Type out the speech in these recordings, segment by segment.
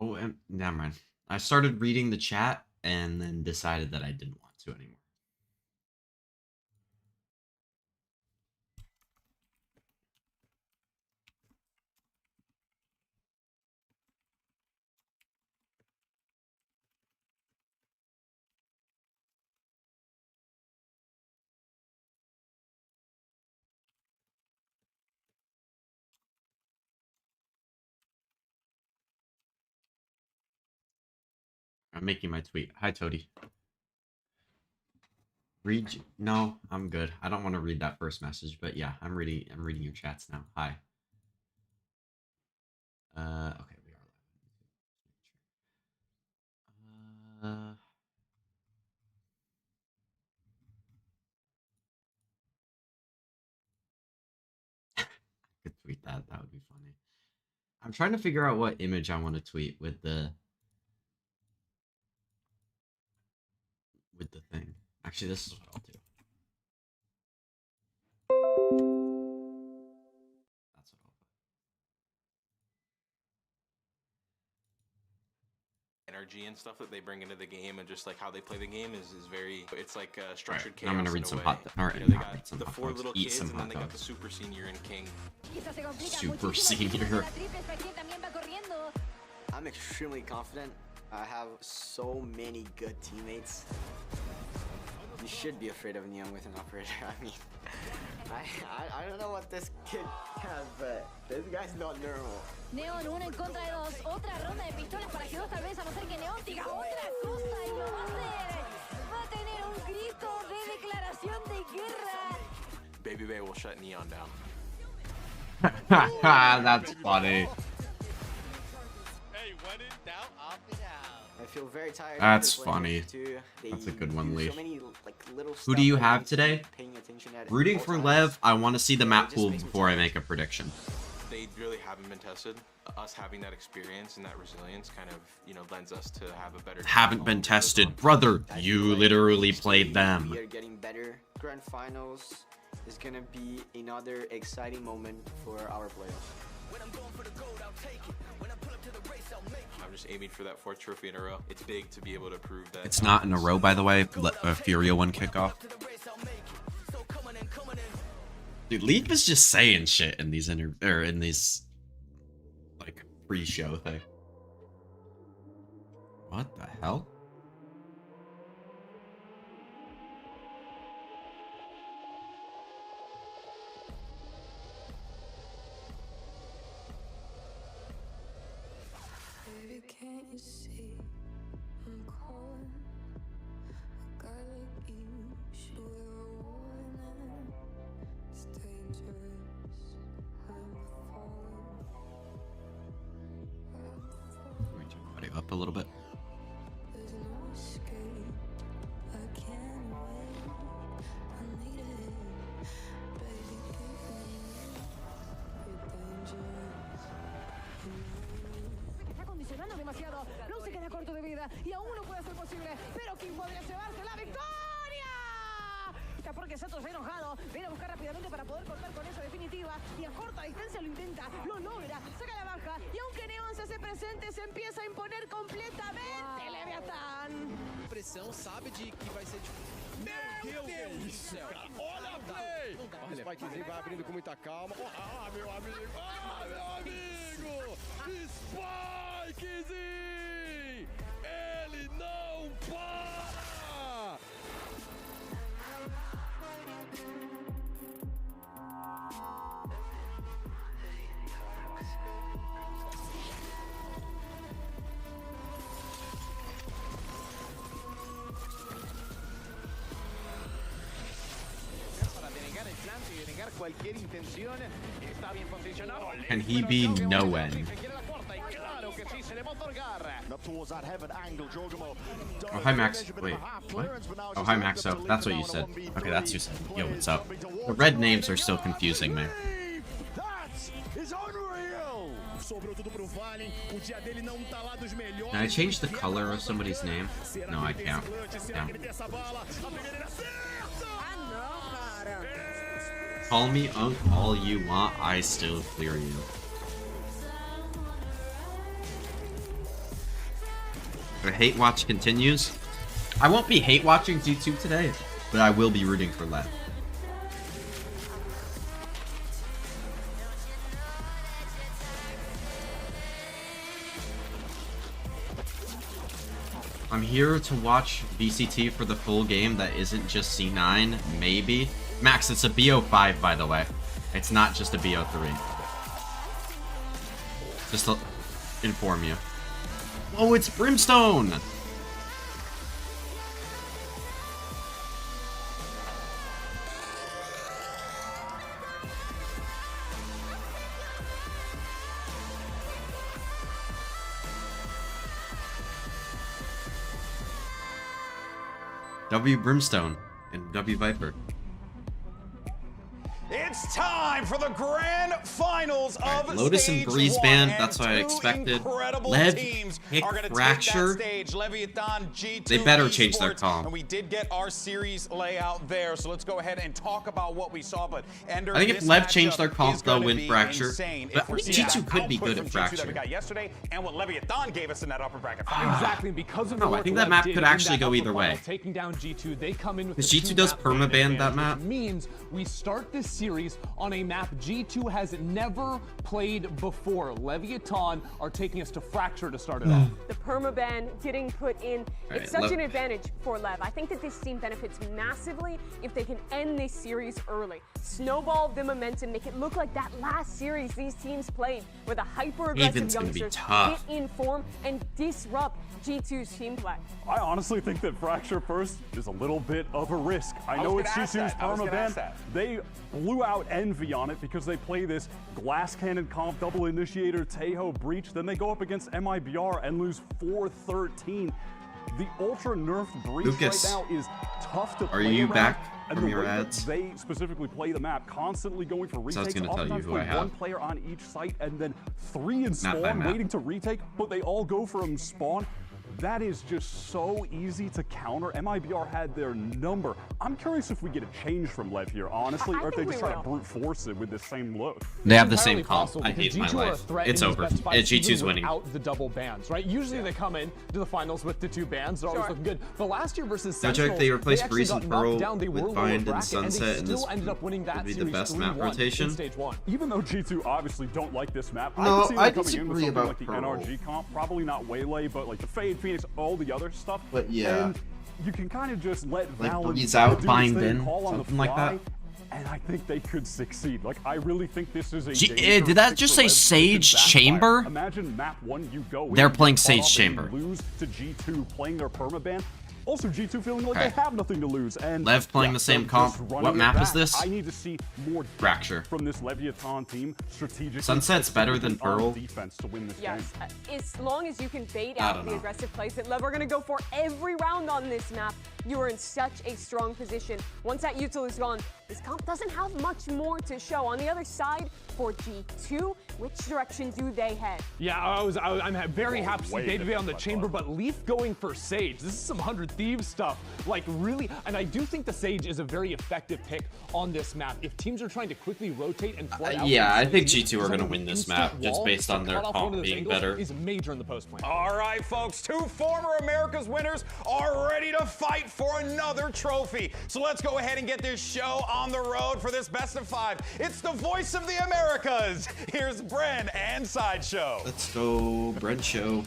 Oh, never mind. I started reading the chat and then decided that I didn't want to anymore. I'm making my tweet. Hi, Toady. Read? No, I'm good. I don't want to read that first message, but yeah, I'm reading your chats now. Hi. Okay, we are live. Could tweet that. That would be funny. I'm trying to figure out what image I want to tweet with the thing. Actually, this is what I'll do. That's what I'll put. Energy and stuff that they bring into the game and just like how they play the game is very, it's like structured chaos. I'm gonna read some hot or they got the four little kids and then they got the super senior and king. Super senior. I'm extremely confident. I have so many good teammates. You should be afraid of Neon with an operator. I mean, I don't know what this kid has, but this guy's not normal. Neon 1 en contra de 2. Otra ronda de pistolas para que 2 tal vez, a no ser que Neon diga otra cosa y lo va a hacer. Va a tener un grito de declaración de guerra. Baby Bay will shut Neon down. That's funny. Hey, when in doubt, opt it out. I feel very tired. That's funny. That's a good one, Leaf. So many, like, Who do you have today? At Rooting all for times. Lev. I want to see the map pool before I make a prediction. They really haven't been tested. Us having that experience and that resilience kind of, you know, lends us to have a better. Haven't been tested, brother. You literally played them. We are getting better. Grand finals is gonna be another exciting moment for our players. I'm just aiming for that 4th trophy in a row. It's big to be able to prove that. It's not in a row, by the way. Furio one kickoff. Dude, Leap is just saying shit in these in these like pre-show thing. What the hell? Baby, can't you see I'm calling? A guy like you should wear a warning. It's dangerous. I'm falling. Let me turn the audio up a little bit. There's no escape. I can't wait. I need it. Baby, give me. You're dangerous. Está condicionando demasiado. No se queda corto de vida y aún no puede ser posible. Pero King podría llevarse la victoria. Está porque Sato está enojado. Viene a buscar rápidamente para poder cortar con esa definitiva. Y a corta distancia lo intenta. Lo logra. Saca la baja. Y aunque Neon se hace presente, se empieza a imponer completamente. Leviatán. Pressão, sabe de que vai ser Meu Deus do céu, cara. Olha a play! O Spikezinho vai abrindo com muita calma. Ah, meu amigo! Ah, meu amigo! Spikezinho! Ele não para! Can he be Noen? Oh, hi Max. Wait, what? Oh, hi Maxo. That's what you said. Okay, that's you said. Yo, what's up? The red names are still confusing me. Can I change the color of somebody's name? No, I can't. Damn. Call me Unk all you want, I still clear you. The hate watch continues. I won't be hate watching G2 today, but I will be rooting for Lev. I'm here to watch VCT for the full game that isn't just C9, maybe. Max, it's a BO5, by the way. It's not just a BO3. Just to inform you. Oh, it's Brimstone! W Brimstone and W Viper. It's time for the grand finals of Lotus and Stage Breeze 1, Band, and that's what I two expected. incredible Lev, teams pick are gonna Fracture. take that stage. Leviathan, G2 They better change their Esports, comp. And we did get our series layout there, so let's go ahead and talk about what we saw. But Ender, I think if this Lev changed matchup their comp, is they'll gonna win be Fracture. insane But if we're I think seeing G2 that could be output good from at G2 that Fracture. we got yesterday, and what Leviathan gave us in that upper bracket. Exactly, and because of the No, I work think that Lev map did could in actually that go upper either way. final, taking down G2, they come in with Because a G2 does two-map permaban advantage, that map. which means we start this series on a map G2 has never played before. Leviathan are taking us to Fracture to start it off. The permaban getting put in, Right, it's such Lev- an advantage for Lev. I think that this team benefits massively if they can end this series early. Snowball the momentum, make it look like that last series these teams played, where the hyper-aggressive Haven's gonna be youngsters tough. get in form and disrupt G2's team play. I honestly think that Fracture first is a little bit of a risk. I know it's G2's permaban. They blew out Envy on it because they play this glass cannon comp, double initiator, Tejo breach. Then they go up against MIBR and lose 4-13. The ultra nerfed breach Lucas, right now is tough to are play you around, back and from the your way that ads? they specifically play the map, constantly going for retakes. So I was gonna tell you oftentimes who I put have. one player on each site and then 3 in Map by spawn map. waiting to retake, but they all go from spawn. That is just so easy to counter. MIBR had their number. I'm curious if we get a change from Lev here, honestly, or if they think just we try to will. brute force it with the same look. They have the Entirely same comp. possible I because hate my G2 are a life. threat It's in these over. best fights, G2's even winning. without the double bans, right? Usually they come in to the finals with the 2 bans. They're always Sure. looking good. But last year versus No joke, Sentinels, they replaced actually Breeze got and knocked Pearl down. They with were lower Bind and bracket, and Sunset, they and still this ended up winning that would be the series best map 3-1 rotation. in stage 1. Even though G2 obviously don't like this map, I No, can see I them coming in with disagree something about like the Pearl. NRG comp, probably not Waylay, but like the Fade, Phoenix, all the other stuff. But yeah. And you can kind of just let Like Valen Breeze do out, its Bind thing, in, call on the something like fly, that. And I think they could succeed. Like, I really think this is a did that just say Sage Chamber? Imagine map 1, you go in, They're you playing cut Sage off and Chamber. you lose to G2 playing their permaban. Also, G2 feeling like Okay. they have nothing to lose. And Lev playing yeah, the same they're comp. just running What it map is back. this? I need to see more depth Fracture. from this Leviathan team strategically. Sunset's better than specifically on Pearl. defense to win this Yes, game. as long as you can bait I out don't the know. aggressive plays that Lev are going to go for every round on this map, you are in such a strong position. Once that util is gone, this comp doesn't have much more to show. On the other side, for G2, which direction do they head? Yeah, I'm very happy to see way David different on the by chamber, far. but Leaf going for Sage. This is some 100 Thieves stuff. Like, really, and I do think the Sage is a very effective pick on this map. If teams are trying to quickly rotate and flood out yeah, from I think Sage, G2 are gonna something win this instant map just wall based to on their cut off one comp of those being angles better. is major in the post plane. All right, folks, 2 former America's winners are ready to fight for another trophy. So let's go ahead and get this show on the road for this best of 5. It's the voice of the Americas. Here's Bren and Sideshow. Let's go, Brent Show.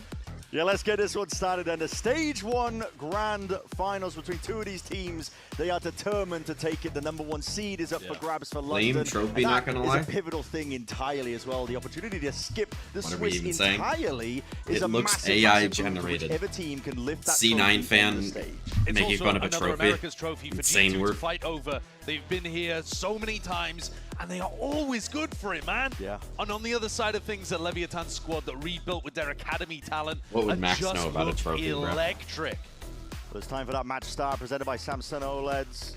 Yeah, let's get this one started. And the Stage 1 Grand Finals between 2 of these teams. They are determined to take it. The #1 seed is up for grabs for Lame London. trophy, And not that gonna is lie. a pivotal thing entirely as well. The opportunity to skip the What are we Swiss even saying? entirely is It a looks massive, AI massive boost. generated. Whichever team can lift that C9 trophy fan on the stage. It's making also fun of a another trophy. America's trophy for Insane G2 word. to fight over. They've been here so many times, and they are always good for it, man. Yeah. And on the other side of things, the Leviathan squad that rebuilt with their academy talent What would and Max just know about a look trophy, bro? electric. Well, it's time for that match start presented by Samsung OLEDs.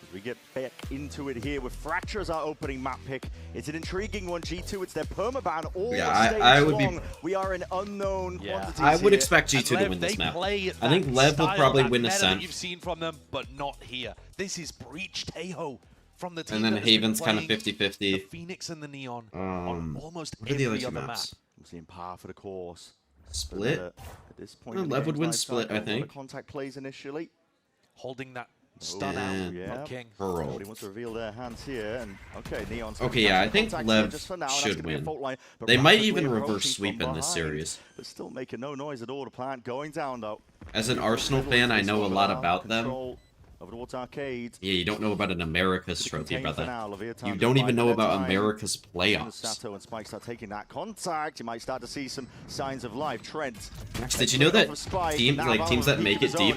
As we get back into it here with Fracture as our opening map pick. It's an intriguing one, G2. It's their permaban all Yeah, stage I would be- long. We are in unknown quantities I would here. expect G2 to Lev, win this they map. play I think that Lev will style, probably that win meta that Ascent. you've seen from them, but not here. This is Breach Tejo from the team. And then that has been Haven's kind of playing 50-50. the Phoenix and the Neon on almost What are the other every two other maps? map. I'm seeing par for the course. Split? At this point, Well, in the Lev would game's win life split, cycle, I a lot of think. contact plays initially. Holding that stun Yeah. out Yeah. from King. Pearl. Nobody wants to reveal their hands here, and okay, Neon's Okay, yeah, I think Lev should win. They might even reverse sweep in this series. But still making no noise at all. The plant going down though. As an Arsenal fan, I know a lot about them. Over towards Arcades. Yeah, you don't know about an America's trophy, brother. You You don't even know about America's playoffs. Sato and Spike start taking that contact. You might start to see some signs of life. Trent. Max, did you know that teams that make it deep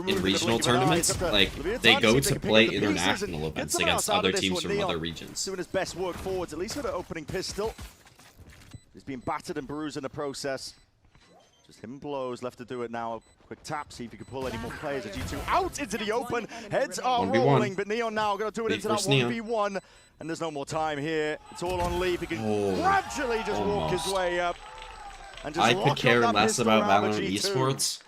in regional tournaments, like they go to play international events against other teams from other regions? Doing his best work forwards, at least with an opening pistol. He's being battered and bruised in the process. Just him and Blows left to do it now. Quick tap, see if he can pull any more players at G2 out into the open. Heads are 1v1. rolling, but Neon now going to do it into that versus Neon. 1v1. And there's no more time here. It's all on Leaf. He can gradually just walk his way up. And just I lock could up care that less pistol about round for Valorant G2. esports.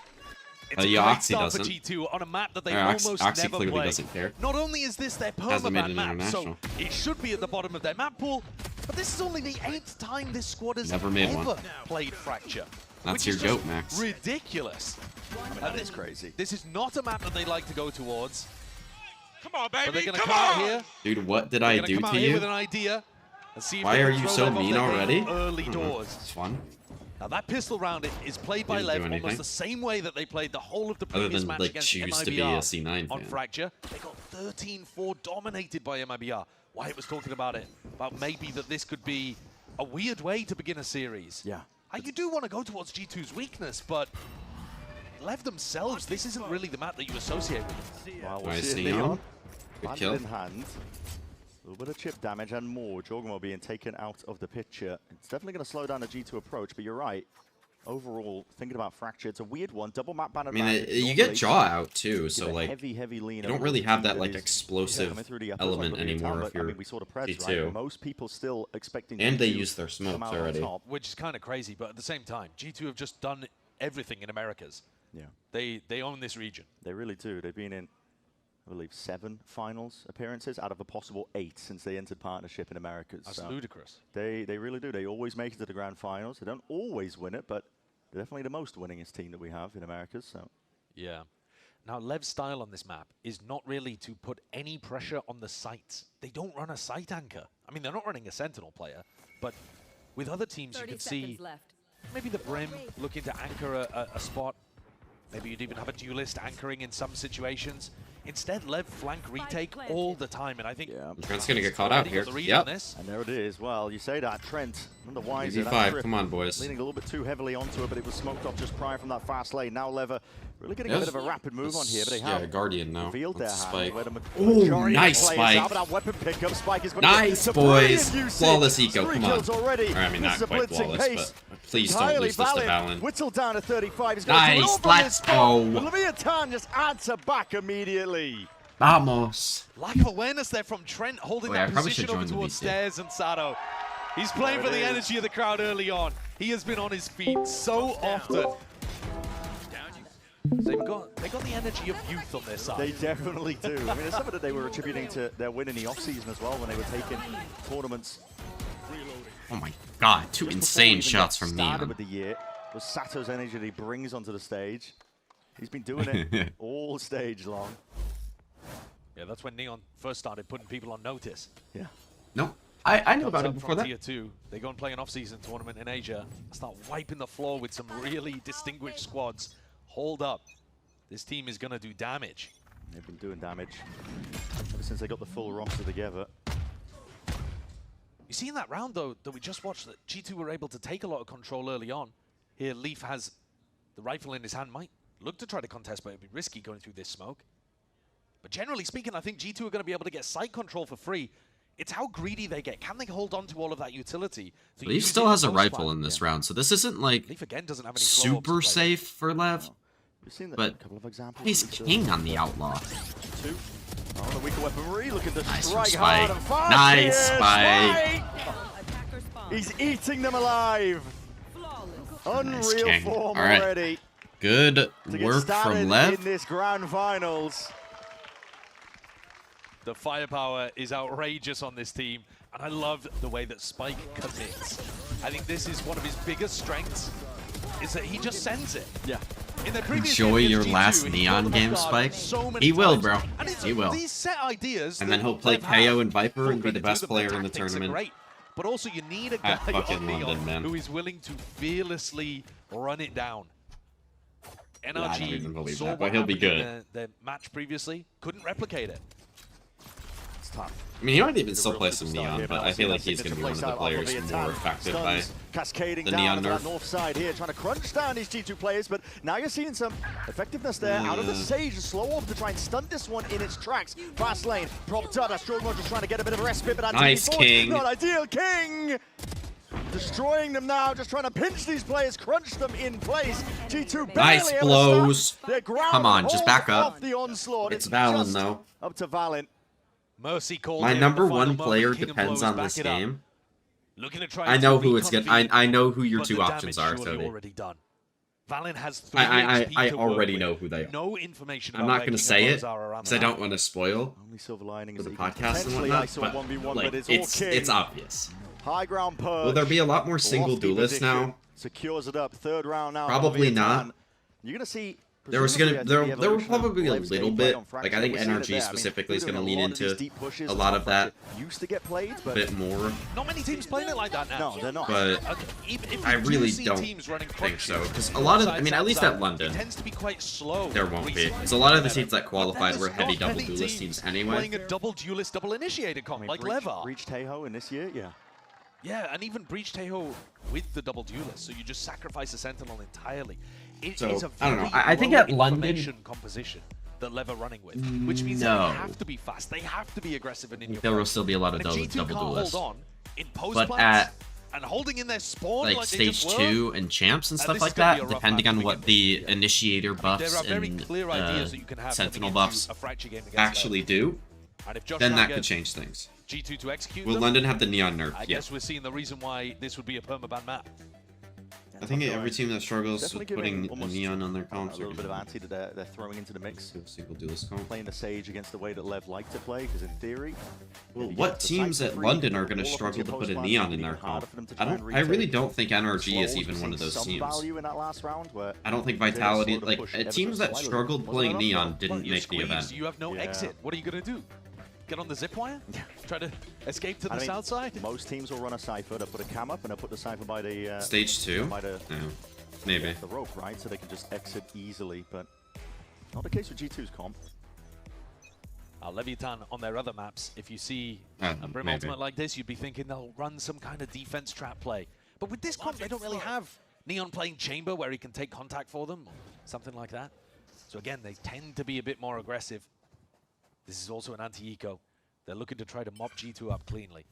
It's a great Yoxi start for doesn't. G2 on a map that they Oxy almost never clearly play. doesn't care. Not only is this their Hasn't made permaban it map, so international. it should be at the bottom of their map pool, but this is only the 8th time this squad has Never made ever one. played Fracture. That's which your is just goat, Max. Ridiculous. That is crazy. This is not a map that they like to go towards. Come on, But they're baby. going to Come come out on. here. Dude, what did They're I gonna do come out to here with you? an idea and see if Why they are can you throw so Lev off mean their game already? early doors. It's fun. Now that pistol round is played by Didn't Lev do anything. almost the same way that they played the whole of the Other previous than, match like, against choose MIBR to be a C9 on fan. Fracture. They got 13-4 dominated by MIBR. Wyatt was talking about it, about maybe that this could be a weird way to begin a series. Yeah. You do want to go towards G2's weakness, but Lev themselves, this isn't really the map that you associate with. Wow, Nice see it, Neon. Good Hand kill. in hand. A little bit of chip damage and more. Jorgamo being taken out of the picture. It's definitely going to slow down the G2 approach, but you're right. Overall, thinking about Fracture, it's a weird one. Double map ban I mean, advantage. you Normally, get jaw out too, give so a like heavy lean you don't over really the have team that like is explosive coming through the upper element side of the anymore town, if but, you're I mean, we saw the Preds, G2. right? Most people still expecting And they G2 use their to come smokes out on already. top. Which is kind of crazy, but at the same time, G2 have just done everything in Americas. Yeah. They own this region. They really do. They've been in, I believe, 7 finals appearances out of a possible 8 since they entered partnership in Americas. That's So ludicrous. They really do. They always make it to the grand finals. They don't always win it, but they're definitely the most winningest team that we have in Americas. So Yeah. Now, Lev's style on this map is not really to put any pressure on the sites. They don't run a site anchor. I mean, they're not running a Sentinel player, but with other teams, you could see maybe the Brim looking to anchor a spot. Maybe you'd even have a duelist anchoring in some situations. Instead, Lev flank retake all the time, and I think Trent's gonna get caught out here. Yep. And there it is. Well, you say that, Trent. Under Wiser, Easy that 5. trip Come on, boys. leaning a little bit too heavily onto it, but it was smoked off just prior from that fast lane. Now Lever really getting a bit of a rapid move on here, but they have Guardian now. revealed their That's hand. Spike. Where the Ooh, majority of nice the players Spike. have that weapon pickup. Spike is going Nice, to boys. usage. Flawless eco, 3 come on. kills already. Or, I mean, not This is a quite blitzing flawless, pace. but please don't Entirely lose this to valid. Valen. Whittled down to 35. He's gonna Nice, come over let's this spot. go. Leviathan just adds her back immediately. Vamos. lack of awareness there from Trent holding Oh, yeah, I that probably position should over join the towards VC. Stairs and Sato. He's playing for the energy of the crowd early on. He has been on his feet so often. They've got the energy of youth on their side. They definitely do. I mean, it's something that they were attributing to their win in the offseason as well when they were taking tournaments. Oh my god, 2 Just insane before we even shots got from started Neon. with the year was Sato's energy that he brings onto the stage. He's been doing it all stage long. Yeah, that's when Neon first started putting people on notice. Yeah. Nope. I knew Comes about it up before from that. Tier 2. They go and play an off-season tournament in Asia. Start wiping the floor with some really distinguished squads. Hold up. This team is going to do damage. They've been doing damage ever since they got the full roster together. You see in that round, though, that we just watched, that G2 were able to take a lot of control early on. Here, Leaf has the rifle in his hand. Might look to try to contest, but it'd be risky going through this smoke. But generally speaking, I think G2 are going to be able to get site control for free. It's how greedy they get. Can they hold on to all of that utility? Leaf still has a rifle in this round, so this isn't like Leaf again doesn't have any slow-ups to super play. safe for Lev. We've seen But a couple of examples. he's king on the Outlaw. 2. On the weaker weaponry, looking to Nice strike from hard Spike. and fast. Nice, Here, Spike. He's eating them alive. Nice Unreal king. form All right. already. Good To get work started from Lev. in this grand finals. The firepower is outrageous on this team, and I love the way that Spike commits. I think this is one of his biggest strengths. is that he just sends it. Yeah. In the previous Enjoy game your against last G2, he Neon caught game, them off guard Spike. so many He will, times. bro. And it's He will. These set ideas And then that he'll play Lev have, KO and Viper full and be the credit to best them, player in the tactics are tournament. great. But also you need a guy At fucking on Neon London, man. who is willing to fearlessly run it down. I don't even NRG believe saw that, what but he'll be happened in good. the match previously, couldn't replicate it. It's tough. I mean, he might even still play some Neon, but I feel like he's going to be one of the Signature players plays out more of affected Stuns by cascading the down Neon to that nerf. north side here, trying to crunch down these G2 players, but now you're seeing some effectiveness there out of the Sage. A slow off to try and stunt this one in its tracks. Fast lane, propped up. Stronghold just trying to get a bit of a respite, but Nice, King. Not ideal, King! Destroying them now, just trying to pinch these players, crunch them in place. G2 barely Nice able to blows. stop their ground Come on, just hold back up. off the onslaught. It's Valen, just though. Up to Valen. Mercy called My in number the final one moment. player King and depends Blows on back this it up. game. Looking to try I and know who it's reconfigure, I know who your but two the options are, damage surely Tony. already done. Valen has 3 I HP to work already with. know who they are. No information I'm about not where going to King say and it Blows are around because I the don't map. want to spoil Only silver lining for is the that you can podcast and potentially whatnot, ISO but 1v1, like, but it's all King. it's obvious. High ground perch. Will there be a lot more single Lofty duelists position. now? Secures it up. Third round now. Probably Leviathan. not. You're going to see. There was presumably, gonna I think, there the will evolution of probably be a Lev's little gameplay bit. on Fracture. Like I think We're seeing it NRG there. I mean, specifically is we're going to doing lean lot of these into deep pushes a and lot stuff of that used to get played, a but bit more. Not many teams playing it like that now. No, they're not. But If I you do really see don't teams running think so, crunches, because a lot of, I side, mean, side, at least side, at London, it tends to be quite slow. there won't be. recently. Because a lot of the teams that But qualified there's were heavy not double many duelist teams playing anyway. a double duelist, double initiated comp like Lever. Breach Tejo in this year, yeah. Yeah, and even Breach Tejo with the double duelist, so you just sacrifice the Sentinel entirely. It So, is a I don't know. very I think low at London- information composition that Lever running with, which means No. they have to be fast, they have to be aggressive and in your There will face. still be a lot of And if G2 double can't duelists. hold on in post But plants at and holding in their spawn like they stage just were, 2 and champs and this stuff is like gonna be that, a rough depending match on to what begin the initiator there buffs are very and clear ideas that you can have sentinel coming into buffs a Fracture game against actually Lev. do, And if Josh then can't that get could change things. G2 to execute Will them, London have the Neon nerf? I Yeah. guess we're seeing the reason why this would be a permaban map. I think every team that struggles with Definitely putting giving a almost Neon on their a comps are little bit of gonna ante that they're throwing into the mix. do a single duelist comp. Playing the Sage against the way that Lev liked to play, because in theory, Well, if you what get the teams site at free, London are all going to of them struggle your to put post a plans Neon make in it their even harder comp? for them to I try don't. and I really retake. don't think NRG is Slows, even we've one of seen those some teams. value in that last round where I don't think they did Vitality, sort of like push ever teams so that slightly. struggled Wasn't playing enough, Neon though. didn't You're make the squeezed, event. You have no Yeah. exit. What are you going to do? Get on the zip wire? Try to escape to the I mean, south side? Most teams will run a Cypher. They'll put a cam up and they'll put the Cypher by the... Stage 2? by the, No, maybe. the rope, right? So they can just exit easily, but not the case with G2's comp. Leviathan on their other maps, if you see Uh, a Brim maybe. Ultimate like this, you'd be thinking they'll run some kind of defense trap play. But with this comp, they don't really have Neon playing Chamber where he can take contact for them, or something like that. So again, they tend to be a bit more aggressive. This is also an anti-eco. They're looking to try to mop G2 up cleanly.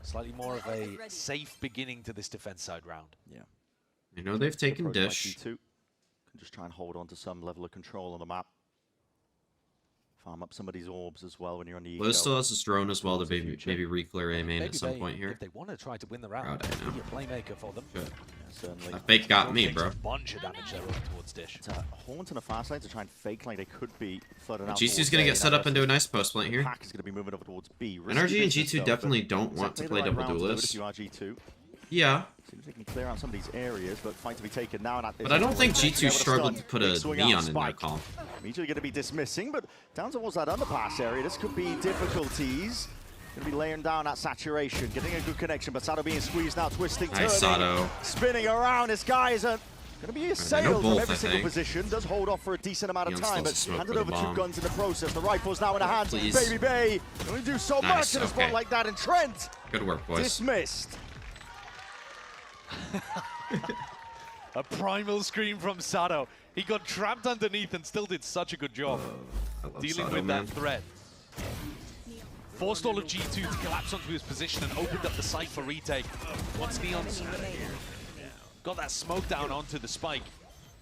Slightly more of a safe beginning to this defense side round. Yeah. You know they've taken Approach by Dish. G2 can just try and hold on to some level of control on the map. Farm up some of these orbs as well when you're on the eco. Liz still has his drone as well to Towards the maybe future. reclear A main at some they, point here. if they want to try to win the round, Proud I know. be a playmaker for them. Good. Yeah, certainly. That fake got me, Takes bro. a bunch of damage there over towards Dish. It's a Haunt on the far side to try and fake like they could be flooding out. G2's towards going to A, get set now up into a nice post plant here. Pack is going to be moving over towards B. NRG and Risky G2 business, though, definitely but don't want to exactly play the right double round to do it duelist. if you are G2. Yeah, Seems they can clear out some of these areas, but fight to be taken now. And but I don't think G2 struggled to put a Neon in their comp. Immediately going to be dismissing, but down towards that underpass area, this could be difficulties. Going to be laying down that saturation, getting a good connection, but Sato being squeezed now, twisting, Nice, turning, Sato. spinning around. This guy is going to be assailed from both, every I single think. position. Does hold off for a decent amount of Neon's time, still but smoke handed for over the 2 bomb. guns in the process. The rifle's now in the hands. Please. Baby Bay only do so Nice, much in a spot okay. like that, and Trent Good work, boys. dismissed. A primal scream from Sato. He got trapped underneath and still did such a good job I love dealing Sato, with man. that threat. Forced all of G2 to collapse onto his position and opened up the site for retake. Once Neon's got that smoke down onto the spike,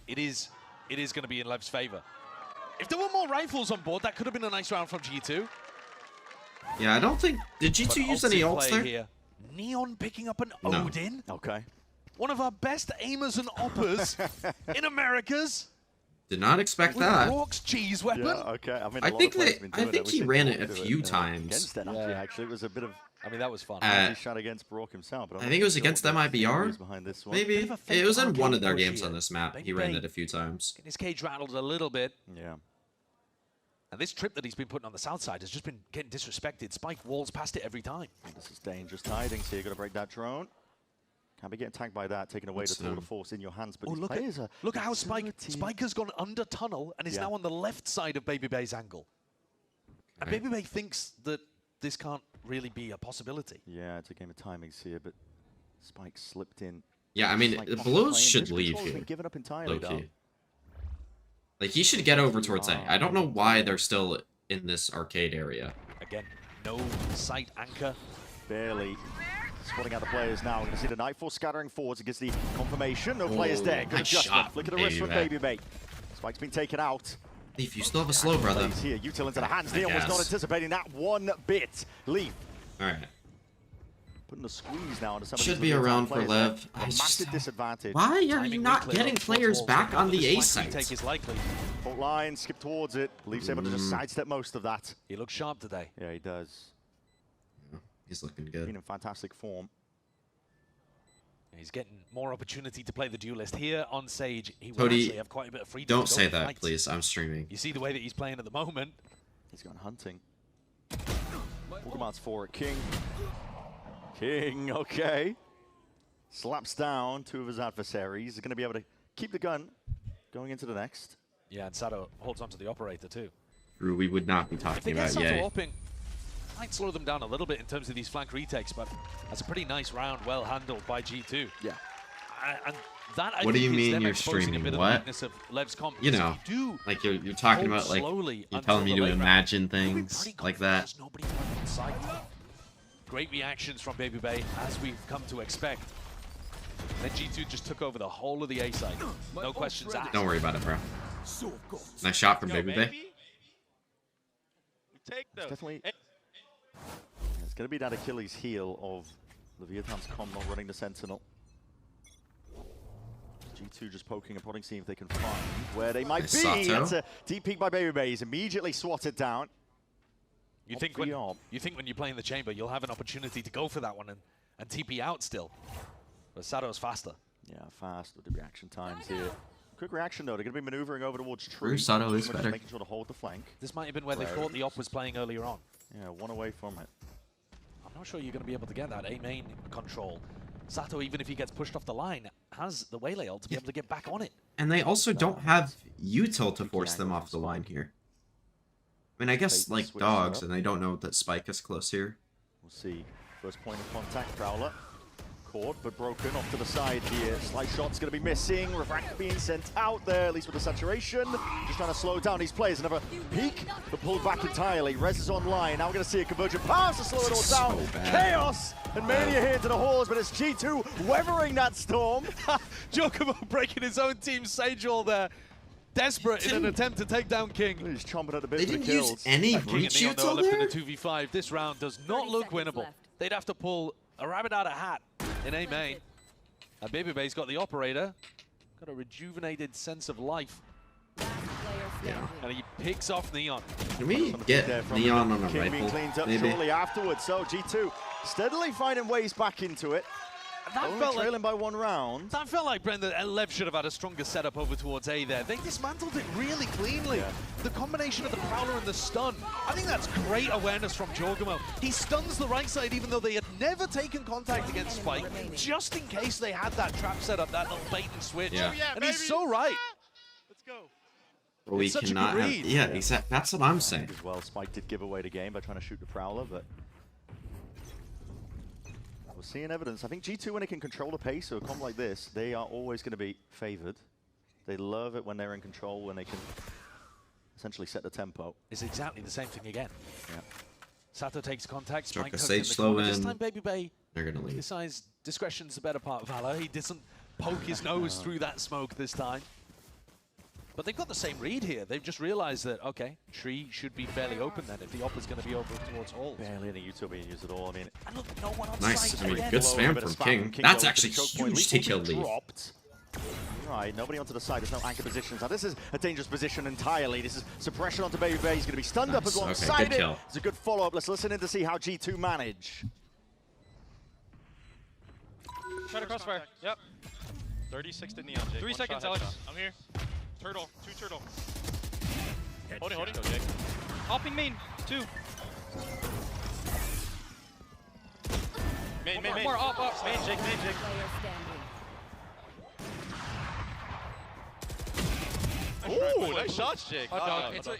it is going to be in Lev's favor. If there were more rifles on board, that could have been a nice round from G2. Yeah, I don't think... Did G2 But use any ulti ults play there? here. Neon picking up an No. Odin. Okay. One of our best aimers and oppers in Americas. Did not expect that. Rock's cheese weapon. Yeah, okay. I mean, I think he ran it a few times. Against NRG, actually, it was a bit of. I mean, that was fun. He shot against Brock himself. But I think it was against MIBR. Behind this one. Maybe it was in one of their games on this map. He ran it a few times. Getting his cage rattled a little bit. Yeah. And this trip that he's been putting on the south side has just been getting disrespected. Spike walls past it every time. This is dangerous tidings here. Got to break that drone. Can't be getting tagged by that, taking away the total force in your hands. But look at how Spike has gone under tunnel and is now on the left side of Baby Bay's angle. And Baby Bay thinks that this can't really be a possibility. Yeah, it's a game of timings here, but Spike slipped in. Yeah, I mean, Blows should leave here. Given up entirely, Low-key. Like, he should get over towards A. I don't know why they're still in this arcade area. Again, no sight anchor. Barely spotting out the players now. We're going to see the Nightfall scattering forwards against the confirmation. No players there. Good adjustment. Flick of the wrist from Baby Bay. Spike's been taken out. Leaf, you still have a slow, brother. Here, Util into the hands. Neon was not anticipating that one bit. Leaf. All right. Putting the squeeze now into some Should be around for Lev. Massive disadvantage. Why are you not getting players back on the A site? Fault line, skip towards it. Leaf's able to just sidestep most of that. He looks sharp today. Yeah, he does. He's looking good. Been in fantastic form. He's getting more opportunity to play the duelist here on Sage. He will actually have quite a bit of freedom. Don't say that, please. I'm streaming. You see the way that he's playing at the moment. He's gone hunting. Walkabout's for it. King. King, okay. Slaps down two of his adversaries. He's going to be able to keep the gun going into the next. Yeah, and Sato holds onto the operator too. Drew, we would not be talking about Ye. Might slow them down a little bit in terms of these flank retakes, but that's a pretty nice round, well handled by G2. Yeah. And that, I what do you think, mean you're streaming? What? You know, like you're talking about, like, you're telling me to imagine things like that. Great reactions from Baby Bay, as we've come to expect. Then G2 just took over the whole of the A side. No questions asked. Don't worry about it, bro. Nice shot from Baby Bay. Take those. Definitely. It's going to be that Achilles heel of Leviathan's Com not running the Sentinel. G2 just poking and prodding, seeing if they can find where they might be. That's a deep peek by Baby Bay. He's immediately swatted down. You think when you play in the chamber, you'll have an opportunity to go for that one and TP out still. But Sato's faster. Yeah, fast with the reaction times here. Quick reaction though, they're going to be maneuvering over towards Tree. Sato is better. Making sure to hold the flank. This might have been where they thought the op was playing earlier on. Yeah, one away from it. I'm not sure you're going to be able to get that A main control. Sato, even if he gets pushed off the line, has the Waylay ult to be able to get back on it. And they also don't have Util to force them off the line here. I mean, I guess like dogs, and they don't know that Spike is close here. We'll see. First point of contact, Prowler. Caught, but broken off to the side here. Slice shot's going to be missing. Refract being sent out there, at least with the saturation. Just trying to slow down these players. Another peek, but pulled back entirely. Rez is online. Now we're going to see a convergent pass to slow it all down. Chaos and Mania here into the halls, but it's G2 weathering that storm. Giacomo breaking his own team's Sage all there. Desperate in an attempt to take down King. He's chomping at the bit They for the didn't kills. use any reach Util left in there? a 2v5. This round does not look winnable. They'd have to pull a rabbit out of a hat in A main. And Baby Bay's got the operator. Got a rejuvenated sense of life. Yeah. And he picks off Neon. Can we get Neon on a King being rifle? cleaned up Maybe. shortly afterwards. So G2 steadily finding ways back into it. Only trailing by one round. That felt like Brendan Lev should have had a stronger setup over towards A there. They dismantled it really cleanly. Yeah. The combination of the Prowler and the stun, I think that's great awareness from Giacomo. He stuns the right side even though they had never taken contact against Spike, just in case they had that trap set up, that little bait and switch. Yeah. And he's so right. Let's go. But we cannot have, yeah, exactly. That's what I'm saying. As well, Spike did give away the game by trying to shoot the Prowler, but we're seeing evidence. I think G2, when they can control the pace of a comp like this, they are always going to be favored. They love it when they're in control, when they can essentially set the tempo. It's exactly the same thing again. Yeah. Sato takes contact. Struck Spike a hooks Sage in the slow corner. This in. time Baby Bay They're going to leave. decides discretion's the better part of valor. He doesn't poke his nose through that smoke this time. But they've got the same read here. They've just realized that, okay, Tree should be fairly open then if the op is going to be over towards Halls. Barely any Util being used at all. I mean, and look, no one on Nice. site I mean, again. good spam from King. That's actually huge to kill Leaf. Dropped. side. Nobody onto the side. There's no anchor positions. Now, this is a dangerous position entirely. This is suppression onto Baby Bay. He's going to be stunned up as alongside it. It's a good follow-up. Let's listen in to see how G2 manage. Try to crossfire. Yep. 36 to Neon, Jake. 3 seconds, Alex. I'm here. Turtle. 2 turtle. Holding. Hopping main. 2. Main. More up. Main, Jake. Ooh, nice shots, Jake.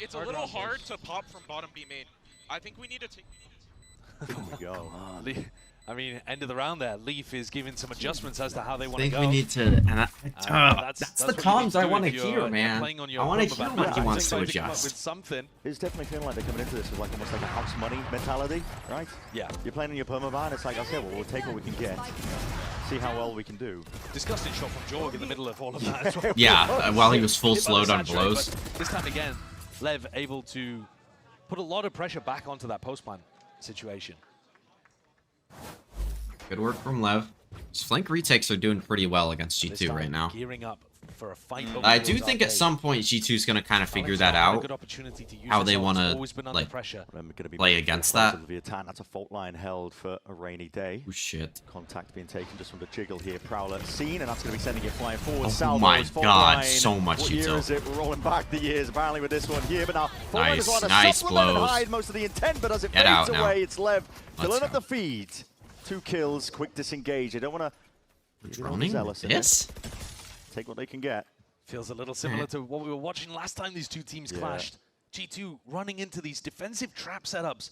It's a little hard to pop from bottom B main. I think we need to take. There we go. I mean, end of the round there. Leaf is giving some adjustments as to how they want I to go. think we need to. And that's the comms I want to hear, man. I want to hear what he wants to adjust. With something. It's definitely feeling like they're coming into this with like almost like a house money mentality, right? Yeah. You're playing in your permaban. It's like, okay, well, we'll take what we can get. See how well we can do. Disgusting shot from Jorg in the middle of all of that as well. Yeah, while he was full slowed on blows. This time again, Lev able to put a lot of pressure back onto that postman situation. Good work from Lev. His flank retakes are doing pretty well against G2 right now. Gearing up for a fight. I do think at some point G2 is going to kind of figure that out, how they want to like play against that. That's a fault line held for a rainy day. Oh shit! Contact being taken just from the jiggle here. Prowler seen, and that's going to be sending it flying forward. Oh my god, so much What year is it? We're rolling back the years apparently with this one here, but now nice blows. Hide most of the intent, but as it Get fades out away, now. it's Lev filling go. up the feed. 2 kills, quick disengage. I don't want to. Droning this? Take what they can get. Feels a little similar to what we were watching last time these two teams clashed. G2 running into these defensive trap setups.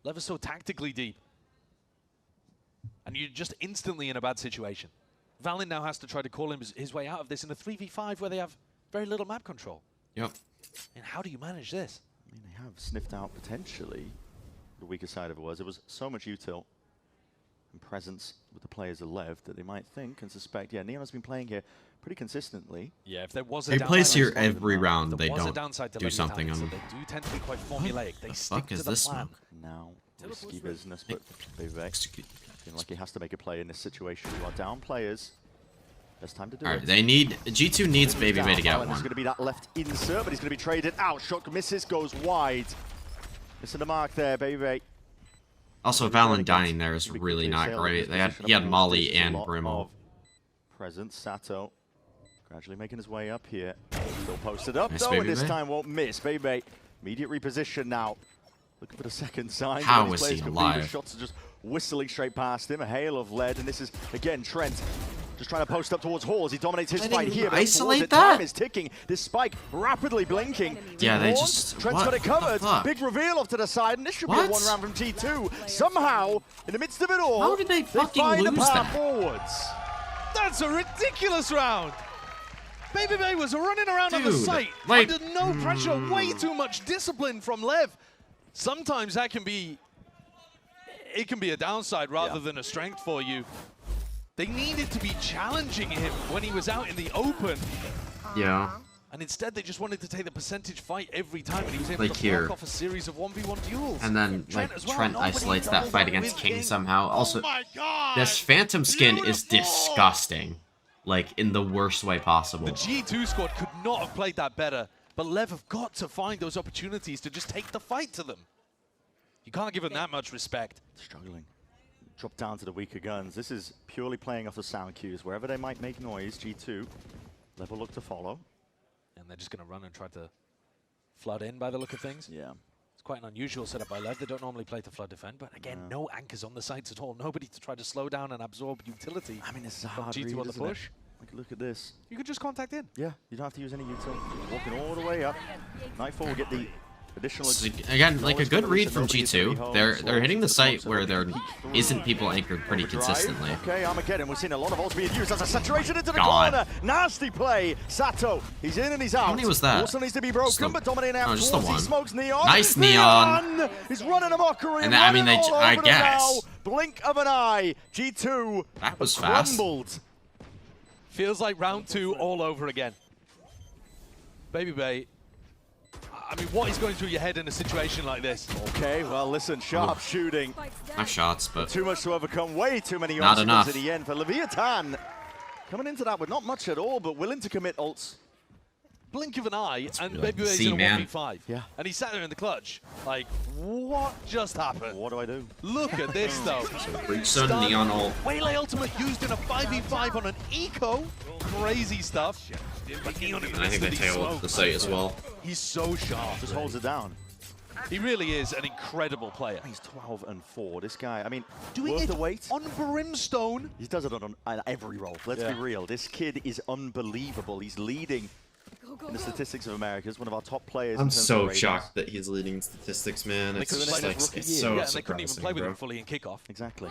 Lev is so tactically deep. And you're just instantly in a bad situation. Valen now has to try to call his way out of this in a 3v5 where they have very little map control. Yep. And how do you manage this? I mean, they have sniffed out potentially the weaker side of it was. It was so much util and presence with the players of Lev that they might think and suspect, yeah, Neon has been playing here pretty consistently. Yeah, if there was a They downside place here to every round. if They there was a don't downside to do Leviathan, something on so them. they do tend to be quite formulaic. They stick to the This plan. smoke? Now, risky business, but Vivek feeling like he has to make a play in this situation. You are down players. Best time to do All it. right, they need G2 needs Baby Bay to get There's one. going to be that left insert, but he's going to be traded out. Shot misses, goes wide. Missing the mark there, Baby Bay. Also, Valen dying there is really not great. He had Molly and Brimmo. Presence, Sato gradually making his way up here. Still posted up, Nice, though, Baby and this Bay. time won't miss. Baby Bay, immediate reposition now. Looking for the second sign. How These is he players could leave. alive? The shots are just whistling straight past him. A hail of lead, and this is, again, Trent just trying to post up towards Hall as he dominates his fight here. But isolate towards it, that? time is ticking. This spike rapidly blinking. Yeah, they Horn, just- Trent's what got it the covered. fuck? Big reveal off to the side, and this should be What? a 1 round from G2. Somehow, in the midst of it all, How did they fucking find a lose path that? forwards. That's a ridiculous round. Baby Bay was running around on the Dude, site like- under no pressure. Way too much discipline from Lev. Sometimes that can be, it can be a downside rather than a strength for you. They needed to be challenging him when he was out in the open. Yeah. And instead, they just wanted to take the percentage fight every time, and he was able Like to here. block off a series of 1v1 duels. And then, like, as well. Trent Nobody isolates does that fight it against with King somehow. Also, my God! this Phantom skin is disgusting. Like, in the worst way possible. The G2 squad could not have played that better, but Lev have got to find those opportunities to just take the fight to them. You can't give them that much respect. Struggling. Drop down to the weaker guns. This is purely playing off the sound cues. Wherever they might make noise, G2, Lev will look to follow. And they're just going to run and try to flood in by the look of things. Yeah. It's quite an unusual setup by Lev. They don't normally play to flood defend, but again, no anchors on the sides at all. Nobody to try to slow down and absorb utility. I mean, this is a from hard G2 read, on the isn't it? push. Like, look at this. You could just contact in. Yeah, you don't have to use any util. Walking all the way up. Nightfall will get the additional. Again, like a good read from G2. They're hitting the site where there isn't people anchored pretty consistently. Okay, Armageddon. We're seeing a lot of ults being used. That's a saturation into the God. corner. Nasty play. Sato. He's in and he's out. How many was that? Also needs to be broken, but dominating out just the towards. He one. smokes Neon. Nice, Neon. He's running a mockery. And I mean, running all I over them now. guess. Blink of an eye. G2. That was fast. Crumbled. Feels like round 2 all over again. Baby Bay, I mean, what is going through your head in a situation like this? Okay, well, listen, sharp shooting. Nice shots, but Too much to overcome. Way too many Not obstacles enough. at the end for Leviathan. coming into that with not much at all, but willing to commit ults. Blink of an eye, and like Baby Bay's C, in a man. 1v5. Yeah. And he sat there in the clutch. Like, what just happened? What do I do? Look at this, though. Breachstone, Neon ult. Waylay ultimate used in a 5v5 on an eco. Crazy stuff. But Neon And I think they tail the site as well. He's so sharp. Just holds it down. He really is an incredible player. He's 12-4. This guy, I mean, Doing worth it the wait. on Brimstone. He does it on every role. Let's be real. This kid is unbelievable. He's leading in the statistics of America. He's one of our top players. I'm in terms of so ratings. shocked that he's leading statistics, man. It's just like, it's so yeah, and they couldn't even surprising, play with bro. him fully in kickoff. Exactly.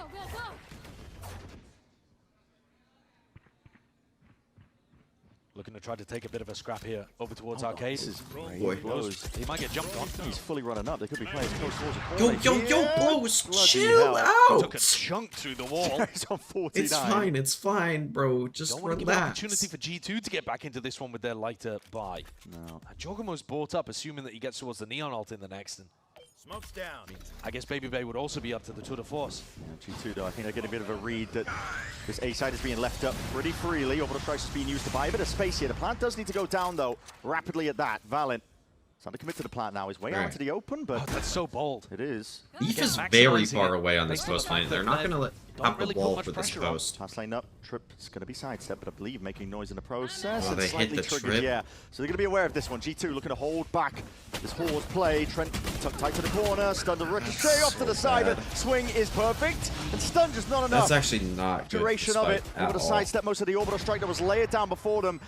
Looking to try to take a bit of a scrap here over towards Arcade. This is great. Boy. Blows. He might get jumped on. He's fully running up. They could be playing close towards a Yo, corner. yo, yo, Yeah. Blows, Bloody chill hell. He took a out! chunk through the wall. He's on 49. It's fine, bro. Just Don't want to give an relax. opportunity for G2 to get back into this one with their lighter buy. No. And Jogamo's bought up, assuming that he gets towards the Neon ult in the next. And Smoke's down. I guess Baby Bay would also be up to the tour de force. Yeah, G2 though, I think they're getting a bit of a read that this A side is being left up pretty freely. Orbital Strikes is being used to buy a bit of space here. The plant does need to go down though, rapidly at that. Valen, starting to commit to the plant now. He's way out into the open, but that's so bold. It is. Leaf is Again, very maximizing far it away on this based on the post fact lane. They're that not they going to don't have the really put wall much for this pressure on. post. Pass lane up, Trip is going to be sidestepped, but I believe making noise in the process. Oh, and they hit slightly the triggered, trip. yeah. So they're going to be aware of this one. G2 looking to hold back this Horde play. Trent tucked tight to the corner, stun the ricochet off to the side, but swing is perfect. And stun just not enough. That's actually not good. Duration of it. Able to all. sidestep most of the orbital strike that was layered down before them.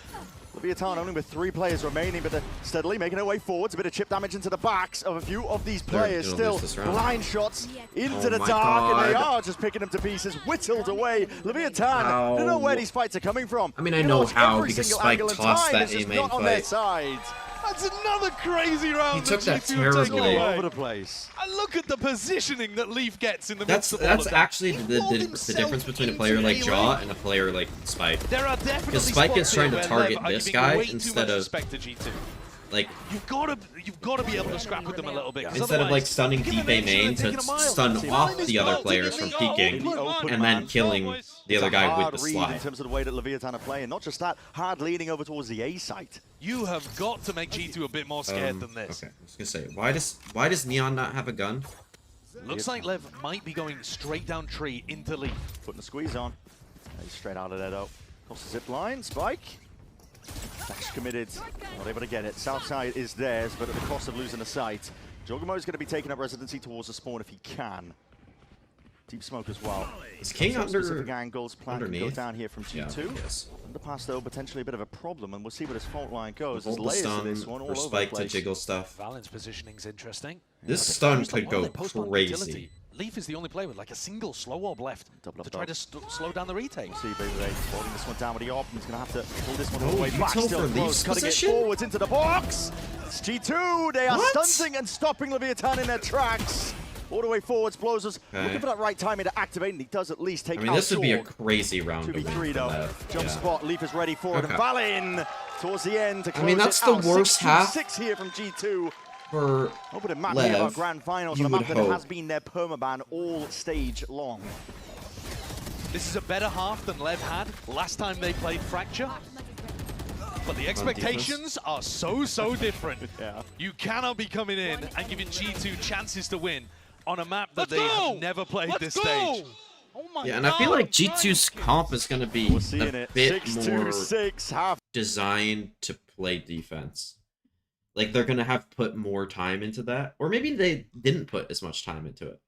Leviathan only with 3 players remaining, but they're steadily making their way forwards. A bit of chip damage into the backs of a few of these players. gonna Still lose this round. blind shots into Oh the my dark, and they God. are just picking them to pieces, whittled away. Leviathan, I don't know where these fights are coming from. I mean, I You know almost how, every because single Spike angle and tossed time that is just A-main not on their fight. side. That's another crazy round. He took that G2 terribly. taken All away. over the place. And look at the positioning that Leaf gets in the That's midst of all of that. actually He the walled difference himself between a into player like melee. Jaw and a player like Spike. There are definitely Because Spike is spots trying here to where target Lev are this giving guy way too instead much of respect to G2. like You've got to be able to scrap with them a little bit. 'cause instead of like otherwise, stunning give them deep A an inch and main they're to taking a mile. stun See, off Valen is the other built players to from be peeking the open and man. then killing the other guy Hard with the read slide. in terms of the way that Leviathan are playing. Not just that, hard leading over towards the A site. You have got to make G2 a bit more scared than this. Okay, I was gonna say, why does Neon not have a gun? Looks like Lev might be going straight down tree into Leaf. Putting the squeeze on. He's straight out of there though. Across the zip line, Spike. Dash committed. Not able to get it. South side is theirs, but at the cost of losing the site. Jogamo is going to be taking up residency towards the spawn if he can. Deep smoke as well. Is King Some under specific angles planned to go underneath? down here from G2. Yeah, yes. Underpass though, potentially a bit of a problem, and we'll see where this fault line goes. There's Hold the layers to stun this one all for over the Spike to place. jiggle stuff. Valen's positioning's interesting. This Yeah, stun just like could while go they post-plant crazy. utility, Leaf is the only player with like a single slow orb left Double up to try to slow down the retake. See, Baby Ray holding this one down with the op. He's going to have to pull this one all Oh, the way back. util Still for close, Leaf's cutting position? it forwards into the box. It's G2. They are What? stunting and stopping Leviathan in their tracks. All the way forwards, Blowsers looking for that right timing to activate, and he does at least take I mean, out this would be a Sword. crazy round to win 2v3 for though. Lev. Jump Yeah. spot, Leaf is ready for it. Okay. And Valin towards the end to close I mean, that's it the out. worst half 6 here from G2. For Open a map here of our Lev, grand finals, you and a would map that hope. has been their permaban all stage long. This is a better half than Lev had last time they played Fracture. But the expectations are so different. Yeah. You cannot be coming in and giving G2 chances to win on a map that Let's they go! have never played Let's this go! stage. Oh my Yeah, and I feel like G2's comp is going to be We're seeing a it. bit 6-2-6 more half. designed to play defense. Like, they're going to have put more time into that. Or maybe they didn't put as much time into it.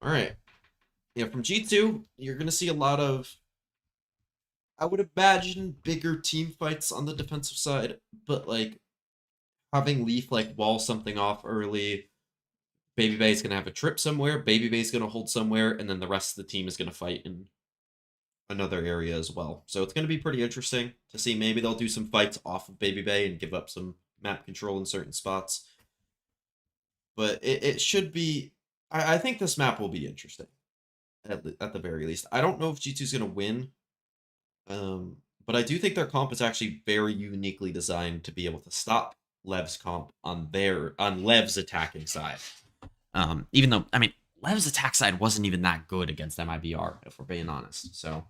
All right. Yeah, from G2, you're going to see a lot of, I would imagine, bigger team fights on the defensive side, but like having Leaf like wall something off early, Baby Bay's going to have a trip somewhere, Baby Bay's going to hold somewhere, and then the rest of the team is going to fight in another area as well. So it's going to be pretty interesting to see. Maybe they'll do some fights off of Baby Bay and give up some map control in certain spots. But it should be... I think this map will be interesting, at the very least. I don't know if G2 is going to win, but I do think their comp is actually very uniquely designed to be able to stop Lev's comp on Lev's attacking side. Even though, I mean, Lev's attack side wasn't even that good against MIBR, if we're being honest. So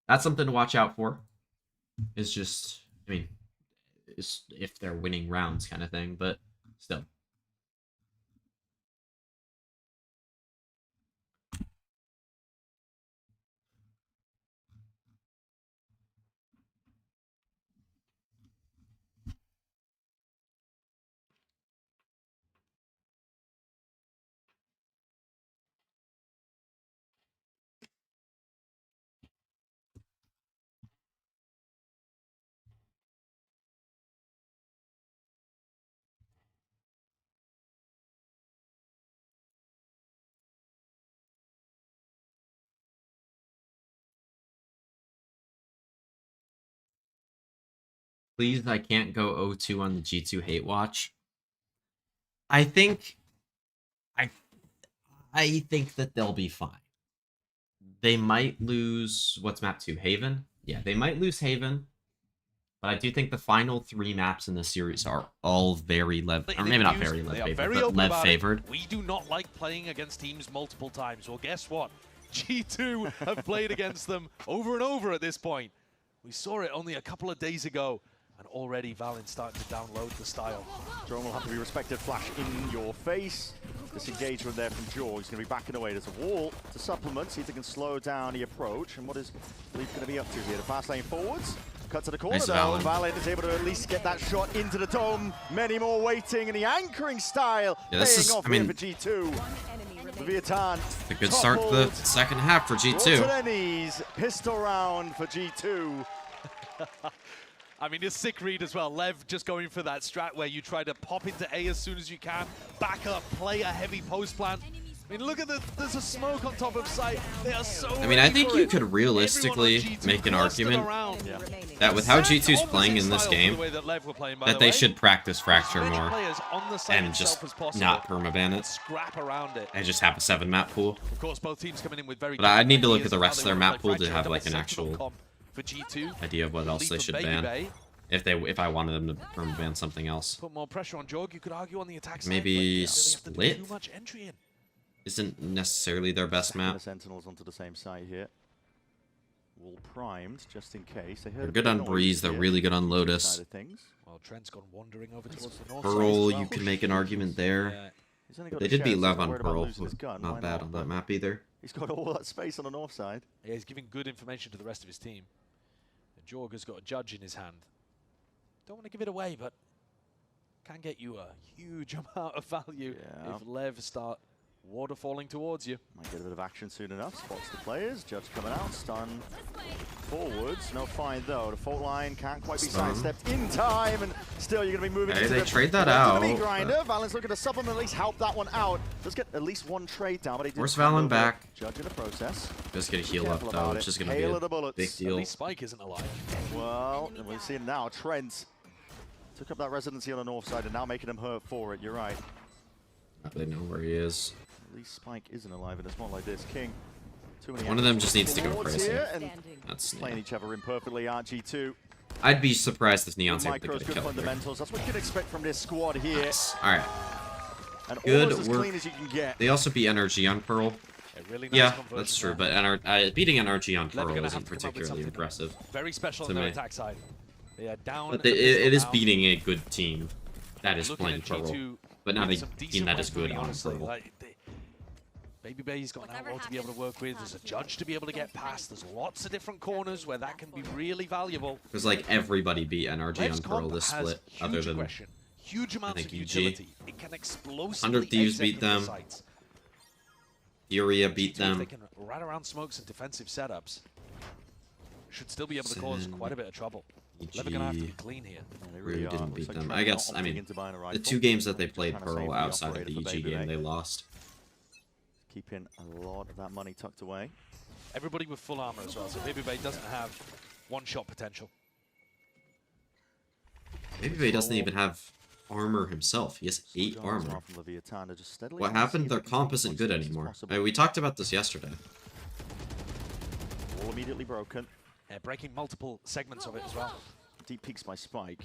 that's something to watch out for. It's just, I mean, it's if they're winning rounds kind of thing, but still. Please, I can't go 0-2 on the G2 hate watch. I think that they'll be fine. They might lose what's map 2? Haven? Yeah, they might lose Haven. But I do think the final 3 maps in the series are all very Lev, or maybe not very Lev favored, but Lev favored. We do not like playing against teams multiple times. Well, guess what? G2 have played against them over and over at this point. We saw it only a couple of days ago. And already Valen's starting to download the style. Drone will have to be respected. Flash in your face. Disengagement there from George. He's going to be backing away. There's a wall to supplement. See if they can slow down the approach. And what is Leaf going to be up to here? The fast lane forwards. Cut to the corner nice though. Valen is able to at least get that shot into the dome. Many more waiting. And the anchoring style paying off here for G2. Leviathan. A good start to the second half for G2. To their knees. Pistol round for G2. I mean, it's sick read as well. Lev just going for that strat where you try to pop into A as soon as you can, back up, play a heavy post plant. I mean, look at there's a smoke on top of site. They are so I mean, I think you could realistically make an argument that with how G2's playing in this game, that they should practice Fracture more and just not permaban it. Scrap around it. And just have a 7-map pool. Of course, both teams coming in with very but I need to look at the rest of their map pool to have like an actual for G2. idea of what else they should ban. If I wanted them to permaban something else. Put more pressure on Jorg, you could argue on the attack side. Maybe Split? Split isn't necessarily their best map. The Sentinels onto the same site here. Wall primed just in case. They're good on Breeze. They're really good on Lotus. Well, Trent's gone wandering over towards the north Pearl, you can make an argument there. They did beat Lev on Pearl. Not bad on that map either. He's got all that space on the north side. Yeah, he's giving good information to the rest of his team. And Jorg has got a judge in his hand. Don't want to give it away, but can get you a huge amount of value if Lev start waterfalling towards you. Might get a bit of action soon enough. Spots the players. Judge coming out. Stun forwards. No find though. The fault line can't quite be sidestepped in time, and still you're going to be moving. Hey, into they the trade that out. Grinder. Valen's looking to supplement, at least help that one out. Let's get at least one trade down. But where's Valen back? Judge in the process. Just get a heal up though, which is going to be a big deal. At least Spike isn't alive. Well, we're seeing now Trent took up that residency on the north side and now making him hurt for it. You're right. They know where he is. At least Spike isn't alive in a spot like this. King. One of them just needs to go crazy. That's playing each other in perfectly. G2. I'd be surprised if Neon's able to get a kill. Fundamentals. That's what you can expect from this squad here. Nice. All right. And good as work. Clean as you can get. They also beat NRG on Pearl. Really nice yeah, that's true. But beating NRG on Pearl isn't particularly impressive. Very special on their attack side. They are down. But it is beating a good team that is playing Pearl, but not a team that is good on Pearl. Baby Bay's got an outlaw to be able to work with. There's a judge to be able to get past. There's lots of different corners where that can be really valuable. Because like everybody beat NRG on Pearl this split, other than huge amounts of utility. It can explosively 100 Thieves beat them. Furia beat them. They can rat around smokes and defensive setups. Should still be able to cause quite a bit of trouble. They're gonna have to be clean here. Really didn't beat them. I guess, I mean, the 2 games that they played Pearl outside of the EG game, they lost. Keeping a lot of that money tucked away. Everybody with full armor as well, so Baby Bay doesn't have one-shot potential. Maybe he doesn't even have armor himself. He has 8 armor. What happened? Their comp isn't good anymore. We talked about this yesterday. All immediately broken. Yeah, breaking multiple segments of it as well. Deep peeks by Spike.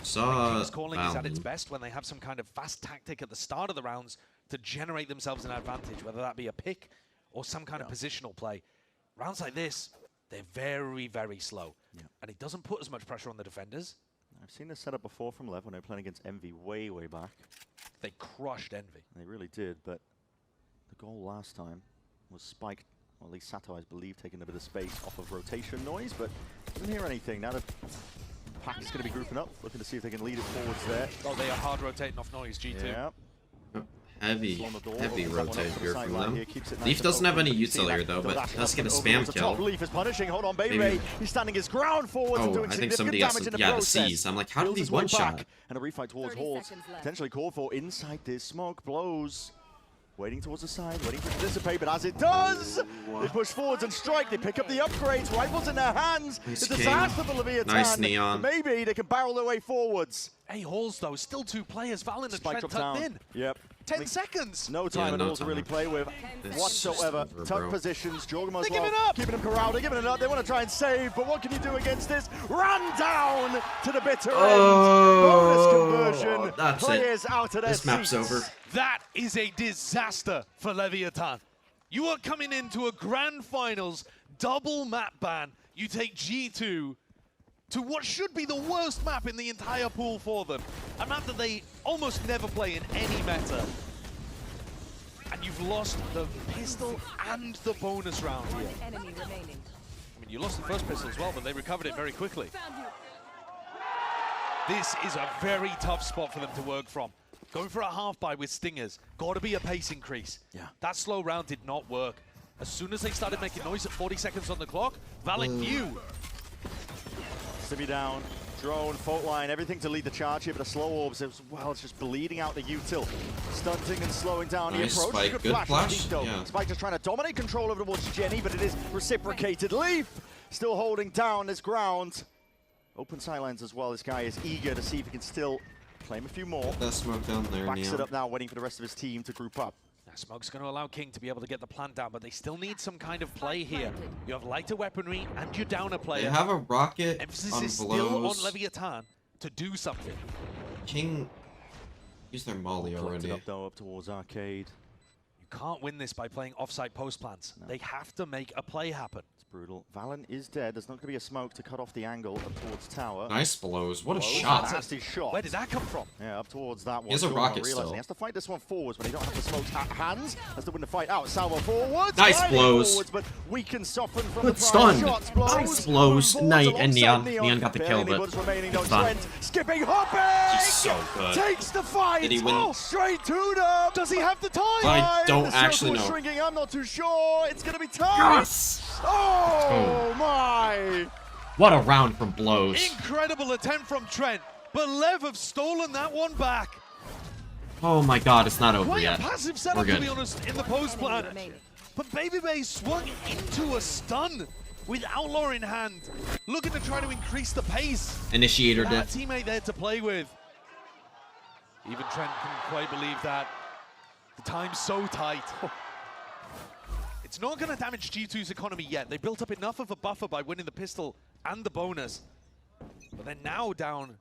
King's Calling is at its best when they have some kind of fast tactic at the start of the rounds to generate themselves an advantage, whether that be a pick or some kind of positional play. Rounds like this, they're very, very slow. And it doesn't put as much pressure on the defenders. I've seen this setup before from Lev when they were playing against Envy way back. They crushed Envy. They really did, but the goal last time was Spike, or at least Sato, I believe, taking a bit of space off of rotation noise, but didn't hear anything. Now the pack is going to be grouping up, looking to see if they can lead it forwards there. Oh, they are hard rotating off noise, G2. Yeah. Heavy rotate here from them. Leaf doesn't have any utility though, but does get a spam kill. Leaf is punishing. Hold on, Baby. He's standing his ground forwards and doing I think significant somebody else. damage in the Yeah, the process. C's. I'm like, how did Builds these his way one shot? back, and a refight towards Halls. Potentially called for inside this smoke. Blows. Waiting towards the side, waiting for it to dissipate, but as it does, they push forwards and strike. They pick up the upgrades, rifles in their hands. Nice It's a disaster for Leviathan. Nice Neon. Maybe they can barrel their way forwards. Hey, Halls, though, still 2 players. Valen and Spike Trent drops tucked down. in. Yep. 10 seconds. No time at all to really play with whatsoever. Tuck positions. Jorgum as well. Keeping them corralled. They're giving it up. They want to try and save, but what can you do against this? Run down to the bitter end. Bonus conversion. That's Players it. out of their This map's seats. over. That is a disaster for Leviathan. You are coming into a grand finals double map ban. You take G2 to what should be the worst map in the entire pool for them. A map that they almost never play in any meta. And you've lost the pistol and the bonus round here. I mean, you lost the first pistol as well, but they recovered it very quickly. This is a very tough spot for them to work from. Going for a half buy with Stingers, got to be a pace increase. Yeah. That slow round did not work. As soon as they started making noise at 40 seconds on the clock, Valen knew. Simi down, drone, fault line, everything to lead the charge here, but the slow orbs as well. It's just bleeding out the util. Stunting and slowing down Nice the approach. Spike, good flash. Yeah. Spike just trying to dominate control over towards Jenny, but it is reciprocated. Leaf still holding down his ground. Open sidelines as well. This guy is eager to see if he can still claim a few more. Get that smoke down there, Backs Neon. it up now, waiting for the rest of his team to group up. Now, Smoke's going to allow King to be able to get the plant down, but they still need some kind of play here. You have lighter weaponry and your downer player. They have a rocket Emphasis on is still on blows. Leviathan to do something. King used their molly already. Up though, up towards Arcade. You can't win this by playing offsite post plants. No. They have to make a play happen. It's brutal. Valen is dead. There's not going to be a smoke to cut off the angle up towards tower. Nice blows. What a Blows. shot. Nasty shot. Where did that come from? Yeah, up towards that one. He has a Jordan rocket realizing still. He has to fight this one forwards when he don't have the smokes at hands. Has to win the fight out. Salvo forwards. Nice Gliding blows. Forwards, but weak and soften from Good the prior stun. shots. Blows. Nice blows. Forwards Night and alongside Neon got the kill, Barely but what's remaining, though. it's fine. Trent skipping, hopping. He's so good. Takes the fight. Did he win? Oh, straight to them. Does he have the time? I don't The actually circle know. Shrinking. I'm not too sure. It's going to be tight. Yes! Oh my. What a round from blows. Incredible attempt from Trent, but Lev have stolen that one back. Oh my god, it's not over Quite yet. a passive We're setup, to good. be honest, in the post plan. But Baby Bay swung into a stun with Outlaw in hand, looking to try to increase the pace. Initiator That death. teammate there to play with. Even Trent couldn't quite believe that. The time's so tight. It's not going to damage G2's economy yet. They built up enough of a buffer by winning the pistol and the bonus. But they're now down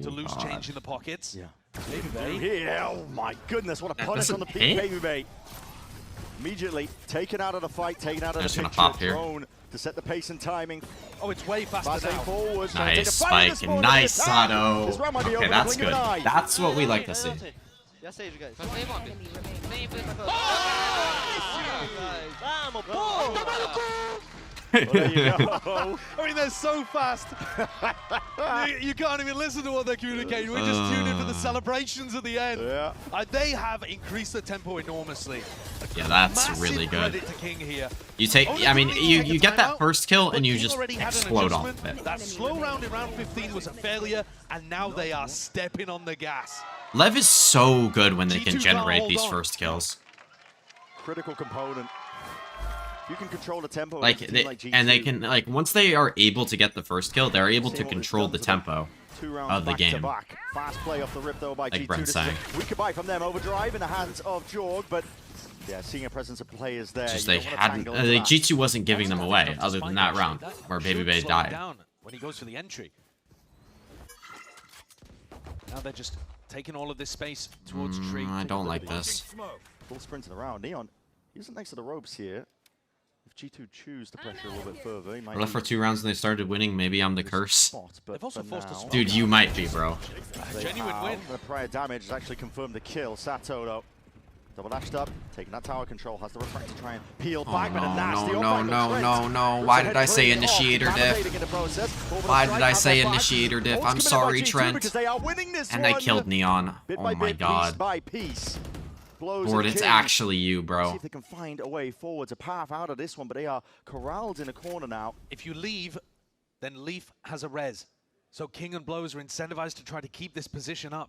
to loose change in the pockets. Yeah. Baby Bay. Yeah, oh my goodness, what a That punish on the doesn't peak hit? Baby Bay. Immediately taken out of the fight, taken out of Just the gonna picture. pop here. Drone to set the pace and timing. Oh, it's way faster Fast now. forwards. Nice Spike and nice Sato. This round might be Okay, over, that's blink of good. an eye. That's what we like to see. Well, there you go. I mean, they're so fast. you can't even listen to what they're communicating. We just tune in for the celebrations at the end. Yeah. They have increased the tempo enormously. Yeah, that's Massive really good. credit to King here. You take, Only I mean, to you take a get that timeout, first kill but and you King just already had an explode off adjustment. of it. That slow round in round 15 was a failure, and now they are stepping on the gas. Lev is so good when they G2 can can't generate hold these on. first kills. Critical component. You can control the tempo. Like, against a team and they G2. can, like, once they are able to get the first kill, they're able to control the tempo. 2 rounds of the back game. to back. Fast play off the rip though by Like G2. Brent This is saying. a weaker buy from them. Overdrive in the hands of Jorg, but yeah, seeing a presence of players there. Just you they don't wanna hadn't. tangle into that. G2 wasn't giving them away, other than that round where Baby Bay Should slow him died. down when he goes for the entry. Now they're just taking all of this space towards tree. I don't like this. Full sprinting around. Neon, he isn't next to the ropes here. If G2 choose to pressure a little bit further, he might Left for 2 rounds and they started winning. Maybe I'm the curse. They've also forced a Dude, you might be, bro. Genuine win. The prior damage has actually confirmed the kill. Sato though, double dashed up, taking that tower control, has the refract to try and peel Oh, back, but a nasty no. Why did I say initiator diff? Why did I say initiator diff? I'm sorry, Trent. And they killed Neon. Oh my god. By piece. Lord, it's actually you, bro. See if they can find a way forwards, a path out of this one, but they are corralled in a corner now. If you leave, then Leaf has a res. So King and Blows are incentivized to try to keep this position up.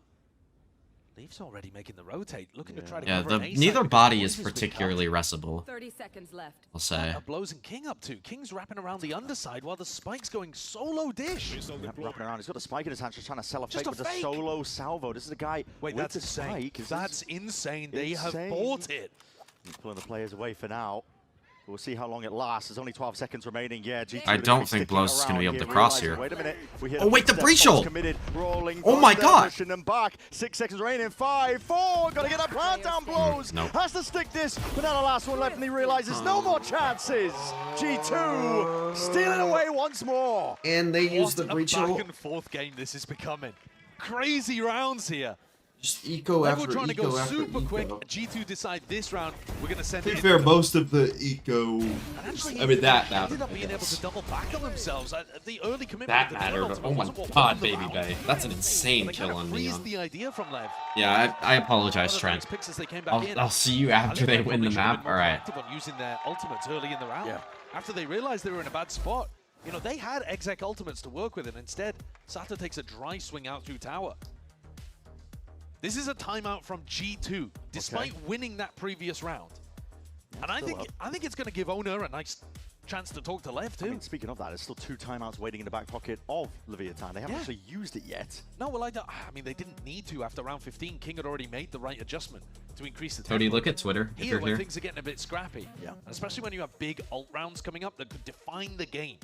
Leaf's already making the rotate, looking to try to cover an A neither side body because is Blows has been particularly restable. 30 seconds left. I'll say. What are Blows and King up to? King's wrapping around the underside while the Spike's going solo dish. Yep, wrapping around. He's got a spike in his hand, just trying to sell a Just fake a with a fake. solo salvo. This is a guy Wait, with that's the insane. spike. Is That's this insane. They have insane? bought it. He's pulling the players away for now. We'll see how long it lasts. There's only 12 seconds remaining. Yeah, G2 I don't think Blows is going to be able to cross realizing, here. Wait a minute. We hit Oh, wait, the footstep, breach Fox ult! committed, rolling Oh my thunder, god! pushing them back. 6 seconds remaining. 5, 4. Got to get that plant down. Blows Nope. has to stick this, but now the last one left, and he realizes no more chances. G2 stealing away once more. And they use the What a breach back ult. and forth game this is becoming. Crazy rounds here. Just eco Level after trying to go eco after super eco. quick. G2 decide this round we're going to send To it be in. fair, most of the eco. Actually, I mean, that ended mattered. up being able to double back on themselves. The early commitment. That of the mattered. ultimate Oh my wasn't what won god, the Baby round. Bay. That's an insane They kill kind of on freezed Neon. the idea from Lev. Yeah, I apologize, One of the Trent. next picks as they came back in. I'll see you I after think they Lev win the probably should have map. been more Alright. proactive on using their ultimates early in the round. Yeah. After they realized they were in a bad spot. You know, they had exec ultimates to work with, and instead, Sato takes a dry swing out through tower. This is a timeout from G2, despite winning that previous round. And I think it's going to give Owner a nice chance to talk to Lev too. I mean, speaking of that, there's still 2 timeouts waiting in the back pocket of Leviathan. They haven't actually used it yet. No, well, I mean, they didn't need to after round 15. King had already made the right adjustment to increase the tempo. Tony, look at Twitter if Here, you're when here. things are getting a bit scrappy. Yeah. Especially when you have big ult rounds coming up that could define the game.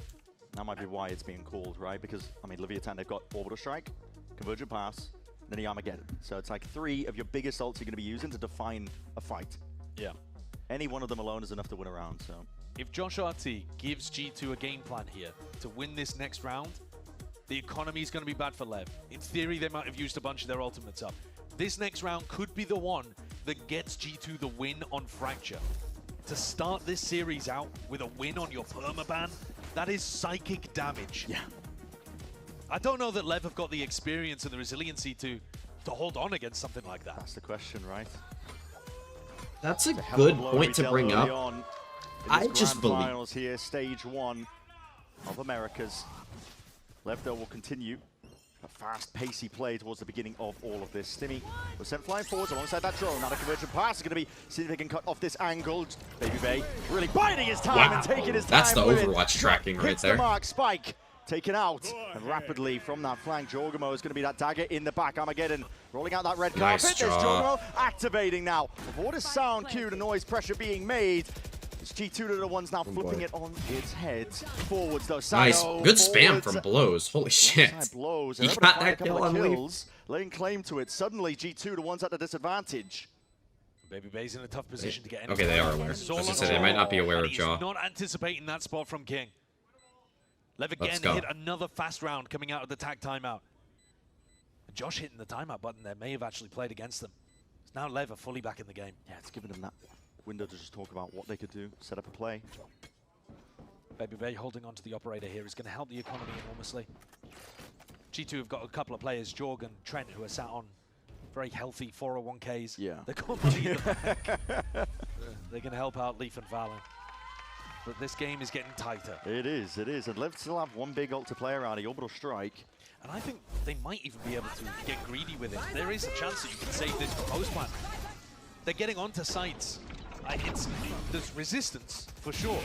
That might be why it's being called, right? Because, I mean, Leviathan, they've got Orbital Strike, Convergent Pass, then the Armageddon. So it's like 3 of your biggest ults you're going to be using to define a fight. Yeah. Any one of them alone is enough to win a round, so... If Josh RT gives G2 a game plan here to win this next round, the economy is going to be bad for Lev. In theory, they might have used a bunch of their ultimates up. This next round could be the one that gets G2 the win on Fracture. To start this series out with a win on your permaban, that is psychic damage. Yeah. I don't know that Lev have got the experience and the resiliency to hold on against something like that. That's the question, right? That's a It's hell good of a blow point we to dealt bring early up. on in I this just grand believe- finals here, stage 1 of Americas. Lev, though, will continue a fast, pacey play towards the beginning of all of this. Stimmy was sent flying forwards alongside that drone. Now the convergent pass is going to be, see if they can cut off this angle. Baby Bay really biding his time and taking his time. That's the with it. Overwatch tracking right Hits there. the mark, Spike taken out, and rapidly from that flank, Jorgamo is going to be that dagger in the back. Armageddon rolling out that red Nice carpet. There's job. Jorgamo activating now. Before the sound cue, the noise pressure being made. It's G2 to the ones now flipping it on its head. Forwards though, Nice. Sato, Good spam forwards. from Blows. Holy shit. Alongside Blows. He They're able to got find a that couple kill of on Leaf. kills, laying claim to it. Suddenly G2 the ones at the disadvantage. Baby Bay's in a tough position to get in. Okay, they are aware. I was gonna say they might not be aware of He's Jaw. not anticipating that spot from King. Lev Let's again go. hit another fast round coming out of the tag timeout. And Josh hitting the timeout button there may have actually played against them. It's now Lev are fully back in the game. Yeah, it's given them that window to just talk about what they could do, set up a play. Baby Bay holding on to the operator here is going to help the economy enormously. G2 have got a couple of players, Jorg and Trent, who are sat on very healthy 401ks. Yeah. They're got money in the bank. They can help out Leaf and Valen. But this game is getting tighter. It is. And Lev still have one big ult to play around, the Orbital Strike. And I think they might even be able to get greedy with it. There is a chance that you can save this for post-plant. They're getting onto sites. There's resistance, for sure.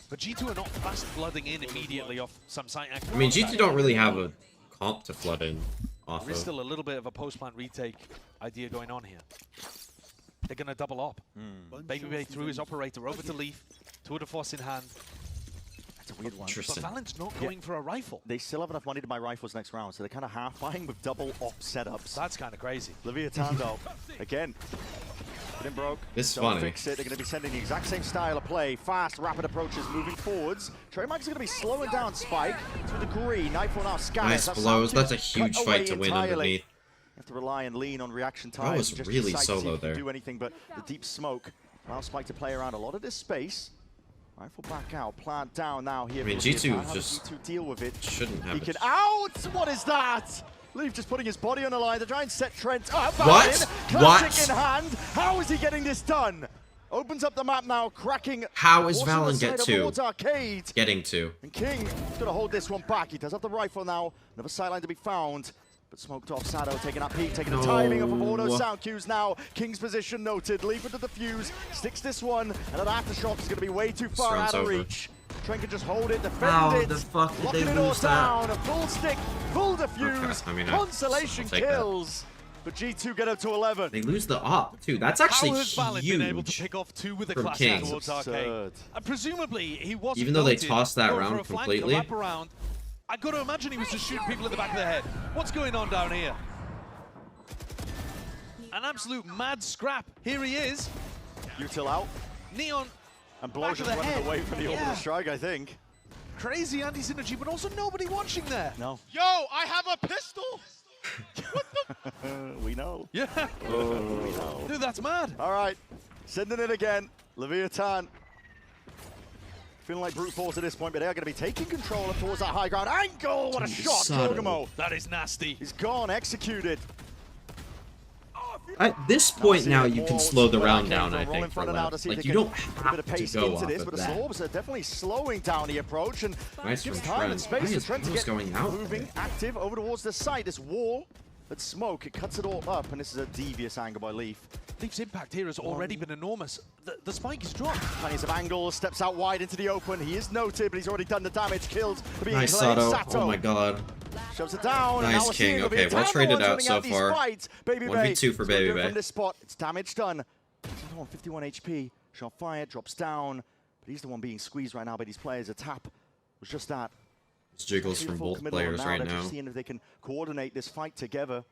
But G2 are not fast flooding in immediately off some site. I mean, G2 don't really have a comp to flood in off There is of. still a little bit of a post-plant retake idea going on here. They're going to double up. Baby Bay threw his operator over to Leaf, tour de force in hand. That's a weird one. But Valent's not going for a rifle. They still have enough money to buy rifles next round, so they're kind of half buying with double op setups. That's kind of crazy. Leviathan, though, again, getting broke. This is Don't funny. fix it. They're going to be sending the exact same style of play. Fast, rapid approaches, moving forwards. Trey Mike's going to be slowing down Spike to a degree. Nightfall now scanners. Nice blows. That's a huge fight to win underneath. You have to rely and lean on reaction time. That was just really decide to see solo if you there. can do anything, but the deep smoke allows Spike to play around a lot of this space. Rifle back out, plant down now here. I mean, for Leviathan. G2 How does just G2 deal with it. shouldn't have He it. can out! What is that? Leaf just putting his body on the line to try and set Trent up. What? Classic What? in hand. How is he getting this done? Opens up the map now, cracking. How is also the Valen side get of to? Ward's Arcade. Getting to. And King is going to hold this one back. He does have the rifle now. Another sideline to be found. But smoked off Sado, taking that peek, taking the timing off of auto sound cues now. King's position noted. Leaf with the defuse. Sticks this one. And that aftershock is going to be way too far out of reach. Trent can just hold it, defend How it. the fuck did locking they it all lose that? down. A full stick, full defuse. Okay, I mean, consolation I'll take that. kills. But G2 get up to 11. They lose the op too. That's actually How has Valen been able to huge. pick off 2 with a from classic King. towards Arcade? And presumably he wasn't Even though they noted tossed that going round for a flank, completely. a wrap around. I got to imagine he was just shooting people in the back of the head. What's going on down here? An absolute mad scrap. Here he is. Util out. Neon. And Blow back just of the running head. away from the Yeah. orbital strike, I think. Crazy anti-synergy, but also nobody watching there. No. Yo, I have a pistol! We know. Yeah. We know. Dude, that's mad. All right, sending it again. Leviathan. Feeling like brute force at this point, but they are going to be taking control towards that high ground angle. What a shot, Giorgamo. That is nasty. He's gone, executed. At this point now, you can slow the round down, I think, for now to Lev. see if Like, they you can don't put a bit have of to pace go into off this, of but the that. Slorbs are definitely slowing down the approach and Nice gives from time Trent. and space Why for is Trent to Bruce get going out moving, there? active over towards the site. This wall, that smoke, it cuts it all up, and this is a devious angle by Leaf. Leaf's impact here has already been enormous. The spike is dropped. Plenty of angles, steps out wide into the open. He is noted, but he's already done the damage. Killed for being Nice claimed. Sato. Oh my god. Shoves it down. Nice and now we're King. seeing Okay, Leviathan, well the traded ones out running so these far. fights. Baby 1v2 Bay for is gonna Baby do it Bay. From this spot, it's damage done. Sato on 51 HP. Shot fired, drops down. But he's the one being squeezed right now by these players. A tap was just that. It's jiggles from Beautiful both committal players now. right They're now. just seeing if they can coordinate this fight together.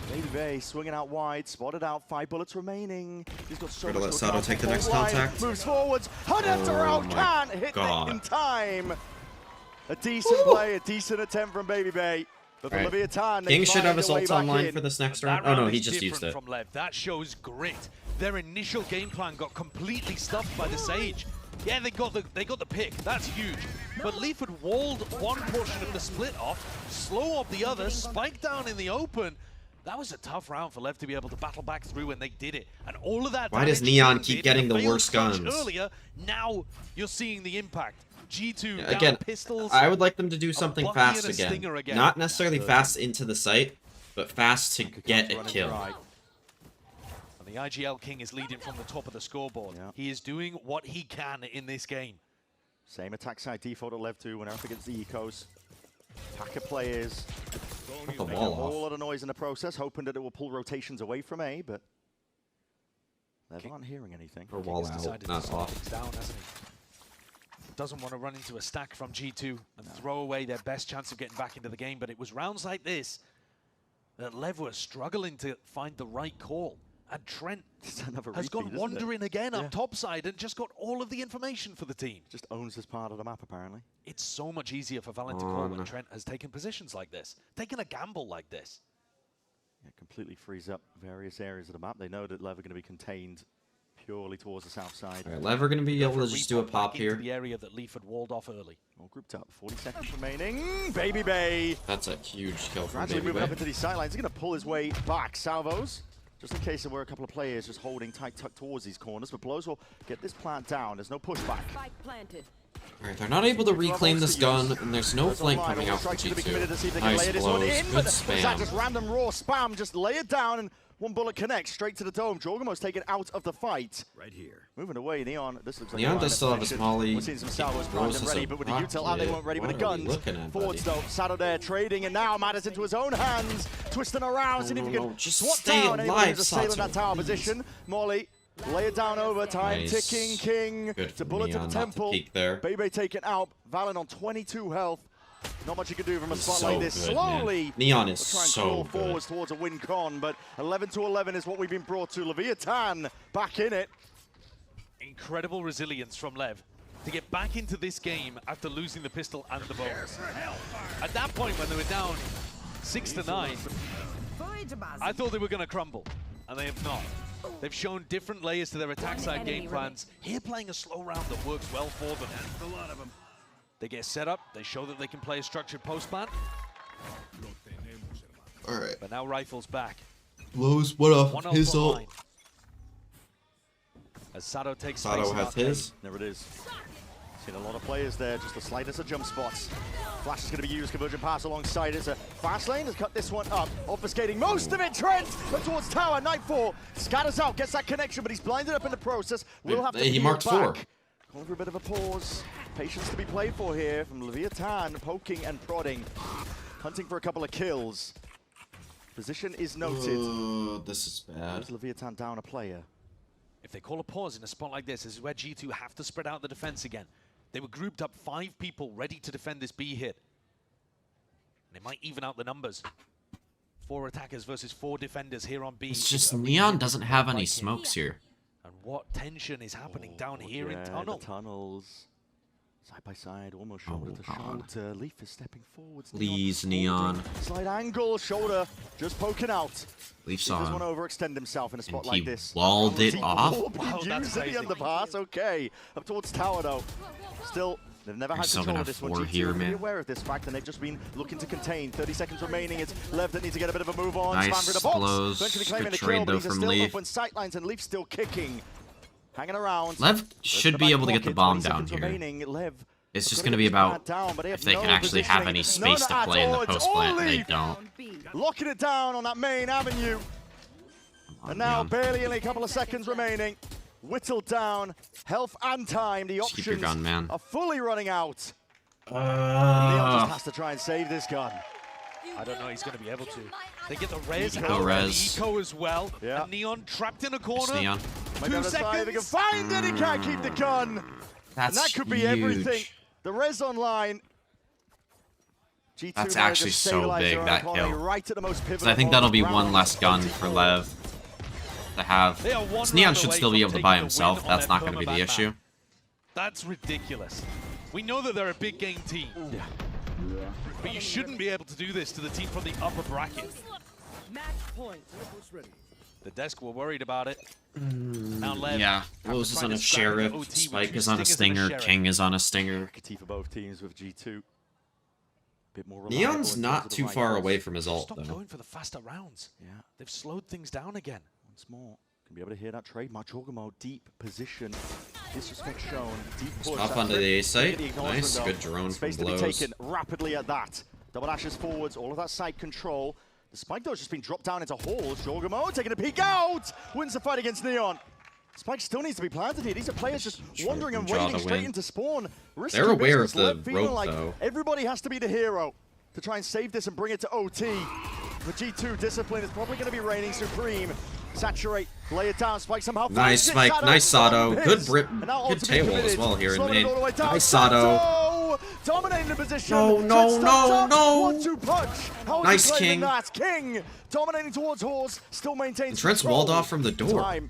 Baby Bay swinging out wide, spotted out, 5 bullets remaining. He's got so Gotta much let to Sato account take the for. next Line contact. Moves forwards, HUD after Oh round, my can't hit God. it in time. A decent play, a decent attempt from Baby Bay. But for Right. Leviathan, they King should find have a way assaults back online in. for this next That round. Oh no, round he is just used different it. from Lev. That shows grit. Their initial game plan got completely stuffed by the Sage. Yeah, they got the pick. That's huge. But Leaf had walled one portion of the split off, slow up the other, spike down in the open. That was a tough round for Lev to be able to battle back through, and they did it. And all of that. Why does damage Neon King keep did, getting and a the failed worst clutch guns? Earlier, now you're seeing the impact. G2 down Again, pistols. I would like them to do something Bucky fast and a again. Stinger again. Not necessarily fast into the site, but fast to get a kill. And the IGL King is leading from the top of the scoreboard. Yeah. He is doing what he can in this game. Same attack side default at Lev 2 when up against the ecos. Attacker players. Cut the Making wall a whole off. lot of noise in the process, hoping that it will pull rotations away from A, but Lev aren't hearing anything. Or wall He's out, decided to not slow off. things down, hasn't he? Doesn't want to run into a stack from G2 and throw away their best chance of getting back into the game, but it was rounds like this that Lev was struggling to find the right call. And Trent has gone wandering again up topside and just got all of the information for the team. Just owns this part of the map, apparently. It's so much easier for Valen to call when Trent has taken positions like this, taken a gamble like this. Yeah, completely frees up various areas of the map. They know that Lev are going to be contained purely towards the south side. Alright, Lev are going to be able to just do a pop into here. the area that Leaf had walled off early. All grouped up. 40 seconds remaining. Baby Bay. That's a huge kill from Gradually Baby moving Bay. up into these sidelines. He's going to pull his way back. Salvos. Just in case there were a couple of players just holding tight tuck towards these corners. But Blows will get this plant down. There's no pushback. Alright, they're not able to reclaim this gun, and there's no flank online. coming All out from strikes to be committed to see if G2. they can Nice lay this one blows, in. good But is that just spam. random raw spam? Just lay it down and One bullet connects straight to the dome. Jorgamo's taken out of the fight. Right here. Moving away, Neon. This looks like Neon a does still have his molly. We're seeing some Salvos primed and ready, but with the util out, they weren't ready with the What are we guns. looking at, Forwards buddy? though, Sato there trading, and now Matters into his own hands, twisting around, seeing if he can just swat stay down anyone alive, who's assailing Sato, that tower please. position. Molly, lay it down over time, Nice. ticking, King, Good it's a for bullet to Neon the not to temple. peek there. Bebe taken out, Valen on 22 health. Not much you can do from a spot So like this. good, man. Slowly, Neon is we'll try and so crawl good. forwards towards a win con, but 11-11 is what we've been brought to. Leviathan back in it. Incredible resilience from Lev to get back into this game after losing the pistol and the bows. At that point, when they were down 6-9, I thought they were going to crumble, and they have not. They've shown different layers to their attack side game plans. Here, playing a slow round that works well for them. A lot of them. They get set up. They show that they can play a structured post plan. All right. But now Rifle's back. Blows what up? One His front ult. line. As Sato takes Sato space has out there. his. There it is. Seen a lot of players there, just the slightest of jump spots. Flash is going to be used, convergent pass alongside. It's a fast lane, has cut this one up, obfuscating most of it. Trent, but towards tower, Nightfall scatters out, gets that connection, but he's blinded up in the process. Will have to He peel marked back. 4. Calling for a bit of a pause. Patience to be played for here from Leviathan, poking and prodding, hunting for a couple of kills. Position is noted. This is bad. There's Leviathan down a player. If they call a pause in a spot like this is where G2 have to spread out the defense again. They were grouped up 5 people ready to defend this B hit. And they might even out the numbers. 4 attackers versus 4 defenders here on B. It's just Neon doesn't have any smokes here. And what tension is happening down here in tunnel. The tunnels. Side by side, almost shoulder to God. shoulder. Leaf is stepping forwards. Please, Neon. Slight angle, shoulder, just poking out. Leaf He saw does him. want to overextend himself in a spot And like he this. walled it He off? will be Wow, that's using crazy. the underpass, okay. Up towards tower though. Still, they've never had still control gonna of this have one. 4 G2 here, are pretty man. aware of this fact, and they've just been looking to contain. 30 seconds remaining. It's Lev that needs to get a bit of a move on. Nice Spam through the box. blows. Eventually claiming Good the trade, kill, but though, he's from still Leaf. open sightlines, and Leaf still kicking. Hanging around. Lev should be able to get the bomb down here. Lev, It's just going to be about if they can actually have any space to play in the post plant, and they don't. Locking it down on that main avenue. And now Neon. barely only a couple of seconds remaining. Whittled down, health and time. The Just keep your options gun, man. are fully running out. Leon just has to try and save this gun. I don't know he's going to be able to. They get the res Eco out and res. Eco as well. Yeah. And Neon trapped in a It's corner. Neon. Might be able 2 to try if he can seconds. find it. He can't keep the gun. That's and that could be huge. everything. The res online. G2 That's managed actually to so stabilize big, their own that economy kill. right at the most So pivotal I think that'll be moment. one Round less gun for Lev to have. They are one So Neon round should away still be from able to taking buy the himself. win on That's their not going to be the permaban issue. map. That's ridiculous. We know that they're a big game team. Yeah. But you shouldn't be able to do this to the team from the upper bracket. Match point. The desk were worried about it. Now Lev. Yeah, after Rose is trying on a to scrap into Sheriff, OT with Spike 2 is on a stingers and Stinger, Sheriff. King is on a Stinger. Key for both teams with G2. Bit more reliable Neon's in terms not of the too right far calls. away from his ult, Stop though. going for the faster rounds. Yeah. They've slowed things down again. Once more. Can be able to hear that trade. Jorgamow, deep position. Disrespect shown. Deep push. Stop That onto trip. the A site. Get the acknowledgement, Nice, though. good drone from Space to be Blows. taken rapidly at that. Double dashes forwards. All of that side control. The spike, though, has just been dropped down into halls. Jorgamow taking a peek out. Wins the fight against Neon. Spike still needs to be planted here. These are players just wandering and Draw waiting to straight win. into spawn. Risky They're aware business. of the Lev feeling rope, like though. everybody has to be the hero to try and save this and bring it to OT. The G2 discipline is probably going to be reigning supreme. Saturate, lay it down, Spike somehow Nice finds it. Spike, nice Sato. Piss. Good Brit, And now good ultimate tail committed. as well here in Slowing main. it all the way down. Nice Sato. Sato dominating the position. No, no, Twitch no, thumbs up. no. 1-2 punch. How is Nice he playing King. that? King dominating towards Horse, still maintains And Trent's control. walled off from the door. Time.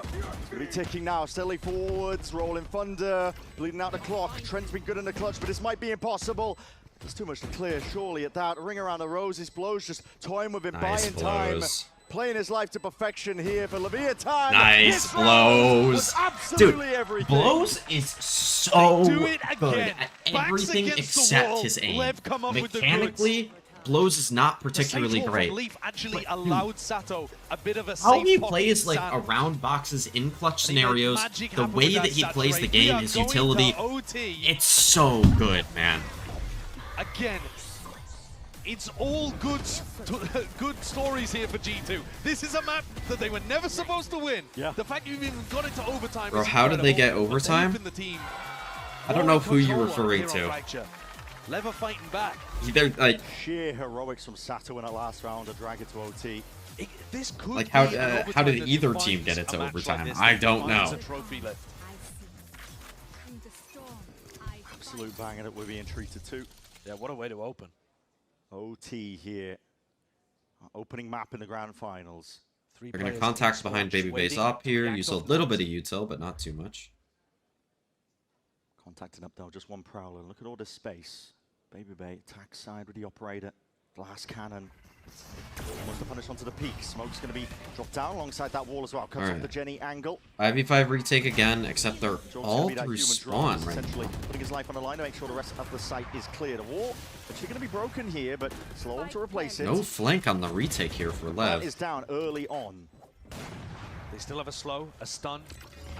It's going to be ticking now, steadily forwards, rolling thunder, bleeding out the clock. Trent's been good in the clutch, but this might be impossible. There's too much to clear, surely, at that. Ring around the roses, Blows just toying with him, Nice buying time. Blows. Playing his life to perfection here for Leviathan. Nice This round was Blows. absolutely Dude, everything. Blows is so They do it good again. at Backs everything against the except wall. his aim. Lev come up with the Mechanically, Blows is not The particularly Sato from great. Leaf actually But, dude, allowed Sato a bit of a How safe he pocket plays to like stand. around boxes in clutch And he made scenarios, magic the happen way with that he plays the Saturate. game, We are his going utility, to OT. it's so good, man. Again, It's all good stories here for G2. This is a map that they were never supposed to win. Yeah. The fact you've even got it to overtime. Bro, is how did they get incredible, but they've overtime? been the team I don't know who you're referring here on to. Fracture. Lever fighting back. They're like sheer heroics from Sato in that last round to drag it to OT. This could like be how an overtime how did that either defines team get it a to match like overtime? this, I that don't defines know. a trophy lift. Absolute banger that we're being treated to. Yeah, what a way to open. OT here. Opening map in the grand finals. They're going to contact behind Baby Base up here. Use a little bit of util, but not too much. Contacting up though, just one prowler. Look at all this space. Baby Bay attack side with the operator. Glass cannon. Wants to punish onto the peak. Smoke's going to be dropped down alongside that wall as well. Cuts off the Jenny angle. 5v5 retake again, except they're all through spawn right essentially now. putting his life on the line to make sure the rest of the site is clear. The wall actually going to be broken here, but slow to replace it. No flank on the retake here for That Lev. is down early on. They still have a slow, a stun,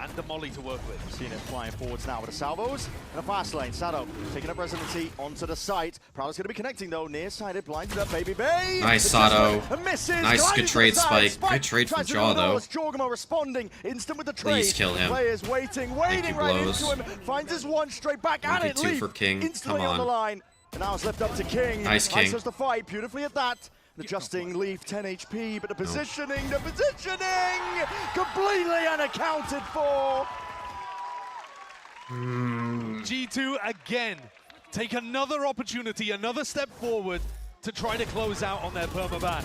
and a molly to work with. Seeing it flying forwards now with the salvos and a fast lane. Sato taking up residency onto the site. Prowler's going to be connecting though. Near-sided, blinded up Baby Bay. Nice Sato. Misses. Nice, good trade, Spike. Good trade from Jaw though. Jorgamo responding. Instant with the trade. Please kill him. Players waiting right blows. into him. Finds his one straight back and it 1v2 leaps for King. instantly Come on the on. line. And now it's left up to King. Nice, King. Answers the fight beautifully at that. Adjusting Leaf 10 HP, but the positioning completely unaccounted for. G2 again take another opportunity, another step forward to try to close out on their permaban.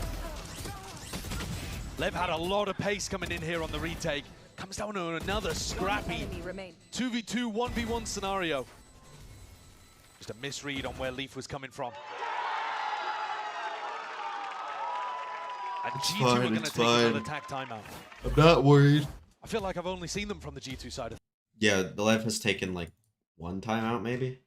Lev had a lot of pace coming in here on the retake. Comes down to another scrappy 2v2, 1v1 scenario. Just a misread on where Leaf was coming from. And G2 are going to take another attack timeout. I'm not worried. I feel like I've only seen them from the G2 side of. Yeah, the Lev has taken like one timeout maybe.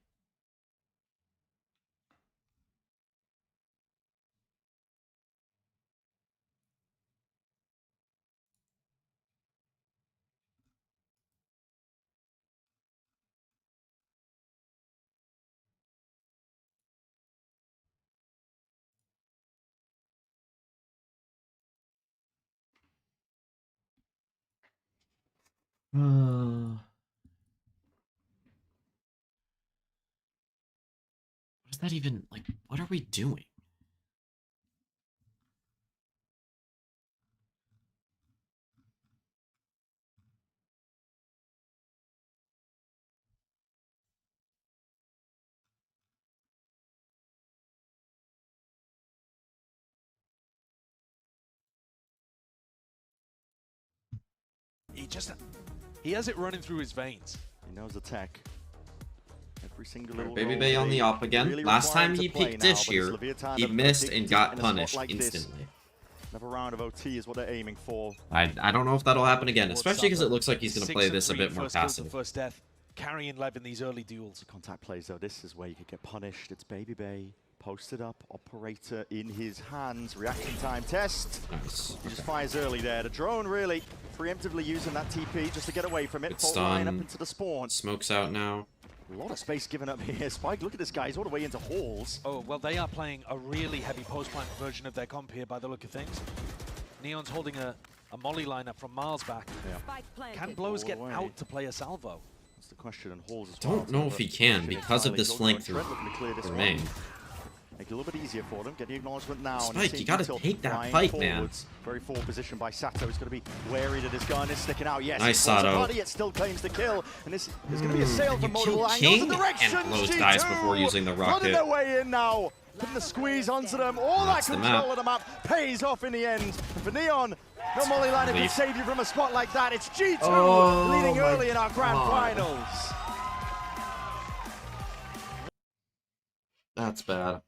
What is that even like? What are we doing? He has it running through his veins. He knows the tech. Every single little Baby role Bay on they the op again. really Last require time to he play peeked now, dish but here, it's Leviathan he that missed dig and deep got in a spot punished like this. instantly. Another round of OT is what they're aiming for. I don't know if that'll happen again, especially because it looks like he's going to play this a bit more First kill to passive. first death, carrying Lev in these early duels. Contact plays though, this is where you could get punished. It's Baby Bay, posted up, operator in his hands, reaction time test. Nice. He just fires early there. The drone really preemptively using that TP just to get away from it. Good Full line up stun. into the spawn. Smoke's out now. A lot of space given up here. Spike, look at this guy. He's all the way into halls. Oh, well, they are playing a really heavy post-plant version of their comp here by the look of things. Neon's holding a molly lineup from miles back. Yeah. Can Blows get All the way. out to play a salvo? That's the question. And halls as well. Don't know if he can because of this flank through the main. Make it a little bit easier for them. Get the acknowledgement now. Spike, you gotta take that flying fight, man. forwards. Very forward position by Sato. He's going to be wary that his gun is sticking out. Yes, Nice, it falls Sato. apart, It still claims the kill. And this is going to be a sail from You multiple kill angles King and directions. and Blows G2 dies before using the rocket. Running their way in now. Putting the squeeze onto them. All That's that the control map. of the map pays off in the end. And for Neon, no molly liner can Leaf. save you from a spot like that. It's G2 Oh leading my early in our grand God. finals. That's bad.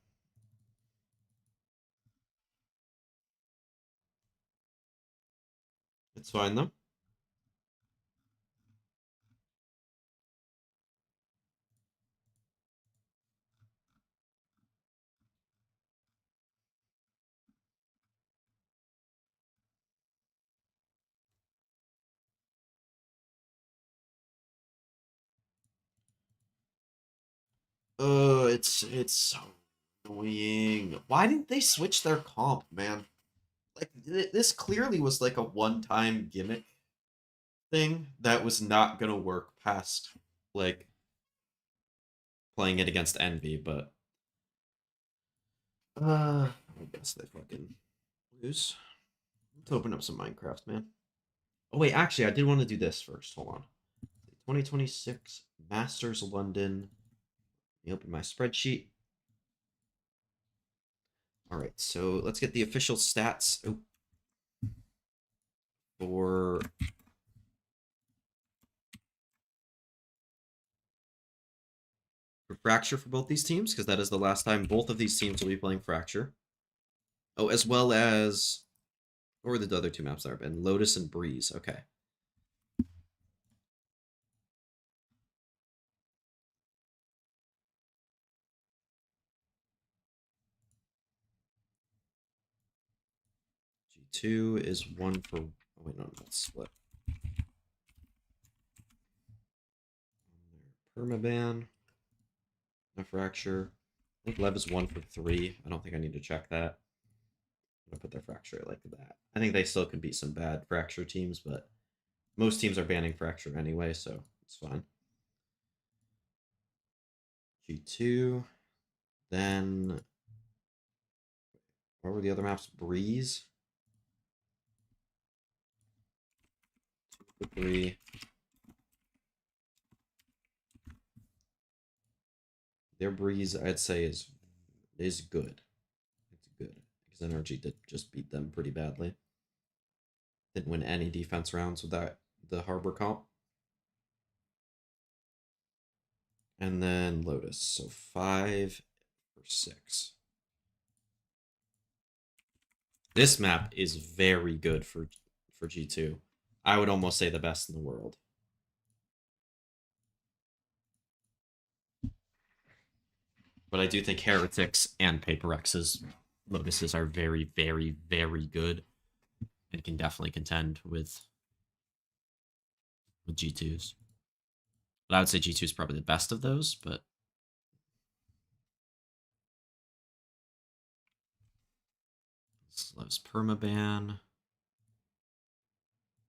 It's fine though. It's so Annoying. Why didn't they switch their comp, man? Like, this clearly was like a one-time gimmick thing that was not gonna work past, like, playing it against Envy, but... I guess they fucking lose. Let's open up some Minecraft, man. Oh, wait, actually, I did want to do this first. Hold on. 2026 Masters London. Let me open my spreadsheet. All right, so let's get the official stats for Fracture for both these teams, because that is the last time both of these teams will be playing Fracture. Oh, as well as, or the other two maps there have been Lotus and Breeze. Okay. G2 is 1 for. Oh wait, no, that's split. Permaban. No Fracture. I think Lev is 1 for 3. I don't think I need to check that. I'm gonna put their Fracture like that. I think they still can beat some bad Fracture teams, but most teams are banning Fracture anyway, so it's fine. G2. Then what were the other maps? Breeze. 2 for 3. Their Breeze, I'd say, is good. It's good. Because NRG did just beat them pretty badly. Didn't win any defense rounds without the Harbor comp. And then Lotus. So 5 for 6. This map is very good for G2. I would almost say the best in the world. But I do think Heretics and Paper X's Lotuses are very, very, very good. And can definitely contend with G2's. But I would say G2 is probably the best of those, but... This loves Permaban.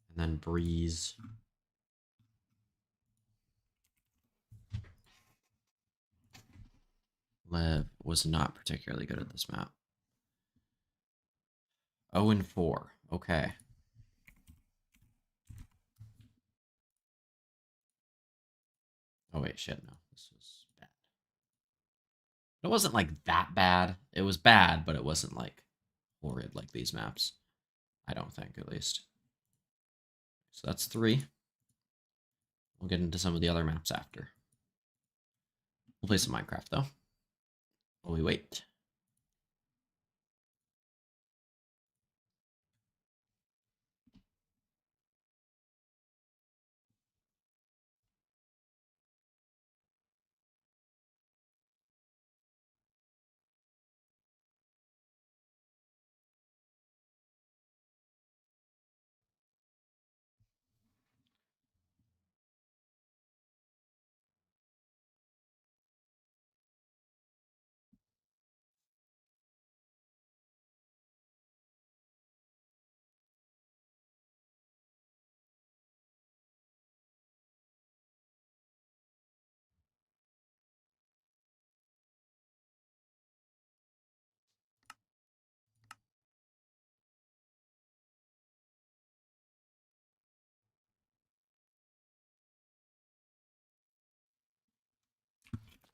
And then Breeze. Lev was not particularly good at this map. 0-4. Okay. Oh wait, shit, no. This was bad. It wasn't like that bad. It was bad, but it wasn't like horrid like these maps. I don't think, at least. So that's 3. We'll get into some of the other maps after. We'll play some Minecraft, though. While we wait.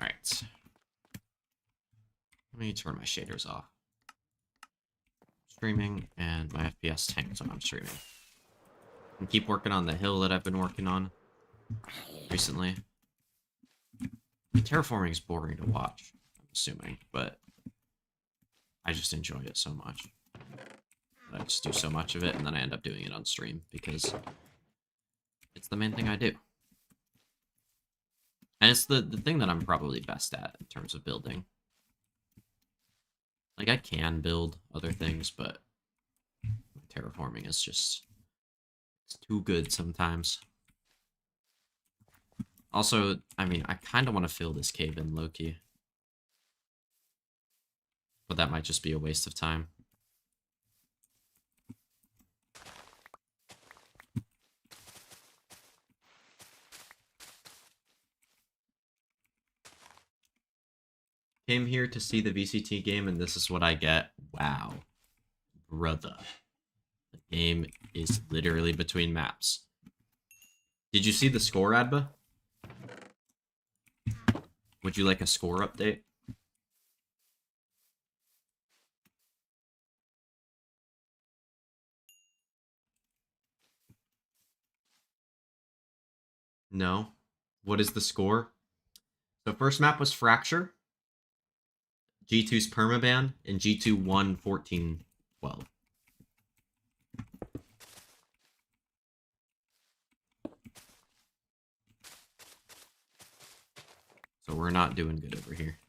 Alright. Let me turn my shaders off. Streaming, and my FPS tanks when I'm streaming. And keep working on the hill that I've been working on recently. Terraforming is boring to watch, I'm assuming, but I just enjoy it so much. I just do so much of it, and then I end up doing it on stream, because it's the main thing I do. And it's the thing that I'm probably best at in terms of building. Like, I can build other things, but terraforming is just... it's too good sometimes. Also, I mean, I kind of want to fill this cave in, low-key. But that might just be a waste of time. Came here to see the VCT game, and this is what I get. Wow. Brother. The game is literally between maps. Did you see the score, Adba? Would you like a score update? No. What is the score? So first map was Fracture. G2's permaban, and G2 won 14-12. So we're not doing good over here.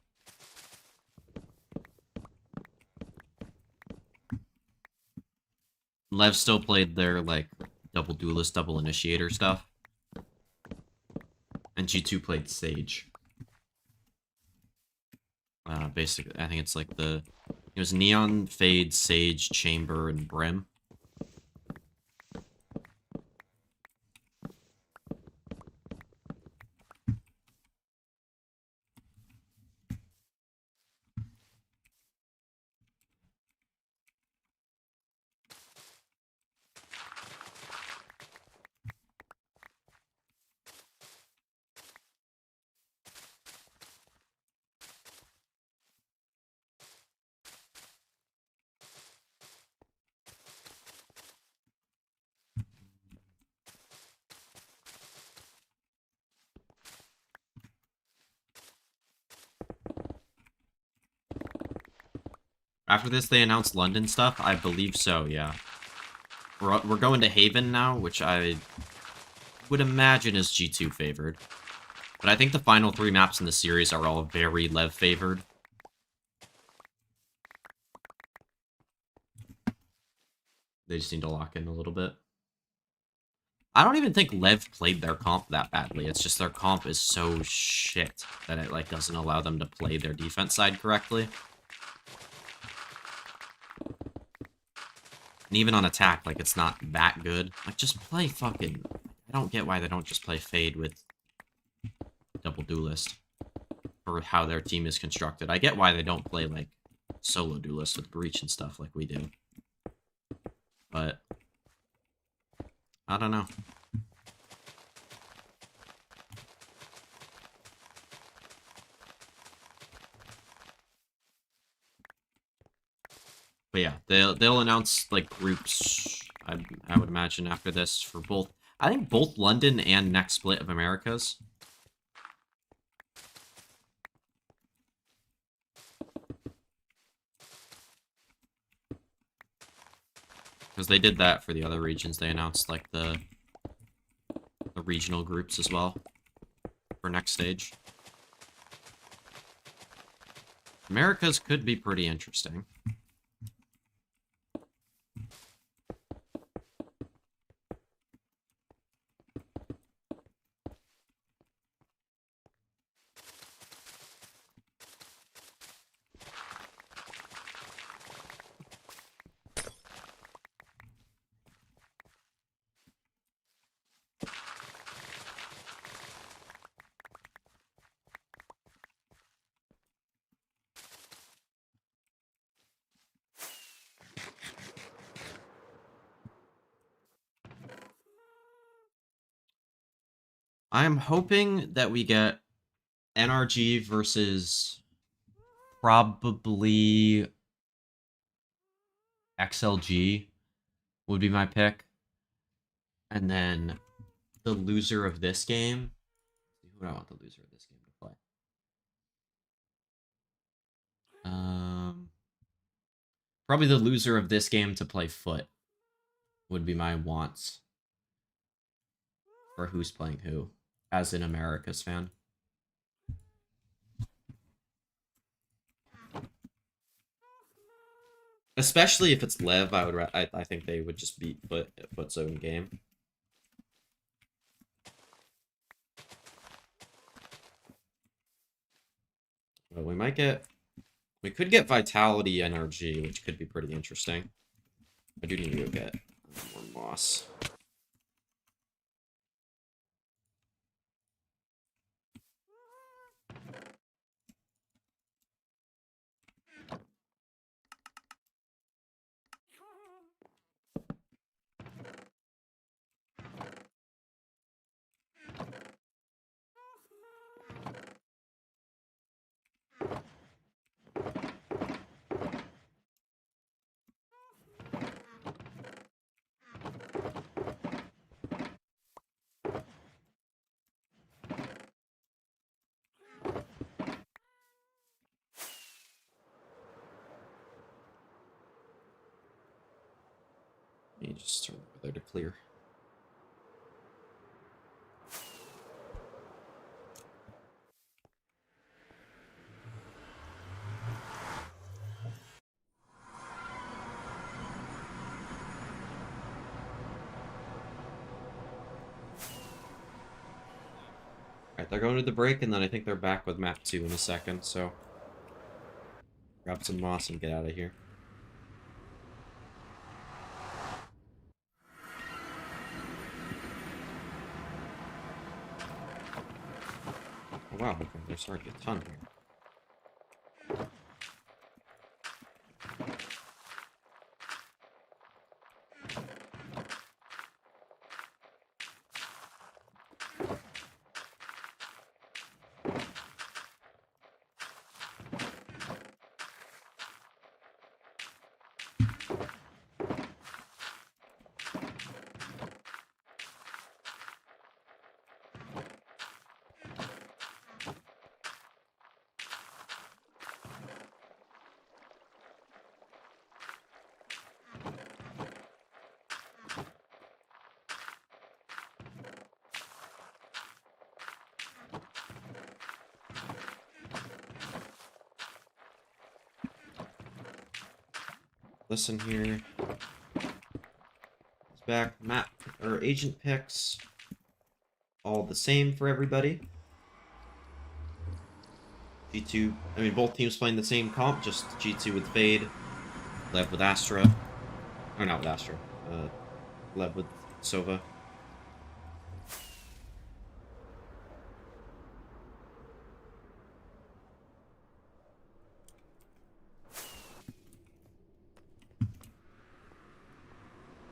Lev still played their, like, double duelist, double initiator stuff. And G2 played Sage. Basically, I think it's like it was Neon, Fade, Sage, Chamber, and Brim. After this, they announced London stuff? I believe so, yeah. We're going to Haven now, which I would imagine is G2 favored. But I think the final 3 maps in the series are all very Lev favored. They just need to lock in a little bit. I don't even think Lev played their comp that badly. It's just their comp is so shit that it like doesn't allow them to play their defense side correctly. And even on attack, like, it's not that good. Like, just play fucking... I don't get why they don't just play Fade with double duelist. For how their team is constructed. I get why they don't play, like, solo duelist with Breach and stuff like we do. But... I don't know. But yeah, they'll announce like groups. I would imagine after this for both. I think both London and next split of Americas. Because they did that for the other regions. They announced like the regional groups as well for next stage. Americas could be pretty interesting. I'm hoping that we get NRG versus probably XLG would be my pick. And then the loser of this game. Who do I want the loser of this game to play? Probably the loser of this game to play Foot would be my wants. For who's playing who. As an Americas fan. Especially if it's Lev, I think they would just beat Foot's own game. Well, we might get We could get Vitality Energy, which could be pretty interesting. I do need to go get more moss. You just turn over there to clear. Alright, they're going to the break, and then I think they're back with map 2 in a second, so grab some moss and get out of here. Oh, wow, okay, there's already a ton here. Listen here. It's back. Map or agent picks. All the same for everybody. G2. I mean, both teams playing the same comp. Just G2 with Fade. Lev with Astra. Or not with Astra. Lev with Sova.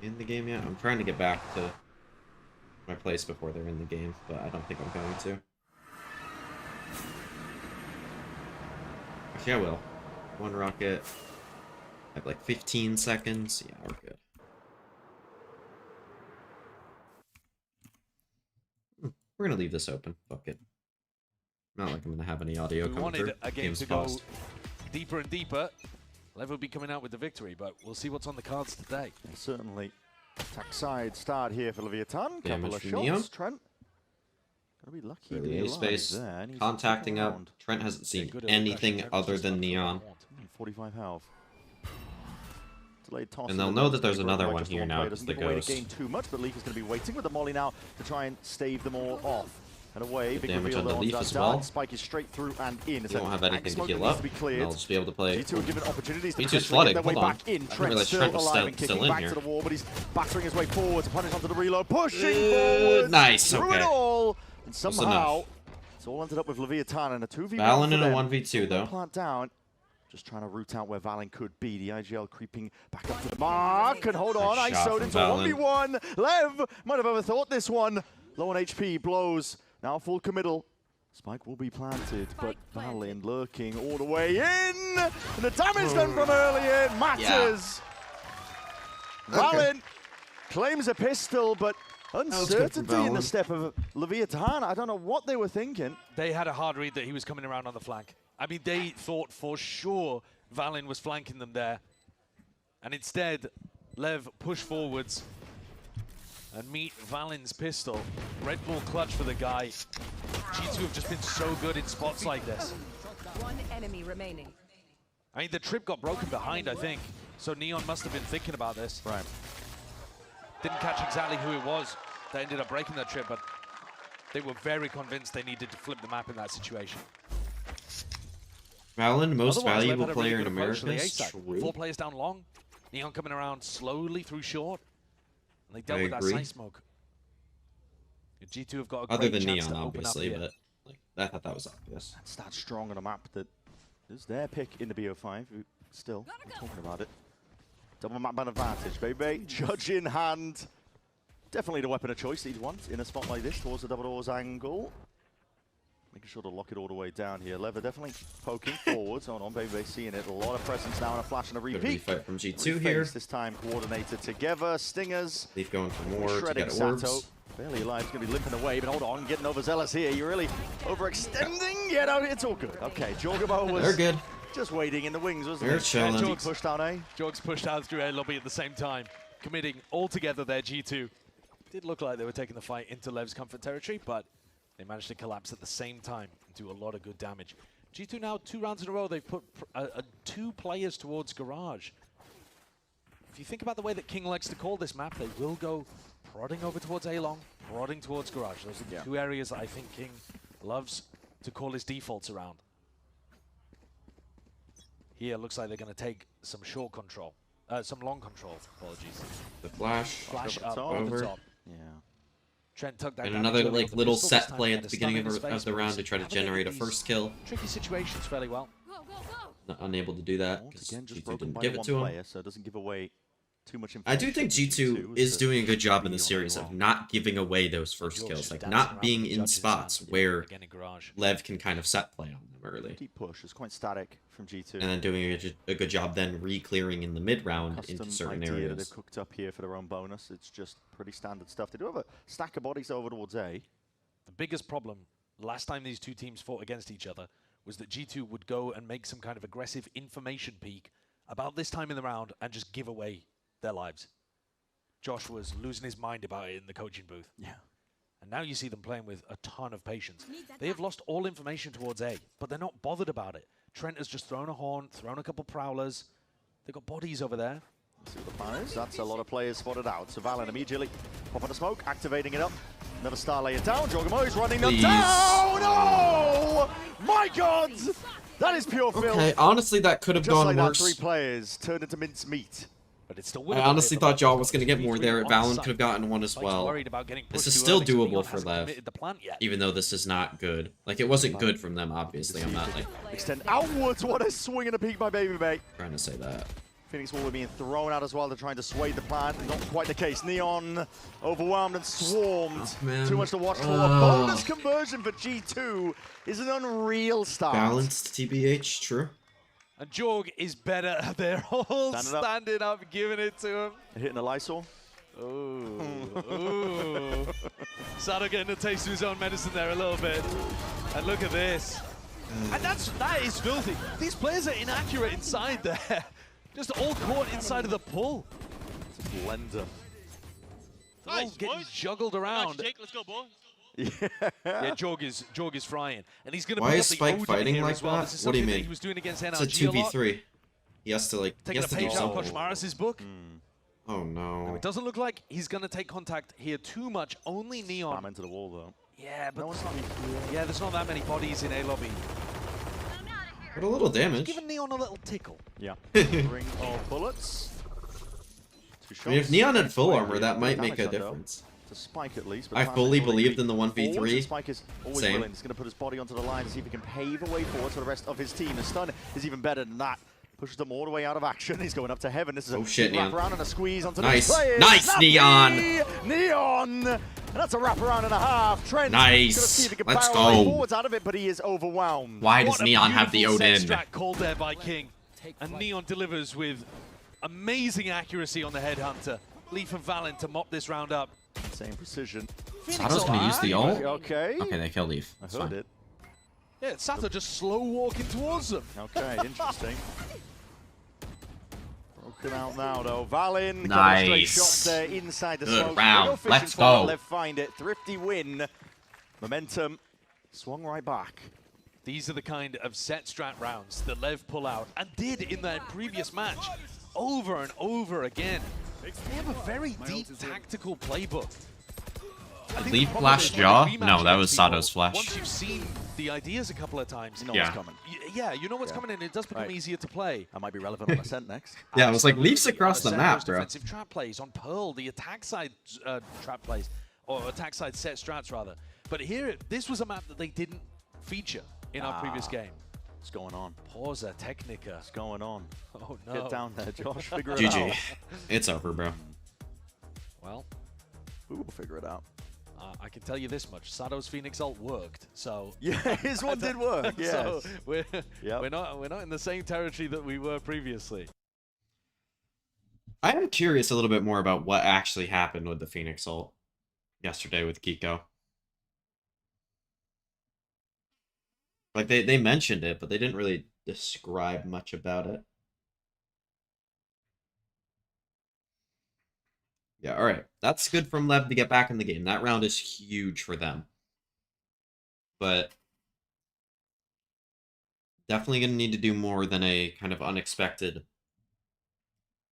In the game yet? I'm trying to get back to my place before they're in the game, but I don't think I'm going to. Actually, I will. One rocket. I have like 15 seconds. Yeah, we're good. We're gonna leave this open. Fuck it. Not like I'm gonna have any audio We coming wanted through. a game Game's to go paused. deeper and deeper. Lev will be coming out with the victory, but we'll see what's on the cards today. Certainly. Attack side start here for Leviathan. Damage Couple of from shots. Neon. Trent. Gotta be lucky to Early be A alive space. there. Needs to Contacting stick up. around. Trent hasn't seen good at anything aggression, other just than left Neon. 45 health. Delayed toss. And they'll know that there's another one here now because the Doesn't give away ghost. the game too much, but Leaf is going to be waiting with the molly now to try and stave them all off. And away, big Damage reveal on the though Leaf on as Zazar. well. Spike is straight through and in. You won't have anything to Smoke heal needs up. to be And cleared. they'll just be able to play. G2 are given opportunities to B2's potentially flooding. get their way Hold on. back in. I didn't Trent realize still Trent was alive and still kicking in back here. to the wall, but he's battering his way forward to punish onto the reload. Pushing forward. Nice, Through okay. it all. And Close somehow, enough. it's all ended up with Leviathan and a 2v1 Valen for in a them. 1v2 though. Plant down. Just trying to root out where Valen could be. The IGL creeping back up to the mark. And hold on, Nice shot ISO'd from into Valen. 1v1. Lev might have overthought this one. Low on HP, blows. Now full committal. Spike will be planted, but Valen lurking all the way in. And the damage done from early in matters. Valen claims a pistol, but uncertainty in the step of Leviathan. I don't know what they were thinking. They had a hard read that he was coming around on the flank. I mean, they thought for sure Valen was flanking them there. And instead, Lev pushed forwards and meet Valen's pistol. Red Bull clutch for the guy. G2 have just been so good in spots like this. One enemy remaining. I mean, the trip got broken behind, I think. So Neon must have been thinking about this. Right. Didn't catch exactly who it was that ended up breaking that trip, but they were very convinced they needed to flip the map in that situation. Valen, most Otherwise, Lev valuable had a really player good in approach America. to the A Is side. true. 4 players down long. Neon coming around slowly through short. And they dealt I with that agree. side smoke. G2 have got a Other great than chance Neon, to open up obviously, here. but like, I thought that was obvious. That's that strong on a map that is their pick in the BO5. Still, we're talking about it. Double map ban advantage, baby. Judge in hand. Definitely the weapon of choice that you'd want in a spot like this towards the double doors angle. Making sure to lock it all the way down here. Lever definitely poking forwards. Hold on, baby, seeing it. A lot of presence now and a flash and a Good repeat. refight from G2 Reface here. This time coordinated together. Stingers. Leaf going for more to Shredding get Sato. orbs. Barely alive, he's going to be limping away, but hold on, getting overzealous here. You're really overextending. Yeah, no, it's all good. Okay, Jorgamo was They're good. just waiting in the wings, wasn't They're he? chilling. Yeah, Jorg pushed down A. Jorg's pushed out through A lobby at the same time, committing all together there, G2. Did look like they were taking the fight into Lev's comfort territory, but they managed to collapse at the same time and do a lot of good damage. G2 now 2 rounds in a row, they've put 2 players towards Garage. If you think about the way that King likes to call this map, they will go prodding over towards A-Long, prodding towards Garage. Those are the 2 areas that I think King loves to call his defaults around. Here, looks like they're going to take some short control. Some long control, apologies. The flash. Flash up over. over the top. Yeah. Trent tucked that And down another early like with the little pistol, set this time play had at the a beginning stun in his of face, the but round he's to try to navigated generate a these first kill. Tricky situations fairly well. Unable to do that Once because again, just G2 broken didn't by give the it one to him. player, so it doesn't give away too much I information. do think G2 is doing a good job in the series of not giving away those first George kills, just like dancing not around being with the in judges' spots hands where again in Garage. Lev can kind of set play on them early. Deep push is quite static from G2. And then doing a good job then re-clearing in the mid-round into Custom certain idea that areas. they've cooked up here for their own bonus. It's just pretty standard stuff. They do have a stack of bodies over towards A. The biggest problem last time these 2 teams fought against each other was that G2 would go and make some kind of aggressive information peak about this time in the round and just give away their lives. Josh was losing his mind about it in the coaching booth. Yeah. And now you see them playing with a ton of patience. They have lost all information towards A, but they're not bothered about it. Trent has just thrown a horn, thrown a couple prowlers. They've got bodies over there. Let's see what the plan is. That's a lot of players spotted out. So Valen immediately popping the smoke, activating it up. Another star layer down. Jorgamo is running them down. Oh, my God! That is pure filth. Okay, honestly, that could have Just gone like worse. that, 3 players turned into mincemeat. But it's still I honestly thought Jaw was going to get more there. Valen could have gotten one as well. This is still doable for Lev, even though this is not good. Like, it wasn't good from them, obviously. I'm not, like, Extend outwards. What a swing and a peek by Baby Bay. trying to say that. Phoenix Wall being thrown out as well. They're trying to sway the plan. Not quite the case. Neon overwhelmed and swarmed. Man. Too much to watch for. A bonus conversion for G2 is an unreal start. Balanced, TBH, true. And Jorg is better. They're all standing up, giving it to him. Hitting a Lysol. Ooh. Sato getting a taste of his own medicine there a little bit. And look at this. And that is filthy. These players are inaccurate inside there. Just all caught inside of the pull. It's a blender. They're all getting juggled around. Jake, let's go, boy. Yeah, Jorg is frying. And he's going to Why pick is up the Spike Odin fighting here like as well. that? This is What do you something that mean? he was doing against It's a NRG a lot. 2v3. He has to, like, Taking a page out of Koshmaris' book. Oh, no. It doesn't look like he's going to take contact here too much. Only Neon. Spam into the wall, though. Yeah, but there's not that many bodies in A lobby. But a little damage. Just giving Neon a little tickle. Yeah. Ring of bullets. I mean, if Neon had full armor, that might make a difference. To Spike at least. I fully believed in the 1v3. Spike is always Same. willing. He's going to put his body onto the line to see if he can pave a way forward for the rest of his team. The stun is even better than that. Pushes them all the way out of action. He's going up to heaven. This is a shit, wrap Neon. around and a squeeze onto Nice. the players. Nice, Snappy! Neon. Neon! And that's a wrap around and a half. Trent Nice. gonna see if he can Let's barrel away go. forwards out of it, but he is overwhelmed. Why does Neon have the Beautiful Odin? set strat called there by King. And Neon delivers with amazing accuracy on the Headhunter. Leaf and Valen to mop this round up. Same precision. Sato's gonna use the ult? Okay. Okay, they kill Leaf. I That's heard fine. it. Yeah, Sato just slow walking towards them. Okay, interesting. Broken out now, though. Valen, Nice. couple straight shots there inside the Good smoke. round. Real fishing Let's for it. go. Lev find it. Thrifty win. Momentum swung right back. These are the kind of set strat rounds that Lev pull out and did in that previous match over and over again. They have a very deep tactical playbook. Leaf flash jaw? No, that was Sato's flash. Once you've seen the ideas a couple of times, You know what's coming. Yeah, you know what's coming and it does become Right. easier to play. That might be relevant on Ascent next. Yeah, it was like Leafs across the Ascent, map, those bro. defensive trap plays on Pearl, the attack side trap plays, or attack side set strats rather. But here, this was a map that they didn't feature in our previous game. What's going on? Pausa, Technica. What's going on? Oh no. Get down there, Josh. Figure it GG. out. It's over, bro. Well, we will figure it out. I can tell you this much: Sato's Phoenix ult worked. So yeah, his one did work. Yes. So we're not in the same territory that we were previously. I am curious a little bit more about what actually happened with the Phoenix ult yesterday with Kiko. Like, they mentioned it, but they didn't really describe much about it. Yeah, alright. That's good from Lev to get back in the game. That round is huge for them. But definitely going to need to do more than a kind of unexpected,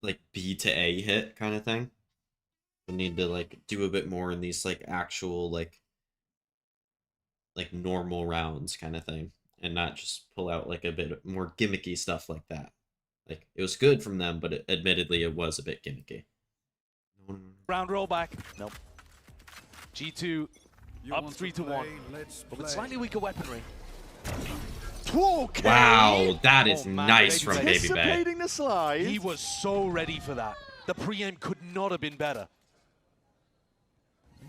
like, B to A hit kind of thing. We need to, like, do a bit more in these, like, actual, like normal rounds kind of thing. And not just pull out, like, a bit more gimmicky stuff like that. Like, it was good from them, but admittedly it was a bit gimmicky. Round rollback. Nope. G2 up 3-1, but with slightly weaker weaponry. Okay. Wow, that is nice from Baby Bay. Anticipating the slide. He was so ready for that. The pre-aim could not have been better.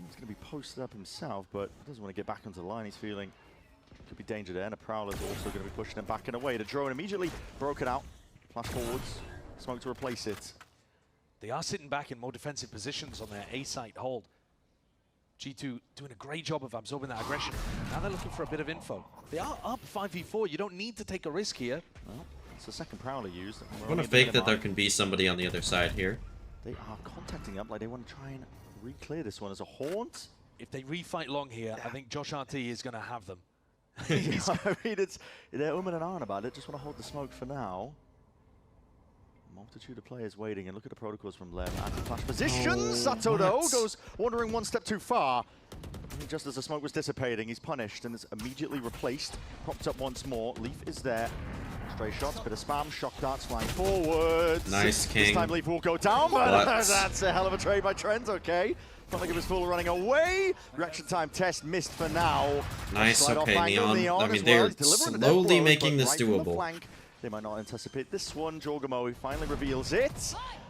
He's going to be posted up himself, but doesn't want to get back onto the line. He's feeling could be danger there, and a Prowler's also going to be pushing him back and away. The drone immediately broken out. Flash forwards. Smoke to replace it. They are sitting back in more defensive positions on their A-site hold. G2 doing a great job of absorbing that aggression. Now they're looking for a bit of info. They are up 5v4. You don't need to take a risk here. Well, it's the second Prowler used. I'm going to fake that there can be somebody on the other side here. They are contacting up like they want to try and re-clear this one as a haunt. If they refight long here, I think Josh RT is going to have them. I mean, they're and on about it. Just want to hold the smoke for now. Multitude of players waiting, and look at the protocols from Lev. Anti-flash positions. Sato, though, goes wandering one step too far. And just as the smoke was dissipating, he's punished and is immediately replaced. Propped up once more. Leaf is there. Stray shots, bit of spam, shock darts flying forwards. Nice, King. This time Leaf will go down, but that's a hell of a trade by Trent, okay. Felt like it was full running away. Reaction time test missed for now. Nice, okay, Neon. I mean, they're slowly making this doable. They might not anticipate this one. Jorgamo finally reveals it.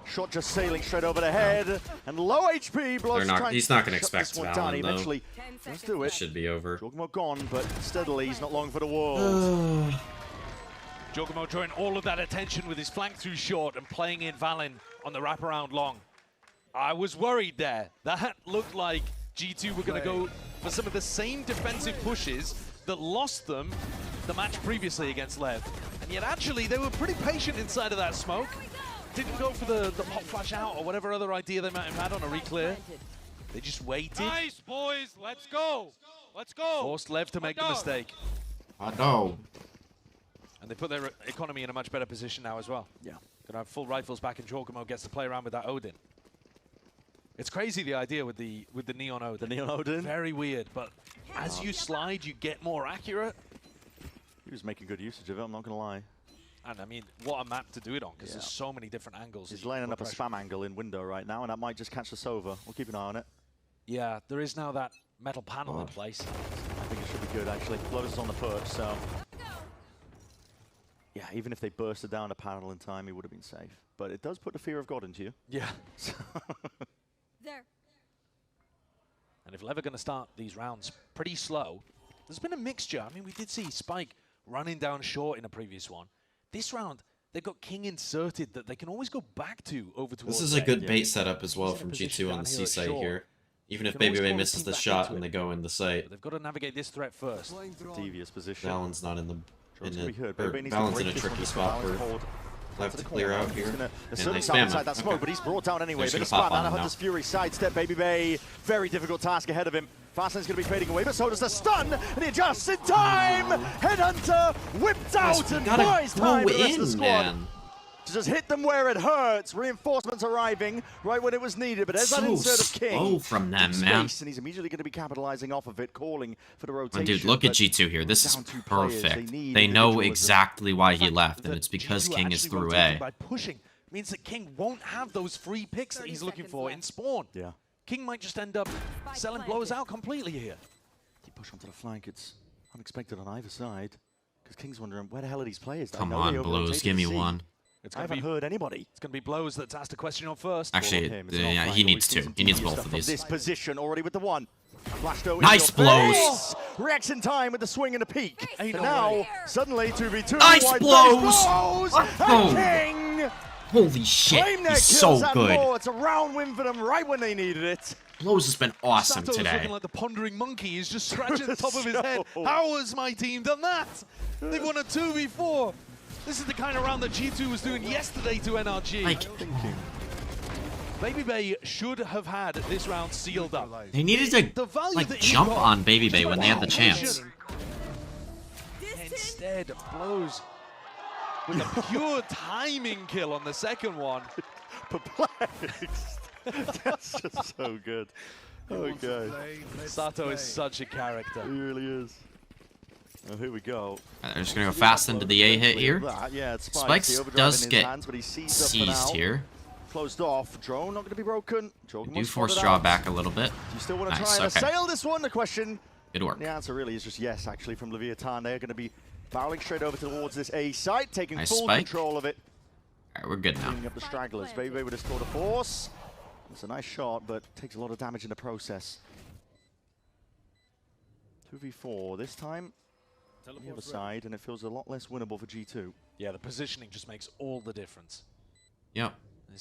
Shot just sailing straight over the head. And low HP. He's not going to expect Valen, though. Eventually, let's do it. It should be over. Jorgamo gone, but steadily, he's not long for the world. Jorgamo drawing all of that attention with his flank through short and playing in Valen on the wraparound long. I was worried there. That looked like G2 were going to go for some of the same defensive pushes that lost them the match previously against Lev. And yet actually they were pretty patient inside of that smoke. Didn't go for the pop flash out or whatever other idea they might have had on a reclear. They just waited. Nice, boys. Let's go. Let's go. Forced Lev to make the mistake. I know. And they put their economy in a much better position now as well. Yeah. Gonna have full rifles back, and Jorgamo gets to play around with that Odin. It's crazy, the idea with the Neon Odin. The Neon Odin? Very weird, but as you slide, you get more accurate. He was making good usage of it, I'm not going to lie. And I mean, what a map to do it on, because there's so many different angles. He's lining up a spam angle in window right now, and that might just catch the Sova. We'll keep an eye on it. Yeah, there is now that metal panel in place. I think it should be good, actually. Lotus is on the perch, so... Yeah, even if they bursted down a panel in time, he would have been safe. But it does put the fear of God into you. Yeah. There. And if Lev are going to start these rounds pretty slow, there's been a mixture. I mean, we did see Spike running down short in a previous one. This round, they've got King inserted that they can always go back to over towards. This is a good bait setup as well from G2 on the C site here. Even if Baby Bay misses the shot when they go in the site. But they've got to navigate this threat first. Devious position. Valen's not in the... Valen's in a tricky spot for Lev to clear out here. And they spam inside that smoke, but he's brought down anyway. Big spam out of Hunter's Fury. Sidestep, Baby Bay. Very difficult task ahead of him. Fastlane's going to be fading away, but so does the stun, and he adjusts in time! Headhunter whipped out and buys time for the rest of the squad. to just hit them where it hurts. Reinforcements arriving right when it was needed, but there's that So insert of King. slow from them, Deep man. space, and he's immediately going to be capitalizing off of it, calling for the rotation. Oh, dude, look at but G2 here. This is down 2 players, perfect. need They know individualism. exactly why he left, and it's because G2 King is actually through rotating A. by pushing means that King won't have those free picks that he's looking for in spawn. Yeah. King might just end up selling blows out completely here. Keep push onto the flank. It's unexpected on either side. Because King's wondering, where the hell are these players? Come on, Blows, give me one. I haven't heard anybody. It's going to be Blows that's asked a question on first. Actually, yeah, he needs two. He needs both of these. This position already with the one. Nice blows. Reaction time with the swing and the peak. And now, suddenly, 2v2. Nice White blows. Face blows. And King. Holy shit, Flame Neck he's kills so that good. more. It's a round win for them right when they needed it. Blows has been awesome Sato's today. looking like the pondering monkey. He's just scratching the top of his head. How has my team done that? They've won a 2v4. This is the kind of round that G2 was doing yesterday to NRG. Like, Baby Bay should have had this round sealed up. they needed to like jump on Baby Bay when they had the chance. Instead, Blows with a pure timing kill on the second one. Perplexed. That's just so good. Okay. Sato is such a character. He really is. Oh, here we go. They're just gonna go fast into the A hit here. Yeah, it's Spikes does get seized here. Closed off. Drone not going to be broken. Do force draw back a little bit. Do you still want to Nice, try and okay. assail this one? The question. Good work. The answer really is just yes, actually, from Leviathan. They're going to be barreling straight over towards this A site, taking Nice full spike. control of it. All right, we're good now. Cleaning up the stragglers. Baby with a store to force. It's a nice shot, but takes a lot of damage in the process. 2v4 this time. On the other side, and it feels a lot less winnable for G2. Yeah, the positioning just makes all the difference. Yep.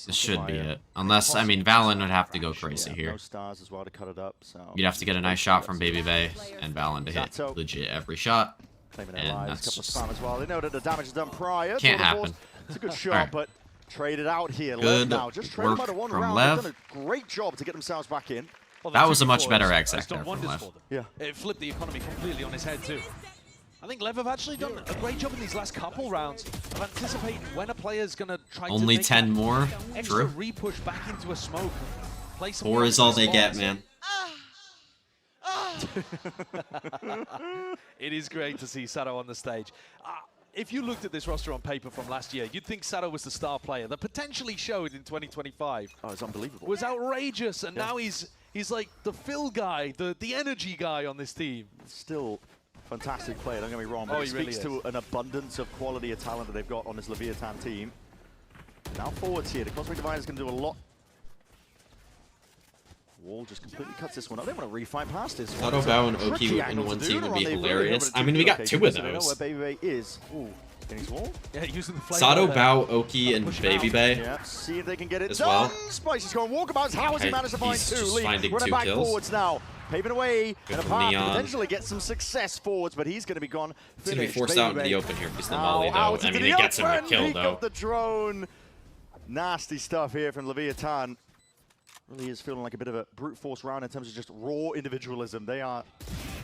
This should be it. Unless, I mean, Valen would have to go crazy here. No stars as well to cut it up. So You'd have to get a nice shot from Baby Bay and Valen to hit legit every shot. claiming their And lives. that's Couple of just spam as well. They know that the damage is done prior. can't Tour de happen. Force, it's a good shot, Alright. but traded out here. Good Lev now just traded work out of one from round. Lev. They've done a great job to get themselves back in. Well, That was a much 2v4 better has exec done there from wonders Lev. for them. Yeah. It flipped the economy completely on his head too. I think Lev have actually done a great job in these last couple rounds of anticipating when a player's going to try Only to make 10 that more? extra True. re-push back into a smoke. Play some 4 is all they get, spawns. man. It is great to see Sato on the stage. If you looked at this roster on paper from last year, you'd think Sato was the star player that potentially showed in 2025. Oh, it's unbelievable. Was outrageous, and now he's like the fill guy, the energy guy on this team. Still fantastic player, don't get me wrong, but Oh, it he really speaks to an abundance of quality of talent that they've got on this Leviathan team. Now forwards here, the Cosmic Divine is going to do a lot. Wall just completely cuts this one up. They want to refight past this one. Sato, It's a Bao, and tricky Oki in angle one to do. team would be They're really hilarious. able to I mean, we got okay, 2 of because they know those. where Baby Bay is. Ooh, getting his wall. Yeah, using the flame. Sato, Bao, Oki, and Baby Bay. Yeah, see if they can get it as done. well. Spicy's going walkabouts. How has he Okay, managed to find he's 2? just Lee finding running 2 back kills. forwards now. Paving away Good and a from path to Neon. potentially get some success forwards, but he's going to be gone. He's going to be Finished. forced Baby out into Bay the open here. He's the now molly, though. out I into mean, the it gets him a open. kill, Peek though. of the drone. Nasty stuff here from Leviathan. Really is feeling like a bit of a brute force round in terms of just raw individualism. They are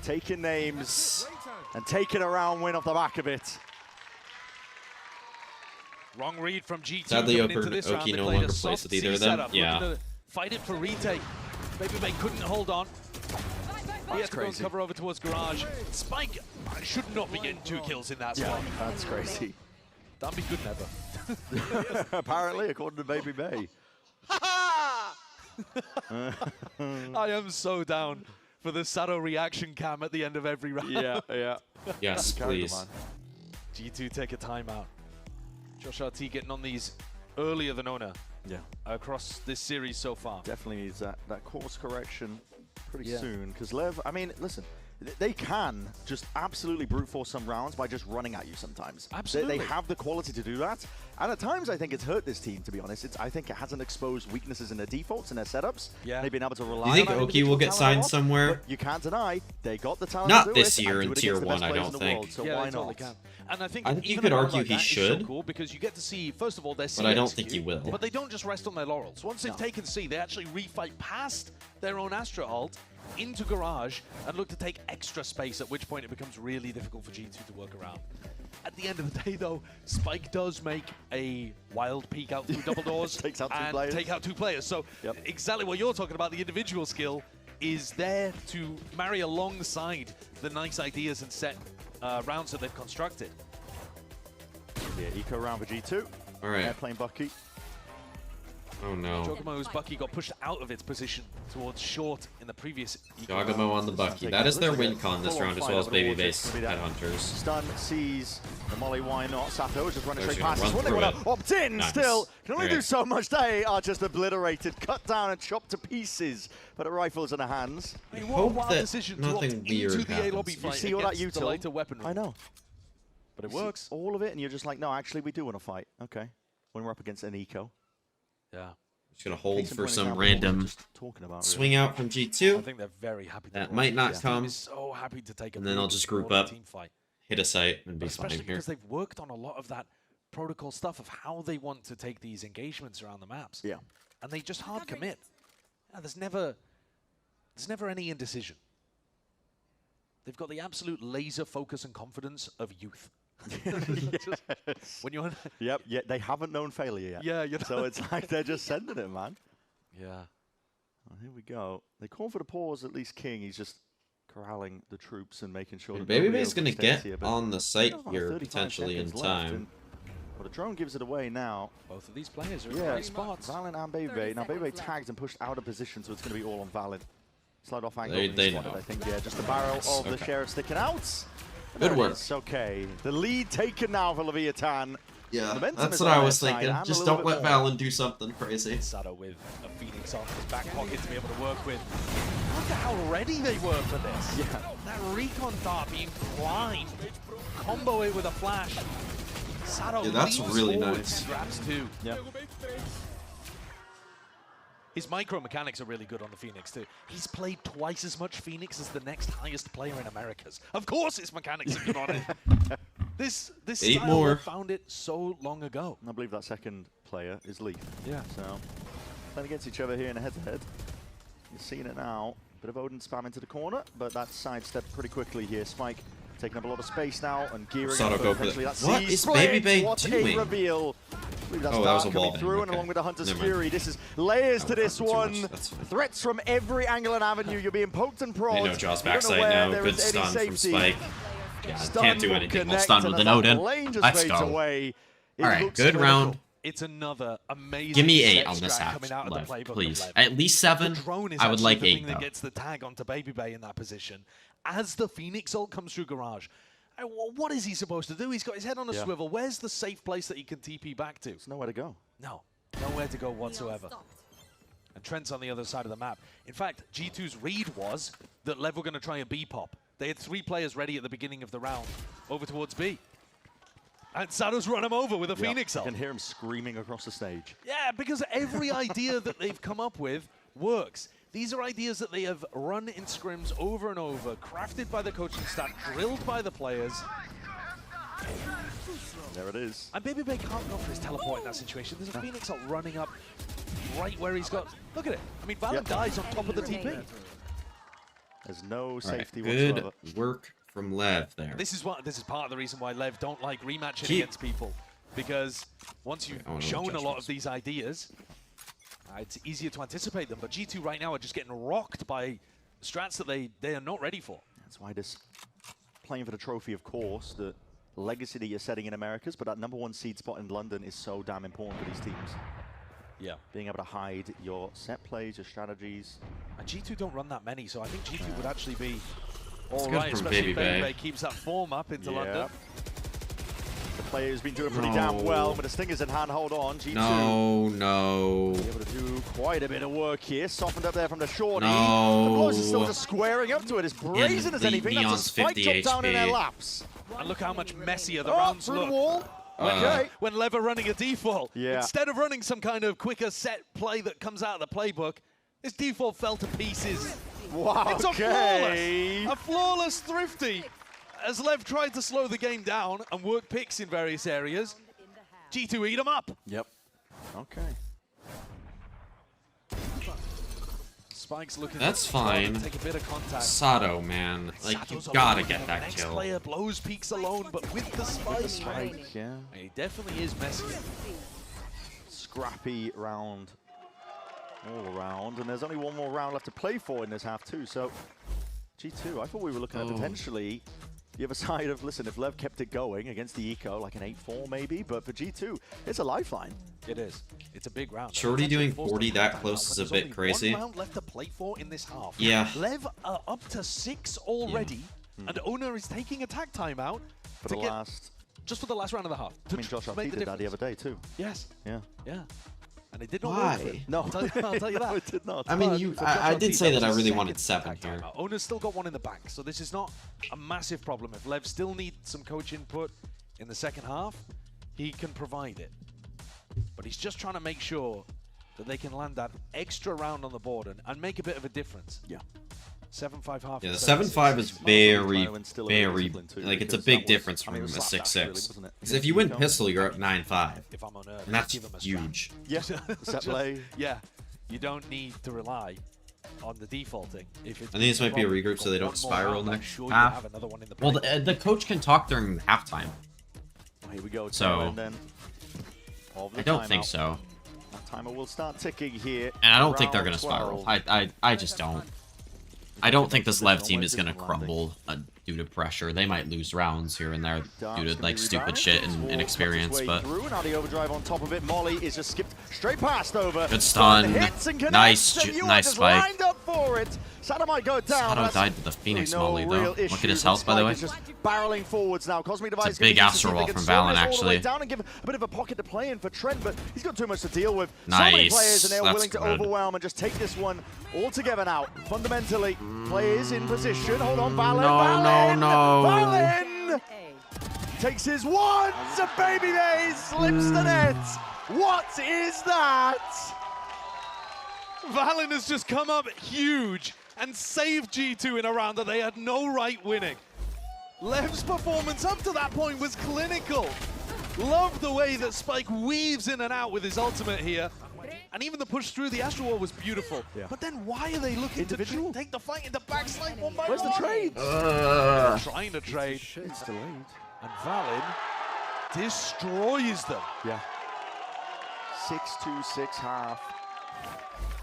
taking names and taking a round win off the back of it. Wrong read from G2. Sadly, coming into this round. Oki They no played a longer plays soft with either C of them. setup, Yeah. looking to fight it for retake. Baby Bay couldn't hold on. He had to go and cover over towards Garage. Spike should not be getting 2 kills in that spot. That's crazy. That'd be good never. Apparently, according to Baby Bay. I am so down for the Sato reaction cam at the end of every round. Yeah. Yes, please. G2 take a timeout. Josh RT getting on these earlier than Ona. Yeah. Across this series so far. Definitely needs that course correction pretty Yeah. soon. Because Lev, I mean, listen, they can just absolutely brute force some rounds by just running at you sometimes. Absolutely. They have the quality to do that. And at times, I think it's hurt this team, to be honest. I think it hasn't exposed weaknesses in their defaults and their setups. Yeah. They've been able to rely You think on that Oki will individual get talent signed a lot, somewhere? but you can't deny they got the talent Not to do this it year and in do it Tier against the 1, best I players don't in the think. world, so Yeah, why they totally not? can. And I think you even could a round argue like he that is should. so cool because you get to see, first of all, their C But I don't execute, think he will. But they don't just rest on their laurels. Once they've taken C, they actually refight past their own Astra ult into Garage and look to take extra space, at which point it becomes really difficult for G2 to work around. At the end of the day, though, Spike does make a wild peek out through double doors Takes out two and players. take out 2 players. So exactly what you're talking about, the individual skill is there to marry alongside the nice ideas and set rounds that they've constructed. Yeah, eco round for G2. All right. Airplane Bucky. Oh no. Jogamo's Bucky got pushed out of its position towards short in the previous Jogamo on the Bucky. That is their win con this round, as well as Babyface Headhunters. Stun sees the Molly, why not? Sato just running They're straight just past gonna this one. They run want to through opt in Nice. still. Can only do Alright. so much. They are just obliterated, cut down and chopped to pieces. But a rifle's in their hands. I hope that nothing weird into the A lobby happens. fight see all that against the util? lighter weaponry. I know. But it You see works. all of it, and you're just like, no, actually, we do want to fight. Okay. When we're up against an eco. Yeah. Just gonna hold Case in for point some example, what we were random just talking about, swing really. out from G2. I think they're very happy. That to might not This come. team is so happy to take a And then I'll big just group broader up, team fight. hit a site, and be Especially fine here. because they've worked on a lot of that protocol stuff of how they want to take these engagements around the maps. Yeah. And they just hard commit. Yeah, there's never any indecision. They've got the absolute laser focus and confidence of youth. Yes. When you're Yep, yeah, they haven't known failure yet. Yeah, you know. So it's like they're just sending it, man. Yeah. Well, here we go. They call for the pause, at least King. He's just corralling the troops and making sure that Babyface's gonna overstays get here, but on the site still about here 35 potentially in seconds left, time. and- well, the drone gives it away now. Both of these players are in the Yeah, right spots. Valen and Baby. Now, Baby tagged and pushed out of position, so it's going to be all on Valen. Slide off angle. They spotted, know. I think, yeah, just the barrel Nice, of the okay. Sheriff sticking out. Good There it work. is, okay. The lead taken now for Leviathan. Yeah, Momentum that's is what on I their was side, thinking. and a Just little don't bit let more. Valen do something crazy. Sato with a Phoenix off his back pocket to be able to work with. Look at how ready they were for this. Yeah. That recon dart being primed. Combo it with a flash. Sato Yeah, that's leans really forward nice. and grabs 2. Yeah. His micro mechanics are really good on the Phoenix too. He's played twice as much Phoenix as the next highest player in Americas. Of course his mechanics are good on it. This 8 style more. they found it so long ago. I believe that second player is Leaf. Yeah. So, playing against each other here in a head-to-head. You're seeing it now. Bit of Odin spam into the corner, but that's sidestepped pretty quickly here. Spike taking up a lot of space now and gearing Sato up. go for Eventually the- that What sees is split. Baby Bay What doing? a reveal. I believe that's Oh, that was Dark a wall coming bang, through, and okay. along with the Hunter's Never mind. Fury, this is layers to this Too much, one. that's fine. Threats from every angle and avenue. You're being poked and prodded. They know Jaw's You don't know backside where now. there Good is any stun from safety. Spike. Yeah, Stun can't do will anything. We'll connect, stun and with as an that Odin. lane just Let's fades go. away, it Alright, looks good critical. round. It's another amazing. Give me 8 set on this strat half coming out of left, the playbook of please. Lev. At least 7. The drone is I would actually like the 8 thing that though. gets the tag onto Baby Bay in that position. As the Phoenix ult comes through Garage, what is he supposed to do? He's got his head on a Yeah. swivel. Where's the safe place that he can TP back to? There's nowhere to go. No, nowhere to go whatsoever. And Trent's on the other side of the map. In fact, G2's read was that Lev were going to try a B pop. They had 3 players ready at the beginning of the round, over towards B. And Sato's run him over with a Phoenix You ult. can hear him screaming across the stage. Yeah, because every idea that they've come up with works. These are ideas that they have run in scrims over and over, crafted by the coaching staff, drilled by the players. There it is. And Baby Bay can't go for his teleport in that situation. There's a Phoenix ult running up right where he's got... Look at it. I mean, Valen dies on top of the TP. There's no Alright, safety good whatsoever. work from Lev there. This is part of the reason why Lev don't like rematching Keep- against people. Because once you've I wanna know shown a lot judgments. of these ideas, it's easier to anticipate them. But G2 right now are just getting rocked by strats that they are not ready for. That's why this playing for the trophy, of course, the legacy that you're setting in Americas, but that #1 seed spot in London is so damn important for these teams. Yeah. Being able to hide your set plays, your strategies. And G2 don't run that many, so I think G2 would actually be It's all good right, from especially Baby if Baby Bay. Bay keeps that form up into London. The player's been doing pretty No. damn well, but the Stingers in hand, hold on. G2 No. be able to do quite a bit of work here. Softened up there from the shorty. No. The Blows is still just squaring up to it. As brazen as the anything. That's a Neon's spike 50 drop down in their HP. laps. And look how much messier the Oh, rounds through look. the wall. Okay. When Lev are running a default, Yeah. instead of running some kind of quicker set play that comes out of the playbook, this default fell to pieces. Wow, It's a flawless thrifty. As Lev tried to slow the game down and work picks in various areas, G2 eat him up. Yep. Okay. Spike's looking That's to try and fine. take a bit of contact. Sato, man. Like, you Sato's gotta alone. get that Next kill. player blows peaks alone, but with the spike. Spike, yeah. He definitely is messy. Scrappy round all around, and there's only one more round left to play for in this half too. So G2, I thought we were looking at potentially the other side of, listen, if Lev kept it going against the Eco, like an 8-4 maybe, but for G2, it's a lifeline. It is. It's a big round. Shorty doing 40 that close is a bit crazy. 1 round left to play for in this half. Yeah. Lev are up to 6 already, and Owner is taking attack timeout For the last... just for the last round of the half. I mean, Josh RP did that the other day too. Yes. Yeah. Yeah. And it did not Why? work for him. No. I'll tell you that. No, it did not. I mean, I did say that I really wanted 7 here. Owner's still got 1 in the bank, so this is not a massive problem. If Lev still needs some coach input in the second half, he can provide it. But he's just trying to make sure that they can land that extra round on the board and make a bit of a difference. Yeah. 7-5 half. Yeah, the 7-5 is very, like, it's a big difference from a 6-6. Because if you win pistol, you're up 9-5. If I'm on Earth, And that's give him a huge. Yeah, set play. Yeah, you don't need to rely on the defaulting. If it's I think this might be a regroup so they don't spiral next half. Well, the coach can talk during halftime. Well, here we go. So, then I don't think so. That timer will start ticking here. And I don't think they're going to spiral. I just don't. I don't think this Lev team is going to crumble due to pressure. They might lose rounds here and there due to like stupid shit and inexperience, but now the overdrive on top of it. Molly is just skipped straight past over. Good stun. Nice spike. Lined up for it. Sato might go down. Sato died with the Phoenix Molly though. Look at his health, by the way. Just barreling forwards now. Cosmic Device It's a big Astro Wall from Valen, actually. Down and give a bit of a pocket to play in for Trent, but he's got too much to deal with. Nice. So many players, and they're That's willing to good. overwhelm and just take this one all together now. Fundamentally, players in position. Hold on, Valen. No. Valen takes his one. A baby base slips the net. What is that? Valen has just come up huge and saved G2 in a round that they had no right winning. Lev's performance up to that point was clinical. Love the way that Spike weaves in and out with his ultimate here. And even the push through the Astro Wall was beautiful. Yeah. But then why are they looking to take the fight into backslide one by Where's one? the trade? They're trying to trade. It's delayed. And Valen destroys them. Yeah. 6-2-6 half.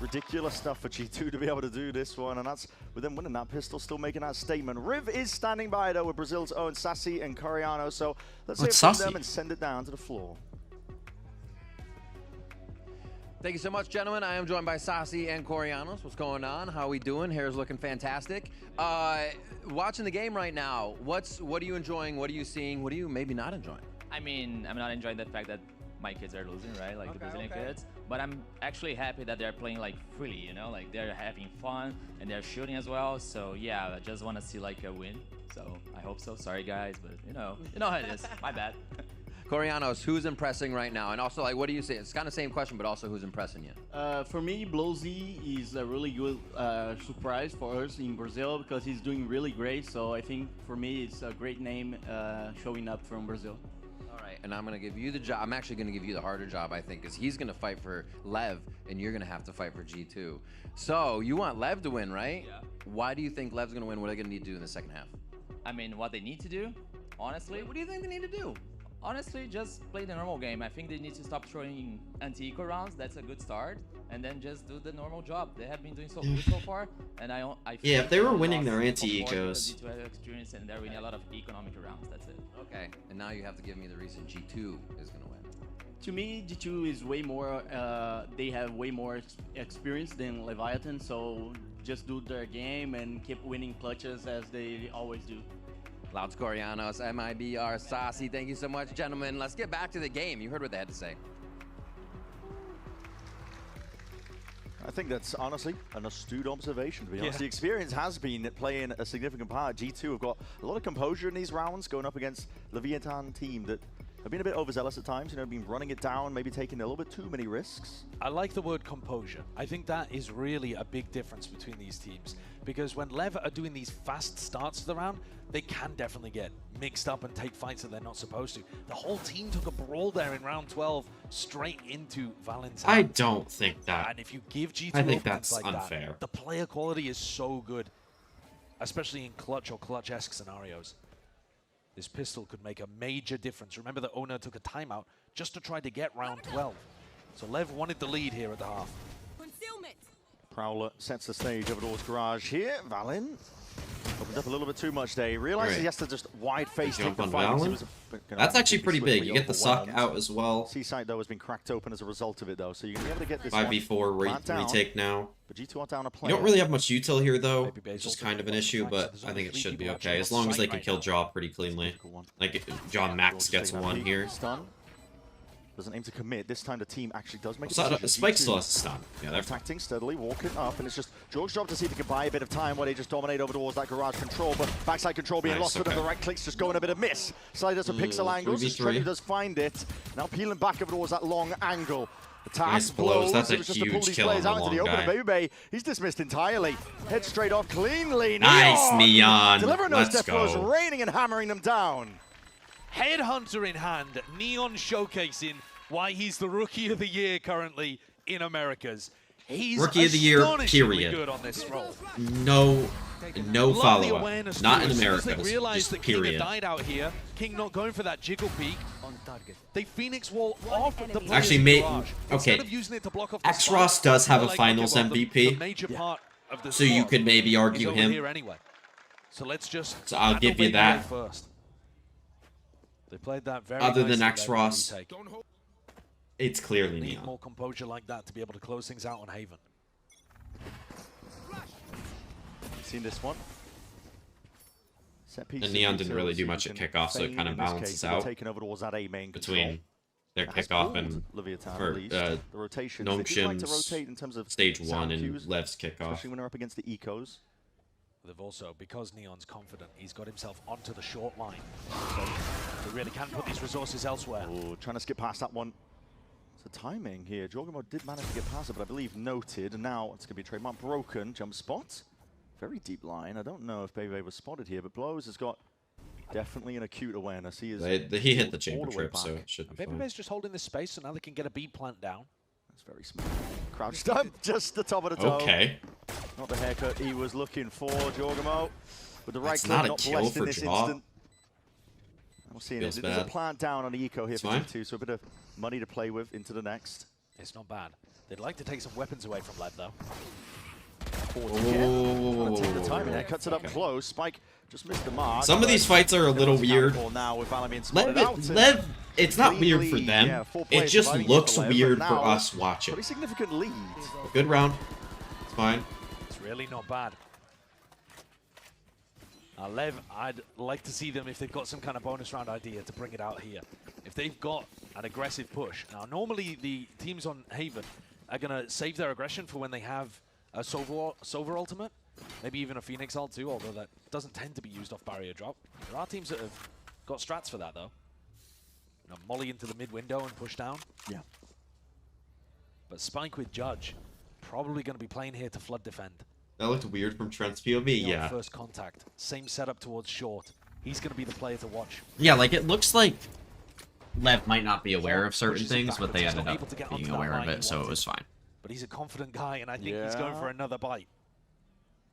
Ridiculous stuff for G2 to be able to do this one, and that's with them winning that pistol, still making that statement. Riv is standing by though with Brazil's own Sassy and Coriano, so let's hear from them and send it down to the floor. Thank you so much, gentlemen. I am joined by Sassy and Corianos. What's going on? How are we doing? Hair's looking fantastic. Watching the game right now, what are you enjoying? What are you seeing? What are you maybe not enjoying? I mean, I'm not enjoying the fact that my kids are losing, right? Like the Brazilian kids. But I'm actually happy that they're playing like freely, you know? Like they're having fun and they're shooting as well. So yeah, I just want to see like a win. So I hope so. Sorry guys, but you know how it is. My bad. Corianos, who's impressing right now? And also, like, what do you say? It's kind of the same question, but also who's impressing you? For me, Blowzy is a really good surprise for us in Brazil because he's doing really great. So I think for me, it's a great name showing up from Brazil. All right, and I'm going to give you the job. I'm actually going to give you the harder job, I think, because he's going to fight for Lev, and you're going to have to fight for G2. So you want Lev to win, right? Yeah. Why do you think Lev's going to win? What are they going to need to do in the second half? I mean, what they need to do, honestly. What do you think they need to do? Honestly, just play the normal game. I think they need to stop throwing anti-eco rounds. That's a good start. And then just do the normal job. They have been doing so good so far. And I yeah, if they were winning their anti-ecos. Experience and they're winning a lot of economic rounds. That's it. Okay. And now you have to give me the reason G2 is going to win. To me, G2 is way more, they have way more experience than Leviathan. So just do their game and keep winning clutches as they always do. Louds Corianos, MIBR, Sassy, thank you so much, gentlemen. Let's get back to the game. You heard what they had to say. I think that's honestly an astute observation, to be honest. The experience has been playing a significant part. G2 have got a lot of composure in these rounds, going up against Leviathan team that have been a bit overzealous at times, you know, been running it down, maybe taking a little bit too many risks. I like the word composure. I think that is really a big difference between these teams, because when Lev are doing these fast starts to the round, they can definitely get mixed up and take fights that they're not supposed to. The whole team took a brawl there in round 12 straight into Valentine. I don't think that. And if you give G2 I think opponents that's like unfair. that, the player quality is so good, especially in clutch or clutch-esque scenarios. This pistol could make a major difference. Remember that Owner took a timeout just to try to get round 12. So Lev wanted the lead here at the half. Concealment. Prowler sets the stage over towards Garage here. Valen opened up a little bit too much there. He realizes he has to just wide-face take the fight. That's actually pretty big. You get the suck out as well. C-site, though, has been cracked open as a result of it, though. So you're going to be able to get this 5v4 retake now. But G2 are down a You player. don't really have much util here, though, which is kind of an issue, but I think it should be okay. As long as they can kill Jaw pretty cleanly. Like, Jaw Max gets one here. Stun. Doesn't aim to commit. This time the team actually does make Well, a Spike still has to stun. Yeah, they're attacking steadily, walking up, and it's just George's job to see if he can buy a bit of time while they just dominate over towards that Garage control, but backside control being lost with the right clicks, just going a bit of miss. Slider does some pixel angles, Trevi does find it. Now peeling back over towards that long angle. The tap nice blows. That's a it was just to pull huge these kill on players the out into long the open. guy. Baby Bay, he's dismissed entirely. Head straight off cleanly. Nice, Neon. Delivering those Let's death blows, go. raining and hammering them down. Headhunter in hand, Neon showcasing why he's the Rookie of the Year currently in Americas. He's Rookie of the Year, astonishingly period. good on this role. No Lovely follow-up. awareness Not too. in As soon as America. They realized Just that King had period. died out here. King not going for that jiggle peek. On target. They Phoenix wall off the players Actually, in mate, Garage. okay. Instead of using it to block off the X-Ross spike, does have they're a like, finals okay, well, the MVP, major part of the so you squad could maybe is argue over him. here anyway. So let's just So I'll handle give you Baby that. Ray first. They played that very Other than nicely there in X-Ross, the retake. it's clearly Need Neon. more composure like that to be able to close things out on Haven. Seen this one. Set piece And Neon didn't really do much at kickoff, so it kind of balances out taken over towards that A main between their Has kickoff pulled and Leviathan, or, at least. The rotations, they do like to Noamshin's rotate in terms of stage sound 1 and cues, Lev's kickoff. especially when they're up against the ecos. They've also, because Neon's confident, he's got himself onto the short line. So they really can put these resources elsewhere. Oh, trying to skip past that one. It's the timing here. Jorgamo did manage to get past it, but I believe noted. And now it's going to be a trademark broken. Jump spot. Very deep line. I don't know if Bebe was spotted here, but Blows has got definitely an acute awareness. He is. He hit the all chamber the way trip, so back. it should be Baby fine. Bay's just holding this space, so now they can get a B plant down. That's very smart. Crouched up, just the top of the toe. Okay. Not the haircut he was looking for, Jorgamo. With the right That's click, not a not kill blessed in for this Jaw. instant. We're seeing Feels it. There's a bad. plant down on the eco here It's for fine. G2, so a bit of money to play with into the next. It's not bad. They'd like to take some weapons away from Lev, though. Wanna take the time in there, cuts it up close. Spike just missed the mark. Some of these fights are a little weird. Now with Valor being spotted out and Lev, it's not weird for cleanly, them. yeah, full It players just providing looks for Lev, but weird for now us watching. Pretty significant lead. Good round. It's fine. It's really not bad. Lev, I'd like to see them, if they've got some kind of bonus round idea, to bring it out here. If they've got an aggressive push. Now, normally the teams on Haven are going to save their aggression for when they have a Sova ultimate. Maybe even a Phoenix ult too, although that doesn't tend to be used off barrier drop. There are teams that have got strats for that, though. You know, molly into the mid window and push down. Yeah. But Spike with Judge, probably going to be playing here to flood defend. That looked weird from Trent's POV, yeah. First contact. Same setup towards short. He's going to be the player to watch. Yeah, like, it looks like Lev might not be aware of certain things, but they ended up being aware of it, so it was fine. But he's a confident guy, and I think he's going for another bite.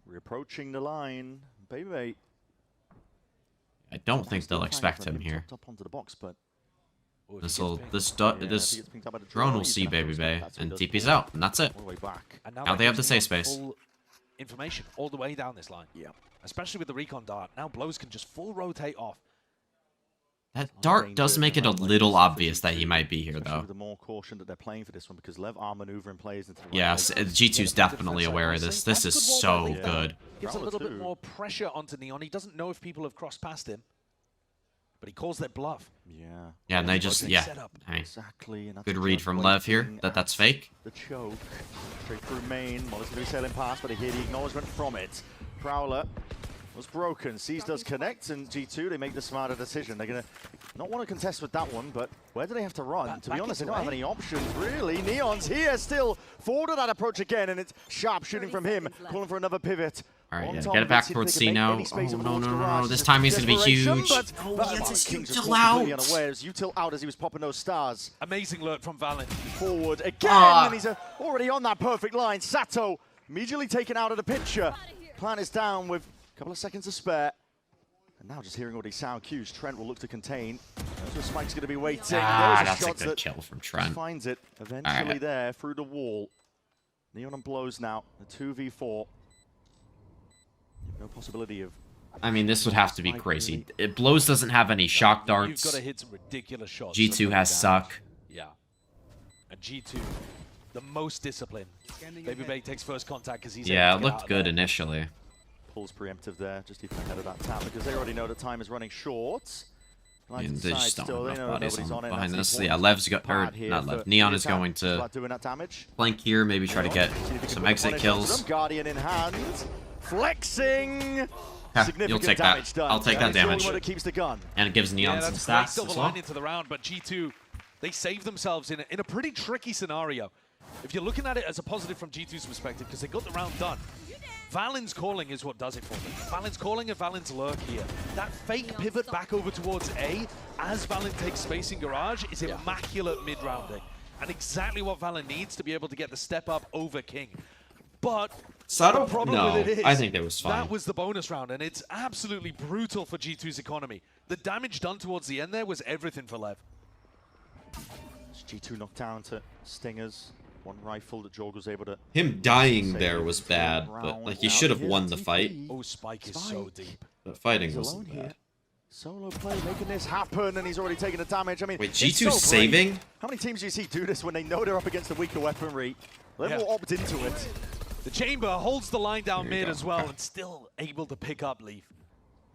We're approaching the line. Baby. I don't think they'll expect him here. Up onto the box, but This drone will see Baby Bay and TP's out, and that's it. all the way back. And Now they have the gives safe Neon space. full information all the way down this line. Yeah. Especially with the recon dart. Now Blows can just full rotate off. That dart does make it a little obvious that he might be here, Especially though. with the more caution that they're playing for this one, because Lev are maneuvering players into the right Yes, leg. G2's definitely aware of this. This is so good. Gives a Prowler little bit too. more pressure onto Neon. He doesn't know if people have crossed past him, but he calls their bluff. Yeah. Yeah, and they just, yeah. Hey. Exactly. And that's Good a read judge from Lev here, waiting that's at fake. The choke. Straight through main. Molly's going to be sailing past, but I hear the acknowledgement from it. Prowler was broken. Seas does connect, and G2, they make the smarter decision. They're going to not want to contest with that one, but where do they have to run? To be honest, they don't have any options, really. Neon's here still. Forward of that approach again, and it's Sharp shooting from him, calling for another pivot. All right, yeah, get it back towards C now. Oh, no. This timing's going to be huge. Oh, yes, Util out. Util out as he was popping those stars. Amazing lurk from Valen. Forward again, and he's already on that perfect line. Sato immediately taken out of the picture. Plan is down with a couple of seconds to spare. And now just hearing all these sound cues, Trent will look to contain. That's where Spike's going to be waiting. That's a good kill from Trent. Finds it eventually there through the wall. Neon on blows now. The 2v4. No possibility of... I mean, this would have to be crazy. Blows doesn't have any shock darts. You've got to hit some ridiculous shots. G2 has suck. Yeah. And G2, the most disciplined. Babybay takes first contact because he's... Yeah, it looked good initially. Pulls preemptive there, just even ahead of that tap, because they already know the time is running short. I mean, they just don't have enough bodies behind this. Yeah, Lev's got, or not Lev, Neon is going to flank here, maybe try to get some exit kills. Guardian in hand, flexing. You'll take that. I'll take that damage. It keeps the gun. And it gives Neon some stats silver as well. line into the round, but G2, they save themselves in a pretty tricky scenario. If you're looking at it as a positive from G2's perspective, because they got the round done, Valen's calling is what does it for them. Valen's calling and Valen's lurk here. That fake pivot back over towards A as Valen takes space in Garage is immaculate mid-rounding. And exactly what Valen needs to be able to get the step up over King. But Sato? the problem No, with it is, I think that was fine. That was the bonus round, and it's absolutely brutal for G2's economy. The damage done towards the end there was everything for Lev. G2 knocked down to Stingers. One rifle that Jorg was able to... Him dying there was bad, but like he should have won the fight. Oh, Spike is so deep. But fighting wasn't bad. Solo play making this happen, and he's already taken the damage. I mean, wait, G2 saving? How many teams do you see do this when they know they're up against the weaker weaponry? They will opt into it. The Chamber holds the line down mid as well, and still able to pick up Leaf.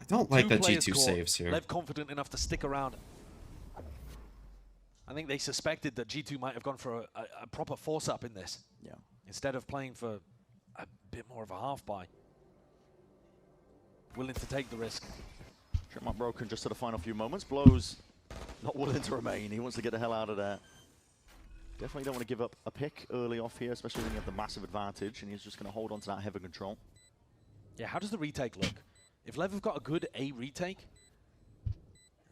I don't like that G2 saves here. Lev confident enough to stick around. I think they suspected that G2 might have gone for a proper force-up in this. Yeah. Instead of playing for a bit more of a half-buy. Willing to take the risk. Tripmont broken just to the final few moments. Blows not willing to remain. He wants to get the hell out of there. Definitely don't want to give up a pick early off here, especially when you have the massive advantage, and he's just going to hold on to that heavy control. Yeah, how does the retake look? If Lev have got a good A retake,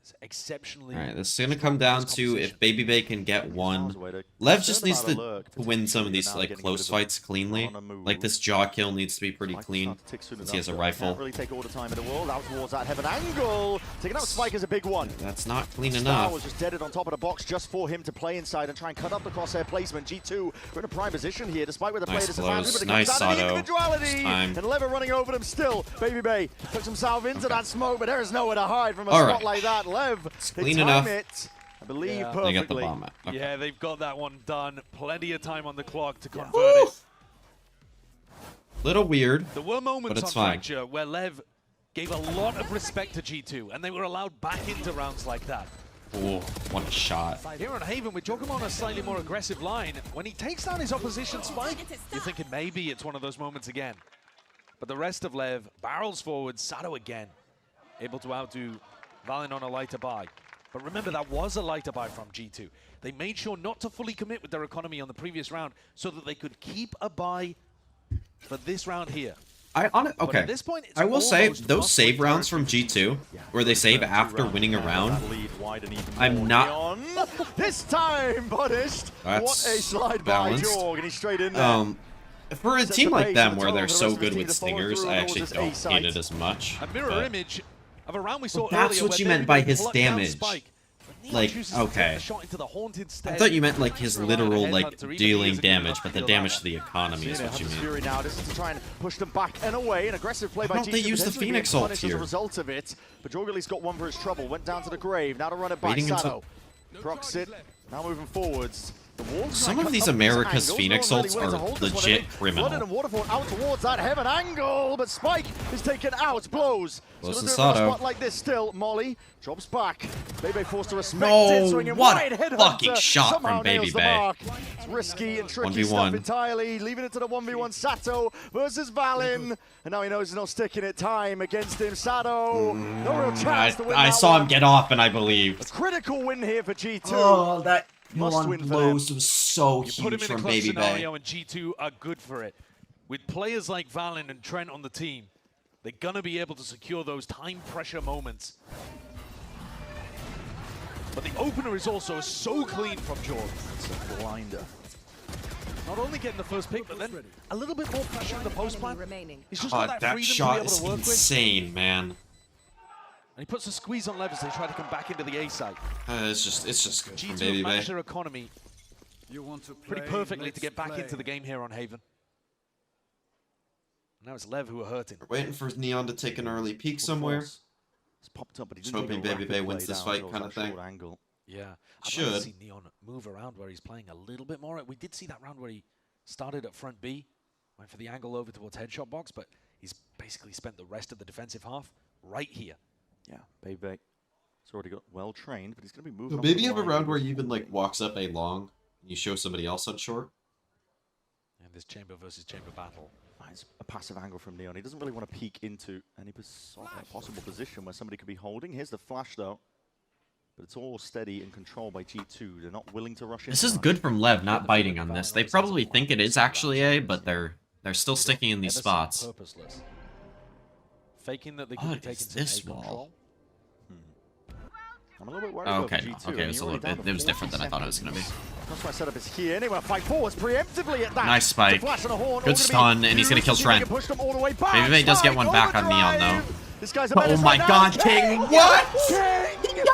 it's exceptionally... Alright, this is going to come down to if Babybay can get one. Lev just needs to win some of these like close fights cleanly. Like this jaw kill needs to be pretty clean since he has a rifle. Can't really take all the time in the world. Out towards that heaven angle. Taking out Spike is a big one. That's not clean Star enough. was just deaded on top of the box just for him to play inside and try and cut up the crosshair placement. G2 we're in a prime position here, despite where the player disadvantage, but it comes down to the individuality. And Lever running over them still. Babybay took some salve into that smoke, but there is nowhere to hide from a spot like that. Lev, clean enough. It, I believe perfectly. They got the bomb out. Okay. Yeah, they've got that one done. Plenty of time on the clock to convert it. Little weird, There were moments but it's on fine. Fracture where Lev gave a lot of respect to G2, and they were allowed back into rounds like that. Oh, what a shot. Here on Haven, with Jogum on a slightly more aggressive line, when he takes down his opposition Spike, you're thinking maybe it's one of those moments again. But the rest of Lev barrels forward, Sato again, able to outdo Valen on a lighter buy. But remember, that was a lighter buy from G2. They made sure not to fully commit with their economy on the previous round so that they could keep a buy for this round here. Okay, at this point, I will say, those save rounds from G2, where they save after winning a round, I'm not... This time punished! What a slide by Jorg, and he's straight in there. For a team like them, where they're so good with stingers, I actually don't hate it as much. A mirror image of a round we saw that's earlier what you meant by his damage. Like, okay. I thought you meant like his literal like dealing damage, but the damage to the economy is what you mean. Fury now, this is to try and push them back and away. An aggressive play by Why don't they use the Phoenix ult as here? a result of it, but Jorg at least got one for his trouble. Went down to the grave. Now to run it back. Sato procs it. Now moving forwards. Some of these America's Phoenix ults are legit criminal. Flooded and Waterfall out towards that heaven angle, but Spike is taken out. Blows. Blows It's to gonna do a Sato. spot like this still. Molly drops back. Bebe forced to respect No, it. Swinging what wide a headhunter. fucking shot Somehow from Baby nails the Bay. mark. It's risky and tricky 1v1. stuff entirely. Leaving it to the 1v1 Sato versus Valin. And now he knows he's not sticking it. Time against him. Sato. No real chance to win I that saw one. him get off and I believed. Critical win here for G2. Oh, that must one win for blows them. was so You put him huge in a from close Baby scenario Bay. and G2 are good for it. With players like Valin and Trent on the team, they're going to be able to secure those time pressure moments. But the opener is also so clean from Jordan. It's a blinder. Not only getting the first pick, but then a little bit more pressure in the post plan. He's just God, got that that freedom to be shot able is to work with. insane, man. And he puts a squeeze on Lev as they try to come back into the A site. It's just good from G2 Baby Bay. managed their economy pretty perfectly to get back into the game here on Haven. Now it's Lev who are hurting. We're waiting for Neon to take an early peek somewhere. It's popped up, but he Just didn't hoping take a Baby rapid Bay wins play this down fight towards kind that of thing. short angle. Yeah, I'd Should. like to see Neon move around where he's playing a little bit more. We did see that round where he started at front B, went for the angle over towards headshot box, but he's basically spent the rest of the defensive half right here. Yeah, Baby Bay. He's already got well trained, but he's going to be moving. So off maybe the you have a line round here. where he even like walks up A long, and you show somebody else on short. And this chamber versus chamber battle. Finds a passive angle from Neon. He doesn't really want to peek into any possible position where somebody could be holding. Here's the flash though. But it's all steady and controlled by G2. They're not willing to rush in. This is good from Lev not biting on this. They probably think it is actually A, but they're still sticking in these Ever so spots. Purposeless. Faking that they could What be taking is this some A wall? control. I'm a little bit worried Oh, about okay, G2. okay, it was a You're little already bit. down It was to different than I 40 thought it was gonna be. seconds. That's why setup is here. Anyway, fight forwards preemptively at that. Nice spike. To flash on a horn, all Good gonna be stun, and he's gonna used kill to see if they Trent. can push them all the way back. Baby Bay does get Spike, one back on Neon overdrive. though. This guy's a Oh menace my right now. God, King! What? King!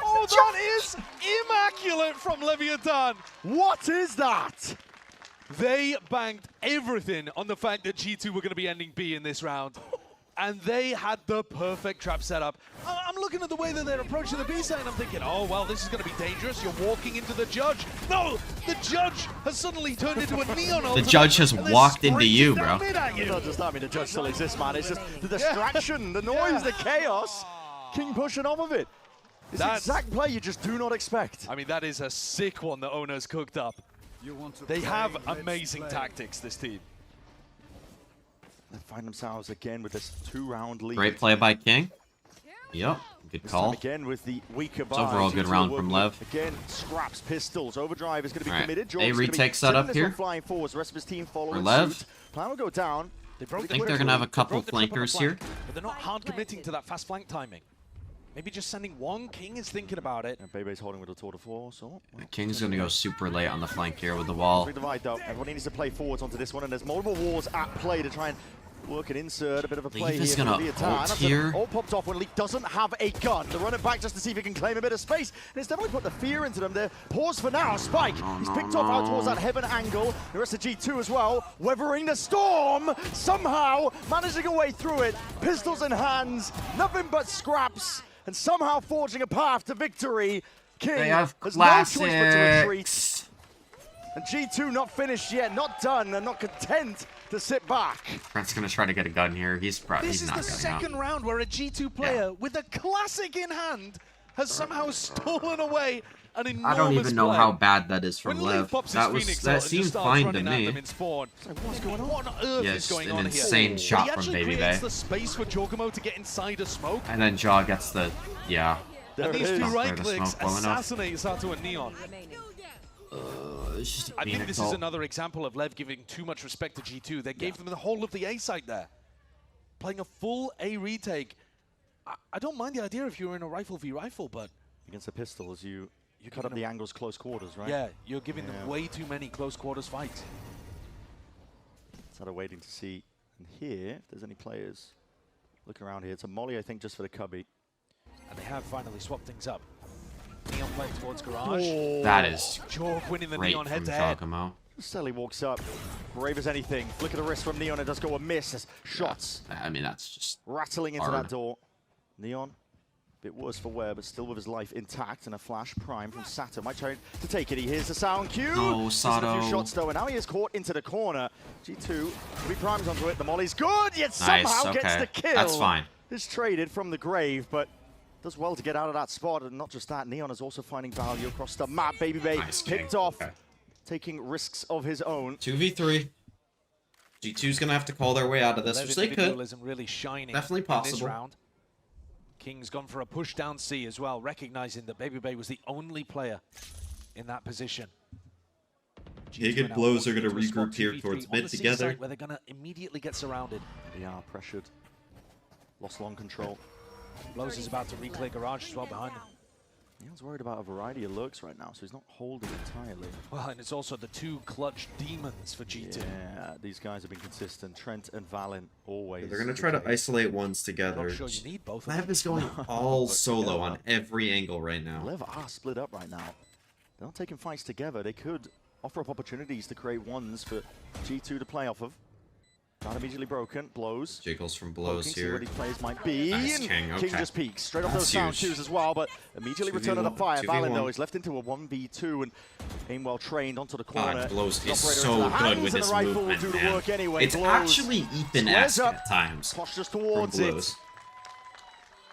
Oh, that is immaculate from Leviathan. What is that? They banked everything on the fact that G2 were going to be ending B in this round. And they had the perfect trap setup. I'm looking at the way that they're approaching the B side and I'm thinking, oh, well, this is going to be dangerous. You're walking into the judge. No, the judge has suddenly turned into a Neon The ultimate, judge has and they're walked into sprinting you, down bro. mid at you. Not just that, I mean, the judge still exists, man. It's just the distraction, the noise, the chaos. King pushing off of it. It's the exact play you just do not expect. I mean, that is a sick one the owners cooked up. They have amazing tactics, this team. They find themselves again with this 2-round lead. Great play by King. Yep, good This time call. again with the weaker It's overall a good G2 round working from with, Lev. Again, scraps, pistols, overdrive is going to be Alright, committed. a Jordan's gonna be retake sitting setup this one here. Flying forwards, the rest of his team following For Lev. suit. Plan will go down. They broke I think they're gonna have a couple flankers here. But they're not hard committing to that fast flank timing. Maybe just sending one. King is thinking about it. And Bebe's holding with a tour de force. So, King's gonna go super late on the flank here with the wall. big divide though. Everybody needs to play forwards onto this one, and there's multiple walls at play to try and work and insert a bit of a play Leaf is here. gonna for Leviathan. ult That's here. All popped off when Leaf doesn't have a gun. They're running back just to see if he can claim a bit of space. And it's definitely put the fear into them. They're paused for now. Spike, he's picked off out towards that heaven angle. The rest of G2 as well, weathering the storm. Somehow managing a way through it. Pistols in hands, nothing but scraps. And somehow forging a path to victory. King They have has no choice but to retreat. classics. And G2 not finished yet, not done, and not content to sit back. Trent's gonna try to get a gun here. He's probably This is not the going second out. round where a G2 player with a classic in hand has somehow stolen away an enormous I don't even know play. how bad that is from When Leaf Lev. pops his That was Phoenix out that and just seemed starts fine to running at them me. in spawn. What's going on? What on earth Yes, is going an on insane here? shot he from actually Baby creates Bay. the space for Giacomo to get inside a smoke. And then Jaw gets the And these two Not right clear the clicks smoke well enough. assassinate Sato and Neon. It's just a I think Phoenix this is ult. another example of Lev giving too much respect to G2. They gave them the whole of the A side there. Playing a full A retake. I don't mind the idea if you're in a rifle v rifle, but Against the pistols, you cut up the angles close quarters, right? yeah, you're giving them way too many close quarters fights. Sort of waiting to see and hear if there's any players looking around here. It's a molly, I think, just for the cubby. And they have finally swapped things up. Neon playing towards Garage. Oh. That is Jork winning the great Neon from head-to-head. Giacomo. Sally walks up, brave as anything. Flick of the wrist from Neon, it does go a miss as shots I mean, that's just rattling into hard. that door. Neon, Bit worse for wear, but still with his life intact, and a flash prime from Sato. Might try to take it. He hears the sound cue. No, Sato. A few shots though, and now he is caught into the corner. G2, 3 primes onto it. The molly's good, yet somehow gets the kill. That's fine. It's traded from the grave, but does well to get out of that spot. And not just that, Neon is also finding value across the map. Baby Bay picked off, taking risks of his own. 2v3. G2's gonna have to call their way out of this, which they could. Really shining. Definitely in possible. this round. King's gone for a push down C as well, recognizing that Baby Bay was the only player in that position. Hagen Blows are going to regroup here towards mid together. Where they're going to immediately get surrounded. They are pressured. Lost long control. Blows is about to re-clear garage as well behind him. Neon's worried about a variety of lurks right now, so he's not holding entirely. Well, and it's also the 2 clutch demons for G2. Yeah, these guys have been consistent. Trent and Valen always. They're going to try to isolate ones together. Sure you need both Lev is going all solo on every angle right now. Lev are split up right now. They're not taking fights together. They could offer up opportunities to create ones for G2 to play off of. Not immediately broken. Blows. Jiggles from Blows See here. where these plays might be. Nice, King. Okay. King just peeks straight off That's those sound huge. cues as well, but immediately 2v1, returning the fire. 2v1. Valen though is left into a 1v2 and aim well trained onto the corner. Blows is Operator so into the good hands, with and his the rifle will movement, do the man. work anyway. It's Blows actually Ethan-esque squares up, at times. postures from towards Blows. it.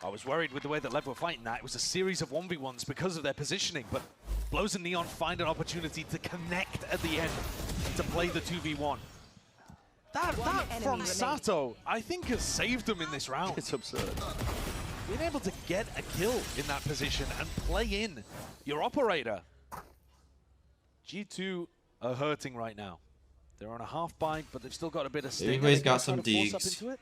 I was worried with the way that Lev were fighting that. It was a series of 1v1s because of their positioning, but Blows and Neon find an opportunity to connect at the end to play the 2v1. That from Sato, I think, has saved them in this round. It's absurd. Being able to get a kill in that position and play in your operator. G2 are hurting right now. They're on a half bite, but they've still got a bit of sting. Babybay's got some digs. I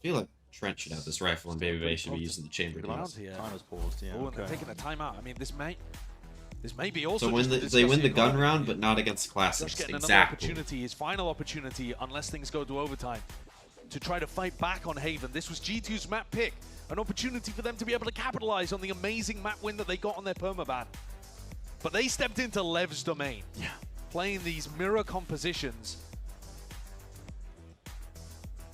feel like Trent should have this rifle and Baby Bay should be using the chamber Around glass. here. Time has paused, yeah. Oh, and they're taking a timeout. I mean, this may be also So when just they win the gun discussing round, but not against Josh classics. getting another Exactly. opportunity, his final opportunity, unless things go to overtime, to try to fight back on Haven. This was G2's map pick, an opportunity for them to be able to capitalize on the amazing map win that they got on their permaban. But they stepped into Lev's domain, playing these mirror compositions.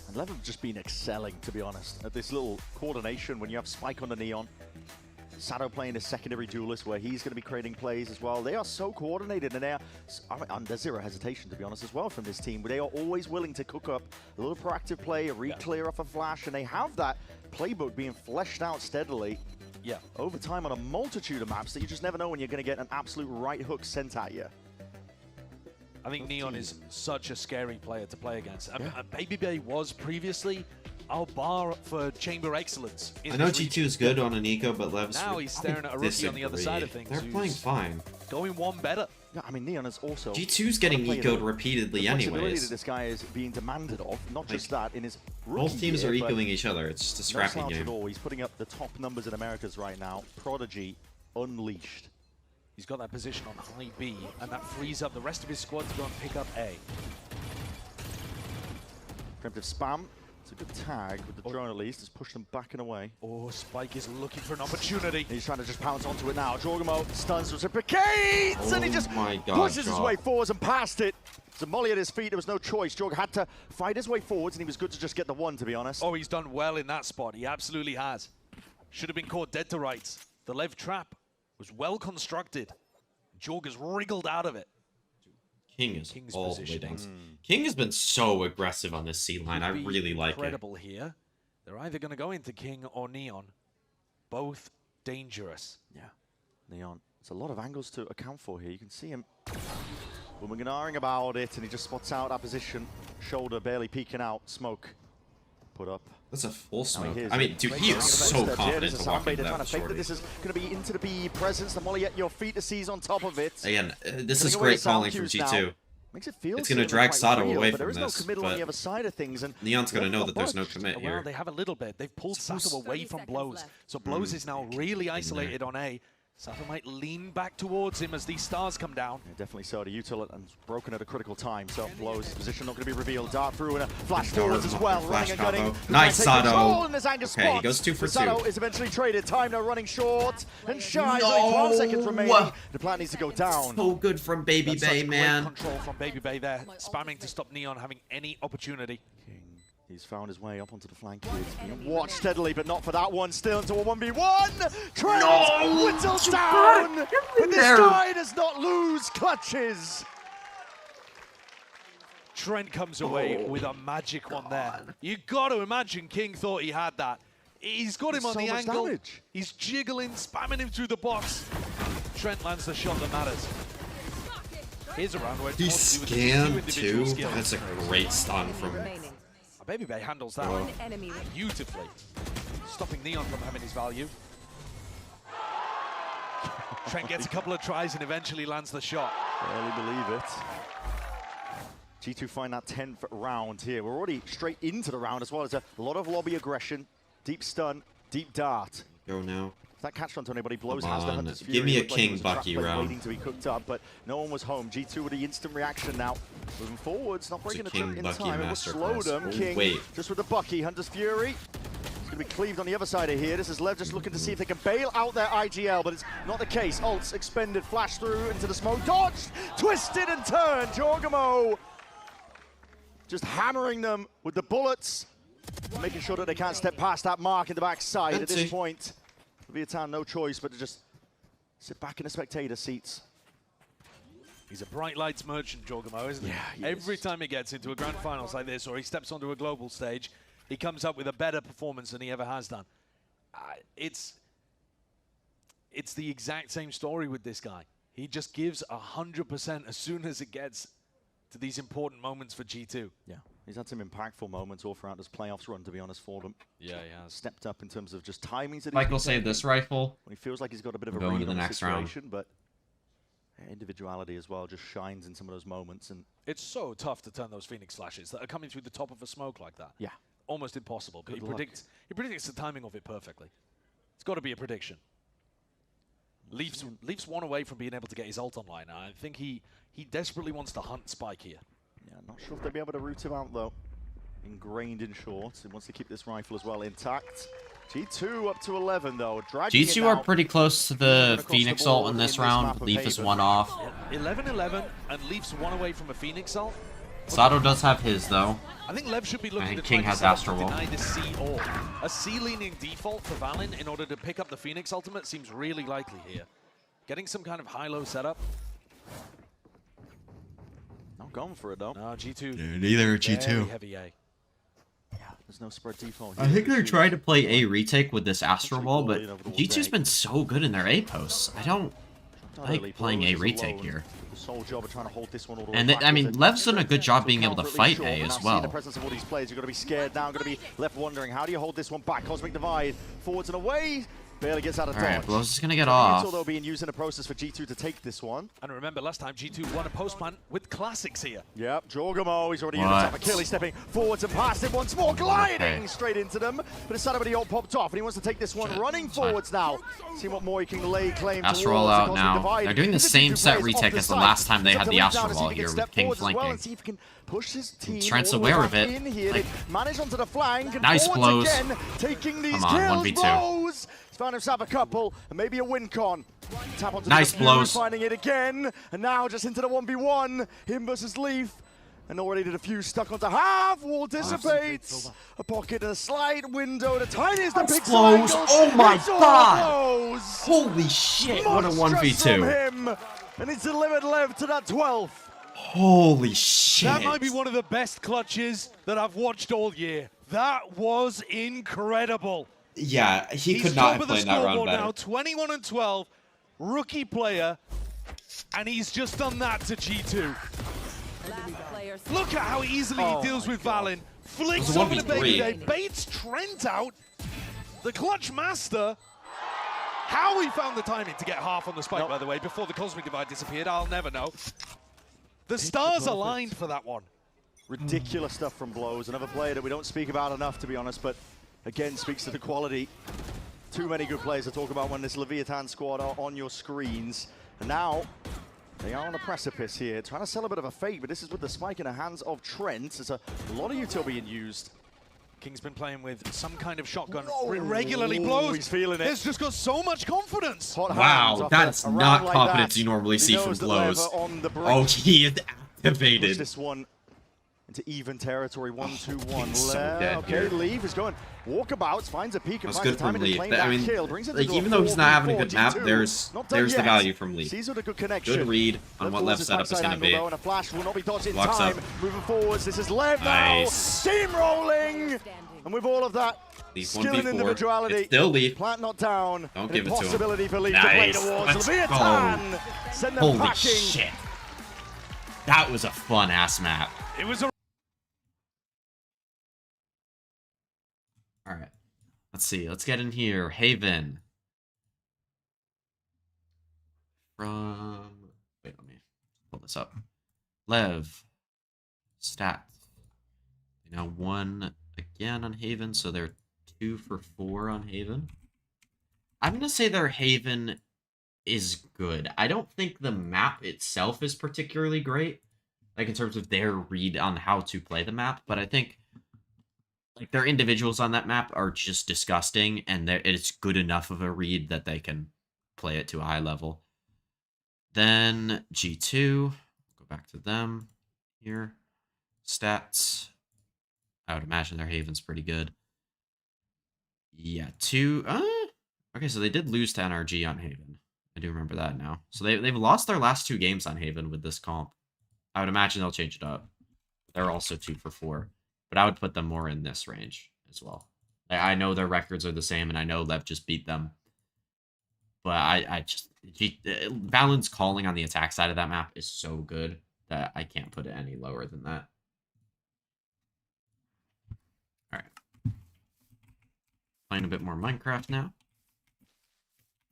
And Lev have just been excelling, to be honest, at this little coordination when you have Spike on the Neon. Sato playing a secondary duelist where he's going to be creating plays as well. They are so coordinated, and there's zero hesitation, to be honest, as well from this team. They are always willing to cook up a little proactive play, a re-clear off a flash, and they have that playbook being fleshed out steadily over time on a multitude of maps that you just never know when you're going to get an absolute right hook sent at you. I think Neon is such a scary player to play against. Baby Bay was previously our bar for chamber excellence. I know G2 is good on an eco, but Lev's now he's staring at a rookie on the other side of things. They're playing fine. Going one better. Yeah, I mean, Neon is also... G2's getting ecoed repeatedly anyways. That this guy is being demanded of, not just that, in his rookie Both teams year, are but ecoing each other. It's just a no scrappy slouch game. at all. He's putting up the top numbers in Americas right now. Prodigy unleashed. He's got that position on high B, and that frees up the rest of his squad to go and pick up A. Preemptive spam. It's a good tag with the drone at least. Has pushed them back and away. Oh, Spike is looking for an opportunity. He's trying to just pounce onto it now. Jorgamo stuns, reciprocates, and he just pushes his way forwards and past it. So Molly at his feet, there was no choice. Jorg had to fight his way forwards, and he was good to just get the one, to be honest. Oh, he's done well in that spot. He absolutely has. Should have been caught dead to rights. The Lev trap was well constructed. Jorg has wriggled out of it. King is King's all the way positioning. down. King has been so aggressive on this C line. I Could be really like it. incredible here. They're either going to go into King or Neon. Both dangerous. Yeah, Neon. It's a lot of angles to account for here. You can see him woman-ing about it, and he just spots out that position. Shoulder barely peeking out. Smoke put up. That's a full smoke. here's I mean, it. dude, Great he shot. is so There's a confident to sound walk bait. into They're trying that to fake that shorty. this is going to be into the B presence. The Molly at your feet to seize on top of it. Again, this Putting is away great the sound calling from cues G2. now. Makes it feel It's going to certain drag quite Sato real, away but there from is this, no committal on but the other side of things. And Neon's going to know not that there's no budged. commit Well, here. they have a little bit. They've pulled Sato away from Blows. So Blows is now really isolated on A. Sato might lean back towards him as these stars come down. Yeah, definitely so. The util and broken at a critical time. So Blows position not going to be revealed. Dart through and a flash forwards as well. Flash Running and gunning. combo. Nice, Sato. In this anchor Okay, spot. he goes 2 for 2. Sato is eventually traded. Time now running short and shy. Only 12 seconds remaining. The plan needs to go down. So good from Baby That's Bay, such man. Great control from Baby Bay there, spamming to stop Neon having any opportunity. He's found his way up onto the flank here. He's being watched steadily, but not for that one. Still into a 1v1. Trent whittles down. But this guy does not lose clutches. Trent comes away with a magic one there. You got to imagine King thought he had that. He's got him on the angle. Damage. He's jiggling, spamming him through the box. Trent lands the shot that matters. Here's a round where it's He more to do with the scanned two too. individual skills. That's a great stun from Baby Bay handles that one beautifully, stopping Neon from having his value. Trent gets a couple of tries and eventually lands the shot. Barely believe it. G2 find that 10th round here. We're already straight into the round as well. There's a lot of lobby aggression, deep stun, deep dart. Go now. If that catch onto anybody blows Come has the on. Hunter's Fury. Give me a Looked like it King was trap Bucky play round. waiting to be cooked up, but no one was home. G2 with the instant reaction now. Moving forwards, not breaking the King trap in Bucky time. It will slow masterclass. them. Oh, King wait. just with the Bucky. Hunter's Fury. It's going to be cleaved on the other side of here. This is Lev just looking to see if they can bail out their IGL, but it's not the case. Ults expended, flash through into the smoke. Dodged, twisted and turned. Jorgamo just hammering them with the bullets, making sure that they can't step past that mark in the backside. At this point, Leviathan no choice but to just sit back in the spectator seats. He's a bright lights merchant, Jorgamo, isn't he? Yeah, he Every time he gets into a grand finals like this, or he steps onto a global stage, he comes up with a better performance than he ever has done. It's the exact same story with this guy. He just gives 100% as soon as it gets to these important moments for G2. Yeah, he's had some impactful moments all throughout this playoffs run, to be honest, for them. Yeah, he has. Stepped up in terms of just timings. That Michael saved this rifle. When he feels like he's got a bit of a Going read to the on next situation, round. but individuality as well just shines in some of those moments. And It's so tough to turn those Phoenix flashes that are coming through the top of a smoke like that. Yeah. Almost impossible. But Good he luck. predicts the timing of it perfectly. It's got to be a prediction. Leafs one away from being able to get his ult online. I think he desperately wants to hunt Spike here. yeah, not sure if they'll be able to root him out though. Ingrained in short. He wants to keep this rifle as well intact. G2 up to 11 though. Dragging it G2 now. are pretty close to the Across Phoenix the ult board in this map round. of Leaf is Haven. one off. 11-11, and Leafs one away from a Phoenix ult. Sato does have his though. I think Lev should be looking think to King try has to set up Astro to Wall. deny the C ult. A C-leaning default for Valen in order to pick up the Phoenix ultimate seems really likely here. Getting some kind of high-low setup. Not going for it though. No, G2. Yeah, neither G2. Very heavy A. There's no spread default. I think they're Trying to play A retake with this Astro Wall, but over the wall G2's day. been so good in their A posts. I don't like playing A retake here. The sole job of trying to hold this one all the way And back I mean, as it- Lev's done a good job being able to Comfortably fight short, A but as now seeing the well. presence of all these players, you've got to be scared now, got to be left wondering, how do you hold this one back? Cosmic Divide, forwards and away, barely gets out of Alright, dodge. Blows is gonna get So off. Neutral, though, being used in the process for G2 to take this one. And remember, last time G2 won a post plant with classics here. Yep, Jorgamo, he's already in the What? top of kill. He's stepping forwards and past it once more, gliding Okay. straight into them. But it's somebody all popped off, and he wants to take this one running forwards now. See what more he can lay claim Astro towards Wall the out Cosmic now. Divide. They're doing the If same G2 set plays off retake the as the side, last time they he's had up the to Astro down to see Wall if he can here step with King forwards as well flanking. and see if he can push his team Trent's all the way aware of back it. in here. Like- They manage onto the flank and Nice forwards blows. again, taking these Come on, kills. 1v2. Blows. He's found himself a couple and maybe a win con. Tap onto Nice the blows. finding it again, and now just into the 1v1. Him versus Leaf. And already the defuse stuck onto half. Wall dissipates. A pocket and a slide window. The tiniest of pixel Blows. angles. Oh my It's all god! blows. Holy shit, what a Monstrous from 1v2. him. And he's delivered Lev to that 12th. Holy shit. That might be one of the best clutches that I've watched all year. That was incredible. Yeah, he He's could top not have of the played that round scoreboard better. now, 21 and 12, rookie player, and he's just done that to G2. Look at how easily he deals with Valen. Flicks It was a over to 1v3. Baby Day, baits Trent out. The clutch master. How he found the timing to get half on the spike, by the way, before the Cosmic Divide disappeared, I'll never know. The stars aligned for that one. Ridiculous stuff from Blows. Another player that we don't speak about enough, to be honest, but again speaks to the quality. Too many good players to talk about when this Leviathan squad are on your screens. And now they are on a precipice here, trying to sell a bit of a fake, but this is with the spike in the hands of Trent. There's a lot of util being used. King's been playing with some kind of shotgun. Regularly blows. He's feeling it. He's just got so much confidence. Wow, that's not confidence you normally see from Blows. Oh, he is Push activated. this one into even territory. 1-2-1. So dead okay, here. Leave is going walkabouts, finds a peak and That's finds good the time from to Leaf. claim I that mean, kill. Brings it like, to a even though he's not having a 4v4, good map, G2. Not done there's the yet. value from Leaf. Sees with a good connection. Good read on what Left setup is going to be. And a flash will not be dodged in Walks time. up. Moving forwards, this is Lev Nice. now. Steamrolling. And with all of that, Leaf skill and 1v4. individuality. It's still Leaf. Plant not down. Don't An give it to him. impossibility for Leaf Nice. to play towards. Let's Leviathan. go. Send them Holy packing. shit. That was a fun ass map. It was a Alright. Let's see. Let's get in here. Haven. From... Wait, let me pull this up. Lev. Stats. They now 1 again on Haven, so they're 2 for 4 on Haven. I'm going to say their Haven is good. I don't think the map itself is particularly great, like in terms of their read on how to play the map, but I think like their individuals on that map are just disgusting, and it's good enough of a read that they can play it to a high level. Then G2, go back to them here. Stats. I would imagine their Haven's pretty good. Yeah, 2. Okay, so they did lose to NRG on Haven. I do remember that now. So they've lost their last 2 games on Haven with this comp. I would imagine they'll change it up. They're also 2 for 4. But I would put them more in this range as well. I know their records are the same, and I know Lev just beat them. But I just... Valen's calling on the attack side of that map is so good that I can't put it any lower than that. Alright. Playing a bit more Minecraft now.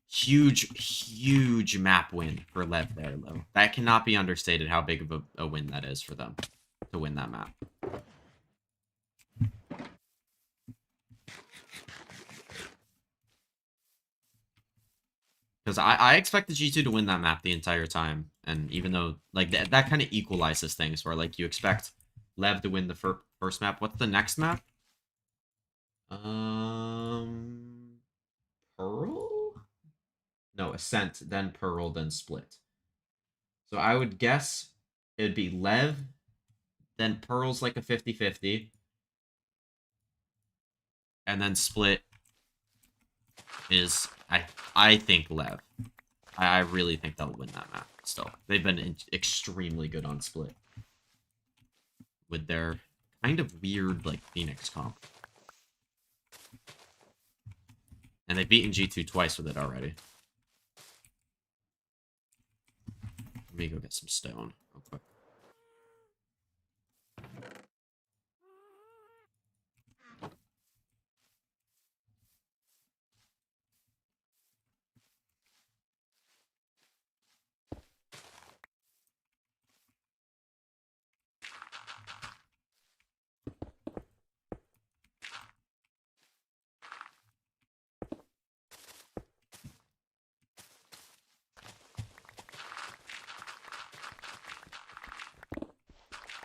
Huge map win for Lev there, though. That cannot be understated how big of a win that is for them to win that map. Because I expect the G2 to win that map the entire time. And even though, like, that kind of equalizes things where, like, you expect Lev to win the first map. What's the next map? Pearl? No, Ascent, then Pearl, then Split. So I would guess it would be Lev, then Pearl's like a 50-50. And then Split is, I think, Lev. I really think they'll win that map still. They've been extremely good on Split. With their kind of weird, like, Phoenix comp. And they've beaten G2 twice with it already. Let me go get some stone real quick.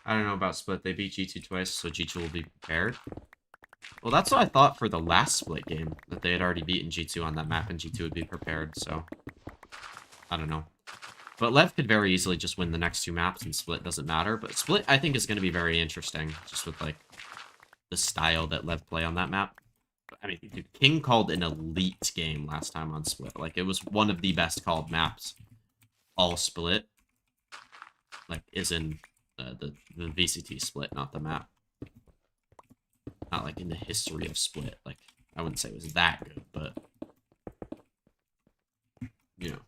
I don't know about Split. They beat G2 twice, so G2 will be prepared. Well, that's what I thought for the last Split game, that they had already beaten G2 on that map, and G2 would be prepared, so... I don't know. But Lev could very easily just win the next 2 maps, and Split doesn't matter. But Split, I think, is going to be very interesting, just with, like, the style that Lev play on that map. I mean, dude, King called an elite game last time on Split. Like, it was one of the best called maps all Split. Like, is in... the VCT Split, not the map. Not like in the history of Split. Like, I wouldn't say it was that good, but you know.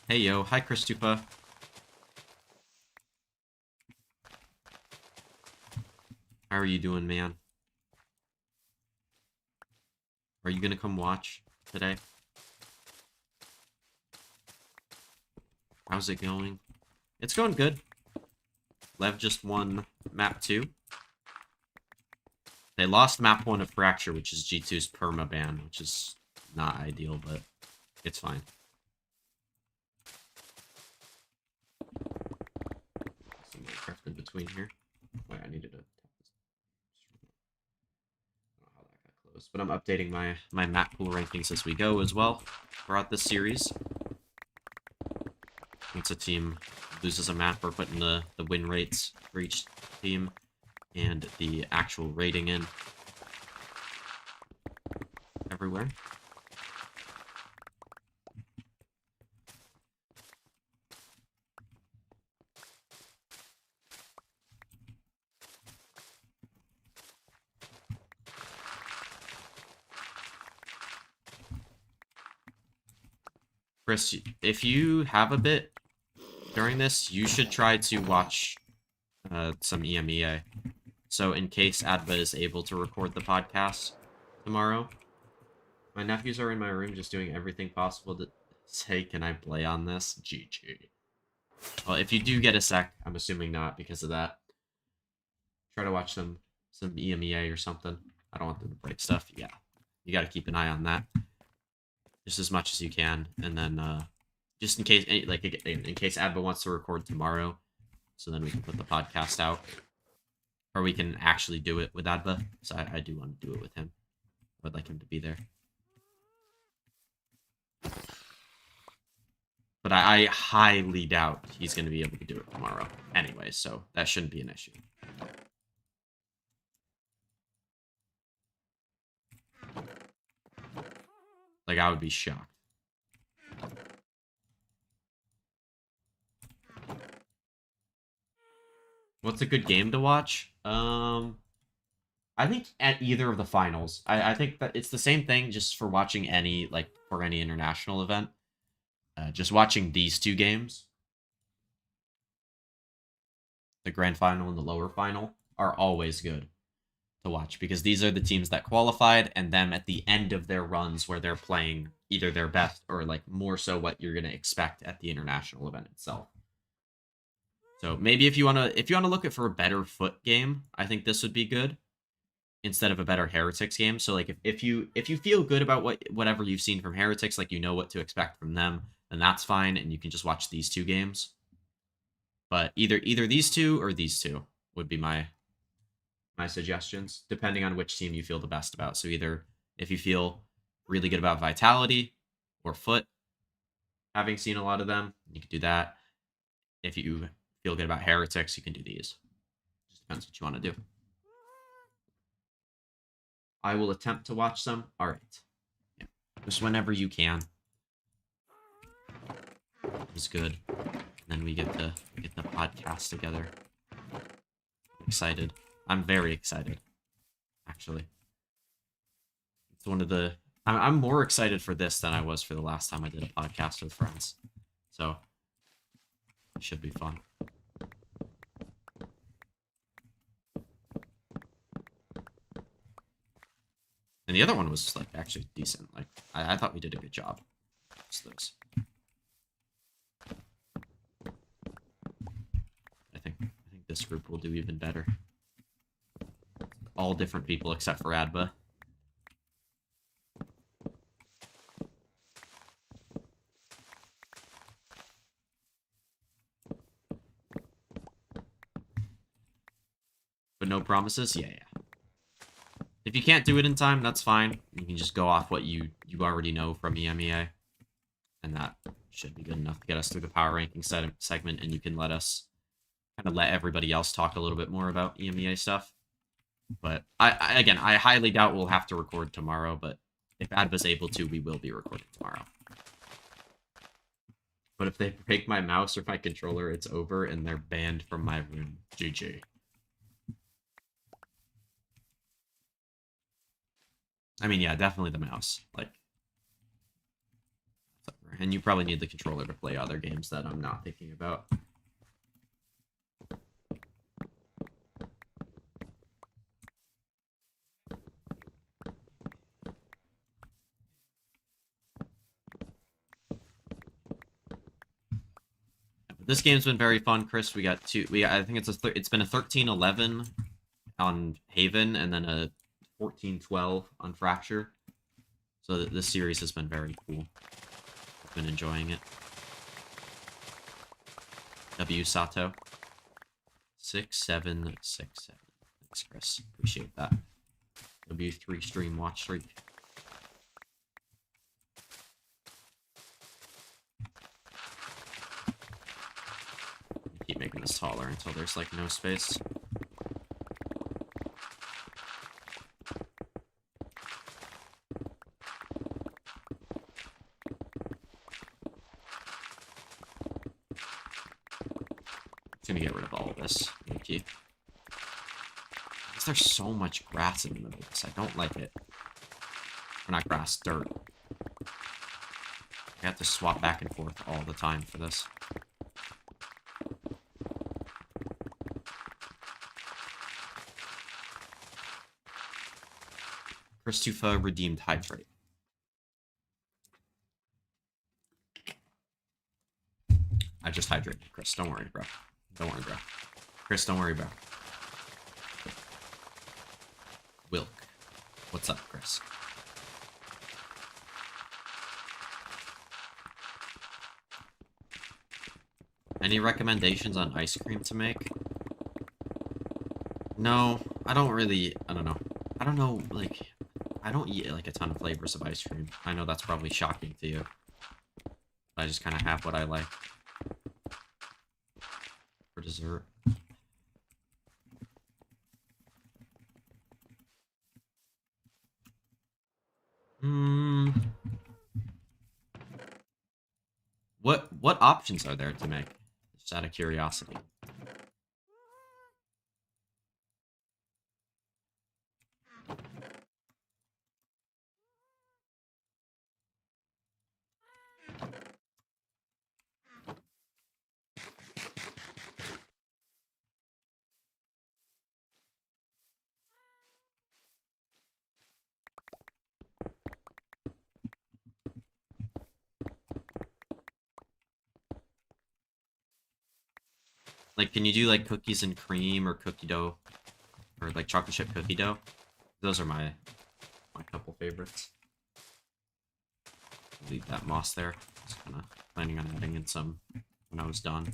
Hey yo, hi Christupa. How are you doing, man? Are you gonna come watch today? How's it going? It's going good. Lev just won map 2. They lost map 1 of Fracture, which is G2's permaban, which is not ideal, but it's fine. Some Minecraft in between here. Wait, I needed to tap this. I don't know how that got closed, but I'm updating my map pool rankings as we go as well throughout this series. once a team loses a map, we're putting the win rates for each team and the actual rating in everywhere. Chris, if you have a bit during this, you should try to watch some EMEA. So in case Adva is able to record the podcast tomorrow. My nephews are in my room just doing everything possible to say, can I play on this? GG. Well, if you do get a sec, I'm assuming not because of that. Try to watch some EMEA or something. I don't want them to break stuff. Yeah, you got to keep an eye on that. Just as much as you can, and then just in case, like in case Adva wants to record tomorrow, so then we can put the podcast out, or we can actually do it with Adva. So I do want to do it with him. I would like him to be there, but I highly doubt he's going to be able to do it tomorrow anyway. So that shouldn't be an issue. Like, I would be shocked. What's a good game to watch? I think at either of the finals. I think that it's the same thing just for watching any, like, for any international event. Just watching these two games, the grand final and the lower final, are always good to watch because these are the teams that qualified and them at the end of their runs where they're playing either their best or like more so what you're going to expect at the international event itself. So maybe if you want to look at for a better foot game, I think this would be good instead of a better Heretics game. So like if you feel good about whatever you've seen from Heretics, like you know what to expect from them, then that's fine and you can just watch these two games. But either these two or these two would be my suggestions, depending on which team you feel the best about. So either if you feel really good about Vitality or Foot, having seen a lot of them, you can do that. If you feel good about Heretics, you can do these. Just depends what you want to do. I will attempt to watch some. All right. Yeah. Just whenever you can. It's good. And then we get to get the podcast together. I'm excited. I'm very excited, actually. It's one of the... I'm more excited for this than I was for the last time I did a podcast with friends. So, it should be fun. And the other one was, like, actually decent. Like, I thought we did a good job. Just those. I think this group will do even better. All different people except for Adva. But no promises? Yeah. If you can't do it in time, that's fine. You can just go off what you already know from EMEA. And that should be good enough to get us through the power ranking segment, and you can let us kind of let everybody else talk a little bit more about EMEA stuff. But again, I highly doubt we'll have to record tomorrow, but if Adva's able to, we will be recording tomorrow. But if they break my mouse or my controller, it's over and they're banned from my room. GG. I mean, yeah, definitely the mouse. Like, and you probably need the controller to play other games that I'm not thinking about. This game's been very fun, Chris. We got two. I think it's been a 13-11 on Haven, and then a 14-12 on Fracture. So this series has been very cool. I've been enjoying it. W Sato. 6767. Thanks, Chris. Appreciate that. W3 stream watch streak. this taller until there's like no space. It's gonna get rid of all of this. Key. There's so much grass in the middle of this. I don't like it. Or not grass, dirt. I have to swap back and forth all the time for this. Christopher redeemed hydrate. I just hydrated, Chris. Don't worry, bro. Don't worry, bro. Chris, don't worry, bro. Wilk. What's up, Chris? Any recommendations on ice cream to make? No, I don't really, I don't know. I don't know, like, I don't eat, like, a ton of flavors of ice cream. I know that's probably shocking to you. I just kind of have what I like. For dessert. What options are there to make? Just out of curiosity. Like, can you do, like, cookies and cream or cookie dough? Or, like, chocolate chip cookie dough? Those are my couple favorites. Leave that moss there. Just kind of planning on adding in some when I was done.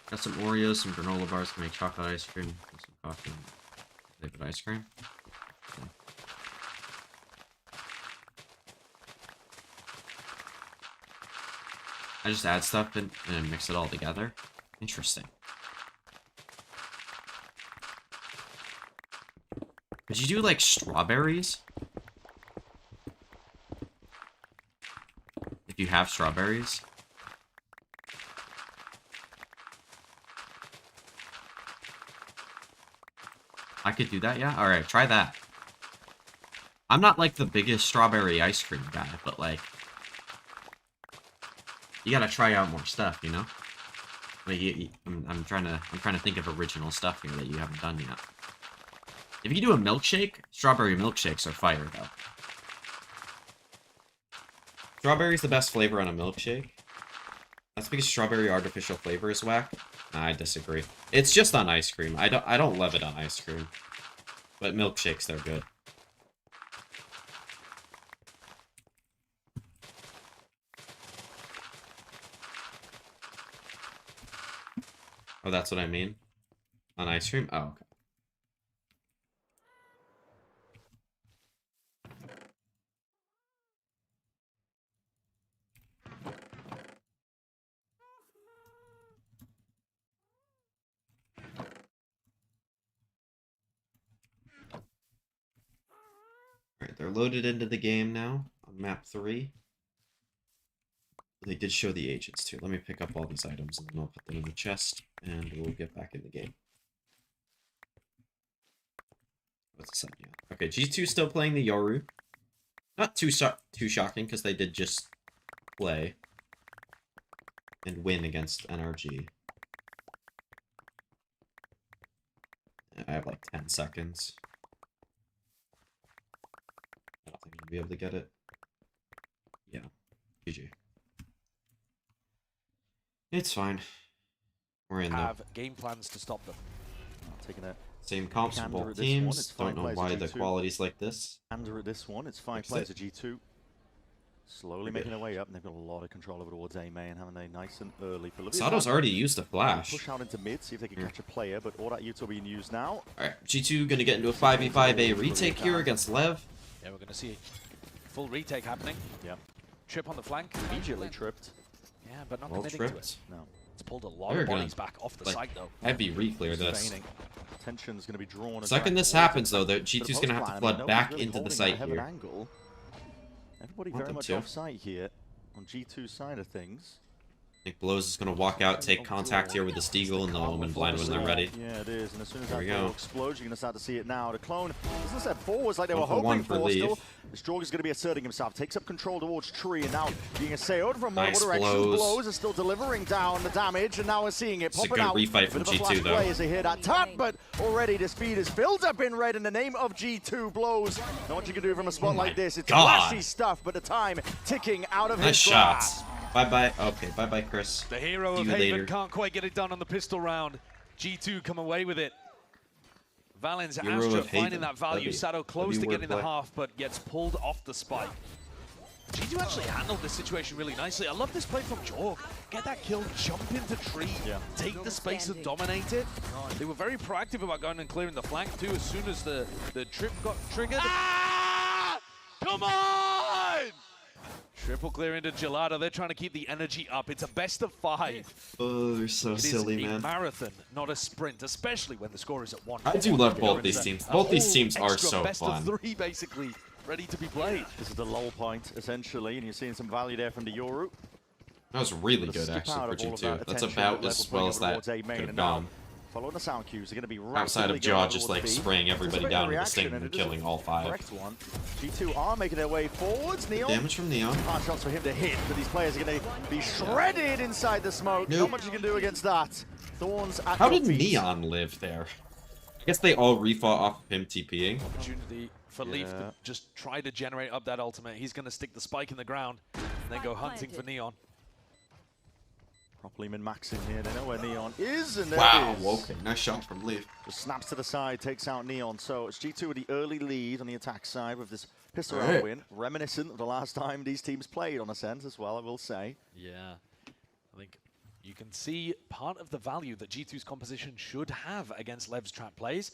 Got some Oreos, some granola bars, can make chocolate ice cream, and some coffee and flavored ice cream. Okay. I just add stuff and mix it all together. Interesting. Could you do, like, strawberries? If you have strawberries. I could do that, yeah? Alright, try that. I'm not, like, the biggest strawberry ice cream guy, but, like, you gotta try out more stuff, you know? Like, I'm trying to think of original stuff here that you haven't done yet. If you do a milkshake, strawberry milkshakes are fire, though. Strawberry's the best flavor on a milkshake. That's because strawberry artificial flavor is whack. Nah, I disagree. It's just on ice cream. I don't love it on ice cream. But milkshakes, they're good. Oh, that's what I mean? On ice cream? Oh, okay. Alright, they're loaded into the game now on map 3. They did show the agents too. Let me pick up all these items and then I'll put them in the chest and we'll get back in the game. What's the sign? Yeah. Okay, G2 still playing the Yoru. Not too shocking because they did just play and win against NRG. I have like 10 seconds. I don't think I'll be able to get it. Yeah, GG. It's fine. We're in have game plans to stop them. Taking it. Same comps for both teams. Don't know why the quality's like this. Under at this one, it's 5 players at G2. Slowly making their way up, and they've got a lot of control over towards A main, haven't they? Nice and early. Sato's already used the flash. Push out into mid, see if they can catch a player, but all that util being used now. Alright, G2 gonna get into a 5v5A retake here against Lev. Yeah, we're gonna see full retake happening. Yep. trip on the flank. Immediately tripped. Yeah, but not Well committing tripped. to it. No. It's pulled a lot They're of gonna, bodies back off the like, site, though. heavy re-clear this. Feigning. Tension's going to be drawn. The second this happens, though, G2's going to have to flood back into the site here. Angle. Everybody Want very them much to. off site here on G2's side of things. I think Blows is going to walk out, take contact here with the Steagle, and they'll open blind when they're ready. Yeah, it is. And as soon as There that we door go. explodes, you're going to start to see it now. The clone, as I said, forwards like they were 1 for hoping 1 for for. Still, Leaf. this Jorg is going to be asserting himself. Takes up control towards Tree, and now being assailed from multiple Nice directions. Blows. Blows is still delivering down the damage, and now we're seeing it It's a popping good out. refight from Bit of a G2 flash though. play as they hear that tap, but already the speed is filled up in red in the name of G2. Blows. Not what you can do from a spot like this. It's God. flashy stuff, but the time ticking out of Nice his grasp. shots. Bye-bye. Okay, bye-bye, Chris. The hero See of you Haven later. can't quite get it done on the pistol round. G2 come away with it. Valen's Hero Astra of Haven. finding that value. That'd be- Sato close that'd to be getting the wordplay. half, but gets pulled off the spike. G2 actually handled this situation really nicely. I love this play from Jorg. Get that kill, jump into tree, take the space and dominate it. They were very proactive about going and clearing the flank too as soon as the trip got triggered. Ah! Come on! Triple clear into Gelato. They're trying to keep the energy up. It's a best of 5. Oh, they're so It is silly, a man. marathon, not a sprint, especially when the score is at 1. I do love both these teams. Both these teams are extra so best fun. of 3, basically, ready to be played. This is the lull point, essentially, and you're seeing some value there from the Yoru. That was really Gonna good, skip actually, out for of all of G2. that That's attention about that as we're well putting as over that towards A could main, have and now, gone. following the sound cues, they're going to be Outside of rapidly going Jaw just, towards like, B. spraying It's a everybody bit of down a with the reaction, Sting and it is a killing all 5. Correct one. G2 are making their way forwards. Neon. Damage from Neon. Hard shots for him to hit, but these players are going to be shredded inside the smoke. Nope. Not much you can do against that. Thorns at How your did feet. Neon live there? I guess they all refought off of him TPing. Opportunity for Leaf to just try to generate up that ultimate. He's going to stick the spike in the ground and then go hunting for Neon. Properly min-maxing here. They know where Neon is, and there Wow, it is. okay. Nice shot from Leaf. Just snaps to the side, takes out Neon. So it's G2 with the early lead on the attack side with this pistol round Right. win. Reminiscent of the last time these teams played, on a sense, as well, I will say. Yeah, I think you can see part of the value that G2's composition should have against Lev's trap plays.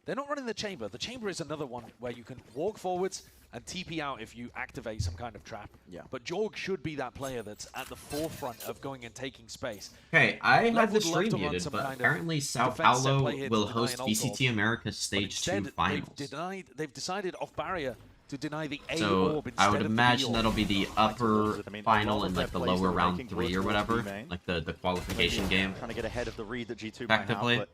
They're not running the chamber. The chamber is another one where you can walk forwards and TP out if you activate some kind of trap. Yeah. But Jorg should be that player that's at the forefront of going and taking space. Okay, I Lev have the would love stream to run muted, some but kind of apparently Sao defense set Paulo play here to will deny host an ult VCT off. America's But Stage 2 instead, finals. they've decided off barrier to deny the A So orb I instead would of the B imagine orb. that'll be the upper I mean, a final lot and of like the their plays lower they're round making 3 or towards whatever, B main. like the qualification game. Trying to get ahead of the read that G2 might have, Effectively. but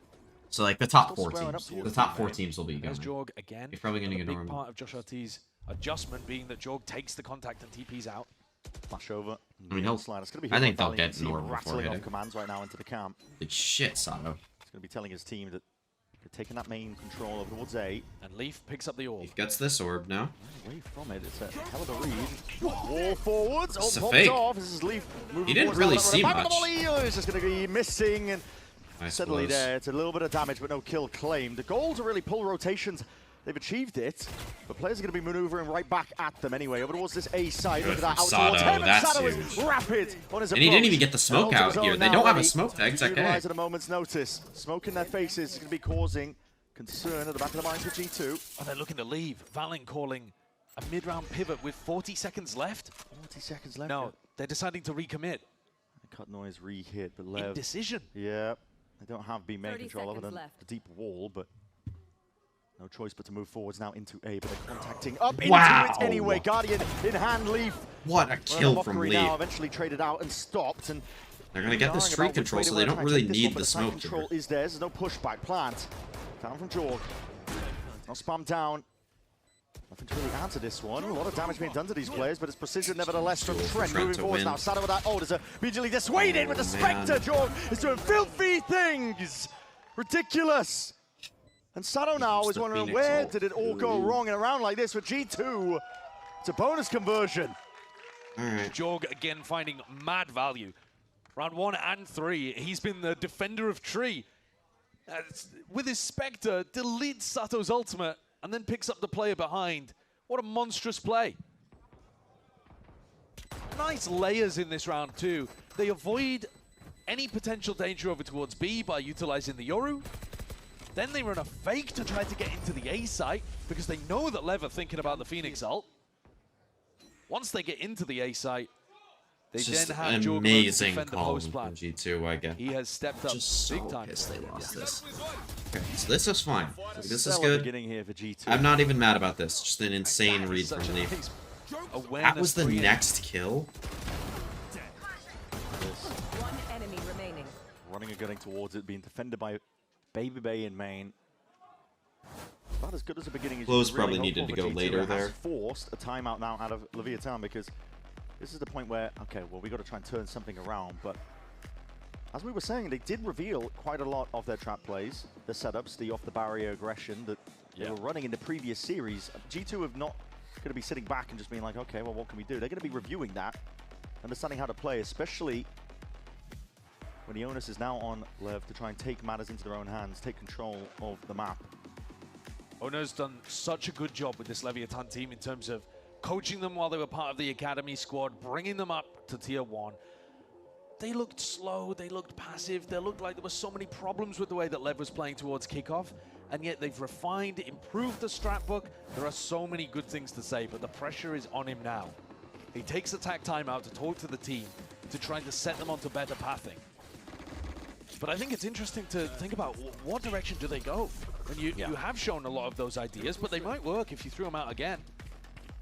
So like the top Still 4 squaring teams. up towards The top B 4 main. teams will be There's going. Jorg again. You're probably going to A get big normal. part of Josh RT's adjustment being that Jorg takes the contact and TP's out. flash over. I mean, he'll- Slide. It's gonna be I think Hero they'll Valiant get team normal before rattling off hitting. commands right now into the camp. Good shit, Sato. He's going to be telling his team that they're taking that main control over towards A. And Leaf picks up the orb. He gets this orb now. Away from it, it's a hell of a read. Wall forwards, It's a popped fake. off. This is Leaf moving He didn't forwards really now, see back on the much. volley. Oh, it's just going to be missing, and Nice steadily blows. there. It's a little bit of damage, but no kill claimed. The goal to really pull rotations. They've achieved it, but players are going to be maneuvering right back at them anyway. Over towards this A side, look at that, out Sato, towards him, and that's Sato is huge. rapid on his And he didn't approach. even get the smoke And out onto his here. own They now, don't have a ready smoke tag, it's to okay. utilize at a moment's notice. Smoke in their faces is going to be causing concern at the back of the mind for G2. Oh, they're looking to leave. Valen calling a mid-round pivot with 40 seconds left. 40 seconds left. No, they're deciding to recommit. Cut noise re-hit, but Lev. Indecision. Yeah, they don't have B main 30 control other seconds than left. the deep wall, but no choice but to move forwards now into A, but they're contacting up Wow. into it anyway. Guardian in hand, Leaf. What a Well, the kill from mockery Leaf. now eventually traded out and stopped, and They're going to get the jarring streak about which control, way so they they wanna don't try and really take this need one, but the side smoke control here. is there. There's no pushback. Plant down from Jorg. Now spam down. Nothing to really answer this one. A lot of damage being done to these players, but it's precision nevertheless from Trent. Trent Moving to forwards win. now. Sato with that. Oh, there's a immediately dissuaded with the man. Spectre. Jorg is doing filthy things. Ridiculous. And Sato now is the wondering Phoenix where ult. did it all go wrong in a round like this for G2. It's a bonus conversion. All right. Jorg again finding mad value. Round 1 and 3, he's been the defender of tree. With his Spectre, deletes Sato's ultimate and then picks up the player behind. What a monstrous play. Nice layers in this round too. They avoid any potential danger over towards B by utilizing the Yoru. Then they run a fake to try to get into the A site because they know that Lev are thinking about the Phoenix ult. Once they get into the A site, they It's then just have an Jorgamo to amazing defend the call post from plan. G2, I guess. He has stepped up Just so big time. pissed they lost this. Okay, so this is fine. This is Stellar good. beginning here for G2. I'm not even mad about this. Just an insane read from Such a Leaf. nice That was the awareness next kill. One enemy remaining. Running and getting towards it, being defended by Baby Bay in main. About as good as a beginning as Close you could really probably hope needed for to go G2. later It has there. forced a timeout now out of Leviathan because this is the point where, okay, well, we got to try and turn something around. But as we were saying, they did reveal quite a lot of their trap plays, the setups, the off-the-barrier aggression that they were running in the previous series. G2 have not going to be sitting back and just being like, okay, well, what can we do? They're going to be reviewing that, understanding how to play, especially when the onus is now on Lev to try and take matters into their own hands, take control of the map. Ono's done such a good job with this Leviathan team in terms of coaching them while they were part of the academy squad, bringing them up to tier 1. They looked slow, they looked passive, they looked like there were so many problems with the way that Lev was playing towards kickoff, and yet they've refined, improved the strat book. There are so many good things to say, but the pressure is on him now. He takes the tag timeout to talk to the team, to try to set them onto better pathing. But I think it's interesting to think about what direction do they go? And you have shown a lot of those ideas, but they might work if you threw them out again.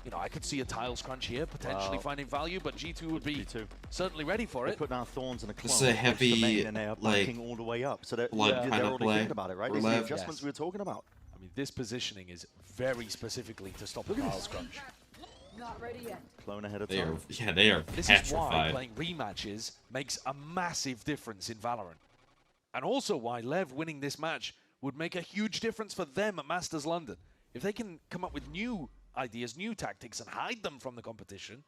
You know, I could see a tiles crunch here, potentially finding value, but G2 would be certainly ready for They it. put down Thorns and a clone. This is a heavy, and they are like, backing all the way up. So they're blood kind of already play thinking about it, right? for These are the Lev. adjustments we were talking about. I mean, this positioning is very specifically to stop the tiles crunch. Not ready yet. Clone ahead of They are, time. yeah, they are This is why petrified. playing rematches makes a massive difference in Valorant. And also why Lev winning this match would make a huge difference for them at Masters London. If they can come up with new ideas, new tactics, and hide them from the competition,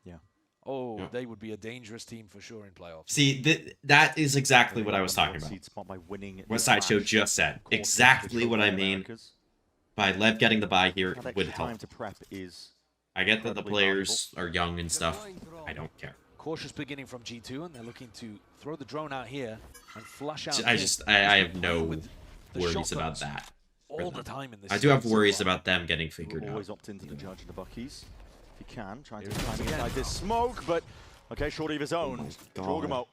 they would be a dangerous team for sure in playoffs. See, that is exactly what I was talking about. Seed spot by winning What Sideshow just said. Exactly what I mean by Lev getting the bye here That would extra help. time to prep is I get that the players are young and stuff. I don't care. Cautious beginning from G2, and they're looking to throw the drone out here and flush out. I have no with the worries about shotguns that. all the time in this. I do have series so worries far. about them getting figured always out. opt into the judge and the Buckies. If you can, trying to Here it comes time again. inside this smoke, but okay, short of his own. God. Jorgamo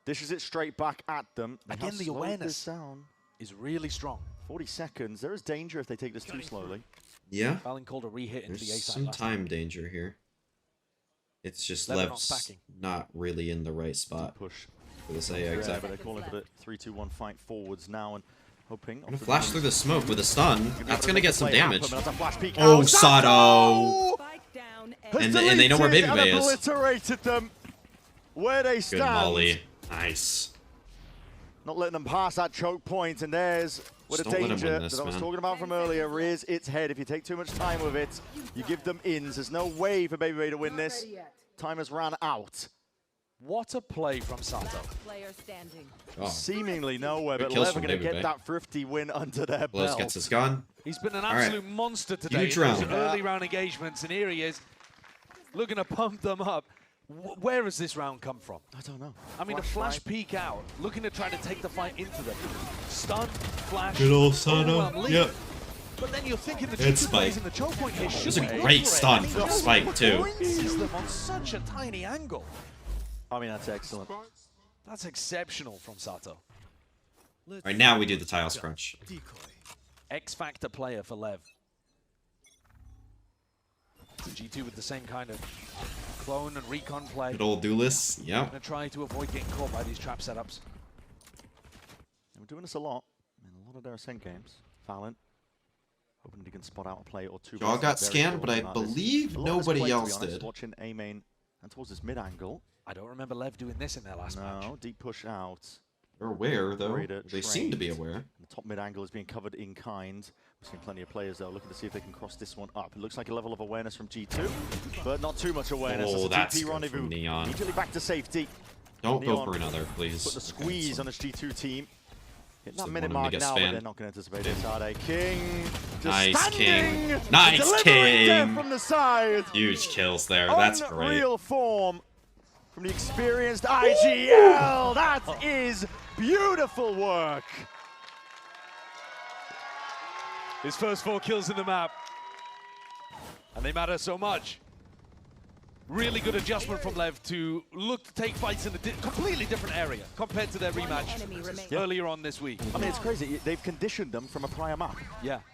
dishes it straight back at them. They Again, have the slowed awareness this down. is really strong. 40 seconds. There is danger if they take this too slowly. Yeah, Fallon called a re-hit into the there's A-side some last time danger here. It's just Lev not Lev's stacking. not really in the right spot Push. for this A Yeah, exec. but they're calling for the 3-2-1 fight forwards now and hoping. Gonna flash through the smoke with a stun. That's gonna get some Play happen, damage. but that's a flash peek Oh, out. Sato! Spike down. Has And they know where Baby deleted Bay and is. obliterated them where they Good stand. molly. Nice. Not letting them pass that choke point, and there's where the Just don't let 'em danger win this, that I was man. talking about from earlier rears its head. If you take too much time with it, you give them ins. There's no way for Baby Bay to win this. Time has ran out. What a play from Sato. Player standing. Oh. Seemingly nowhere, Good but kills Lev are from going to Baby get Bay. that thrifty win under their Blows belt. gets his gun. He's been an All right. absolute monster today Huge in those round. early round engagements, and here he is looking to pump them up. Where has this round come from? I don't know. I mean, a flash peek out, looking to try to take the fight into them. Stun, flash, Good old Sato. overwhelm, lead. Yep. But then you're thinking the It's G2 Spike. plays in the choke point here It should was a be great good for it. stun And he from just Spike, too. points them on such a tiny angle. I mean, that's excellent. That's exceptional from Sato. All right, now we do the tiles crunch. X-Factor player for Lev. G2 with the same kind of clone and recon play. Good old duelists. Yep. Gonna try to avoid getting caught by these trap setups. And we're doing this a lot in a lot of their Ascent games. Fallon, hoping he can spot out a play or two. Jaw got Very scanned, but I important about this. believe A lot of this nobody play, to be else honest, did. Watching A main and towards this mid angle. I don't remember Lev doing this in their last match. No, deep push out. They're aware, though. Raider They seem to be trained. aware. The top mid angle is being covered in kind. We've seen plenty of players though looking to see if they can cross this one up. It looks like a level of awareness from G2, but not too much awareness. Oh, As that's a TP good rendezvous. from Neon. Immediately back to safety. Don't go Neon for another, please. Put the squeeze on this G2 team. Hit Just that don't minute want him mark to get now, but spammed. they're not going to anticipate it. Sade King. Just Nice, standing, King. Nice, delivering death King. from the side. Huge kills there. That's great. Unreal form from the experienced IGL. That is beautiful work. His first 4 kills in the map. And they matter so much. Really good adjustment from Lev to look to take fights in a completely different area compared to their rematch earlier on this week. I mean, it's crazy. They've conditioned them from a prior map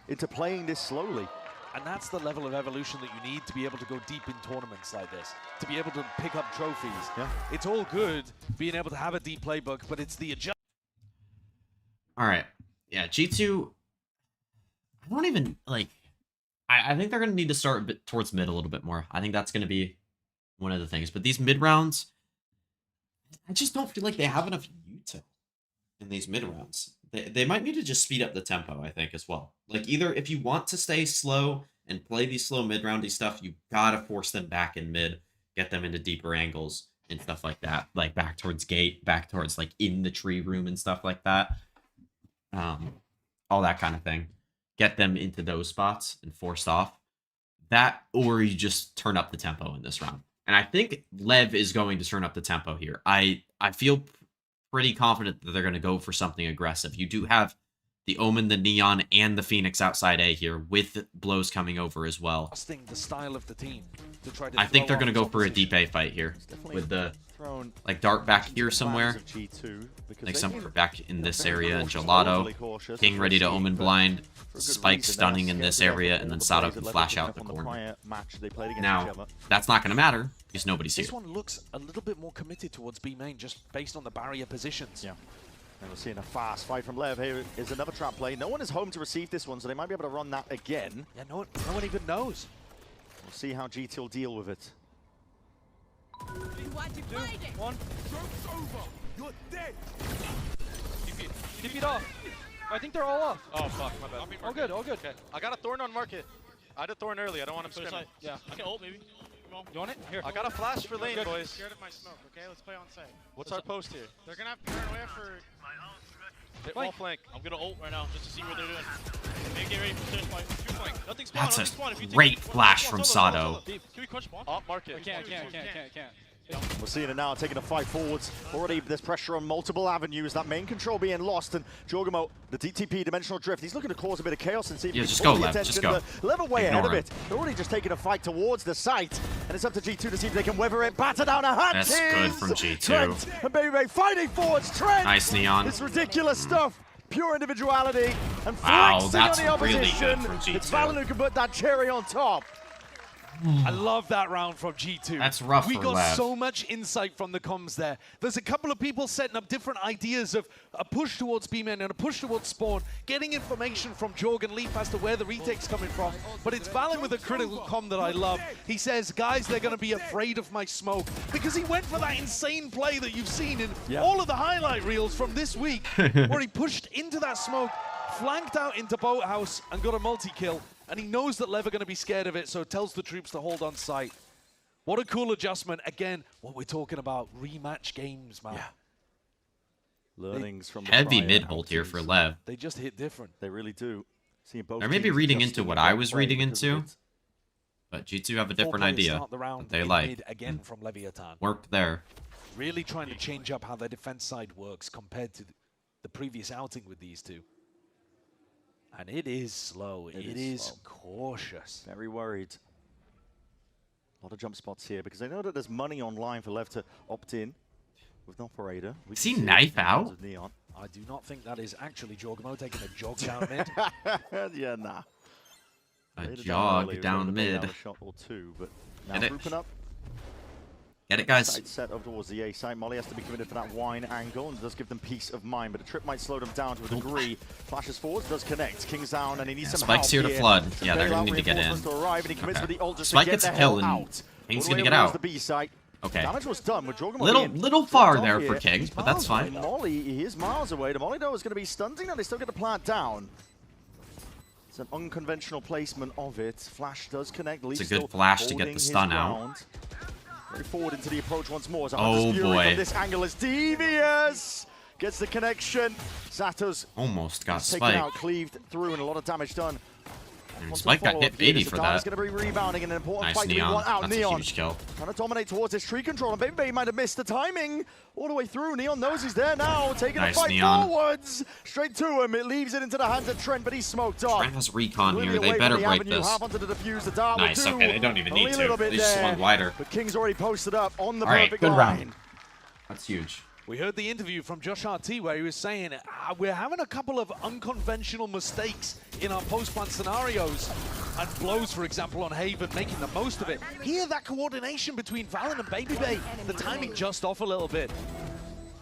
into playing this slowly. And that's the level of evolution that you need to be able to go deep in tournaments like this, to be able to pick up trophies. Yeah. It's all good being able to have a deep playbook, but it's the adjustment. All right. Yeah, G2, I don't even, like, I think they're going to need to start a bit towards mid a little bit more. I think that's going to be one of the things. But these mid rounds, I just don't feel like they have enough util in these mid rounds. They might need to just speed up the tempo, I think, as well. Like, either if you want to stay slow and play these slow mid-roundy stuff, you gotta force them back in mid, get them into deeper angles and stuff like that. Like, back towards gate, back towards, like, in the tree room and stuff like that. All that kind of thing. Get them into those spots and forced off. That, or you just turn up the tempo in this round. And I think Lev is going to turn up the tempo here. I feel pretty confident that they're going to go for something aggressive. You do have the Omen, the Neon, and the Phoenix outside A here, with blows coming over as well. The style of the team to try to I think they're going to go for a deep A fight here, with the like Dart back here somewhere, like some back in this area, and Gelato, King ready to Omen blind, Spike stunning in this area, and then Sato can flash out the corner. Now, that's not going to matter, because nobody's here. This one looks a little bit more committed towards B main, just based on the barrier positions. Yeah. And we're seeing a fast fight from Lev. Here is another trap play. No one is home to receive this one, so they might be able to run that again. Yeah, no one even knows. We'll see how G2 will deal with it. 2, 1. Joke's over. You're dead. Keep it off. I think they're all off. Oh fuck, my bad. All good, all good. Okay. I got a thorn on market. I had a thorn early. I don't want him scrimming. Yeah. I can ult maybe. You want it? Here. I got a flash for lane, boys. Scared of my smoke, okay? Let's play on site. What's our post here? They're gonna have to turn away for... Hit wall flank. I'm gonna ult right now just to see what they're doing. Maybe get ready for third point. Two flank. Nothing spawn. That's a great flash from Sato. Can we crunch spawn? Up market. Can't. We're seeing it now, taking a fight forwards. Already there's pressure on multiple avenues. That main control being lost, and Jorgamo, the DTP, Dimensional Drift, he's looking to cause a bit of chaos and see if he just can go, pull the Lev, attention. just go. Lev are way ahead of him. it. They're already just taking a fight towards the site, and it's up to G2 to see if they can weather it. Batter down a hat. That's good from G2. Trent and Baby fighting forwards. Trent. Nice Neon. It's ridiculous stuff. Pure individuality and Wow, flexing that's on the opposition. really good from G2. It's Valen who can put that cherry on top. I love that round from G2. That's rough We for got Lev. so much insight from the comms there. There's a couple of people setting up different ideas of a push towards B-Men and a push towards Spawn, getting information from Jorg and Leaf as to where the retake's coming from. But it's Valen with a critical comm that I love. He says, guys, they're going to be afraid of my smoke. Because he went for that insane play that you've seen in all of the highlight reels from this week, where he pushed into that smoke, flanked out into Boathouse, and got a multi-kill. And he knows that Lev are going to be scared of it, so tells the troops to hold on site. What a cool adjustment. Again, what we're talking about, rematch games, man. Yeah. Learnings from the Heavy prior mid-hold here for Lev. They just hit different. They really do. Seeing both They're maybe teams reading adjusting into what their I was play reading because of into, it. but G2 have a 4 different players idea start the round that they in like. mid again from Leviathan. Worked there. Really trying to change up how their defense side works compared to the previous outing with these two. And it is slow. It is slow. cautious. Very worried. A lot of jump spots here because they know that there's money online for Lev to opt in with an operator. Is he knife out? Of Neon. I do not think that is actually Jorgamo taking a jog down mid. Yeah, nah. A Later jog early, down we were gonna mid. down a shot or two, but now Get it. grouping up. Get it, guys. Side set up towards the A side. Molly has to be committed for that wine angle and does give them peace of mind, but a trip might slow them down to a degree. Flashes forwards, does connect. King's down, and he needs some Spike's help here to flood. Some Yeah, they're gonna bailout need to get in. reinforcements to arrive, and he commits Okay. with the ult just Spike to get gets the a kill hell and out. King's All the gonna way get towards out. the B side. Okay. Damage was done with Jorgamo Little far there for King, but that's fine. Molly, he is miles away. The Molly, though, is going to be stunting, and they still get the plant down. It's an unconventional placement of it. Flash does connect. It's a Leaf good still flash to get holding the his stun out. ground. Very forward into the approach once more. Oh, boy. From this angle is devious. Gets the connection. Sato's Almost got taken spiked. out, cleaved through, and a lot of damage done. Wants Spike to got follow hit up here. 80 This for Adana's that. going to be rebounding in an important Nice fight. Neon. Want out. That's a Neon huge kill. trying to dominate towards this tree control, and Baby might have missed the timing all the way through. Neon knows he's there now, taking Nice, a fight Neon. forwards. Straight to him. It leaves it into the hands of Trent, but he's smoked off. Trent has recon here. Completely They away better from the break avenue, this. half onto the defuse. The dart will Nice. do. Okay, they don't even Only need a little to. bit They just there. swung wider. But King's already posted up on the All right, perfect good line. round. That's huge. We heard the interview from Josh RT where he was saying, we're having a couple of unconventional mistakes in our post-plant scenarios. And blows, for example, on Haven, making the most of it. Here, that coordination between Valen and Baby Bay, the timing just off a little bit.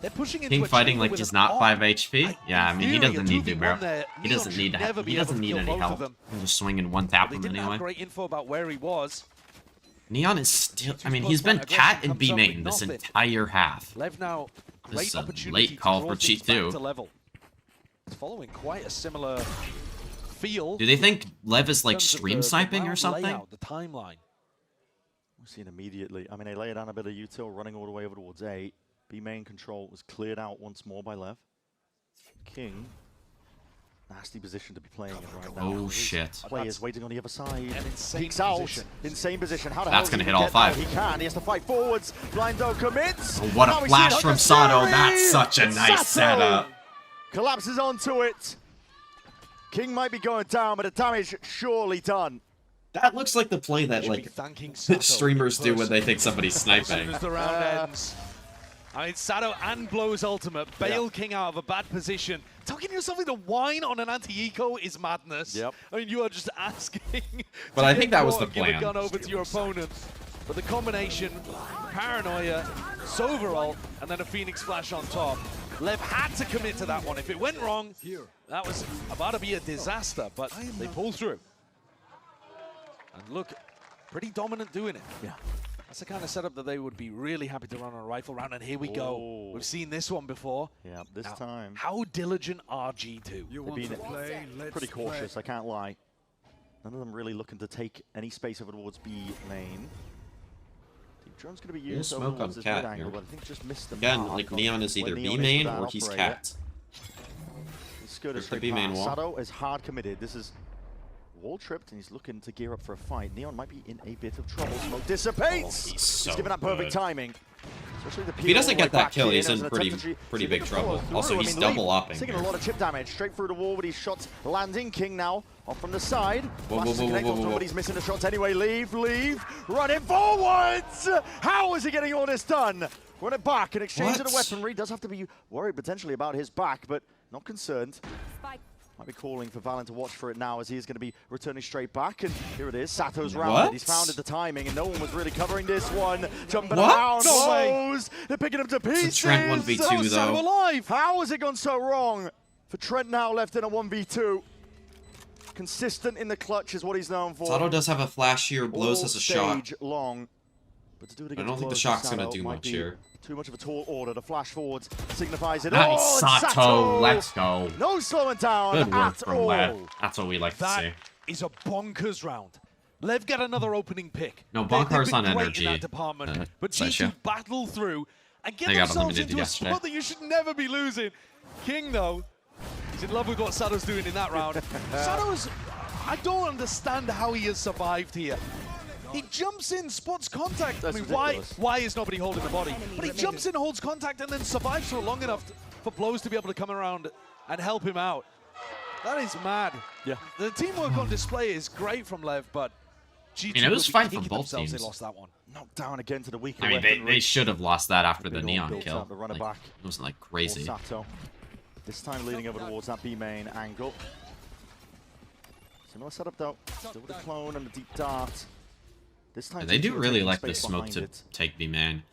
They're pushing into King a fighting chamber like with he's an not AWP. 5 HP. Yeah, I mean, he theory, doesn't a need to, bro. 2v1 there, He Neon doesn't should need to. never be He able doesn't to need kill any both of help. them. He can just swing and one tap They him didn't anyway. have great info about where he was. Neon is still. I mean, he's been cat and B main this entire half. Lev now, This great is a opportunity late call to for draw things G2. back to level. It's following quite a similar feel. Do they think Lev is like in terms of stream the sniping or round something? layout, the timeline. We've seen immediately. I mean, they lay down a bit of util, running all the way over towards A. B main control was cleared out once more by Lev. King, nasty position to be playing in right now. Oh shit. Players waiting on the other side. An insane Peeks out. position. Insane position. How the That's hell gonna does hit he all get 5. there? He can. He has to fight forwards. Blindo commits. Oh, what Now a we see flash it from on the Sato. series. That's such a nice Sato setup. collapses onto it. King might be going down, but the damage surely done. That looks like the play that like streamers do when they think somebody's As soon sniping. as the round ends. I mean, Sato and Blow's ultimate bail King out of a bad position. Talking yourself into wine on an anti-eco is madness. Yep. I mean, you are just asking. But to I get think that was caught the and give plan. a gun over to your opponent. But the combination, paranoia, Soverall, and then a Phoenix Flash on top. Lev had to commit to that one. If it went wrong, that was about to be a disaster, but they pulled through. And look, pretty dominant doing it. Yeah. That's the kind of setup that they would be really happy to run on a rifle round, and here we go. We've seen this one before. Yeah, this Now, time. How diligent are G2? They've been pretty cautious, I can't lie. None of them really looking to take any space over towards B lane. The drone's going to be Yeah, used over smoke on towards this cat mid angle, here. but I think just missed the Again, mark like on Neon is either when B Neon is main with that or he's operator. cat. He's good There's at the straight B main pass. wall. Sato is hard committed. This is wall tripped, and he's looking to gear up for a fight. Neon might be in a bit of trouble. Smoke dissipates. He's so given that perfect good. timing. Especially the If he doesn't peel all get the way that back kill, in he's as in an pretty attempt to pretty see big if he can follow trouble. through. Also, I he's mean, double Lee opping taking here. a lot of chip damage straight through the wall, but these shots landing. King now off from the side. Whoa, Flashes whoa, to connect whoa, onto whoa, him, whoa. but he's missing the shots anyway. Leave, running forwards. How is he getting all this done? Run it back in exchange of the What? weaponry. Does have to be worried potentially about his back, but not concerned. Might be calling for Valen to watch for it now, as he is going to be returning straight back. And here it is. Sato's rounded. What? He's founded the timing, and no one was really covering this one. Jumping What? around. No way. Blows. They're picking him to It's a pieces. Trent 1v2 Sato though. alive. How has it gone so wrong? For Trent now left in a 1v2. Consistent in the clutch is what he's known for. Sato does have a flash here. Blows All has a shot. stage long. But to do it I against don't think the Blows shock's and gonna Sato do might much be here. Too much of a tall order. The flash forwards signifies it. Nice, Oh, and Sato. Let's go. No slowing down Good work at from all. Lev. That's what we like to That see. is a bonkers round. Lev got another opening pick. No, They've Bonkar's been on great energy, in that department, but Sasha. G2 battle through and get They got themselves eliminated into a yesterday. spot that you should never be losing. King, though, he's in love with what Sato's doing in that round. Sato's, I don't understand how he has survived here. He jumps in, spots contact. That's I mean, ridiculous. why is nobody holding the body? But he jumps in, holds contact, and then survives for long enough for Blows to be able to come around and help him out. That is mad. Yeah. The teamwork on display is great from Lev, but G2 I mean, it was will be fine from kicking both themselves teams. They lost that one. Knocked down again to the weaker I mean, they weaponry. should have lost that after the Big Neon built kill. up, the runner Like, back. it wasn't like For crazy. Sato. This time leading over towards that B main angle. Similar setup though. Still with the clone and the deep dart. This time Yeah, they do G2 are really taking like the space smoke behind to it. take B man.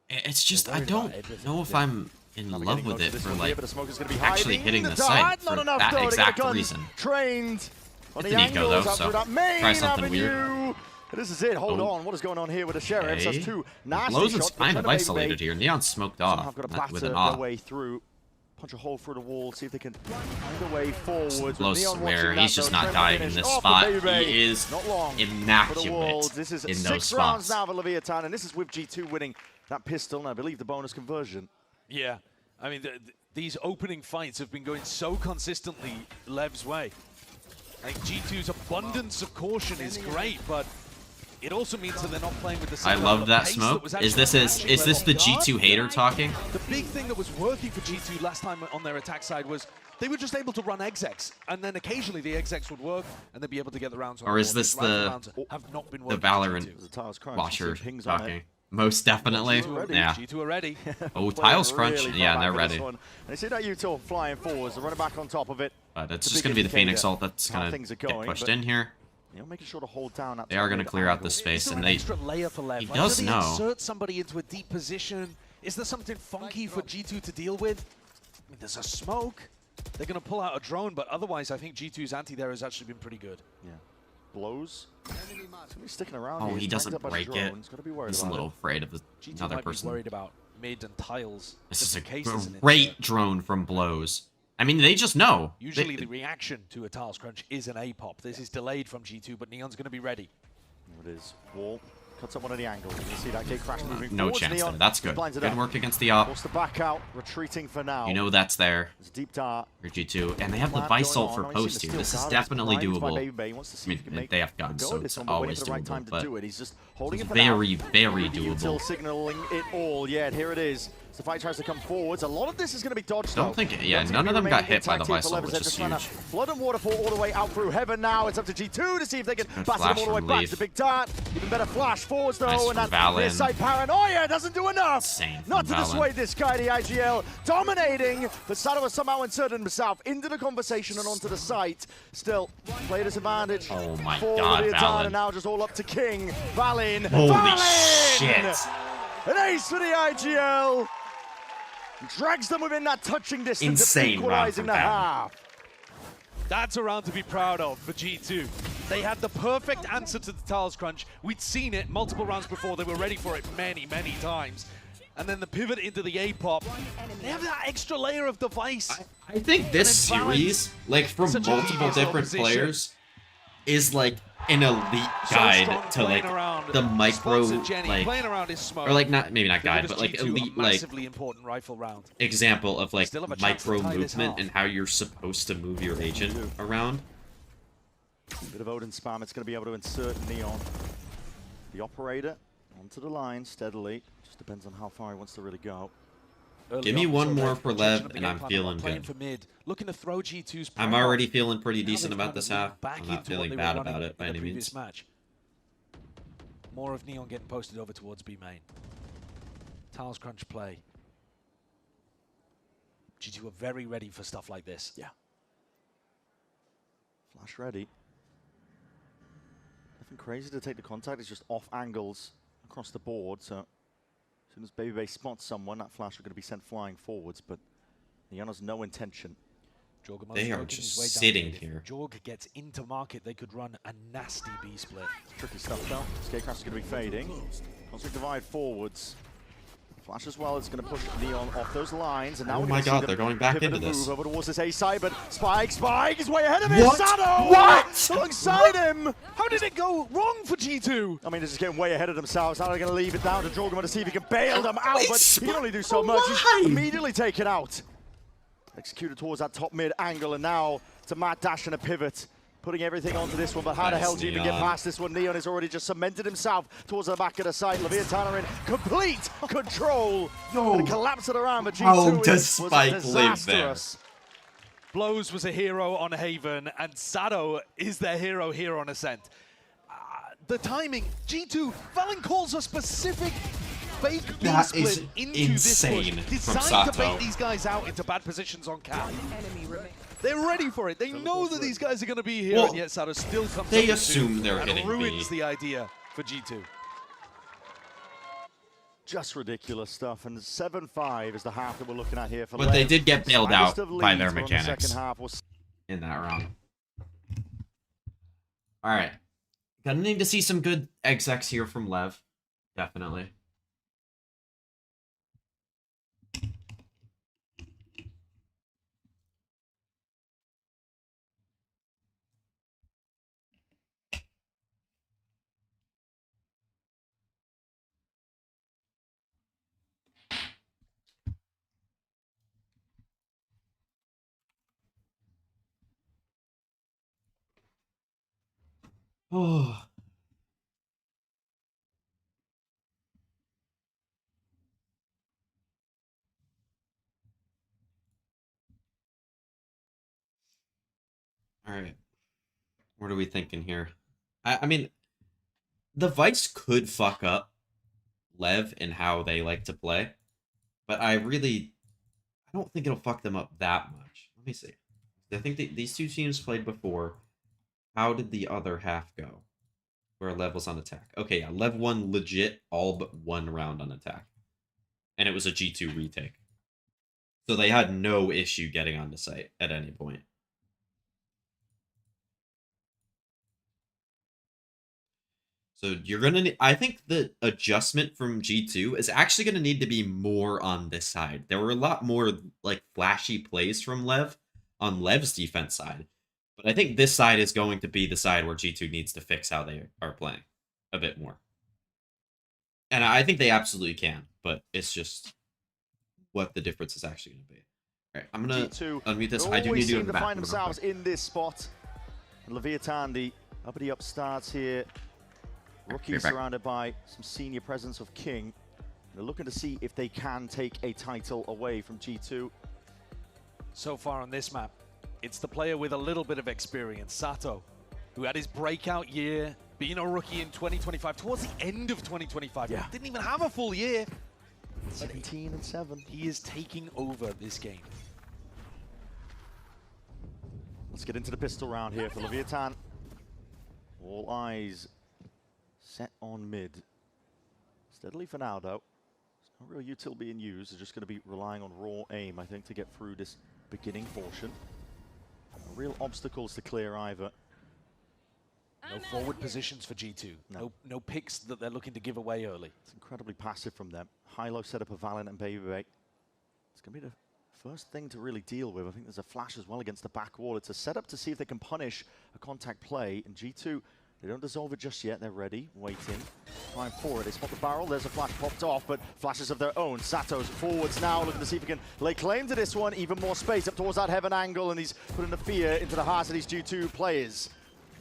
It's just I worried don't about everything, know if yeah. I'm in Now we're love getting with close it to this for one here, like but the smoke is gonna be actually hiding. hitting the dart, site not for enough that though to get exact the gun reason. trained on It's the an eco, angles though, up so through that main try something avenue. weird. This is it. Hold Oh. on. What is going on here with the sheriffs? Okay. That's two nasty Blows shots. is but kind Trent of and isolated Baby here. Neon smoked somehow off got to with batter an their off. way through. Punch a hole through the wall, see if they can find a way forward. Blows Neon where watching he's that, just though. not Trent dying in finished this off spot. with Baby. He is Not long for the immaculate Wolves. This is in 6 those rounds spots. now for Leviathan, and this is with G2 winning that pistol, and I believe the bonus conversion. Yeah, I mean, these opening fights have been going so consistently Lev's way. Like G2's abundance of caution is great, but it also means that they're not playing with the I same love level of that pace smoke. was Is actually this the G2 hater talking? The big thing that was working for G2 last time on their attack side was they were just able to run execs, and then occasionally the execs would work, and they'd be able to get the rounds on Or the is board. this These rifle the rounds have not been the working for Valorant G2. watcher pings on it. talking? Most definitely. Yeah. G2 are ready. Oh, Tiles Crunch. Really Yeah, far they're back for this ready. one. And you see that Utah flying forwards, they're running back on top of it. But it's a just big going to be the indicator Phoenix ult that's of how going to things are get going, pushed but, in here. You know, making sure to hold down that They are going to top clear mid out the angle. space, Is there and an they... extra layer for Lev? He Like, does they know. insert somebody into a deep position? Is there something funky for G2 to deal with? I mean, there's a smoke. They're going to pull out a drone, but otherwise I think G2's anti there has actually been pretty good. Yeah. Blows. He's going to be sticking around Oh, here. he He's doesn't backed up by the break it. drone. He's got to be worried He's a about little it. afraid of G2 another might person. be worried about mid and tiles. This is just a in case there's an great drone from Blows. I mean, they just know. Usually They- the reaction to a Tiles Crunch is an A-pop. This is delayed from G2, but Neon's going to be ready. It is. Wall cuts up one of the angles. You can see that gate crash moving No forwards. chance Neon there. That's good. blinds it Good up. work against the op. Forced to back out, retreating for now. You know that's there. It's a deep dart. For G2. And they have the Plan Vice going ult for on. Now he's post seen here. the This is steel guard. definitely He's blind by doable. Baby Bay. He wants to see I if he can mean, make they have a guns, go so at it's this one, but waiting always for the right time doable. to But do it. He's just holding it's it for now. very, very Util doable. signaling it all. Yeah, here it is. The fight tries to come forwards. A lot of this is going to be dodged. Don't though. think it- yeah, Don't none of them got remaining hit by the intact here Vice for ult, Levers. which They're is just trying to huge. Flood and waterfall all the way out through heaven now. It's up to G2 to see if they can Good pass it flash all the way from back. Leaf. The big dart. Even better flash forwards though. Nice and from that Valen. side paranoia doesn't do enough. Insane Not to from Valen. dissuade this guy, the IGL. Dominating, but Sato has somehow inserted himself into the conversation and onto the site. Still, played his advantage. Oh my for God, the Italian, Valen. and now just all up to King. Valen. Holy Valen! shit. An ace for the IGL. Drags them within that touching distance. Insane of round equalizing from the Valen. half. That's a round to be proud of for G2. They had the perfect answer to the Tiles Crunch. We'd seen it multiple rounds before. They were ready for it many, many times. And then the pivot into the A-pop. They have that extra layer of device. I think this And then Valen's series, like from such a multiple devious different opposition. players, is like an elite So guide strong to playing like around. the micro, Sponsored Jenny, like, playing around is smoke. or like not maybe not They give guide, us but like G2 a elite like massively important rifle round. example of like Still have a chance to micro tie this movement half. and how you're supposed to move your agent around. Bit of Odin spam. It's going to be able to insert Neon. The operator onto the line steadily. Just depends on how far he wants to really go. Give me one more for Lev, and I'm feeling Playing good. for mid, looking to throw G2's I'm pressure. already feeling pretty Now decent they've about kind this of moved half. back I'm not into what feeling they bad were running about it by in the any previous means. match. More of Neon getting posted over towards B main. Tiles Crunch play. G2 are very ready for stuff like this. Yeah. Flash ready. Nothing crazy to take the contact. It's just off angles across the board. So as soon as Baby Bay spots someone, that flash are going to be sent flying forwards. But Neon has no intention. Jorgamo's They are working just his way down sitting mid. If here. Jorg gets into market, they could run a nasty B split. Tricky stuff though. Skatecraft is going to be fading. Cosmic Divide forwards. Flash as well. It's going to push Neon off those lines. And now Oh we're my gonna see God, them they're going back pivot into and this. move over towards this A side, but Spike is way ahead of it. What? Sato! What? Alongside him. How did it go wrong for G2? I mean, they're just getting way ahead of themselves. Now they're going to leave it down to Jorgamon to see if he can bail them out, but he can only do so much. He's immediately taken out. Executed towards that top mid angle, and now to Matt Dash and a pivot. Putting everything onto this one, but how the Nice, hell do you even get Neon. past this one? Neon has already just cemented himself towards the back of the site. Leviathan are in complete control. And the collapse of the round, but How G2 does was Spike live there? disastrous. Blows was a hero on Haven, and Sato is their hero here on Ascent. The timing, G2, Valen calls a specific fake B That split is into insane this from push, designed to Sato. bait these guys out into bad positions on cap. They're ready for it. They know that these guys are going to be here, Well, and yet Sato still comes they up with assume two they're and hitting ruins B. the idea for G2. Just ridiculous stuff, and 7-5 is the half that we're looking at here for But they Lev. did get bailed out Slightest of by leads their were on the mechanics second half. We'll in that round. All right. Gonna need to see some good execs here from Lev. Definitely. Oh. All right. What are we thinking here? I mean, the Vice could fuck up Lev and how they like to play, but I don't think it'll fuck them up that much. Let me see. I think these two teams played before. How did the other half go? Where Lev was on attack. Okay, yeah, Lev won legit all but one round on attack. And it was a G2 retake. So they had no issue getting onto site at any point. So you're going to... I think the adjustment from G2 is actually going to need to be more on this side. There were a lot more like flashy plays from Lev on Lev's defense side. But I think this side is going to be the side where G2 needs to fix how they are playing a bit more. And I think they absolutely can, but it's just what the difference is actually going to be. All right, I'm going to unmute this. I do need to go to the bathroom. Find themselves in this spot. Leviathan, the uppity upstarts here. Rookie surrounded by some senior presence of King. They're looking to see if they can take a title away from G2. So far on this map, it's the player with a little bit of experience, Sato, who had his breakout year, being a rookie in 2025, towards the end of 2025. Yeah. Didn't even have a full year. 17-7. He is taking over this game. Let's get into the pistol round here for Leviathan. All eyes set on mid. Steadily for now, though. There's no real util being used. They're just going to be relying on raw aim, I think, to get through this beginning portion. No real obstacles to clear either. No forward positions for G2. No picks that they're looking to give away early. It's incredibly passive from them. High-low setup of Valiant and Baby. It's going to be the first thing to really deal with. I think there's a flash as well against the back wall. It's a setup to see if they can punish a contact play. And G2, they don't dissolve it just yet. They're ready, waiting, trying for it. They spot the barrel. There's a flash popped off, but flashes of their own. Sato's forwards now, looking to see if he can lay claim to this one. Even more space up towards that heaven angle, and he's putting the fear into the hearts of these G2 players.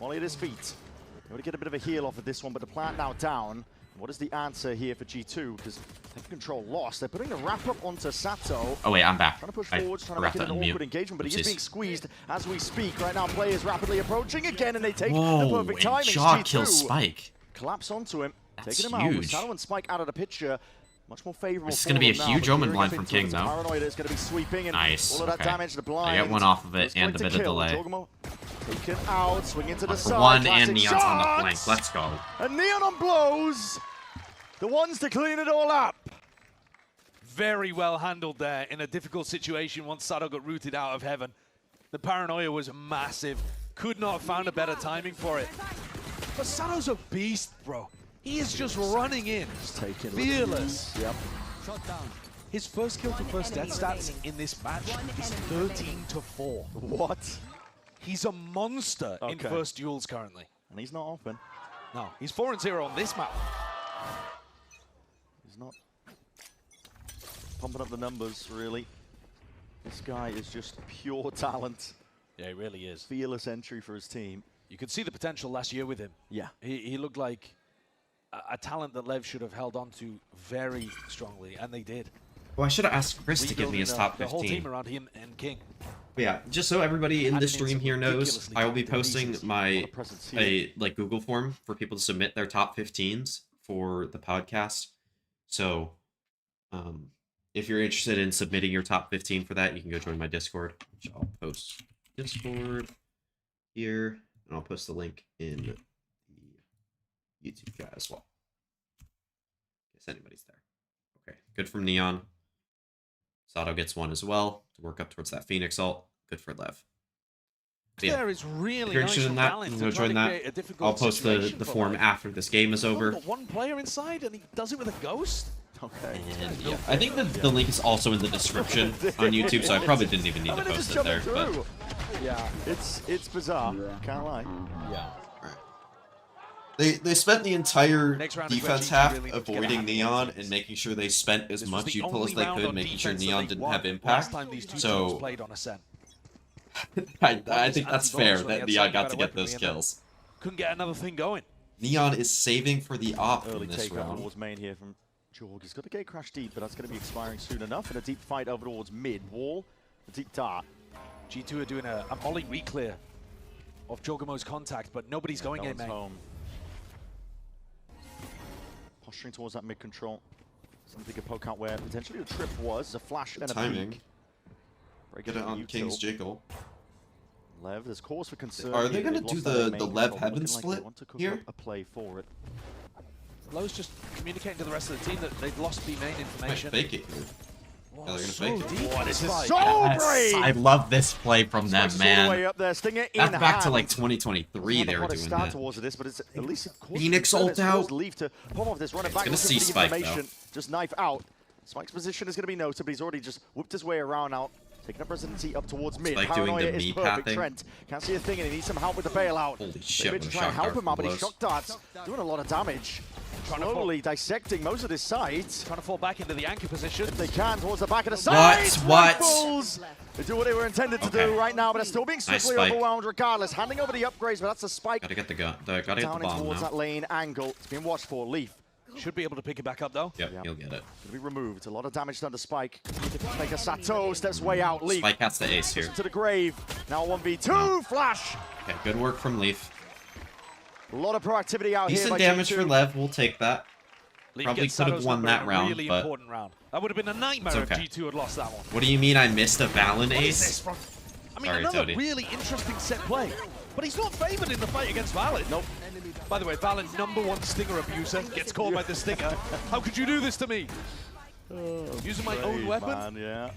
Molly at his feet. They want to get a bit of a heal off of this one, but the plant now down. What is the answer here for G2? Because they can control loss. They're putting the wrap-up onto Sato. Oh, wait, I'm back. Trying to push forwards, trying to make it an awkward engagement, but he is being squeezed as we speak. Right now, players rapidly approaching again, and they take the perfect timing. Jaw kills Spike. Collapse onto him, That's taking him out. With Sato and Spike out of the picture. Much more favorable. This is going to be a huge omen blind from King, though. Paranoid is going to be sweeping, and nice. all of that damage to the blind. I get one off of it and a bit of delay. Taken out, swing into the side. One and Neon's on the flank. Let's go. And Neon on blows. The ones to clean it all up. Very well handled there in a difficult situation once Sato got rooted out of heaven. The paranoia was massive. Could not have found a better timing for it. But Sato's a beast, bro. He is just running in. Fearless. Yep. His first kill to first death stats in this match is 13-4. What? He's a monster in first duels currently. And he's not open. No, he's 4-0 on this map. He's not pumping up the numbers, really. This guy is just pure talent. Yeah, he really is. Fearless entry for his team. You could see the potential last year with him. Yeah. He looked like a talent that Lev should have held on to very strongly, and they did. Well, I should have asked Chris to give me his top 15. The whole team around him and King. But yeah, just so everybody in the stream here knows, I will be posting my Google form for people to submit their top 15s for the podcast. So, if you're interested in submitting your top 15 for that, you can go join my Discord, which I'll post Discord here, and I'll post the link in the YouTube chat as well, in case anybody's there. Okay, good from Neon. Sato gets one as well to work up towards that Phoenix ult. Good for Lev. Yeah. There is really if you're interested in that, you can go join that. I'll post the form after this game is over. Got one player inside, and he does it with a ghost. Okay. And yeah, I think the link is also in the description on YouTube, so I probably didn't even need to post it there. But yeah, it's bizarre. Can't lie. Yeah. They spent the entire defense half avoiding Neon and making sure they spent as much util as they could, making sure Neon didn't have impact. So I think that's fair that Neon got to get those kills. couldn't get another thing going. Neon is saving for the op Early in this take over round. towards main here from Jorg. He's got a gate crash deep, but that's going to be expiring soon enough. And a deep fight over towards mid wall. A deep dart. G2 are doing a molly re-clear of Jorgamo's contact, but nobody's going in, mate. Home. Posturing towards that mid control. Something to poke out where potentially the trip was. A flash and a Timing. peek. Get it on King's Jekyll. Lev, there's cause for concern. Are they going to do the Lev Heaven split here? A play for it. Lowe's just communicating to the rest of the team that they've lost B main information. Fake it here. Yeah, they're gonna fake it. Deep. This is Yes, so brave! I love this play from them, Spikes all the way man. up there. Stinger in That's back to hand. like 2023 they were doing start that. towards this, but it's at least a cause Phoenix for concern. ult It's out. caused Leaf to pop off this running back. gonna looking see for the Spike, though. information. Just knife out. Spike's position is going to be noted, but he's already just whipped his way around now. Taking up residency up towards mid. Spike doing Paranoia the is me perfect. pathing. Trent can't see a thing, and he needs some help with the bailout. Holy shit, Maybe what to a try and shock help dart him out, but from his Blows. shock darts doing a lot of damage. Slowly dissecting most of this side. Trying to fall back into the anchor position. If they can, towards the back of the side. What? Rifles! They do what they were intended to do right now, but they're still being Nice swiftly spike. overwhelmed regardless. Handing over the upgrades, but that's a spike. Gotta get the gun. Gotta get the Down in bomb towards now. that lane angle. It's being watched for. Leaf. Should be able to pick it back up, though. Yep, he'll get it. Gonna be removed. A lot of damage done to Spike. Make a Sato steps way out. Leaf. Spike has the ace here. To the grave. Now 1v2. Flash. Okay, good work from Leaf. A lot of proactivity out here. Decent by damage G2. for Lev. We'll take that. Leaf Probably gets could have Sato's won number that in a round, really but important round. That would have been a nightmare It's okay. if G2 had lost that one. what do you mean I missed a Valen What is ace? this from? I mean, Sorry, another Toady. really interesting set play. But he's not favored in the fight against Valen. Nope. By the way, Valen, #1 Stinger abuser, gets called by the Stinger. How could you do this to me? Using my own Brave, weapon? Man, yeah.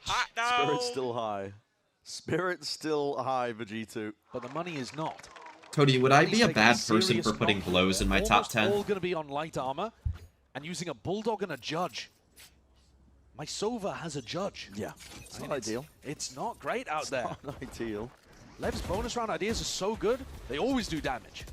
Hot dog. Spirit's still high. Spirit's still high for G2. But the money is not. Cody, would I be a Taking bad person serious for putting knock. blows in my top Almost 10? all going to be on light armor and using a bulldog and a judge. My Sova has a judge. Yeah, it's not ideal. It's not great out there. Not ideal. Lev's bonus round ideas are so good, they always do damage.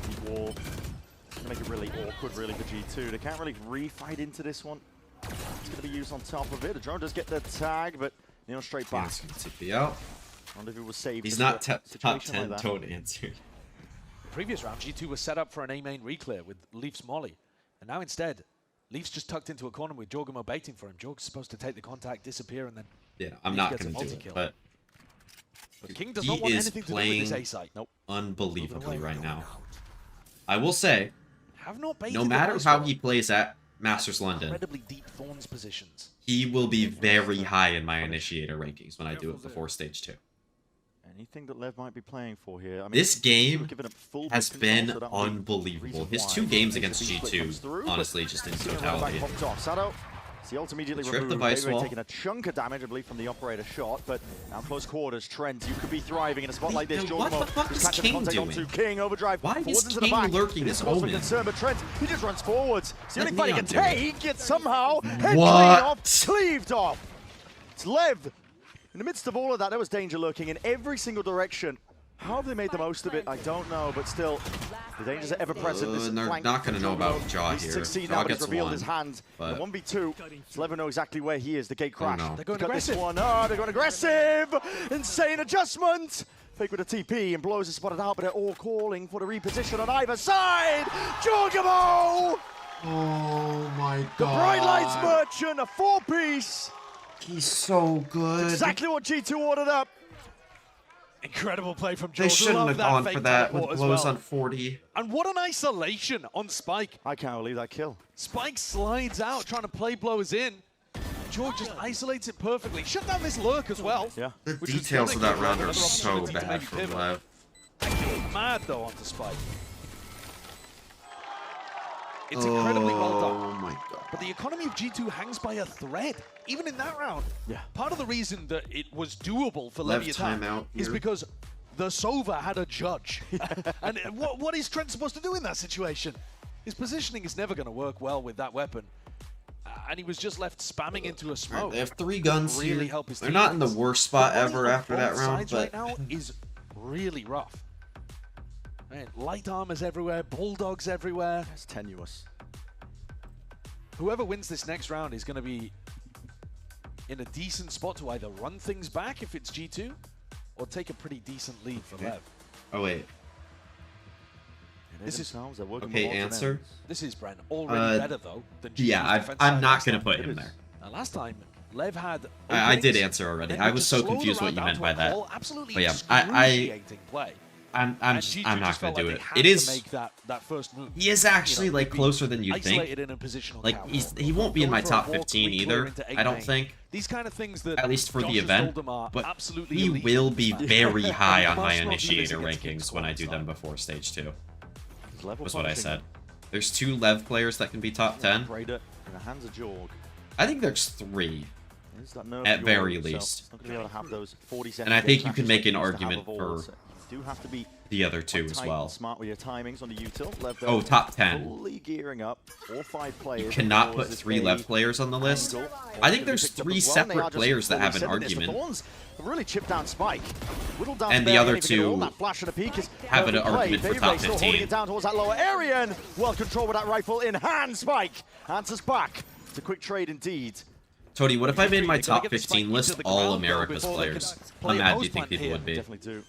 Deep wall. It's going to make it really awkward, really, for G2. They can't really refight into this one. It's going to be used on top of it. The drone does get the tag, but Neon straight back. He's gonna TP out. Rendezvous was saved. He's in not a top situation 10 like that. Toad answered. Previous round, G2 was set up for an A main reclear with Leaf's molly. And now instead, Leaf's just tucked into a corner with Jorgamo baiting for him. Jorg's supposed to take the contact, disappear, and then Yeah, I'm Leaf not gets a gonna do it, multi-kill. but King does he not want is anything to do with this playing A site. Nope. unbelievably right now. I will say, Have not baited no the matter nice how one. he plays at Masters London, Incredibly deep Thorns positions. he will be very high in my initiator rankings when I do it before stage 2. Anything that Lev might be playing for here. I mean, This game we've given up full has control, been so that might be unbelievable. reason His why. 2 games Makes against the split comes G2, through, but honestly, just in Stinger running back totality. popped off. Sato. The ult immediately Trip the removed. vice Maybe wall. taking a chunk of damage, I believe, from the operator shot, but now close quarters. Trent, you could be thriving in a spot like this. What the fuck is King doing? Onto King, overdrive. Why forwards is into King the back. lurking It is this cause for omen? concern, but Trent, he just runs forwards. It's the Let only fight he Neon can do it. take. It's somehow head What? clean off, cleaved off. It's Lev. In the midst of all of that, there was danger lurking in every single direction. How have they made the most of it? I don't know, but still, the dangers are ever present. This And they're flank not going to know about Jaw needs to here. succeed Jaw now, but he's gets revealed 1. his hand. But The 1v2, so Lev know exactly where he is. The gate crash. no. They're going Got this aggressive. one. Oh, they're going aggressive. Insane adjustment. Fake with a TP, and Blows is spotted out, but they're all calling for the reposition on either side. Jorgamo! Oh my The Bright Lights god. Merchant, a 4-piece. He's so good. Exactly what G2 ordered up. Incredible play from They Jorg. shouldn't Love have that gone fake for that teleport with as blows well. on 40. And what an isolation on Spike. I can't believe that kill. Spike slides out, trying to play blows in. Jorg just isolates it perfectly. Shut down this lurk as well. Yeah. The which was details of gonna that give round Lev are another so opportunity to bad maybe from pivot. Lev. Mad though onto Spike. It's incredibly well done. Oh my god. But the economy of G2 hangs by a thread, even in that round. Yeah. Part of the reason that it was doable for Lev Leviathan timeout is here. because the Sova had a judge. And what is Trent supposed to do in that situation? His positioning is never going to work well with that weapon. And he was just left spamming into a smoke. They have 3 guns Really here. help his They're not in the teammates. worst spot The money ever on after that both round, sides but right now is really rough. Man, light armors everywhere, bulldogs everywhere. It's tenuous. Whoever wins this next round is going to be in a decent spot to either run things back if it's G2, or take a pretty decent lead for Lev. Oh wait. This is okay. Answer. This is Brent already better though than G2's yeah, defense I'm side not last gonna time. put him there. Now, last time Lev had. I did openings, answer already. and I they was just so slowed confused the what you round meant down by to a that. call. Absolutely But yeah, excruciating play. I'm And just G2 I'm not just gonna felt do like it. they had It to is. make that first move. He is actually like maybe closer than you think. isolated in a positional Like counter. he won't be in my Going for a top walk 15 reclear either. into I don't eight think. These kind of things that At least for Josh the has event, told them are but absolutely he elite. will be very high on my Must not be initiator missing against rankings when I do them before stage 2. Level Was what I punching. said. There's 2 Lev players that can be top 10. Raider in the hands of Jorg. I think there's 3. There's that nerve At Jorg very himself. least. Not going to be able to have those 40 And I think you seconds can make an like he used to argument have of for old, so you do have to be the other 2 quite as tight well. and smart with your timings on the util. Lev, though, Oh, top 10. Fully gearing up. All 5 players. You cannot put towards 3 a Lev players on the list. angle. I think Or there's picked up 3 as well, and they are separate just players that fully have an sending this. The argument. Thorns have really chipped down Spike. Whittled down And the Barry, other if you get all 2 that flash and a peek is have an perfect play. argument for Baby top still holding 15. it down towards that lower area, and well controlled with that rifle in hand. Spike answers back. It's a quick trade indeed. Tony, what if I made my They gotta top get this 15 fight list into the all ground, though, America's before they can players? play How a mad do you post think plant people here. would be? Definitely do.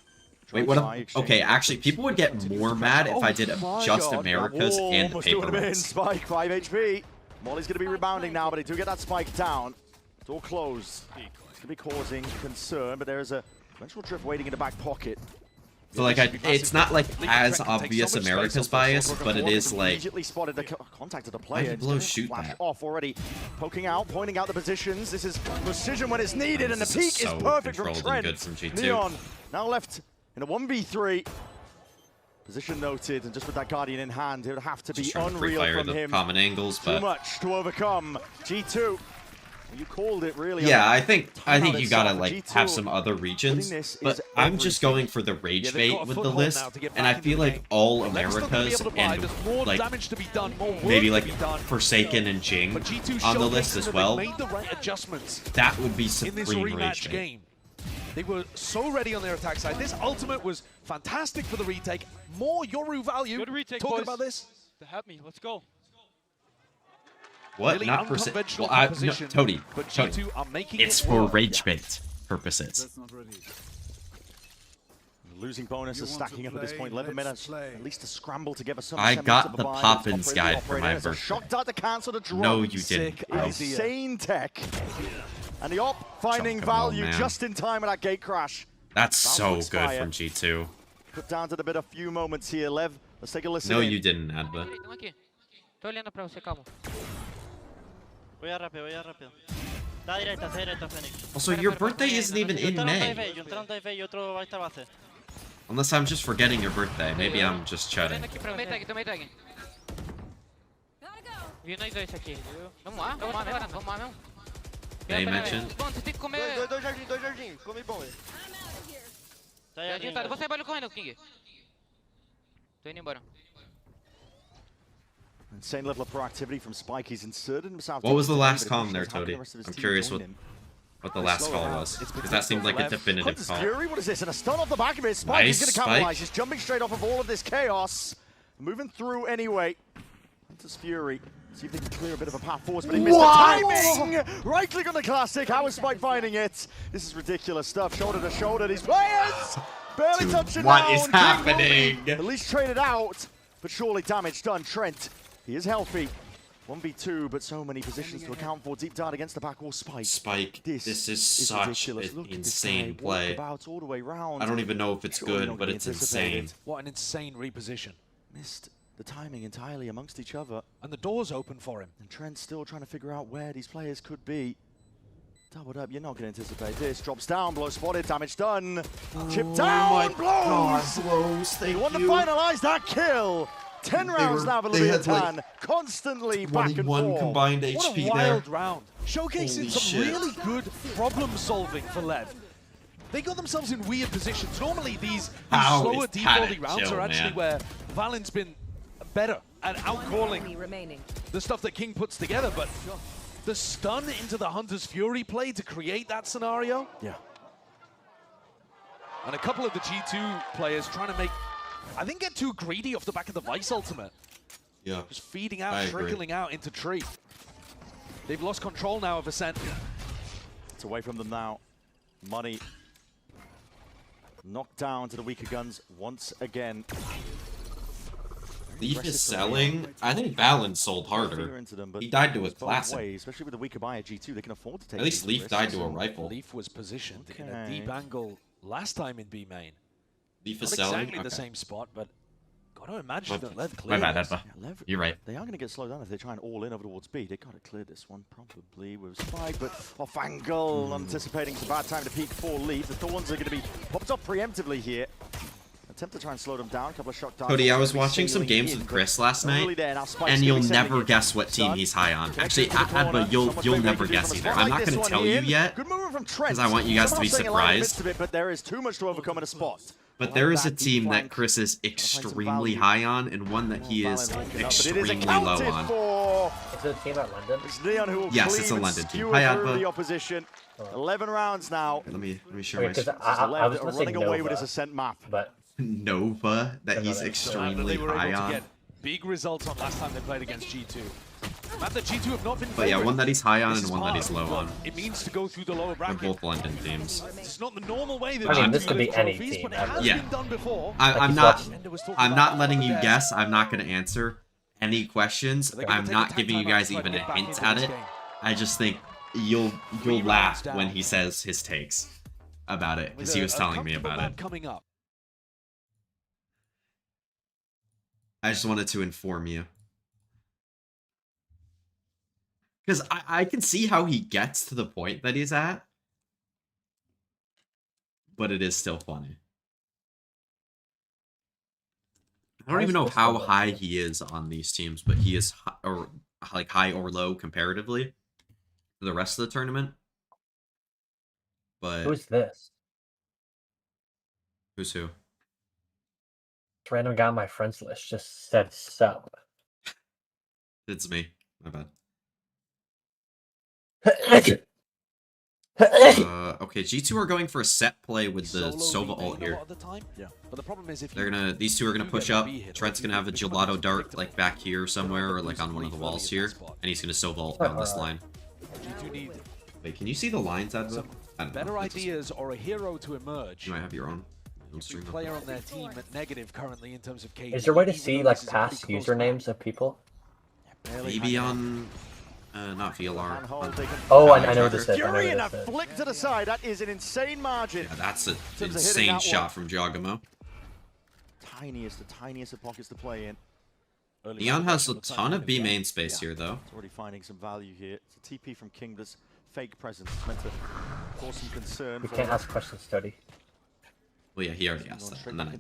Wait, what if, okay, actually, people would get more mad if I did just Americas and Almost Paper doing him in. Reds. Spike, 5 HP. Molly's going to be rebounding now, but they do get that Spike down. It's all closed. It's going to be causing concern, but there is a eventual drift waiting in the back pocket. So like, it's not like as obvious America's bias, but it is like, Immediately spotted the contact of the why player. did Blow shoot Flash that? off already, poking out, pointing out the positions. This is precision when it's needed, and the This peak is so perfect from controlled and Trent. good from G2. Neon now left in a 1v3. Position noted, and just with that Guardian in hand, it would have to be Just trying to free unreal fire from the him. common angles, Too but much to overcome. G2, you called it really. yeah, I think Timeout you gotta itself. like G2 have some other regions, putting this but is I'm just everything. going for the rage Yeah, they've got bait a with the foothold list, now to get and I back into feel the like game. all Lev's still gonna be Americas able to buy. and There's more like damage to be done, more work maybe to like be done. Forsaken and Jing But G2 on the showcasing list as that well. they've made the right adjustments That would be in this supreme rage rematch bait. game. They were so ready on their attack side. This ultimate was fantastic for the retake. More Yoru value. Good retake, Talking boys. about this. To help me, let's go. What? Really Not unconventional well, no, composition, Tony. but Tony. G2 are making It's it for work. rage bait purposes. Losing bonuses stacking up at this point. 11 minutes. At least to scramble together some I semblance got of a the buy. Poppins Top guide rated for my operator. It's a birthday. shock dart to cancel the drop. No, you didn't. Sick, bro. insane tech. And the op finding Chunk 'em all, value man. just in time with that gate crash. That's About to so good expire. from G2. Put down to the bit a few moments here. Lev, let's take a listen. No, in. you didn't, Adva. Estão aqui. Tô olhando pra você, calma. Voy a rápido. Da direita, Fenix. Also, your birthday isn't even in May. Un dive y otro va a estar base. Unless I'm just forgetting your birthday. Maybe I'm just chatting. Tomei tag. Vi nós dois aqui, viu? Vamos lá mesmo. Yeah, you mentioned. Bom, você tem que comer... Dois jardim. Come bom, velho. Jardim tá, você vai correndo, King. Tô indo embora. Insane level of proactivity from Spike. He's inserted himself. What was the into last but call he there, shows how Tody? the rest of his I'm team curious joined what him. the last call was. Because that seemed like a definitive Hunter's call. Fury, what is this? And a stun off the back of it. Spike is Nice, going to Spike. capitalize. He's jumping straight off of all of this chaos. Moving through anyway. Hunter's Fury. See if they can clear a bit of a path forward, but he missed the timing! Right click on the classic. How is Spike finding it? This is ridiculous stuff. Shoulder to shoulder. These players barely touching what down. is King happening? Movie at least traded out, but surely damage done. Trent, he is healthy. 1v2, but so many positions to account for. Deep down against the back wall. Spike. This is such ridiculous. an Look at this insane guy play. walkabout all the way round. I don't even know if it's Surely good, not but gonna it's anticipate insane. it. What an insane reposition. Missed the timing entirely amongst each other. And the door's open for him. And Trent's still trying to figure out where these players could be. Doubled up, you're not going to anticipate this. Drops down, Blow spotted, damage done. Chip down, Blows! Thank you want to you. finalize that kill. 10 rounds now for they had, Leviathan. like, Constantly back and 21 forth. combined What a HP wild there. round. Showcasing Holy some shit. really good problem solving for Lev. They got themselves in weird positions. Normally these How slower is that a defaulting rounds kill, are actually man? where Valen's been better at outcalling the stuff that King puts together, but the stun into the Hunter's Fury play to create that scenario. Yeah. And a couple of the G2 players trying to make, I think, get too greedy off the back of the Vice ultimate. Yeah. Just feeding out, I agree. trickling out into Tree. They've lost control now of Ascent. It's away from them now. Money Knocked down to the weaker guns once again. Leaf is selling. I think Valen sold harder. He died to a classic. Especially with the weaker buyer G2, they can afford to take. At least Leaf died to a rifle. Leaf was positioned in a deep angle last time in B main. Leaf Not is selling. exactly the same spot, but got to imagine that Lev My cleared bad, this. Edba. You're right. They are going to get slowed down if they try and all in over towards B. They got to clear this one probably with Spike, but off angle, anticipating it's a bad time to peek for Leaf. The Thorns are going to be popped up preemptively here. Attempt to try and slow them down. A couple of shock darts. Cody, I was watching some games with Chris last night, and you'll never guess what team he's high on. Actually, Edba, you'll never guess either. I'm not going to tell you yet, because I want you guys to be surprised. But there is too much to overcome in a spot. But there is a team that Chris is extremely high on, and one that he is extremely low on. Is it a team at London? It's Leon who will Yes, it's a London team. Hi, the Edba. opposition. 11 rounds now. Let me share my screen. I was running away with his ascent map. But Nova that he's extremely high on. Big results on last time they played against G2. Man, the G2 have not been But yeah, favored. one that he's high on This and is one that hard, he's low but on. It means to go through the lower They're bracket. both London teams. It's not the normal way that I mean, G2 this could be lift any trophies, team but it ever. has Yeah. been done before. I'm not letting you guess. I'm not going to answer any questions. I'm not giving you guys even a hint at it. I just think you'll laugh when he says his takes about it, because he was telling me about it. Coming up. I just wanted to inform you. Because I can see how he gets to the point that he's at. But it is still funny. I don't even know how high he is on these teams, but he is high or low comparatively to the rest of the tournament. But who's this? Who's who? This random guy on my friends list just said sub. It's me. My bad. Okay, G2 are going for a set play with the Sova ult here. Yeah. But the problem is if These two are gonna push up. Trent's gonna have a gelato dart like back here somewhere, or like on one of the walls here, and he's gonna Sova ult down this line. G2 need Wait, can you see the lines, Adva? I don't know. better ideas or a hero to emerge. You might have your own stream. Player on their team at negative currently in terms of KD. Is there a way to see like past usernames of people? Maybe on not VLR. Oh, I know this is. Fury and a flick to the side. That is an insane margin. Yeah, that's an insane shot from Jogamo. The tiniest of pockets to play in. Neon has a ton of B main space here, though. It's already finding some value here. It's a TP from King, this fake presence. It's meant to cause some concern. We can't ask questions, Tody. Well, yeah, he already asked that, and then I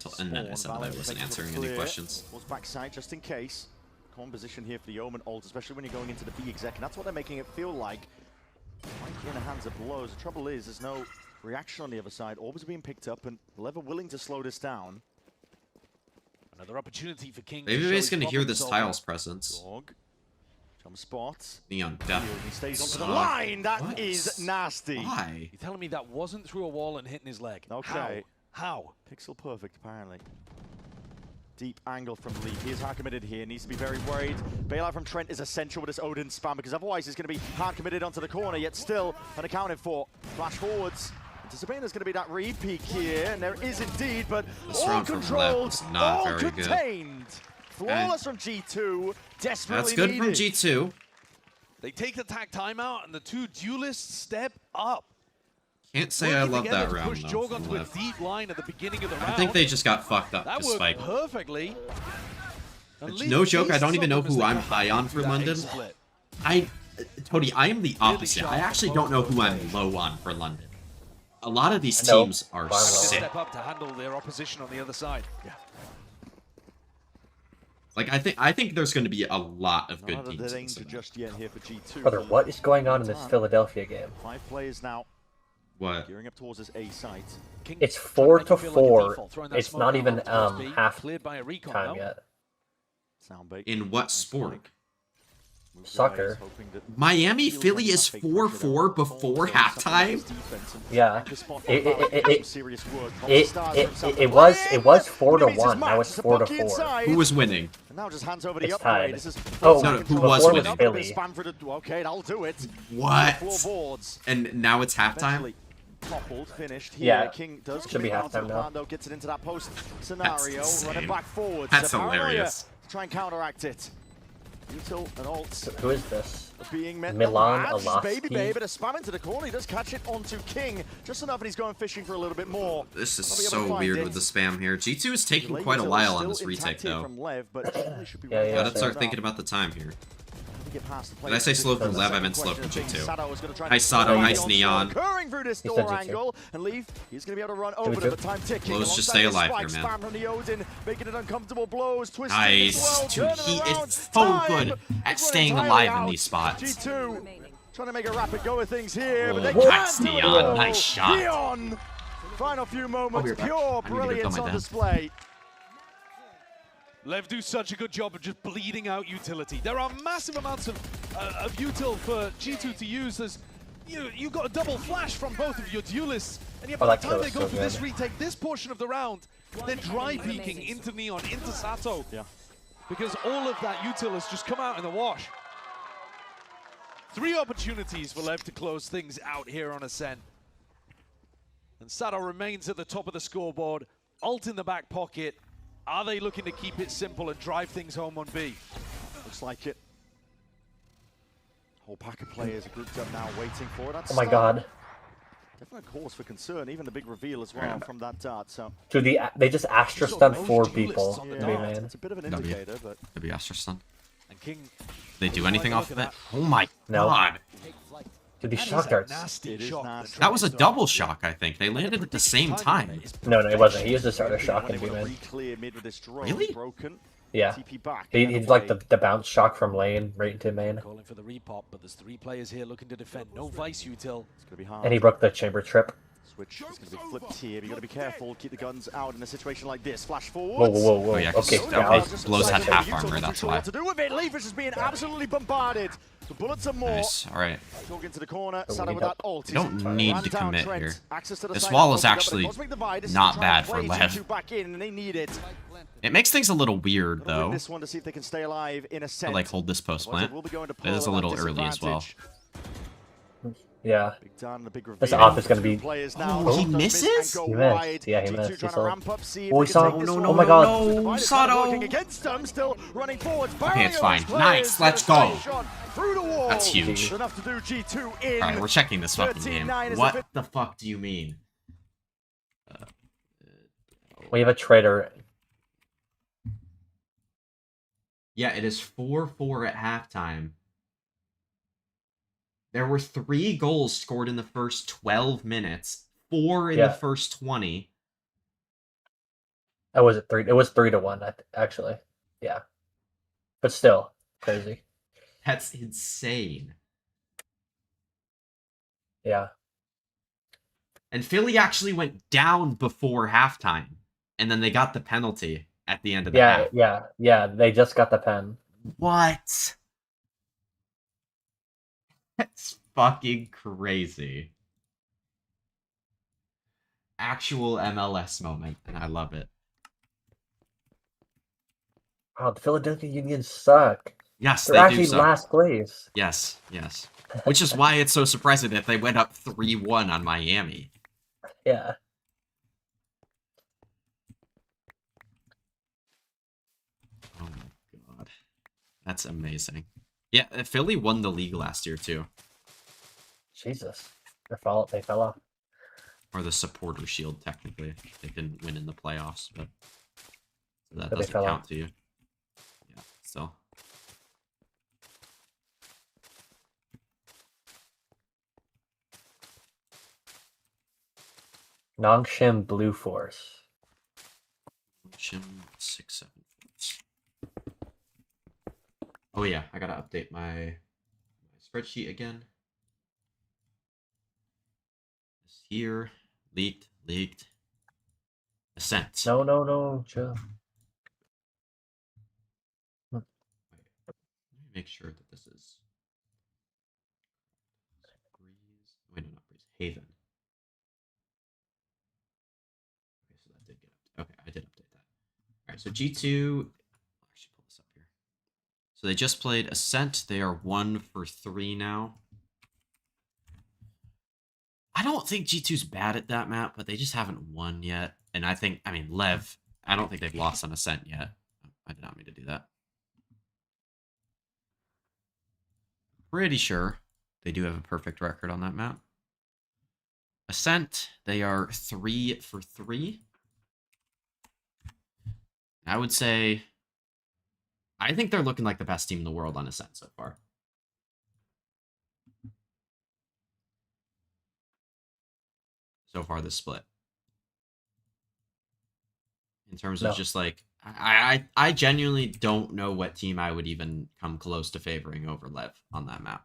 said that I wasn't answering any questions. Was backside just in case. Common position here for the Omen ult, especially when you're going into the B exec, and that's what they're making it feel like. Right in the hands of blows. The trouble is, there's no reaction on the other side. Orbs are being picked up, and Lever willing to slow this down. Another opportunity for King. Maybe he's gonna hear this Tiles presence. Dog. Jump spots. Neon He definitely. stays onto the line. That is nasty. Why? You're telling me that wasn't through a wall and hitting his leg? Okay. How? Pixel perfect, apparently. Deep angle from Lee. He is hard committed here. Needs to be very worried. Bailout from Trent is essential with this Odin spam, because otherwise he's going to be hard committed onto the corner, yet still unaccounted for. Flash forwards. Anticipating there's going to be that re-peek here, and there is indeed, but This all round from Lev controlled, was not all very good. contained. Flawless from G2. Desperately That's good from needed. G2. They take the tag timeout, and the two duelists step up. Can't say I love that round, Push though. Jog onto a deep line at the beginning of the round. I think they just got fucked up That to worked Spike. perfectly. No joke, I don't even know who I'm high on for London. Tony, I am the opposite. I actually don't know who I'm low on for London. A lot of these teams are sick. Step up to handle their opposition on the other side. Yeah. Like I think there's going to be a lot of good Not teams. a in danger this just yet here for G2. Brother, what is going on in this Philadelphia game? 5 players now. What? Gearing up towards this A site. It's 4-4. It's not even half time yet. In what sport? Soccer. Miami Philly is 4-4 before halftime. Yeah. It was 4-1. Now it's 4-4. Who was winning? And now just hands over the It's upgrade. tied. This is Oh, no, who was winning? Philly. Spam for the, okay, that'll do it. What? 4 boards. And now it's halftime? toppled, finished here. Yeah, King does should be commit down to halftime the now. plan, though, gets it into that post scenario, insane. running back forward. That's So Paranoia hilarious. to try and counteract it. Util and Alt Who is this? being met. Milan Alaski. Baby Alaski? but a spam into the corner. He does catch it onto King just enough, and he's going fishing for a little bit more. This is Not be able to so find weird it. with the spam here. G2 is taking Delay quite a Util while still on this retake, intact here though. From Lev, but surely should be Yeah, yeah, Gotta fair start enough. thinking about the time here. Get past the Did I say players. slow from The Lev? I second meant slow from question being G2. Sato was gonna try and Nice get Sato, the nice onslaught Neon. Curving through this He said door G2. angle, and Leaf, he's going to be able to run we over do? the time ticking. Blows just Alongside stay the alive spike here, man. spam from the Odin, making it uncomfortable blows, twisting Nice. as well, Dude, turning he around. is so Time good is at running staying entirely alive in out. these spots. G2 trying to make a rapid go of things here, but they Oh, can't nice, do it Neon. all. Nice shot. Neon, final few moments, right back. pure I need to go fill brilliance my on dad. display. Lev do such a good job of just bleeding out utility. There are massive amounts of util for G2 to use. As you got a double flash from both of your duelists, and yet by that the time kill they is go so through this good. retake, this portion of the round, they're dry peeking into Neon, into Sato. Yeah. Because all of that util has just come out in the wash. 3 opportunities for Lev to close things out here on Ascent. And Sato remains at the top of the scoreboard. Ult in the back pocket. Are they looking to keep it simple and drive things home on B? Looks like it. Whole pack of players are grouped up now, waiting for it. Oh my god. Definitely a cause for concern, even the big reveal as well from that dart. So Dude, they just Astra stunned 4 people. on the To be yeah, man. it's a bit of an W. indicator, but W Astra stun. And King, They do anything off of it? Oh my No. god. Dude, these that is shock a darts. nasty It is shot. nasty. That was a double shock, I think. They landed at the same time. No, it wasn't. He used to start a shock when and they be want to man. re-clear mid with this drone Really? broken. Yeah. TP back. He's like the bounce shock from lane right into main. Calling for the repop, but there's 3 players here looking to defend. No Vice util. It's gonna be hard. And he broke the chamber trip. Switch is going to be flipped here. But you got to be careful. Keep the guns out in a situation like this. Flash Whoa, forward. whoa, whoa. Oh, yeah, 'cause Okay, that guys. was- Blows had half armor, that's why. What to do with it? Leaf is just being absolutely bombarded. The bullets are more. Nice. Alright. Talk into the corner. we Sato need with that help. ult. You don't need to Down commit Trent. here. Access to the This side wall of is the open up, but actually the Cosmic Divide, this is not to try and bad for play Lev. G2 back in, and they need it. It makes things a little weird, Gotta win though. this one to see if they can stay alive in a To set. like hold this post Otherwise, plant. it will be going to It is a Pearl at little early as well. disadvantage. Yeah. Big Dan, the big reveal. This off is gonna be. Players now. Oh, he Does miss misses? and He go missed. wide. Yeah, he G2 missed. He trying to saw it. ramp up, see if Oh, they he can saw take it. this Oh, one. my god. No, Divide is Sato. working against them, still running forwards. Okay, it's Barrier fine. those Nice, players. let's Get a go. straight shot through the wall. That's huge. Enough to do G2 in. Alright, we're checking this fucking game. 13-9 is What a the fuck do you mean? We have a traitor. Yeah, it is 4-4 at halftime. There were 3 goals scored in the first 12 minutes, 4 in the first 20. Oh, was it 3? It was 3-1, actually. Yeah. But still, crazy. That's insane. Yeah. And Philly actually went down before halftime, and then they got the penalty at the end of the half. Yeah. They just got the pen. What? That's fucking crazy. Actual MLS moment, and I love it. Oh, the Philadelphia Union suck. Yes, They're they actually do suck. last place. Yes. Which is why it's so surprising that they went up 3-1 on Miami. Yeah. Oh my god. That's amazing. Yeah, Philly won the league last year too. Jesus. They fell off. Or the supporter shield, technically. They didn't win in the playoffs, but that But they doesn't fell count off. to you. Yeah, still. Nongshim Blue Force. Shim 6-7 Force. Oh yeah, I gotta update my spreadsheet again. This here. Leaked. Ascent. No, chill. Let me make sure that this is Breeze. Wait, no, not Breeze. Haven. Okay, so that did get updated. Okay, I did update that. Alright, so G2. I'll actually pull this up here. So they just played Ascent. They are 1 for 3 now. I don't think G2's bad at that map, but they just haven't won yet. And I mean, Lev, I don't think they've lost on Ascent yet. I did not mean to do that. Pretty sure they do have a perfect record on that map. Ascent, they are 3 for 3. I would say, I think they're looking like the best team in the world on Ascent so far. So far this split. In terms of just like, I genuinely don't know what team I would even come close to favoring over Lev on that map.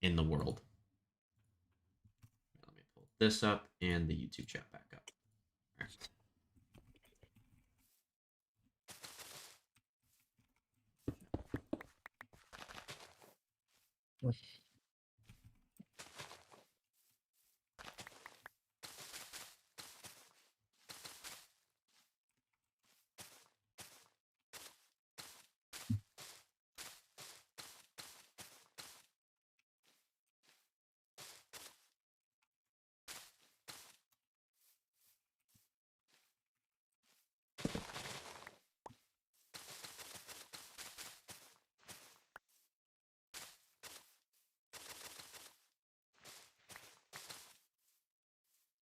In the world. Let me pull this up and the YouTube chat back up. All right.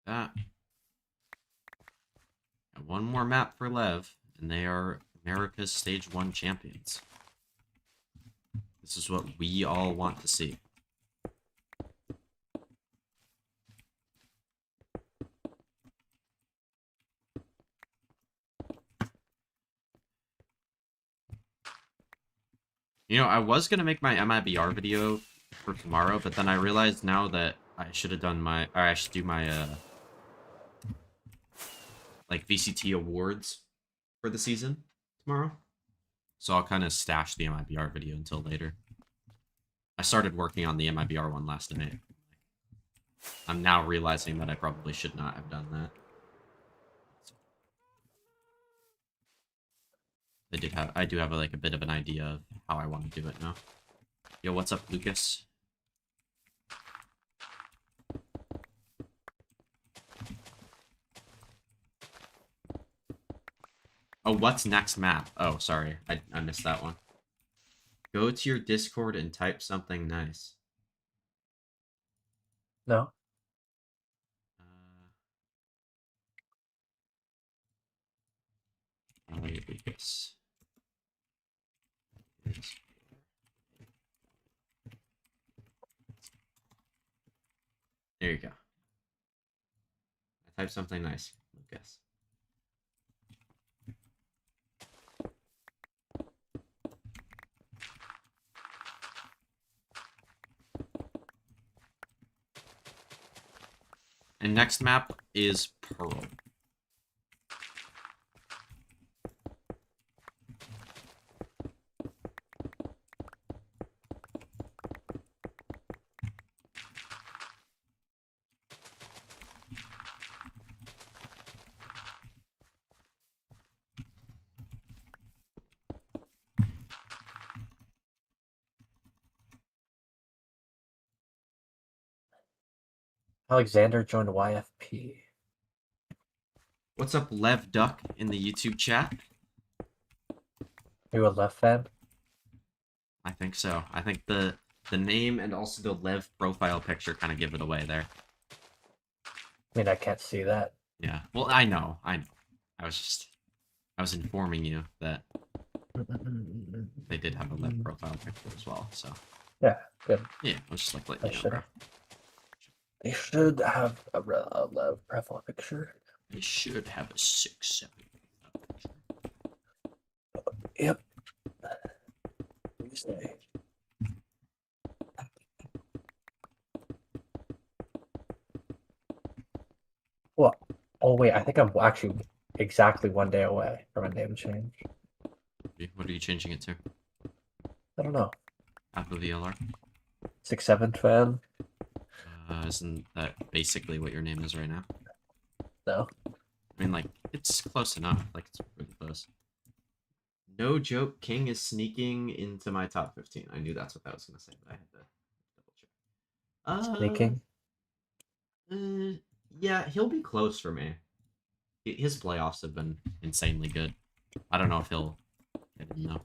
That. And one more map for Lev, and they are America's Stage 1 champions. This is what we all want to see. You know, I was going to make my MIBR video for tomorrow, but then I realized now that I should have done my, or I should do my, like, VCT awards for the season tomorrow. So I'll kind of stash the MIBR video until later. I started working on the MIBR one last night. I'm now realizing that I probably should not have done that. I do have like a bit of an idea of how I want to do it now. Yo, what's up, Lucas? Oh, what's next map? Oh, sorry. I missed that one. Go to your Discord and type something nice. No. Lucas. There you go. I typed something nice, Lucas. And next map is Pearl. Alexander joined YFP. What's up, Lev Duck in the YouTube chat? You a Lev fan? I think so. I think the name and also the Lev profile picture kind of give it away there. I mean, I can't see that. Yeah. Well, I know. I was informing you that they did have a Lev profile picture as well. So. Yeah. Good. Yeah. I was just like letting you know, bro. They should have a Lev profile picture. They should have a 6-7. Yep. Let me say. What? Oh wait, I think I'm actually exactly 1 day away from a name change. What are you changing it to? I don't know. Apple VLR? 6-7 fan. Isn't that basically what your name is right now? No. I mean, like, it's close enough. Like, it's pretty close. No joke, King is sneaking into my top 15. I knew that's what I was going to say, but I had to double check. Sneaking. Yeah, he'll be close for me. His playoffs have been insanely good. I don't know if he'll get in though.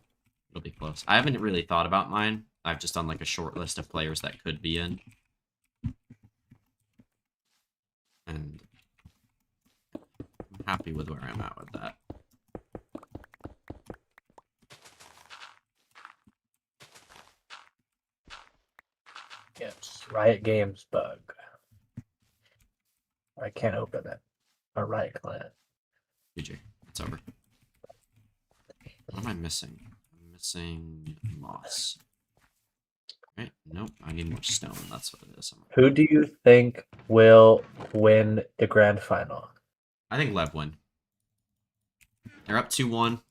It'll be close. I haven't really thought about mine. I've just done like a short list of players that could be in. And I'm happy with where I'm at with that. Yes, Riot Games bug. I can't open it. A Riot client. GG. It's over. What am I missing? I'm missing moss. Right? Nope. I need more stone. That's what it is. Who do you think will win the grand final? I think Lev win. They're up 2-1.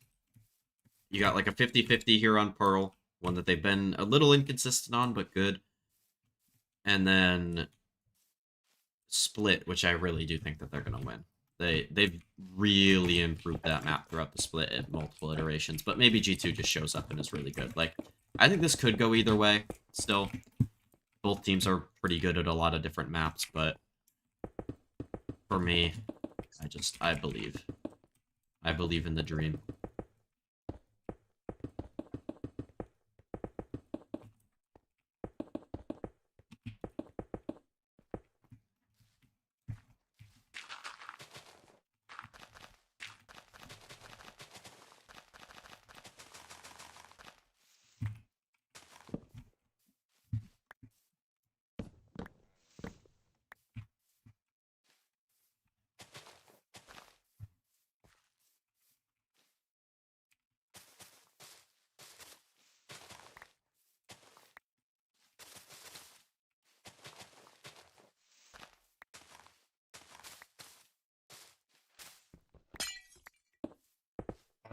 You got like a 50-50 here on Pearl. One that they've been a little inconsistent on, but good. And then Split, which I really do think that they're going to win. They've really improved that map throughout the Split at multiple iterations, but maybe G2 just shows up and is really good. Like, I think this could go either way still. Both teams are pretty good at a lot of different maps, but for me, I believe. I believe in the dream.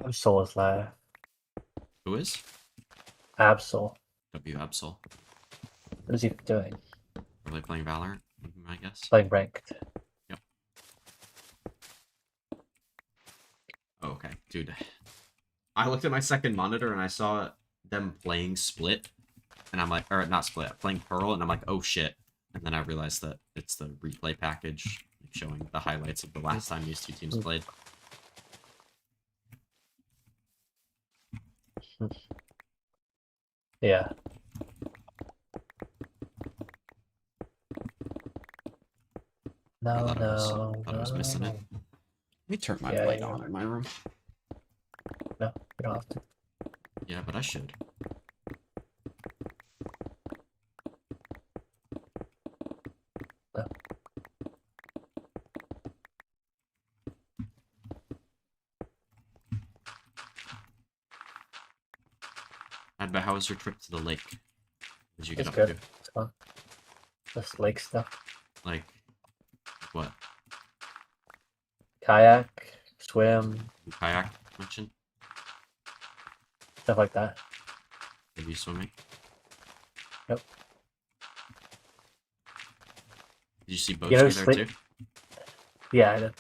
Absol is live. Who is? Absol. W Absol. What is he doing? Probably playing Valorant, I guess. Playing ranked. Yep. Oh, okay, dude. I looked at my second monitor and I saw them playing Split, and I'm like, or not Split, playing Pearl, and I'm like, oh shit. And then I realized that it's the replay package showing the highlights of the last time these two teams played. Yeah. No, thought I was missing it. no. Let me turn my Yeah, light yeah. on in my room. No, you don't have to. Yeah, but I should. No. But how was your trip to the lake? What did you get It's up good. to? It's fun. This lake stuff. Like, what? Kayak, swim, Kayak mention? stuff like that. Are you swimming? Yep. Did you see You know Bochi who's there too? Yeah, I did.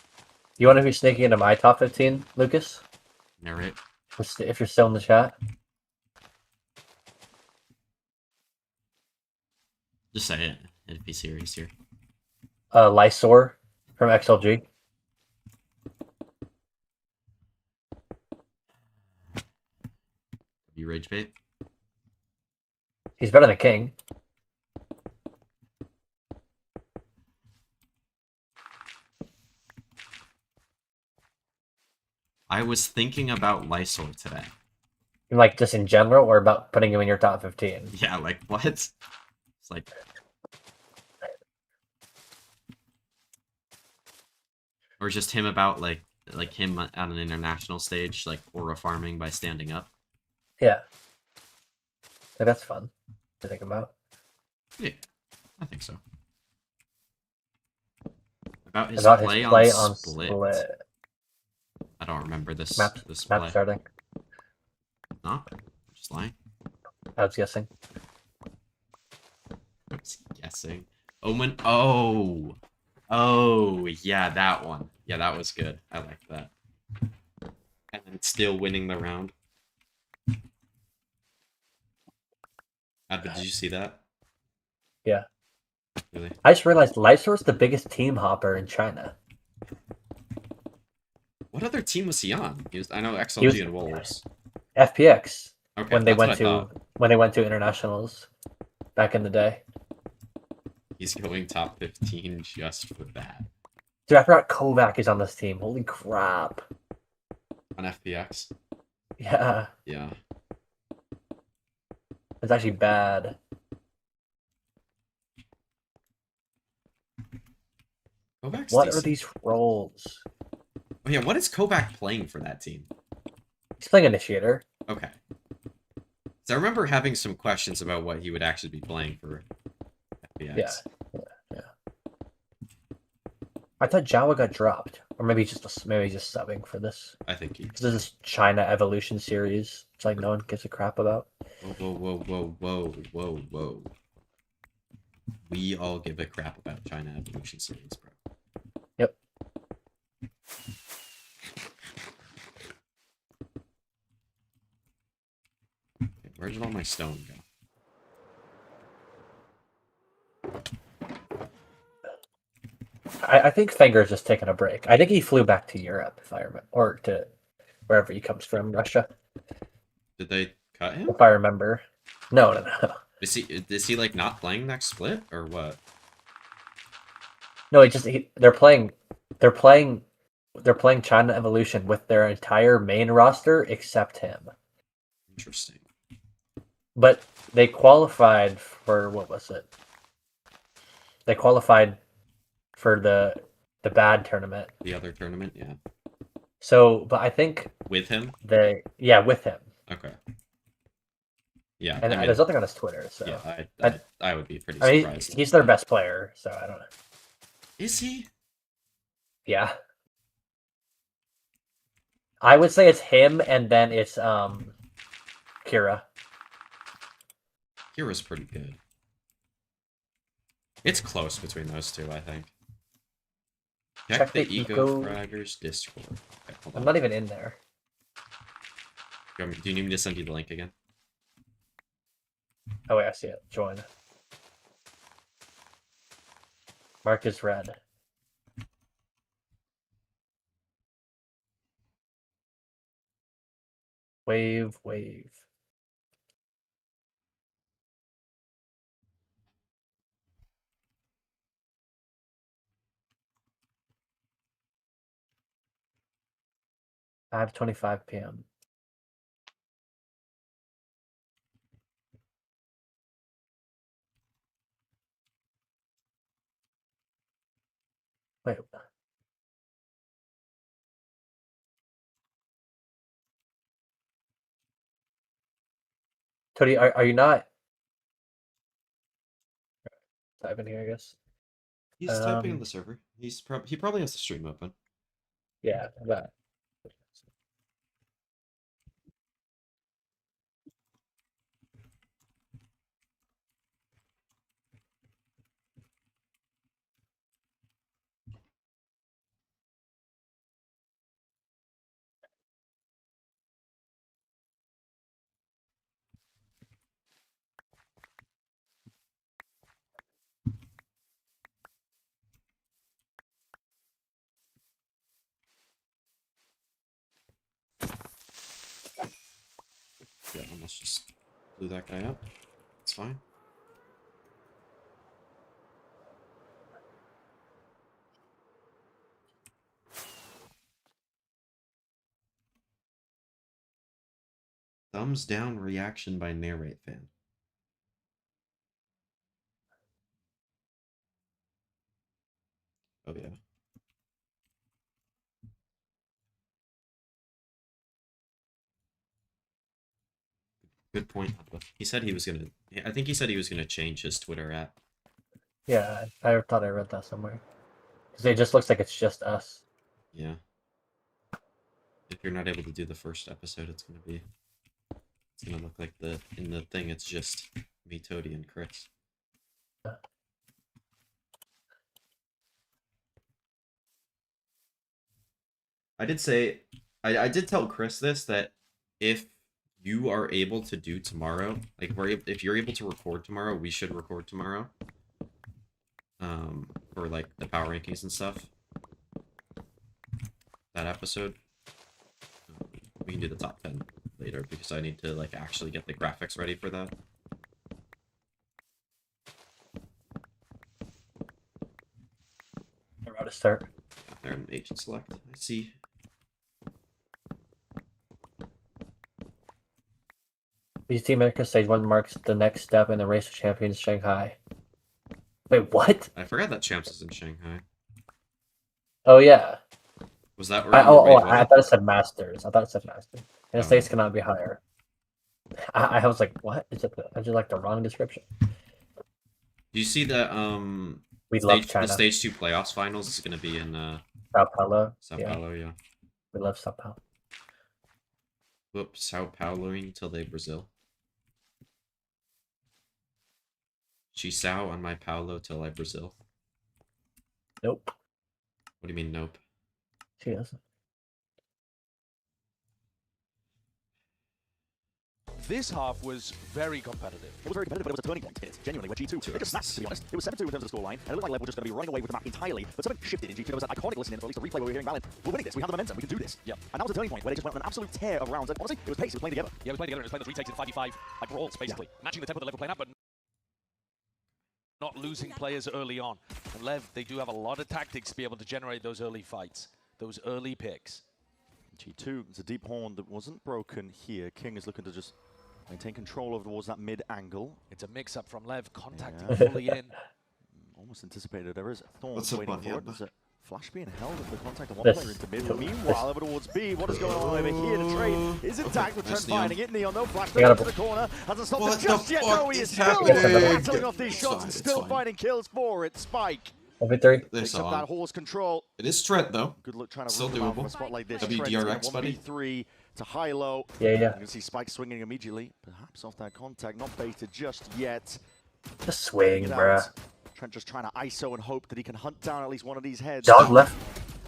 You want to be sneaking into my top 15, Lucas? Narrate. If you're still in the chat. Just say it. It'd be serious here. Lysor from XLG. You rage bait? He's better than King. I was thinking about Lysor today. Like, just in general, or about putting him in your top 15? Yeah, like, what? It's like... Or just him about, like him on an international stage, like, aura farming by standing up. Yeah. Yeah, that's fun to think about. Yeah, I think so. About his About play, his play on, on Split. Split. I don't remember this Map play. starting. No? Just lying. I was guessing. I was guessing. Omen. Oh! Oh, yeah, that one. Yeah, that was good. I like that. And then still winning the round. Advin, did you see that? Yeah. Really? I just realized Lysor's the biggest team hopper in China. What other team was he on? I know XLG He was and Wolves. FPX. Okay, when they that's went what I to thought. when they went to internationals back in the day. He's going top 15 just for that. Dude, I forgot Kovac is on this team. Holy crap. On FPX? Yeah. Yeah. It's actually bad. Kovac's What decent. are these roles? Oh yeah, what is Kovac playing for that team? He's playing Initiator. Okay. So I remember having some questions about what he would actually be playing for FPX. Yeah. I thought Jawa got dropped, or maybe just subbing for this. I think he. This is China Evolution series. It's like no one gives a crap about. Whoa. We all give a crap about China Evolution series, bro. Yep. Okay, where did all my stone go? I think Fenger's just taking a break. I think he flew back to Europe, if I remember, or to wherever he comes from, Russia. Did they cut him? If I remember. No. Is he like not playing next split or what? No, they're playing China Evolution with their entire main roster except him. Interesting. But they qualified for what was it? They qualified for the bad tournament. The other tournament, yeah. So, but I think with him? With him. Okay. Yeah, And there's nothing on his Twitter, so yeah, I would be pretty I mean, surprised. he's their best player, so I don't know. Is he? Yeah. I would say it's him, and then it's Kira. Kira's pretty good. It's close between those two, I think. Check the Eco Fraggers Discord. Okay, hold on. I'm not even in there. Do you need me to send you the link again? Oh wait, I see it. Join. Mark is red. Wave. I have 25 p.m. Wait. Tony, are you not? Type in here, I guess. He's typing on the server. He probably has the stream open. Yeah, that. Yeah, let's just blew that guy up. It's fine. Thumbs down reaction by Narrate fan. Oh yeah. Good point. He said he was gonna. I think he said he was gonna change his Twitter app. Yeah, I thought I read that somewhere. Because it just looks like it's just us. Yeah. If you're not able to do the first episode, it's gonna look like in the thing. It's just me, Toady, and Chris. I did say, I did tell Chris this, that if you are able to do tomorrow, like if you're able to record tomorrow, we should record tomorrow. for like the power rankings and stuff. That episode. We can do the top 10 later because I need to like actually get the graphics ready for that. I'm about to start. They're an agent select. I see. BT America Stage 1 marks the next step in the race to champions Shanghai. Wait, what? I forgot that Champs is in Shanghai. Oh, yeah. Was that I right? thought it said Masters. I thought it said Masters. And the Oh. states cannot be higher. I was like, what? Is it like the wrong description? Do you see that We love the China. stage 2 playoffs finals is gonna be in Sao Paulo. Sao Paulo, yeah. We love Sao Paulo. Whoops, Sao Pauloing till they Brazil. She Sao on my Paulo till I Brazil. Nope. What do you mean nope? She doesn't. This half was very competitive. It was very competitive, but it was a turning point. It genuinely where G2, they just snapped, to be honest. It was 7-2 in terms of the scoreline, and it looked like Lev were just going to be running away with the map entirely, but something shifted in G2. There was that iconic listening, or at least a replay where we were hearing Valen, we're winning this, we have the momentum, we can do this. Yep. And that was a turning point where they just went on an absolute tear of rounds, and honestly, it was pace, it was playing together. Yeah, we played together, and it was playing those retakes in 5v5, like brawls, basically. Matching the tempo that Lev were playing at, but not losing players early on. And Lev, they do have a lot of tactics to be able to generate those early fights, those early picks. G2, it's a deep horn that wasn't broken here. King is looking to just maintain control over towards that mid angle. It's a mix-up from Lev, contacting fully in. Almost anticipated. There is Thorn What's up, waiting buddy? for it. There's a flash being held at the contact of one This- player into mid. Meanwhile, over towards B, what is going on over here? The train is intact with Trent That's Neon. finding it. Neon, though, flash I got to a- the corner. Hasn't stopped What it just the yet. fuck No, he is is still happening? rattling off these It's shots fine, and it's still fine. finding kills for it. Spike Victory. They picks up saw that him. horse control. It is Trent though. Good luck trying to Still rip him out from doable. a spot like this. WDRX, buddy. 1v3 to high-low. Yeah, yeah. You can see Spike swinging immediately. Perhaps off that contact. Not baited just yet. Just swing, It bruh. out. Trent just trying to ISO and hope that he can hunt down at least one of these heads. Dog left.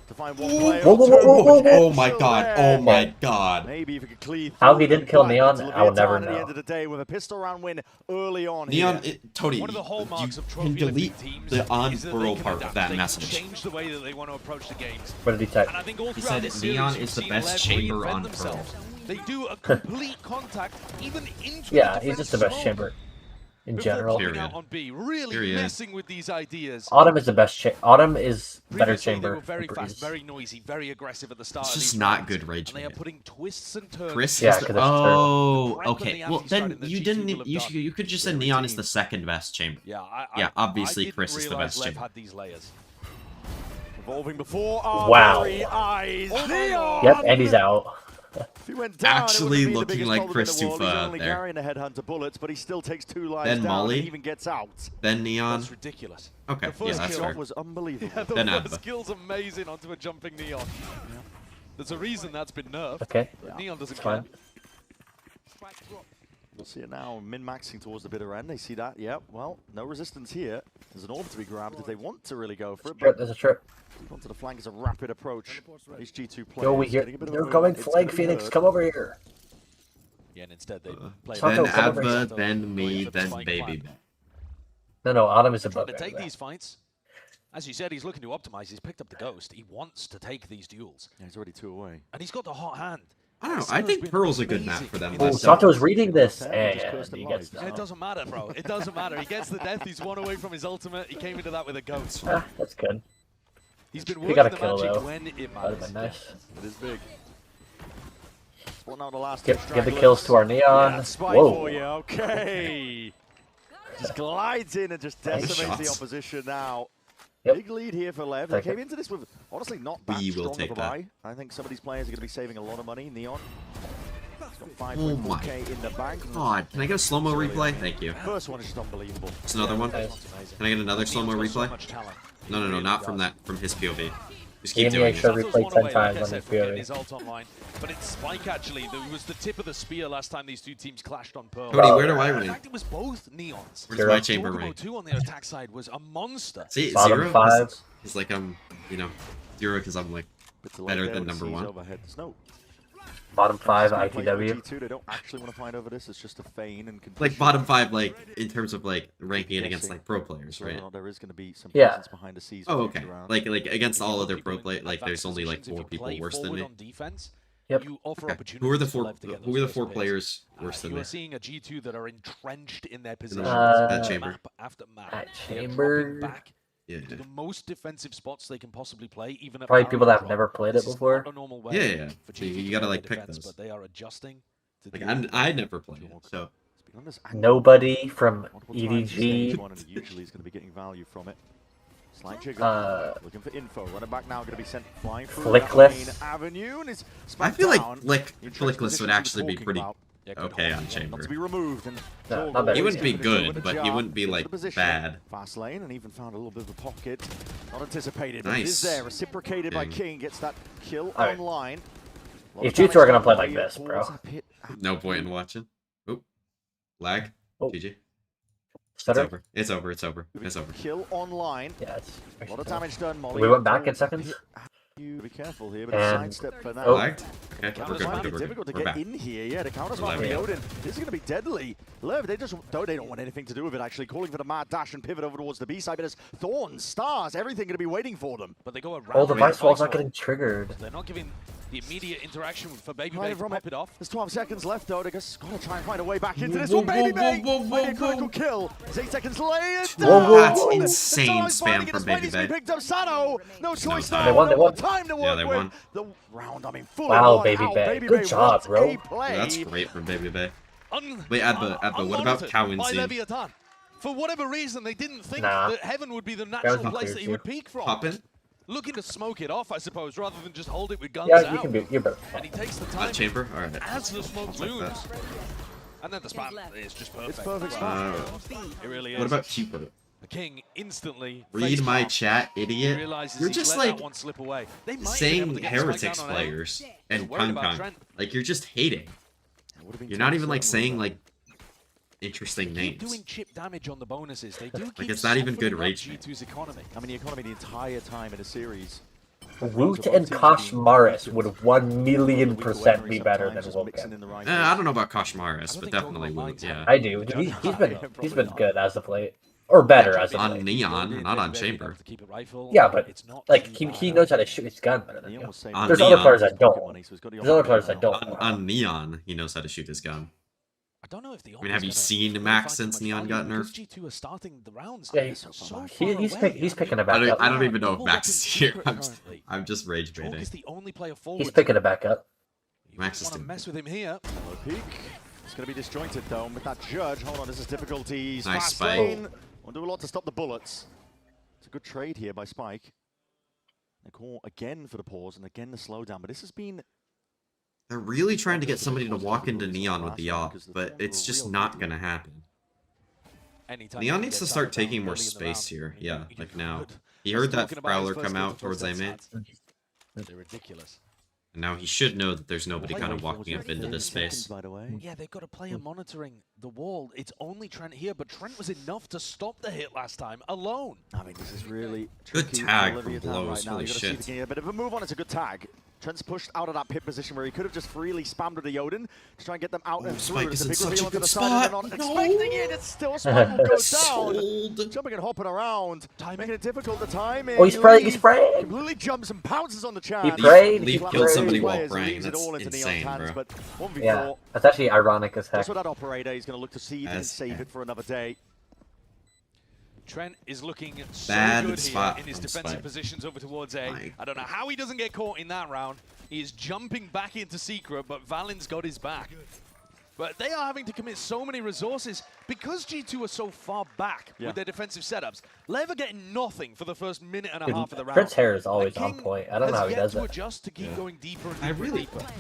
To find one player. Whoa, whoa, whoa, whoa, whoa, whoa. Oh my god. Oh my god. Maybe if he could cleave. How he didn't kill Neon, I will never At the end know. of the day, with a pistol round win early on. Neon, here. Tony, One of the hallmarks you of can trophy delete Olympic teams the is on that they burl can part of adapt. that They message. change the way that they want to approach the games. What did he type? And I think all He throughout said the Neon series, is the you've best seen Lev chamber reinvent on themselves. They do a complete contact, even into Yeah, the he's just the best defense chamber in before general. popping out on B, really Period. messing with these ideas. Autumn is the best. Autumn is better Previously, chamber. They were very than fast, Breeze. very noisy, very aggressive at the start. It's of just these not rounds, good rage and they are bait. putting twists and turns. Chris Yeah, is 'cause the, it's oh, Prep on okay. the Well, anti-strat then in the you G2 didn't. will have You, done. you could just say Very Neon is team. the second best chamber. Yeah, Yeah, obviously I didn't Chris is the realize best Lev chamber. had these layers. Evolving before our Wow. very eyes. Neon! Yep, and he's out. If he went down, Actually it wouldn't be the looking biggest like problem Chris in the world. He's Tufa only there. carrying the headhunter bullets, but he still takes 2 lives Then down Molly. and even gets out. Then Neon. That's ridiculous. Okay, The yeah, first that's kill fair. That was unbelievable. Yeah, the Then first Abba. skill's amazing onto a jumping Neon. There's a reason that's been nerfed. Okay. But Neon doesn't It's care. fine. We'll see it now, min-maxing towards the bitter end. They see that, yep. Well, no resistance here. There's an orb to be grabbed if they want to really go for it. Trip, But there's a trip. onto the flank is a rapid approach. These G2 players Yo, we hear. getting a bit of a They're move going on. It's flag gonna be Phoenix. heard. Come over here. Yeah, and instead they play Taco, Then come over Abba, here. then me, then Spike Baby. plant. No, Autumn is Trying above to take it. these fights. As you said, he's looking to optimize. He's picked up the Ghost. He wants to take these duels. Yeah, he's already 2 away. And he's got the hot hand. I don't know. Sinnoh's I think been Pearl's a good map amazing for them. in Oh, this But, Sato's reading this, Just and cursed he him gets live. Yeah, it doesn't matter, bro. It doesn't matter. He gets the death. He's 1 away from his ultimate. He came into that with a Ghost. Ah, that's good. He's been He working got a the kill, magic though. when it That'd matters. have been nice. It is big. Spotting out the last Give two the kills to our stragglers. Neon. Yeah, spike Whoa. for you. Okay. Just glides in and just Nice decimates the shots. opposition now. Yep. Big lead here for Lev. They Take came it. into this with honestly not that We will strong take of a that. buy. I think some of these players are going to be saving a lot of money. Neon. He's got Oh my 5.4k in the bank. God, can I get a slow-mo replay? Thank you. First one is just unbelievable. It's another one. Nice. Can I get another slow-mo Neon's got so replay? much talent. No, not from that. From his POV. Just Give keep me doing a it. shot. Sato's replay one 10 away, times like I on said, his from getting POV. his ult online. But it's Spike actually. That was the tip of the spear last time these two teams clashed on Pearl. Cody, where do I In rank? fact, it was both Neons. Where's my chamber Chocobo rank? 2 on the attack side was a monster. See, Bottom 0? 5. He's like, you know, 0 because I'm like Bit delayed better there than when he number sees 1. Overhead. Snow. Bottom 5 It's gonna play for ITW. G2. They don't actually want to fight over this. It's just a feign and Like bottom 5, like in terms of like ranking it against like pro players, right? There is going to be some Yeah. presence behind the scenes. Oh, okay. Like against all other pro play, like there's only like 4 people worse than me. On defense, Yep. you offer Okay. Who are the opportunities for 4? Lev to get Who are the those 4 first players worse than You me? are seeing a G2 that are entrenched in their positions. At Chamber. Map after map. At They are Chamber. dropping back Yeah. to the most defensive spots they can possibly play, even at Probably people that have barrier never drop. played it This is before. not a normal way Yeah. for So G2 you to gotta play like pick defense, those. but they are adjusting to Like deal with I that. never played it, so Nobody from Stage EDG. 1 and usually is going to be getting value from it. Slight jiggle. Looking for info. Running back now, going to be sent flying through Flickless. that main avenue, and is I smacked feel like down. Flickless would actually be pretty Not okay on Chamber. to be removed. And No, not bad. He wouldn't be Finished over good, the but he job, wouldn't be into like the position. bad. Fast lane and even found a little bit of a pocket. Not anticipated, but it Nice. is there. Reciprocated by Dang. King. Gets that kill Alright. online. If G2 are gonna play like this, bro. No point in watching. Oop. Lag. Oh. GG. It's Stutter? over. It's over. It's over. It's over. Kill online. Yeah, it's A lot of damage done. Molly. We went back in seconds. You be careful here, but a And- sidestep for now. Oh. Lagged? Okay, we're Counters good. might We're be good. difficult to We're get back. in here. Yeah, the counters We're might be live. Odin. This is going to be deadly. Lev, they don't want anything to do with it, actually. Calling for the mad dash and pivot over towards the B side, but there's thorns, stars, everything going to be waiting for them. But they go around. Oh, the Vice Wall's not Wall. getting triggered. They're not giving the immediate interaction for Baby Right Bay to from pop it off. There's 12 seconds left, though. They just got to try and find a way back into this Whoa, one. Baby whoa, Bay whoa, whoa, might be a whoa, critical kill. There's 8 seconds later. That's down. insane The Starlight spam finally from gets Baby Bay. Bay. Picked up Sano. No choice now. time. They won, No they more won. time to Yeah, work they with. won. The round, I mean, fully Wow, won Baby out. Bay. Baby Good Bay job, wants bro. a play. Yeah, that's great from Baby Bay. Un- Wait, Adbo, what about unmonitored Cow by Insane? Leviathan. For whatever reason, they didn't think Nah. that Heaven would be the was natural not place clear that he too. would peak from. Poppin'? Looking to smoke it off, I suppose, rather than just hold it with guns Yeah, out. you can be. You're better. And he takes the time Chamber? Alright. as the smoke I'll take looms. that. And then the spam is just perfect. It's perfect spam. It really is. What about Keeper? The King instantly Read my face-palm. chat, idiot. Realizes You're he's just let like that one slip away. They might have been able saying to get the spike heretics down on A. players and Worried about Kong. Trent. Like you're just hating. You're not even like saying like interesting Keep names. doing chip damage on the bonuses. They do Like, keep it's not even good softening up rage, man. G2's economy. I mean, the economy the entire time in a series. Root and Koshmaris would 1,000,000% be better than Woken. I don't know about Koshmaris, but definitely Woot, yeah. I do. He's been good as of late, or better as of On late. Neon, not on Chamber. Yeah, but like he knows how to shoot his gun better than you. On There's Neon. other players that don't. There's other players that don't. On Neon, he knows how to shoot his gun. I don't know if the I mean, have you seen Max since Neon got nerfed? G2 are starting the rounds. Yeah, he's picking it back up. I don't even know if Max is here. I'm just rage baiting. Is the only player forward. He's picking it back up. Max is Want to doing mess with him here? Low peak. It's going to be disjointed though with that judge. Hold on, this is difficulties. Nice Fast spike. lane. Won't do a lot to stop the bullets. It's a good trade here by Spike. They call again for the pause and again the slowdown, but this has been. They're really trying to get somebody to walk into Neon with the AWP, but it's just not gonna happen. Anytime Neon he needs to gets start out of bounds taking more early in the space round, here. Yeah, he like now. could. He heard that Talking about his Prowler first come kill out towards A that main. side. They're ridiculous. And now he should know that there's nobody kind of walking up into this space. By the way. Yeah, they've got a player monitoring the wall. It's only Trent here, but Trent was enough to stop the hit last time alone. I mean, this is really Good tricky tag for from Leviathan Blows, right now. holy You gotta see shit. if he can get a bit of a move on. It's a good tag. Trent's pushed out of that pit position where he could have just freely spammed with the Odin to try and get them out and through. Spike It's is a in big such reveal a onto good the side, and spot. they're not No. expecting it. It's still Spike goes down. Sold. Jumping and hopping around, making it difficult to time. Oh, he's praying. He's praying. Completely jumps and pounces on the chance. He prayed. Leaf he killed prayed. somebody while Players, praying. leaves it That's all into Neon's insane, hands, bro. but 1v4. Yeah, that's actually ironic as heck. That's what that operator is going to look to see if he can That's save it for another day. Trent is looking so Bad good spot here in his from defensive Spike. positions over towards A. Mike. I don't know how he doesn't get caught in that round. He is jumping back into Secret, but Valen's got his back. But they are having to commit so many resources because G2 are so far back with their defensive setups. Lev are getting nothing for the first minute and a half of the round. Trent's hair is always And on King point. I don't know how he has does yet to it. adjust to keep going deeper and I deeper. really- and deeper.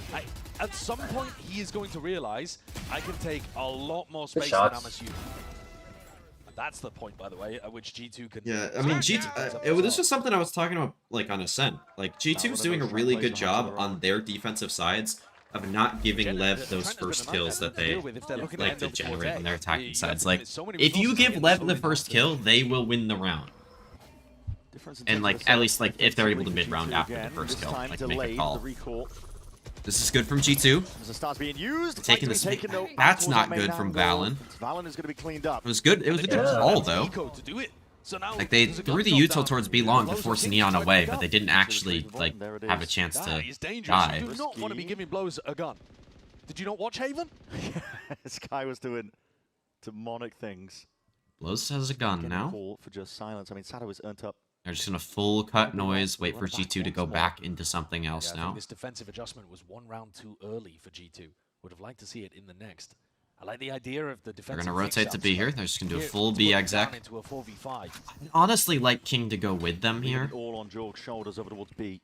At some point, he is going to realize I can take a lot more Good space than I'm shots. assuming. That's the point, by the way, at which G2 can. Yeah, I mean, this was something I was talking about, like, on Ascent. Like, G2's doing a really good job on their defensive sides of not giving Lev those first kills that they like to generate on their attacking sides. Like, if you give Lev the first kill, they will win the round. And, like, at least, like, if they're able to mid-round after the first kill, like, make a call. This is good from G2. As the star's being used, Taking this. That's not good from Valen. Valen is going to be cleaned up. It was good. It was a good call though. Like they threw the util towards B long to force Neon away, but they didn't actually like have a chance to die. You do not want to be giving Blows a gun. Did you not watch Haven? This guy was doing demonic things. Blows has a gun now. Call for just silence. I mean, Sada was earned up. They're just gonna full cut noise, wait for G2 to go back into something else I think now. this defensive adjustment was one round too early for G2. Would have liked to see it in the next. I like the idea of the defensive. They're gonna rotate to mix-ups, B here. but They're just gonna do a here, full to B put it exec. down into a 4v5. I honestly like King to go with them here. All on Jorg's shoulders over towards B.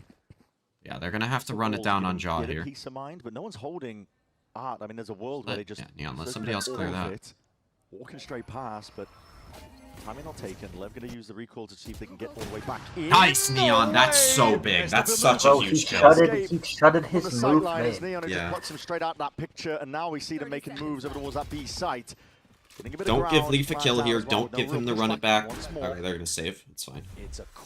Yeah, they're gonna have to run it down on Jaw here. Peace of mind, but no one's holding Art. I mean, there's a world where they just Neon, let somebody else clear that. Walking straight past, but timing not taken. Lev gonna use the recall to see if they can get all the way back in. Nice, Neon. That's so big. That's such a huge kill. He shutted his move, man. Neon just puts him straight out that picture, and now we see them making moves over towards that B site. Don't give Leaf a kill here. Don't give him the run it back. Okay, they're gonna save. It's fine.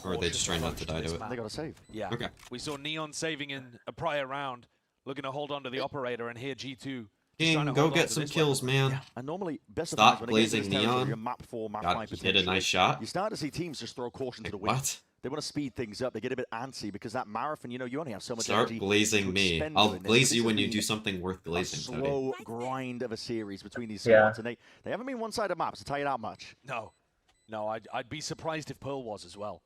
Or are they just trying not to die to it? They gotta save. Yeah. Okay. We saw Neon saving in a prior round, looking to hold on to the operator, and here G2. King, go get some kills, man. Yeah. And normally, best Stop of times, blazing Neon. map 4, map God, 5 he did a nice shot. You start to see teams just throw caution to the wind. What? They want to speed things up. They get a bit antsy because that marathon, you know, you only have so much Start energy glazing to me. expend I'll doing this. glaze This you has when you been do something worth glazing, a Tony. slow grind of a series between these Yeah. squads, and they haven't been one-sided maps, I'll tell you that much. No, I'd be surprised if Pearl was as well.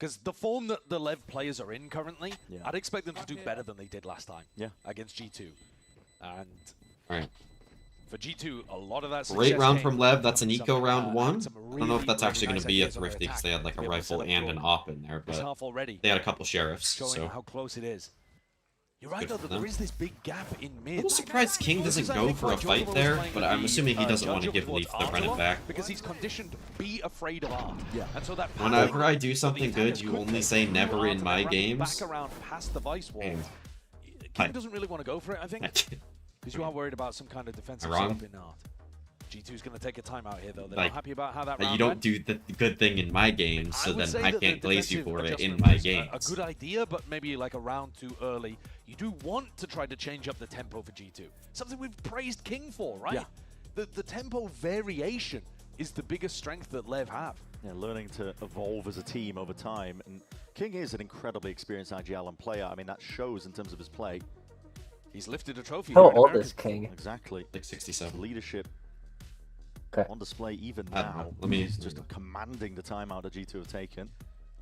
Because the form that the Lev players are in currently, I'd expect them to do better than they did last time against G2. And Alright. for G2, a lot of that Great round came from Lev. That's an from eco some, round one. some I don't know if that's really actually going nice to be a ideas on their thrifty because attack. they had like a Be able to rifle select and an your op in there, first but half already. they had a couple sheriffs, Showing so how close it is. You're right good though for that them. there is this big gap in mid. a little surprised King doesn't go for a fight there, but I'm assuming he doesn't want to give Leaf the run it back. Because he's conditioned to be afraid of Art. Yeah. And so that Whenever I do something good, you only say never in my games. Back around past the vice wall. King doesn't really want to go for it, I think. Because you are worried about some kind of defensive setup in Art. G2's going to take a timeout here, though. They're not happy about how that round You don't went. do the good thing in my games, so I would then say I that can't the glaze you defensive for it in adjustment my was games. a good idea, but maybe like a round too early. You do want to try to change up the tempo for G2. Something we've praised King for, right? Yeah. The tempo variation is the biggest strength that Lev have. Yeah, learning to evolve as a team over time. And King is an incredibly experienced IGL player. I mean, that shows in terms of his play. He's lifted a trophy. How here in old American is King? Exactly. Like 67. Leadership on display even I don't now. know. Let me- He's just commanding the timeout that G2 have taken.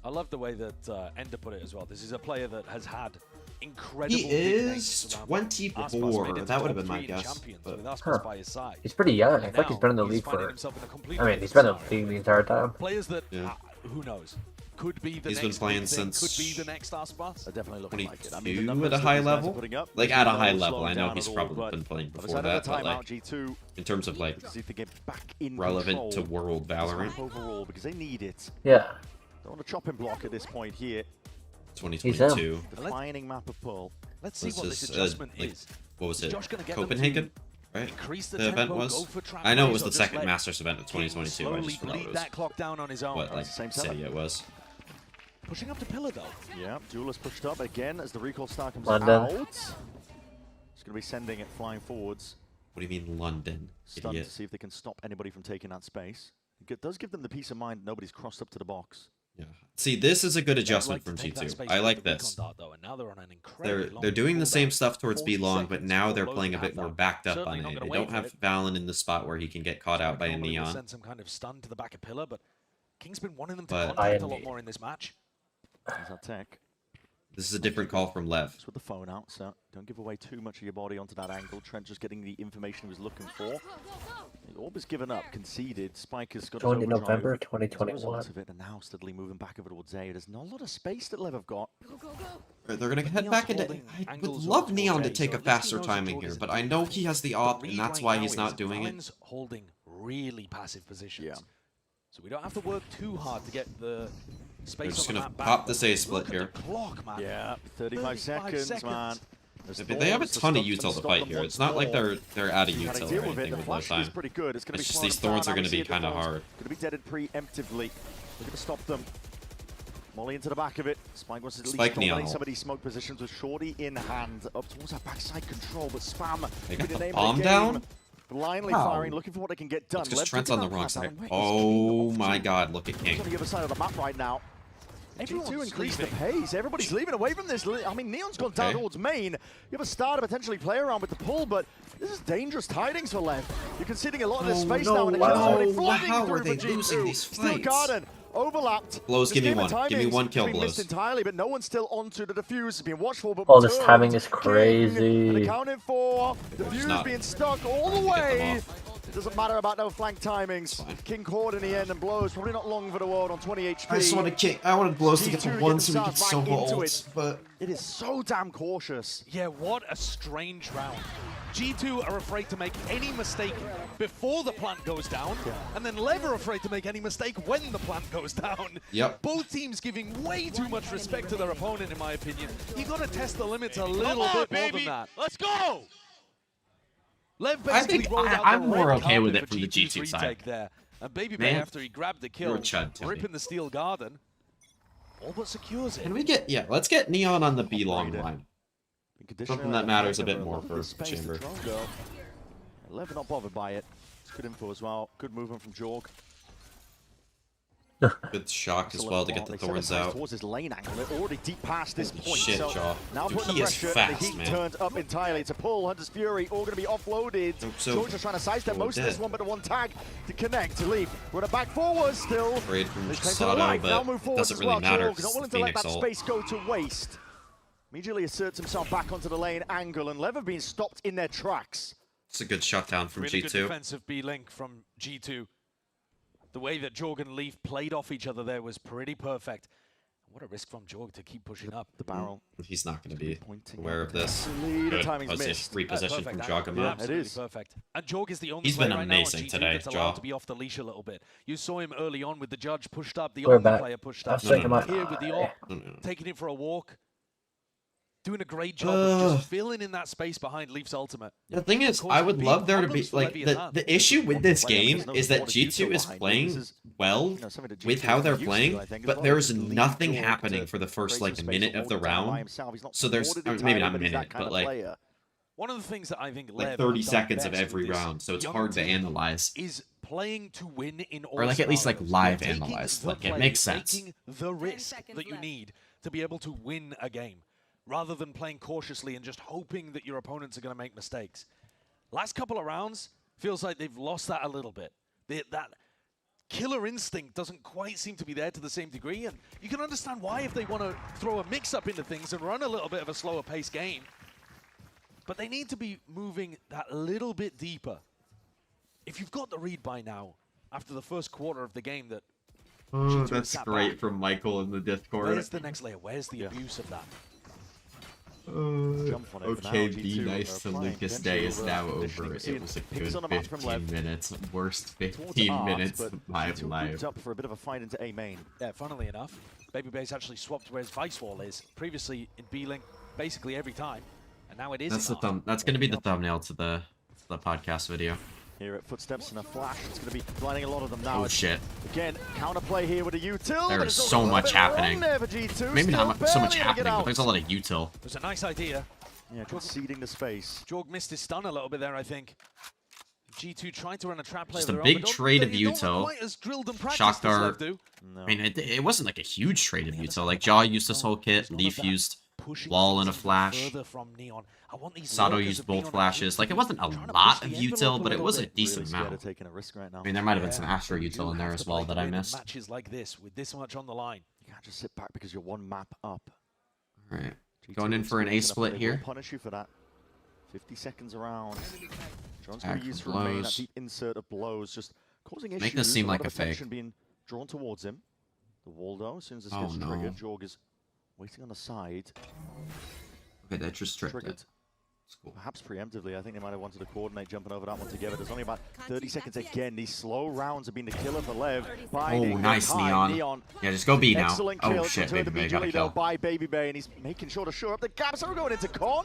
I love the way that Ender put it as well. This is a player that has had incredible He nicknames is around. 24. Aspas made it to That would have top been my 3 in guess. Champions But with Aspas by his side. He's pretty young. I And think he's been in the now league finding for. himself in a completely I mean, he's different been in the scenario. league the entire time. Players that, Yeah. who knows, could be the He's next been playing big thing, since could be the next Aspas. They're definitely looking like it. I mean, 22 the at a numbers high that these guys are level. putting up, Like there's at a no high slowing level. I know down he's at all, probably but been playing by the before side that, of the but timeout, like G2 in terms of like see if they get back in relevant to control World of this Valorant. map overall because they need it. Yeah. They're on a chopping block at this point here. 2022. Defining map of Pearl. Let's see what this is, adjustment like, is. what was Is it? Josh gonna get them Copenhagen? to Right? increase the The event tempo, was? go for trap I know it was plays, or the just second let Masters event of King 2022. I slowly just forgot bleed it was. that clock down on his own. What like Same city setup. it was. Pushing up to pillar though. Yeah, Duelist pushed up again as the recall star comes London. out. It's going to be sending it flying forwards. What do you mean London? Stunned Idiot. to see if they can stop anybody from taking that space. It does give them the peace of mind nobody's crossed up to the box. Yeah. See, this is a good They'd adjustment like to from take that G2. space I with like the this. recon dart, though, and now they're on an incredibly long They're doing the same cooldown. stuff towards 40 B long, but seconds now for they're Logan playing a to bit have more that. backed up Certainly on not A. gonna They wait don't for have it. Valen in the spot where he can get caught out by a Normally would Neon. send some kind of stun to the back of pillar, but King's been wanting them to But- contact a lot more in this match. There's that tech. This is a different call from Lev. Just with the phone out, so don't give away too much of your body onto that angle. Trent just getting the information he was looking for. The orb is given up, conceded. Spike has got Joined his in overdrive November as a 2021. result of it, and now steadily moving back over towards A. There's not a lot of space that Lev have got. They're gonna head Neon's back into. holding I would angles love over Neon to towards A, take so a at least he faster knows that timing Jorg here, is but in I know he has the The op, read and that's right why now he's not is doing it. Valen's holding really passive positions. Yeah. So we don't have to work too hard to get the space They're just on the gonna map back. pop this A Look split at here. the clock, man. Yeah, 35 seconds, man. There's But they have a thorns to ton of stop them, util to stop fight them here. once It's not like more. they're out of You gotta util deal or with it. anything The with flash low time. is pretty good. It's going to It's be just slowing these them thorns down. are Now we gonna see be it, the kinda thorns hard. Going to be deaded preemptively. They're going to stop them. Molly into the back of it. Spike wants to at least Spike dominate Neon. some of these smoke positions with Shorty in hand. Up towards that backside control, but Spam They with got the name bomb of the down? game. Blindly Wow. firing, looking for what they can get done. Because Lev Trent's took on the that wrong pass side. down. Where is Oh King my off god, look at to? King. On the other side of the map right now. Everyone's G2 increased the leaving. pace. Everybody's leaving away from this. I mean, Neon's gone down Okay. towards main. You have a star to potentially play around with the pull, but this is dangerous tidings for Lev. You're conceding a lot of this space now, and the kills are already flooding How through are they for losing G2. these Still fights? Garden overlapped. Blows, This give me game of one. Give me timings one kill, has been missed Blows. entirely, but no one's still onto the defuse. It's been watchful, but Oh, this turned. timing is King, and crazy. accounted for. The He's fuse not- being stuck all the Get them way. off. It doesn't matter about no flank timings. King caught in the end and Blows probably not long for the world on 20 HP. I just wanted King. I wanted Blows to get to G2 one get so we could themselves so back into ult, it. but It is so damn cautious. Yeah, what a strange round. G2 are afraid to make any mistake before the plant goes down, and then Lev are afraid to make any mistake when the plant goes down. Yep. Both teams giving way too much respect to their opponent, in my opinion. You got to test the limits a Come little on, bit more baby. than that. Let's go! Lev I basically think rolled out I'm the more red okay with carpet it for from the G2's G2 side. retake there. And Baby Man, Bay, after he grabbed the you're a kill, chud, Tony. ripping the steel garden, all but secures it. can we get let's get Neon on the B long line. Something that matters a bit more for Chamber. Lev not bothered by it. It's good info as well. Good movement from Jorg. Good shock as well to get the thorns out. Towards his lane angle. They're already deep past this point. Shit, so Jaw. now Dude, putting he the is pressure. fast, the heat man. turned up entirely. It's a pull. Hunter's Fury all going to be offloaded. So George is trying to sidestep we're most of this dead. one, but the one tag to connect to leave. We're back forward still. Afraid from They claim to the Sato, right. Now but move it forward doesn't as really well. matter Jorg because not it's willing the to let Phoenix that ult. space go to waste. Immediately asserts himself back onto the lane angle, and Lev have been stopped in their tracks. It's a good shutdown from Really good G2. defensive B-Link from G2. The way that Jorg and Leaf played off each other there was pretty perfect. What a risk from Jorg to keep pushing up. The barrel. He's not going to be aware of this. The Good timing's missed. reposition from Jogama. Yeah, it Absolutely is. perfect. And Jorg is the only He's player been right now on amazing G2 today, that's allowed Jaw. to be off the leash a little bit. You saw him early on with the judge pushed up. The We're only back. player pushed I'll up. shake him up. Here with the op, No. taking it for a walk. Doing a great job of just filling in that space behind Leaf's ultimate. The thing is, I would love there to be like the issue with this game is that G2 is playing well with how they're playing, but there's nothing happening for the first like minute of the round. So there's or maybe not a minute, but like one of the things that I think like Lev 30 have done seconds of best every with this round, so it's young hard to team analyze. is playing to win in all Or like at least like scenarios. live Taking analyze. the Like it play, makes sense. Taking the risk that you need to be able to win a game, rather than playing cautiously and just hoping that your opponents are going to make mistakes. Last couple of rounds feels like they've lost that a little bit. That killer instinct doesn't quite seem to be there to the same degree, and you can understand why if they want to throw a mix-up into things and run a little bit of a slower pace game. But they need to be moving that little bit deeper. If you've got the read by now, after the first quarter of the game, that Oh, G2 has that's sat great back, from Michael in the Discord. where's the next layer? Where's the abuse of that? Okay, be nice to Lucas Day is now over. See It was a picks on the good map from 15 Lev. minutes. Worst Towards 15 Art, minutes but of my G2 life. moved up for a bit of a fight into A main. Yeah, funnily enough, Baby Bay's actually swapped where his Vice Wall is. Previously in B-Link, basically every time, and now it is. That's the Art. thumb. That's gonna be the thumbnail to the podcast video. Here at Footsteps and a flash, it's going to be blinding a lot of them now. Oh shit! Again, counterplay here with a util. There but is it's so a little much bit wrong happening. there for G2. Maybe Still not so much barely able to get happening, but out. there's a lot of util. It was a nice idea. Yeah, conceding the space. Jorg missed his stun a little bit there, I think. G2 tried to run a trap play Just of a their big own, but trade of they don't look util. quite as drilled and practiced Shock as Lev dart. do. I mean, it wasn't like a huge trade of util. Like Jaw used this whole kit. Leaf used wall and a flash. Further from Neon. I want these Sato lurkers used of being both on flashes. Like it wasn't a lot of util, but it was a decent amount. Taking a risk right now. I mean, there might have been some Astro util in there as well that I missed. Matches like this with this much on the line. You can't just sit back because you're one map up. All right, going in for an A split here. Will punish you for that. 50 seconds around. John's Back going to use for for remain that blows. deep insert of blows, just causing issues. Make this seem lot like of a fake. attention being drawn towards him. The Waldo, as soon as this Oh, gets no. triggered, Jorg is waiting on the side. Okay, that just tripped Triggered. it. Cool. Perhaps preemptively, I think they might have wanted to coordinate jumping over that one together. There's only about 30 seconds again. These slow rounds have been the killer for Lev. Oh, nice Neon. Yeah, just go B now. Excellent Oh kill. shit, Turned Baby Bay got a immediately though kill. by Baby Bay, and he's making sure to shore up the gaps. So we're going into Con.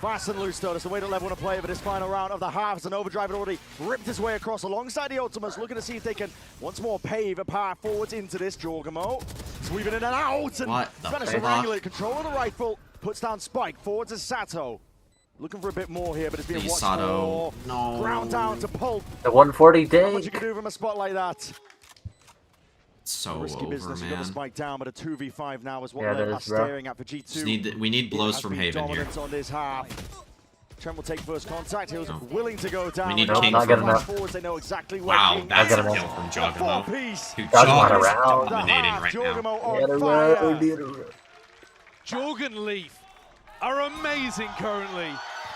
Fast and loose, though. That's the way that Lev want to play it, but this final round of the half as an overdrive had already ripped his way across alongside the Ultimates, looking to see if they can once more pave a path forwards into this. Jorgamo sweeping in and out, and managed to wrangle it. Control of the rifle, puts down Spike, forward to Sato. Looking for a bit more here, but it's being watched for. No. Ground down to Pulp. The 140 Not day. much you can do from a spot like that. So Risky over, business. You got man. the Spike down, but a 2v5 now is what Yeah, Lev that are is rough. staring at for G2. We need blows Has from been Haven here. dominant on this half. Trent will take first contact. He was willing to go down. We need And King now from... flash forwards, they know exactly where Wow, King that's is. a kill from Jogamo. Who Jogamo is around. dominating right now. Jorgamo on fire. Jorgen Leaf are amazing currently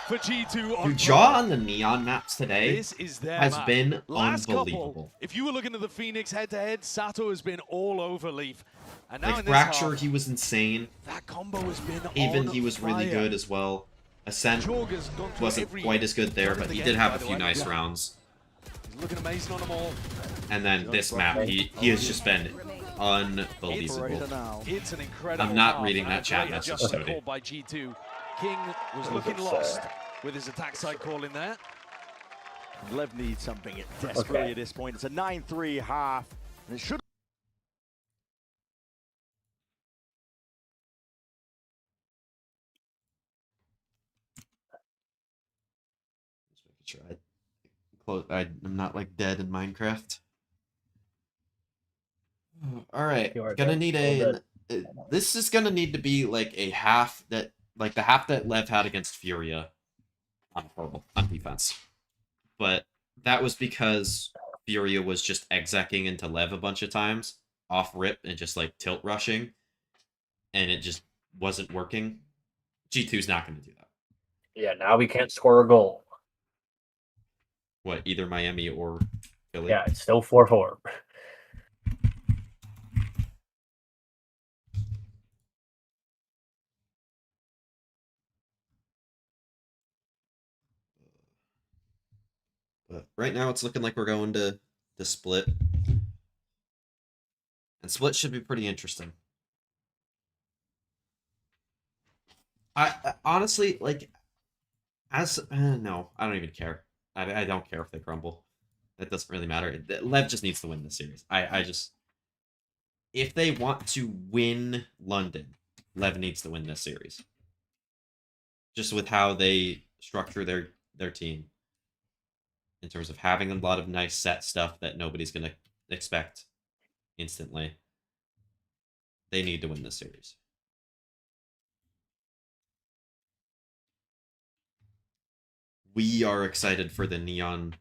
for G2 on Who jaw on the Neon maps today This is their has map. been Last unbelievable. couple, if you were looking at the Phoenix head-to-head, Sato has been all over Leaf. And now Like in this Fracture, half, he was insane. that combo has been Haven, on he was really fire. good as well. Ascent Jorgen's gone through wasn't every quite as good there, turn but of the he game, did have by a the few way. nice Yeah. rounds. He's looking amazing on them all. And then this map, he has just been unbelievable. It's an incredible I'm not half, reading and that a chat great message, adjustment Sody. called by G2. King was looking lost with his attack side call in there. Lev needs something desperately at this point. It's a 9-3 half, and it should. Just making sure I'm not like dead in Minecraft. All right, You are gonna dead. need this is gonna need to be like a half that, like the half that Lev had against Furia on defense, but that was because Furia was just execing into Lev a bunch of times off rip and just like tilt rushing, and it just wasn't working. G2's not gonna do that. Yeah, now we can't score a goal. What, either Miami or Philly? Yeah, it's still 4-4. But right now, it's looking like we're going to Split. And Split should be pretty interesting. I honestly, like, no, I don't even care. I don't care if they crumble. That doesn't really matter. Lev just needs to win this series. I just... If they want to win London, Lev needs to win this series. Just with how they structure their team. In terms of having a lot of nice set stuff that nobody's going to expect instantly. They need to win this series. We are excited for the Neon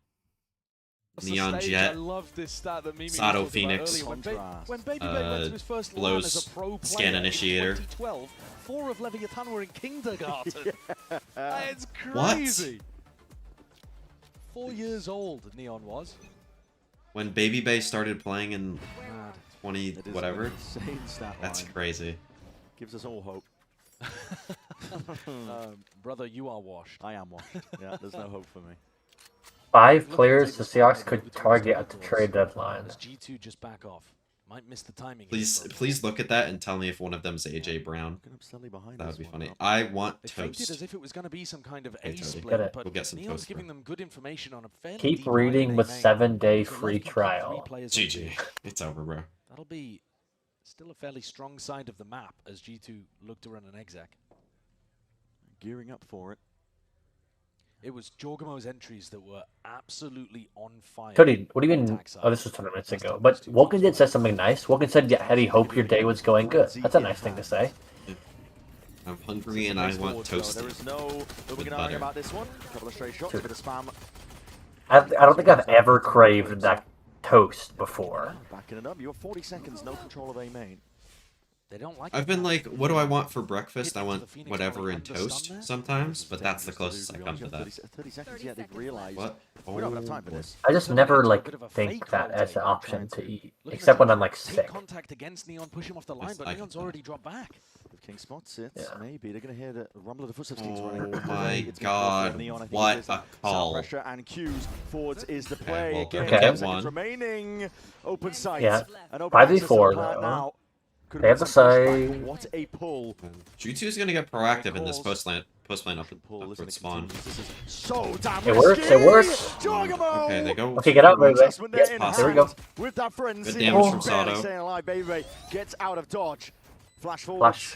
Jet, I love this stat that Mimi was Sato talking about Phoenix, earlier. When Baby Bay went to his first LAN Blows as a pro player Scan Initiator. in 2012, 4 of Leviathan were in kindergarten. It's What? crazy. 4 years old, Neon was. When Baby Bay started playing in Mad. 20 That is whatever, an insane stat that's line. crazy. Gives us all hope. Brother, you are washed. I am washed. Yeah, there's no hope for me. 5 players the Seahawks could target at the trade deadline. G2 just back off. Might miss the timing. Please look at that and tell me if one of them's AJ Brown. That would be funny. I want They faked it toast. as if it was going to be some kind of Hey, A Toby. split, but We'll get some Neon's toast, giving bro. them good information on a fairly Keep deep reading line with they made. 7-day So free left with 3 trial. players on GG. B. It's over, bro. That'll be still a fairly strong side of the map as G2 look to run an exec. Gearing up for it. It was Jorgamo's entries that were absolutely on fire. Cody, what do you on mean? attack side. Oh, this was 20 minutes ago. But Woken did say something nice. Woken said, yeah, had he hoped your day was going good. That's a nice thing to say. I'm hungry and I want toasted. There is no with moving butter. about this one. A couple of straight shots, a bit of spam. I don't think I've ever craved that toast before. Backing it up. You have 40 seconds, no control of A main. They don't like I've been like, what do I want for breakfast? I want whatever in toast sometimes, but that's the closest I come to that. 30 seconds yet, they've realized. What? We don't have enough time for this. I just never like think that as an option to eat, except when I'm like sick. Contact against Neon, push him off the line, but Neon's already dropped back. If King spots it, Yeah. maybe they're going to hear the rumble of the footsteps. King's Oh running. my It's been God, close for Neon. I think what it is. a Sound call. Pressure and cues. Forwards is the play. well, Again, okay. 10 seconds One. remaining. Open sight. Yeah. An open 5v4 access to the plant though. now. Could They have been to some pushback, say- but what a pull. G2 is going to get proactive in this post post line up at spawn. So damn It works, it works. Okay, they go. Okay, get out, baby. Yes, Here we go. With that frenzy, Good damage from barely Sato. staying alive, baby gets out of dodge. Flash forward. Flash.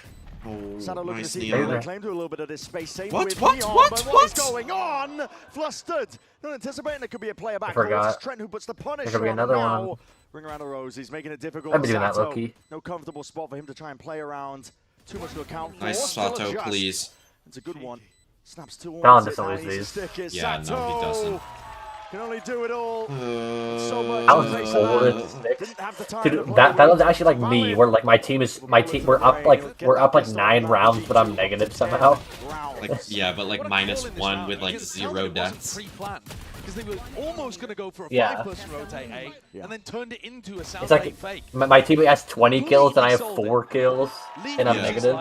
Sato looking to nice see Neon. if claim to a little bit of this space. Same What? with What? Neon, What? but What? is going on? Flustered. Not anticipating there could be a player back. forgot. It's Trent who puts the punish There could be on another now. one. Ring around the roses, making it difficult. I'd be for doing that Sato. low-key. No comfortable spot for him to try and play around. Too much to account for. Nice Still Sato, adjust. please. It's a good one. Snaps towards Talon it. doesn't Now lose he's a these. sticker. Yeah, no, he Sato doesn't. Can only do it all. So much That was to face forward of that. six. Didn't have the time to Dude, play that was with. actually like me, where like my team we're up like 9 rounds, but I'm negative somehow. Like, yeah, but like -1 with like 0 deaths. Pre-planned because they were almost going to go for a Yeah. 5-person rotate A, and then turned it into a sound It's like fake. my teammate has 20 kills and I have 4 kills, and I'm Yeah. negative.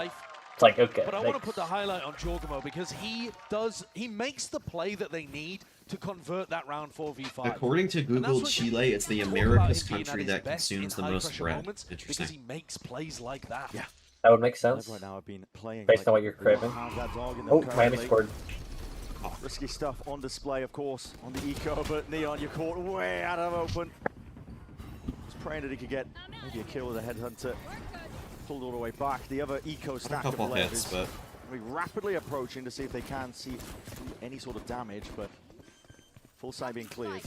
It's like, okay. But I want to put the highlight on Jorgamo because he makes the play that they need to convert that round 4v5. According to And Google, that's what Chile is the talk about America's him being at country his that best in consumes the high most pressure bread. moments Because Interesting. he makes plays like that. Yeah. That would make sense. Right now I've been playing Based on what you're craving. Oh, Miami scored. Risky stuff on display, of course, on the eco, but Neon, you're caught way out of open. Was praying that he could get maybe a kill with a headhunter. Pulled all the way back. The other eco stack of couple lead hits, is but rapidly approaching to see if they can see any sort of damage, but full side being cleared.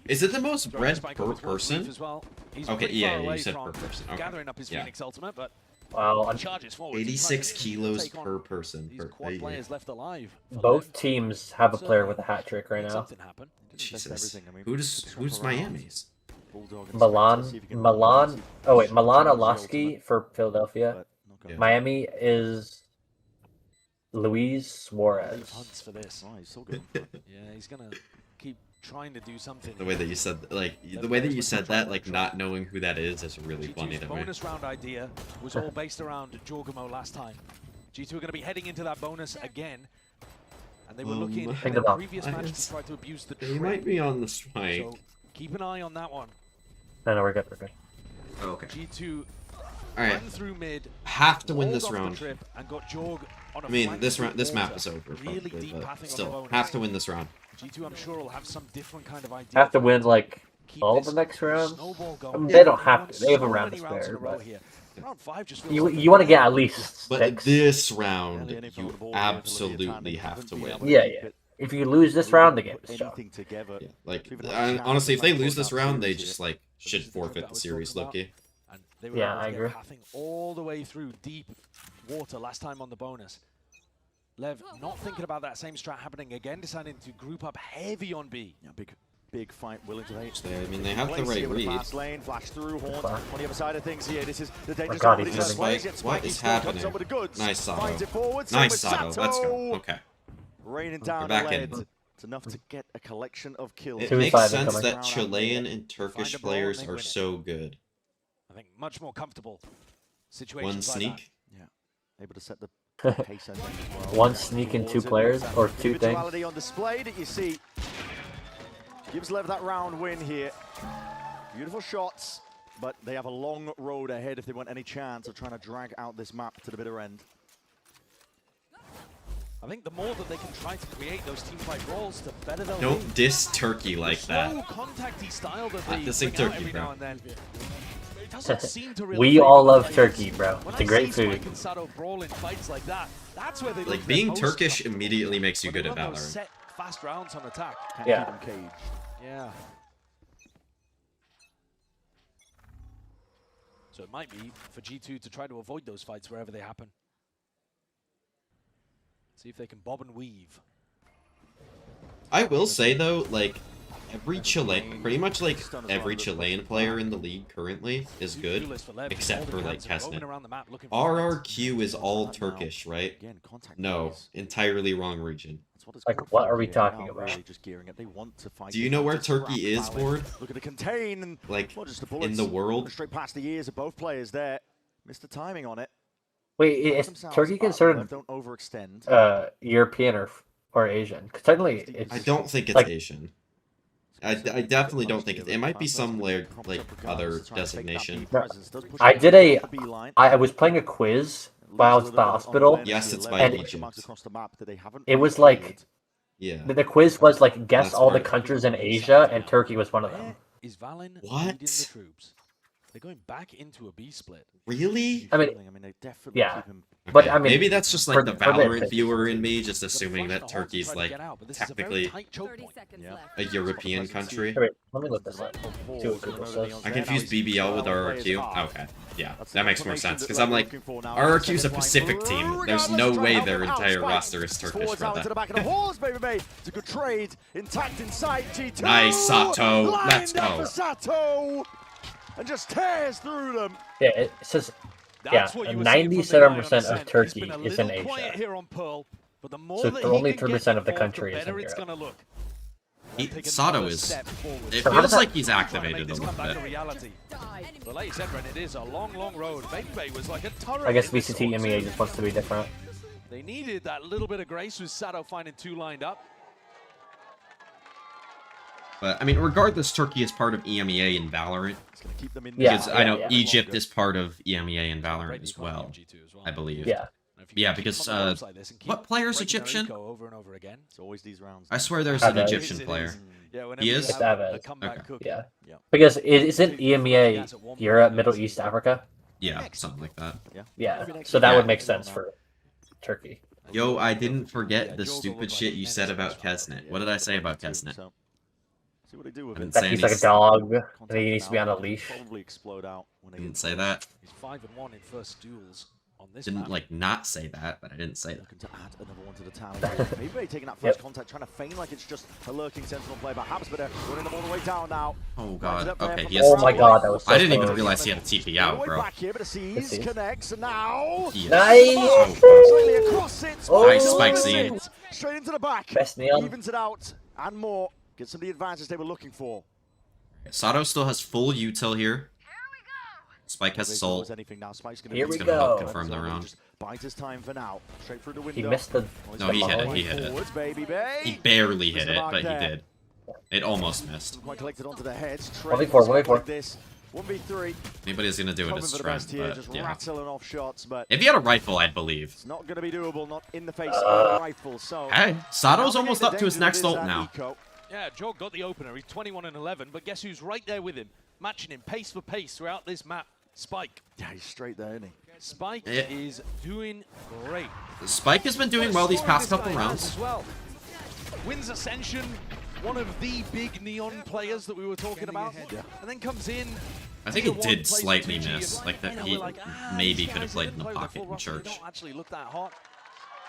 Is it the most bread Spike per over towards person? Leaf as well. He's Okay, pretty yeah, far you away said from per person. Okay. gathering up his Yeah. Phoenix ultimate, but Wow, he charges forward. 86 kilos take on per person. these quad players left alive. for Both Lev. teams have a So, player with a hat trick right make now. Something happen. Jesus. Who's Miami's? Milan. Oh wait, Milan Olaski for Philadelphia. Yeah. Miami is Luis Suarez. Hunts for this. Oh, he's so good. Yeah, he's gonna keep trying to do something. The way that you said, like not knowing who that is really funny G2's to me. bonus round idea was all based around Jorgamo last time. G2 are going to be heading into that bonus again. And they were looking in Think the about previous match to try to abuse the They trade. might be on the strike. So keep an eye on that one. No, we're good. We're good. Oh, okay. G2 All right. ran through mid. Have to win rolled this off the round. trip and got Jorg on a I mean, flank this through round, this map water. is over, Really probably, deep but pathing on the still, bonus. have to win this round. G2, I'm sure, will have some different kind of idea. Have to win like Keep all this the next rounds. snowball I going. mean, they don't They've have won to. They have a so round to many rounds in spare, a row but here. Round 5 just feels you like you want to get at least But 6. this round, you absolutely have to win. Yeah, yeah. If you lose this round, the game is shot. Yeah, like, honestly, if they lose this round, they just like should forfeit the series, Loki. And they were Yeah, able I to get agree. pathing all the way through deep water last time on the bonus. Lev not thinking about that same strat happening again, deciding to group up heavy on B. Yeah, big fight, willing to hate. I mean, they have the right read. Fast lane, flash through, Horn on the other side of things here. This is the dangerous God, one. he's This is Spike. Spike. What Spike is still comes happening? up with the goods. Nice Sato. Finds it forward. Nice Same Sato. with Let's go. Okay. Raining We're down the back lead. in. It's enough to get a collection of kills. It Suicide makes sense incoming. that Chilean and Turkish Find a brawl players and they are win it. so good. I think much more comfortable situations One like sneak. Yeah, able to set the pace, I think, as well. One sneak and 2 players, or 2 things. Individuality on display that you see. Gives Lev that round win here. Beautiful shots, but they have a long road ahead if they want any chance of trying to drag out this map to the bitter end. I think the more that they can try to create those team fight roles, the better they'll be. Don't diss Turkey like that. Slow, contacty style that Not they dissing bring out Turkey, every bro. now and then. It doesn't seem to really We favor all the love players. turkey, bro. When It's a I great see food. Spike and Sato brawl in fights like that, that's where they look Like, their being most Turkish comfortable. immediately makes you When good they at run those Valorant. set, fast rounds on attack. Can't Yeah. keep them caged. Yeah. So it might be for G2 to try to avoid those fights wherever they happen. See if they can bob and weave. I will say though, like every Chilean, pretty much like every Chilean player in the league currently is good, except for like Kesnet. RRQ is all Turkish, right? No, entirely wrong region. Like, what are we talking about? Just gearing up. They want to fight. Do you know where Turkey is, Ward? Look at the contain and Like, not just the in bullets, the world? straight past the ears of both players there. Missed the timing on it. Wait, is Turkey considered Don't overextend. European or Asian? 'Cause technically, it's I don't think it's like, Asian. I definitely don't think it might be some like other designation. No, I was playing a quiz while it's the hospital. Yes, it's by and Egypt. it was like Yeah. the quiz was like guess That's all the part of it. countries in Asia, and Turkey was one of them. Is Valen What? leading the troops? They're going back into a B split. Really? I mean, they definitely yeah, keep him. but Okay, I mean, maybe that's just like for- the for Valorant this- viewer in me, just assuming that Turkey's like technically a European country. Wait, let me look this up. See what Google says. I confused BBL with RRQ. Okay, yeah, that makes more sense because I'm like, RRQ's a Pacific team. There's no way their entire roster is Turkish for To the that. back of the halls, baby, mate. It's a good trade. Intact inside. G2. Nice, Sato. Lined Let's up go. for Sato. And just tears through them. Yeah, it says yeah, 97% of Turkey is in Asia. So only 3% of the country is in Europe. Sato is. It So how does feels that- like he's activated a little bit. But like you said, Ren, it is a long, long road. Baby was like a turret. I guess in this VCT squad, MEA too. just wants to be different. They needed that little bit of grace with Sato finding two lined up. But I mean, regardless, Turkey is part of EMEA and Valorant. Keep them in Because Yeah, I know yeah. Egypt is part of EMEA and Valorant as well. I believe. Yeah. Yeah, because what player is Egyptian? Over and over again. It's always these rounds. I swear there's It an is. Egyptian player. Yeah, whenever He you is? It's have a Aves. comeback Okay. cookie. Yeah. Because it isn't EMEA Europe, Middle East, Africa. Yeah, something like that. Yeah. So that would make sense for Turkey. Yo, I didn't forget the stupid shit you said about Kesnet. What did I say about Kesnet? See what they do with I it. didn't That say he's like a any- dog, and he needs to be on a leash. Probably explode out when I didn't say that. He's 5-1 in first duels on this Didn't map. like not say that, but I didn't say that. Looking to add another one to the tally. Maybe taking that first contact, trying to feign like it's just a lurking sentinel play, but Habsburg running them all the way down now. Oh Lines god. it up there Okay, from he the has. Oh my god, that was so I didn't even close. realize he had a TP All the out, way bro. back here, but a This C's is- connects, and now He is Nice. so close. slightly across it. Oh. Nice spike scene. Straight into the back. Best neon. Evens it out and more. Gets some of the advantage they were looking for. Sato still has full util here. Spike has Soul. Here we It's gonna help go. confirm the round. Just bides his time for now. Straight through the window. He missed the. No, he hit it. ball. He hit it. Forwards, baby, babe. He barely hit Missed the it, mark but he there. did. It almost missed. Quite collected onto the heads. 1v4, 1v4. Like this. 1v3. Anybody's gonna do it Hoping as for the Trent, best here, but just yeah. rattling off shots, but If he had a rifle, I'd believe. it's not going to be doable. Not in the face of a rifle. So Hey, Sato's almost up to his next ult now. Yeah, Joe got the opener. He's 21-11, but guess who's right there with him, matching him pace for pace throughout this map? Spike. Yeah, he's straight there, isn't he? Spike Yeah. is doing great. Spike has been doing well these past couple rounds. As well. Wins Ascension, one of the big Neon players that we were talking about, and then comes in. I think he tier one, did plays slightly 2G, miss. and, Like that, you know, he we're like, maybe these could have guys played that in the play with pocket full in roster, they church. don't actually look that hot.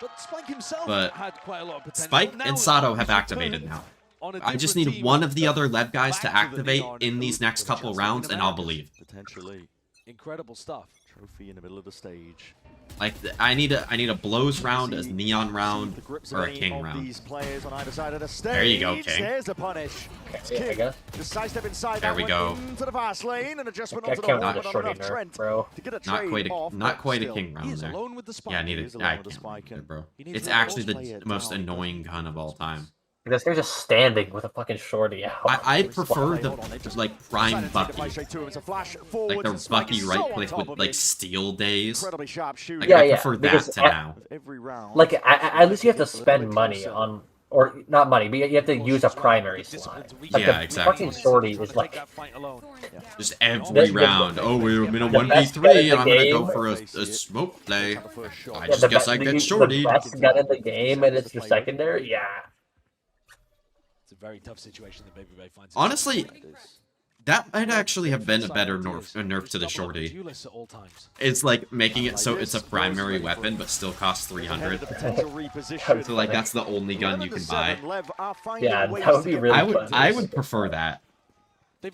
But Spike himself But had quite a lot of potential. Spike Now and Sato have he's activated returned now. on a I just different need team one with of the other Lev guys back to the activate Neon in these next couple rounds, and I'll believe. Potentially. Incredible stuff. Trophy in the middle of the stage. Like I need a blows round, a neon round, The grips or of a any king of round. these players on either side of the stage. There you go, King. There's the punish. It's Yeah, I King. guess. Just sidestep inside There that we one go. into the fast lane and adjustment I onto the can't wall, with but a not shorty enough nerf, Trent bro. to get a Not trade quite off, a not but quite a still. king He round is there. alone with the spike. Yeah, I He need is it. alone with the spike, Yeah, and bro. he needs It's to actually play the it most down. annoying gun of all time. This guy's just standing with a fucking shorty out. I prefer the Hold on, they just like prime decided to take the Bucky, flash straight to him. It's a flash like forwards, the and Spike Bucky is right so on click top with of like him. steel days. Incredibly sharp shooting. Like, Yeah, I yeah, prefer that because to now. Every round. Like, at least you have to spend money on, or not money, but you have to use a primary slot. Like Yeah, the exactly. fucking shorty is like Just every The- round. Oh, we're in a the best gun 1v3 in and I'm the gonna go game- for a smoke play. I yeah, just the guess be- I get the shorty. best gun in the game, and it's your secondary. Yeah. It's a very tough situation that Baby Bay finds. Honestly, that might actually have been a better nerf to the shorty. Duelist at all times. It's like making it so it's a primary weapon but still costs 300. So like that's the only gun you can buy. Yeah, that would be really fun. I would prefer that.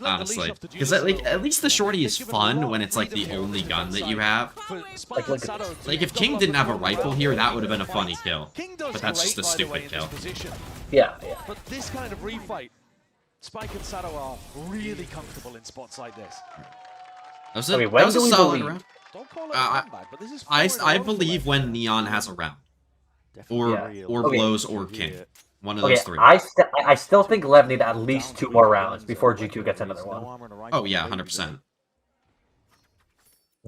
Honestly, because at least the shorty is fun when it's like the only gun that you have. Like if King didn't have a rifle here, that would have been a funny kill. But that's just a stupid kill. Yeah, yeah. But this kind of refight, Spike and Sato are really comfortable in spots like this. That was I mean, that when was do a we solid believe? round. Don't call it combat, but this is I believe when Neon has a round, or Yeah. or Okay. blows or King, one of Okay, those three. I still think Lev need at least 2 more rounds before G2 gets another one. Oh yeah, 100%.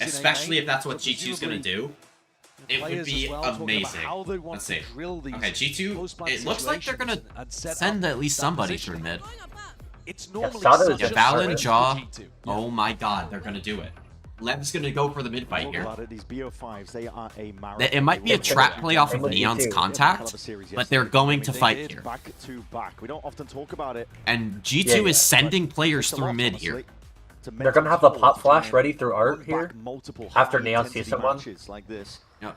especially if that's what G2's gonna do, it would be amazing. Let's see. Okay, G2, it looks like they're gonna send at least somebody through mid. Yeah, Valen, Jaw. Oh my god, they're gonna do it. Lev's gonna go for the mid fight here. It might be a trap play off of Neon's contact, but they're going to fight here. We don't often talk about it. And G2 is sending players through mid here. They're gonna have the pop flash ready through art here after Neon sees someone. Like this. Yep.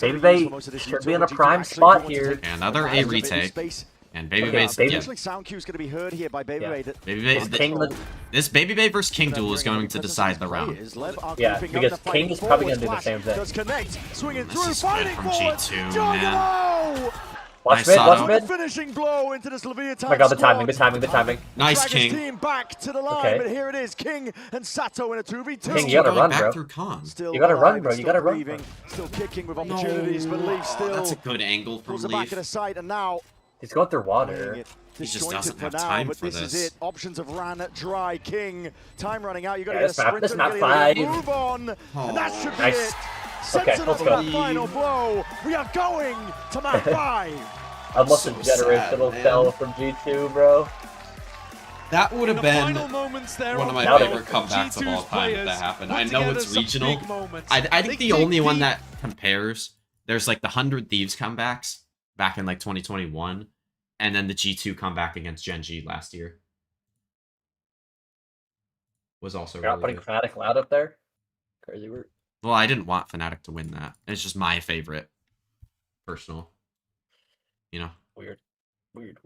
Baby Bay should be in a prime spot here. Another A retake. And Baby Okay, Bay's Potentially sound cue's going to be heard here by Baby Bay. That Baby Bay, this Baby Bay versus King duel is going to decide the round. Yeah, because King is probably going to do the same thing. Does connect, swinging This through, is good fighting from forward. G2, John man. Galo! Watch Nice mid, watch auto. mid. Finishing blow into this Leviathan Oh my god, the squad. timing, the timing, the timing. Nice, Dragons King. team back to the line, Okay. but here it is, King and Sato in a 2v2. King, you gotta run, back bro. through Khan. Still You gotta run, alive, bro. You still gotta run. breathing, still kicking with opportunities, but Leaf still That's a good angle from pulls the back Leaf. of the sight, and now He's going through water. He just Disjointed doesn't for have now, time but for this is it. Options have ran dry. King, time running out. You got to Yeah, get a sprint this and map get a 5. move on, and that should be Nice. it. Okay, Sensible let's for go. that final blow. We are going to map 5. Almost So a generational sad, fell man. from G2, bro. That would have been there one of my Now they- favorite comebacks of all time if that happened. I know together it's some regional. big moments. I think the Big, only one big. that compares, there's like the 100 Thieves comebacks back in like 2021, and then the G2 comeback against Gen G last year. Was also You're not really putting good. Fnatic Loud up there? Crazy work. Well, I didn't want Fnatic to win that. It's just my favorite. Personal. You know? Weird. Weird.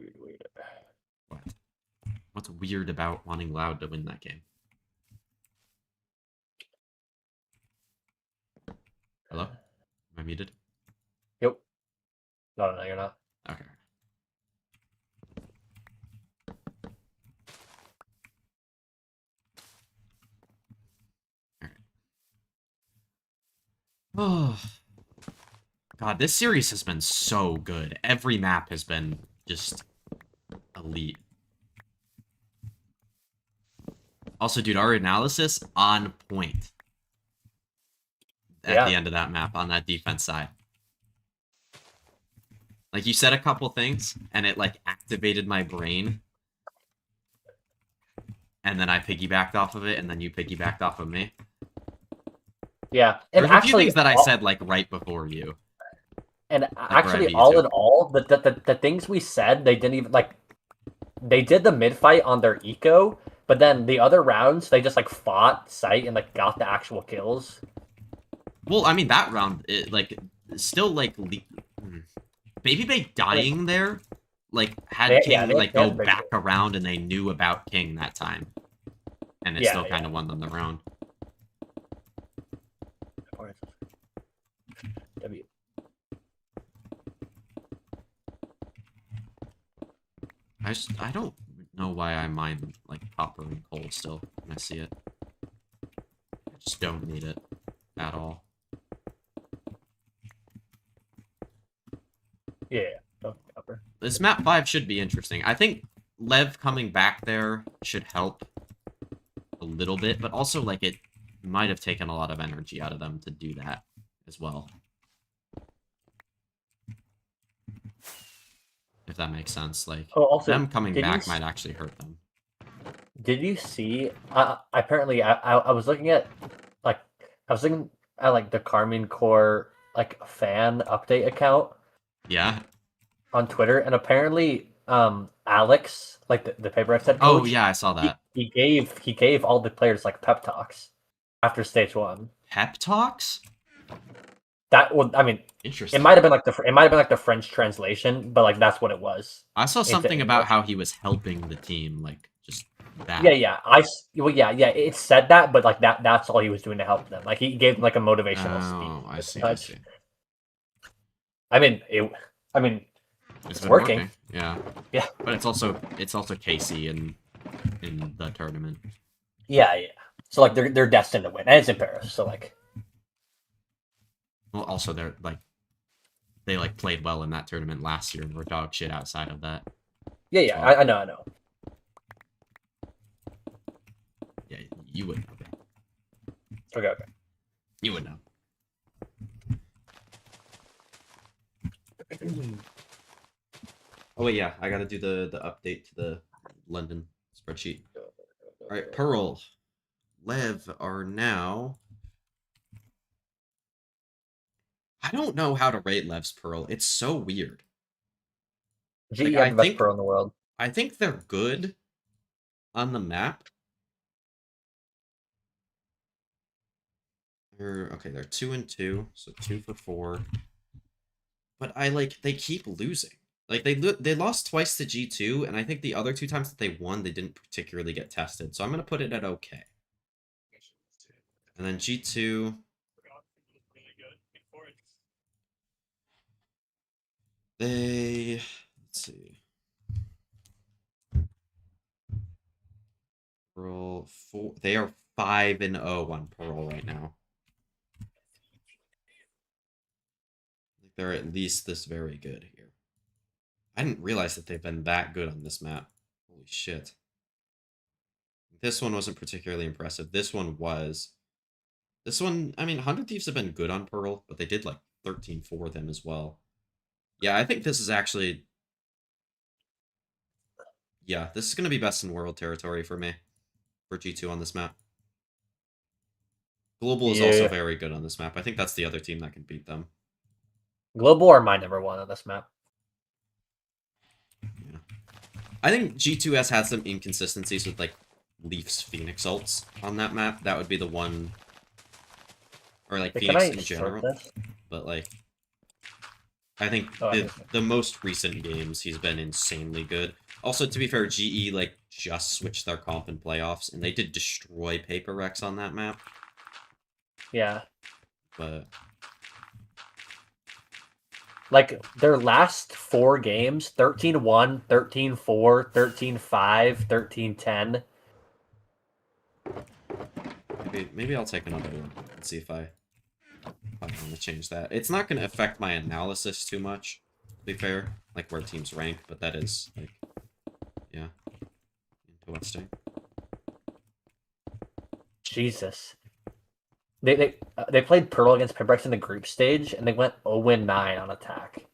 What? What's weird about wanting Loud to win that game? Hello? Am I muted? Yep. No, you're not. Okay. Oh. God, this series has been so good. Every map has been just elite. Also, dude, our analysis on point at the end of that map on that defense side. Like, you said a couple things, and it, like, activated my brain. And then I piggybacked off of it, and then you piggybacked off of me. Yeah, There and was a few actually, things that I said, like, right before you. and where I actually, beat all you. in all, the things we said, they didn't even like. They did the mid fight on their eco, but then the other rounds, they just like fought site and like got the actual kills. Well, I mean, that round, it, like, still, like, Baby Bay dying there, like, had They- King, yeah, they- like, they go had Baby back around, and they knew about King that time. And it Yeah, still yeah. kind of won them the round. W. I don't know why I mine, like, copper and coal still when I see it. I just don't need it at all. Yeah, copper. This map 5 should be interesting. I think Lev coming back there should help a little bit, but also, like, it might have taken a lot of energy out of them to do that as well. If that makes sense. Like, Oh, also, them coming did you back s- might actually hurt them. Did you see? Apparently, I was looking at like the Carmine Core like fan update account Yeah? on Twitter, and apparently, Alex, like the paper head coach. Oh, yeah, I saw that. He gave all the players like pep talks after stage 1. Pep talks? That would, I mean, Interesting. it might have been like the French translation, but like that's what it was. I saw Into something about English. how he was helping the team, like, just that. Yeah. It said that, but like that's all he was doing to help them. Like he gave them like a motivational Oh, speech. I see, But, I see. I mean, it's been working. Yeah. Yeah. But it's also Casey in the tournament. Yeah. So like they're destined to win, and it's in Paris. So like, Well, also they're like they like played well in that tournament last year and were dog shit outside of that. yeah. So, I know. Yeah, you would know. Okay. You would know. Oh wait, yeah, I gotta do the update to the London spreadsheet. All right, Pearl, Lev are now. I don't know how to rate Lev's Pearl. It's so weird. GE Like, have the best pro in the world. I think they're good on the map. They're 2-2, so 2 for 4. But they keep losing. Like they lost twice to G2, and I think the other 2 times that they won, they didn't particularly get tested. So I'm gonna put it at okay. And then G2. Let's see. Pearl 4. They are 5-0 on Pearl right now. They're at least this very good here. I didn't realize that they've been that good on this map. Holy shit. This one wasn't particularly impressive. This one was. This one, I mean, 100 Thieves have been good on Pearl, but they did like 13 for them as well. Yeah, I think this is actually... Yeah, this is going to be best in world territory for me. For G2 on this map. Global is also very good on this map. I think that's the other team that can beat them. Global are my number one on this map. Yeah. I think G2 has had some inconsistencies with, like, Leaf's Phoenix ults on that map. That would be the one... Or, like, Phoenix in general. But, like... I think the most recent games, he's been insanely good. Also, to be fair, GE, like, just switched their comp in playoffs, and they did destroy Paper Rex on that map. Yeah. But... Like, their last 4 games, 13-1, 13-4, 13-5, 13-10. Maybe I'll take another one and see if I want to change that. It's not going to affect my analysis too much, to be fair, like where teams rank, but that is, like, yeah, interesting. Jesus. They played Pearl against Pibrex in the group stage, and they went 0-9 on attack.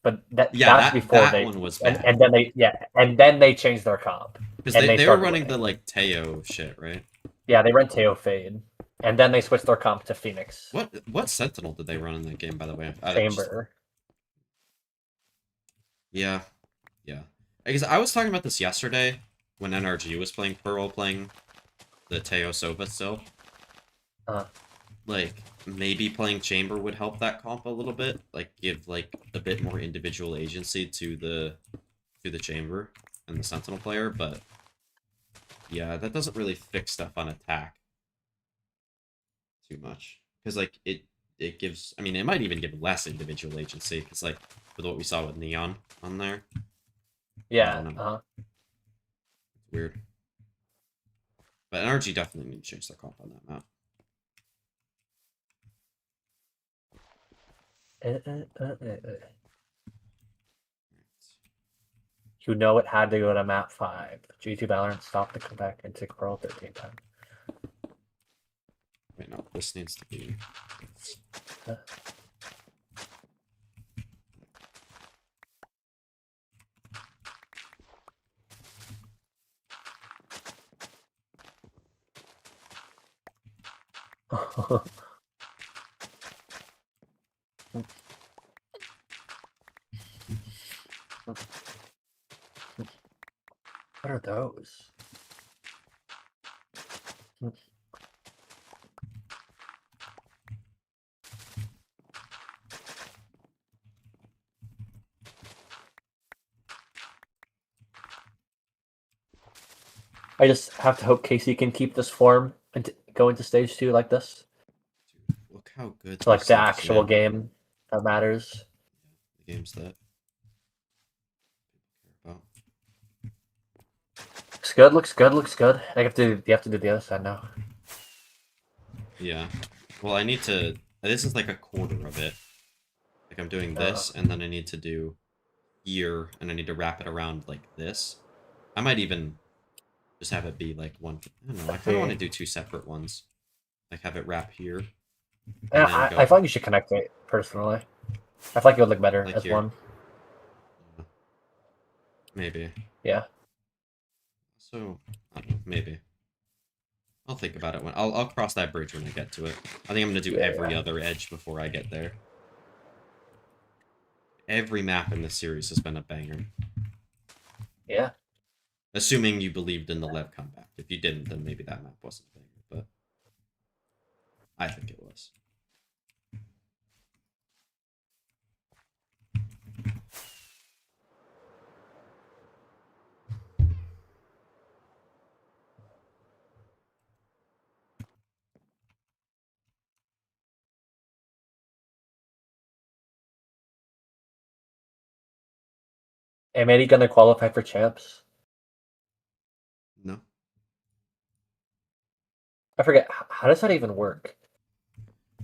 But that's before that they one was and, bad. and then they changed their comp. Because they were running the, like, Teo shit, right? Yeah, they ran Teo Fade. And then they switched their comp to Phoenix. What Sentinel did they run in that game, by the way? Chamber. Yeah. Because I was talking about this yesterday when NRG was playing Pearl, playing the Teo Sova still. Like, maybe playing Chamber would help that comp a little bit. Like, give, like, a bit more individual agency to the Chamber and the Sentinel player, but... Yeah, that doesn't really fix stuff on attack too much. Because, like, it gives... I mean, it might even give less individual agency, because, like, with what we saw with Neon on there. Yeah, It's weird. But NRG definitely need to change their comp on that map. You know it had to go to map 5. G2 Valorant stopped the comeback and took Pearl 13 times. Wait, no, this needs to be... What are those? I just have to hope Casey can keep this form and go into stage 2 like this. Look how good. So, like, the actual game that matters. The games that people care about. Looks good. You have to do the other side now. Yeah. Well, I need to... This is like a quarter of it. Like, I'm doing this, and then I need to do here, and I need to wrap it around like this. I might even just have it be like one... I don't know, I kind of want to do 2 separate ones. Like, have it wrap here. I feel like you should connect it, personally. I feel like it would look better like as here. one. Maybe. Yeah. So, I don't know, maybe. I'll think about it when... I'll cross that bridge when I get to it. I think I'm going to do every other edge before I get there. Every map in this series has been a banger. Yeah. Assuming you believed in the Lev comeback. If you didn't, then maybe that map wasn't a banger, but... I think it was. Am I gonna qualify for champs? No. I forget. How does that even work?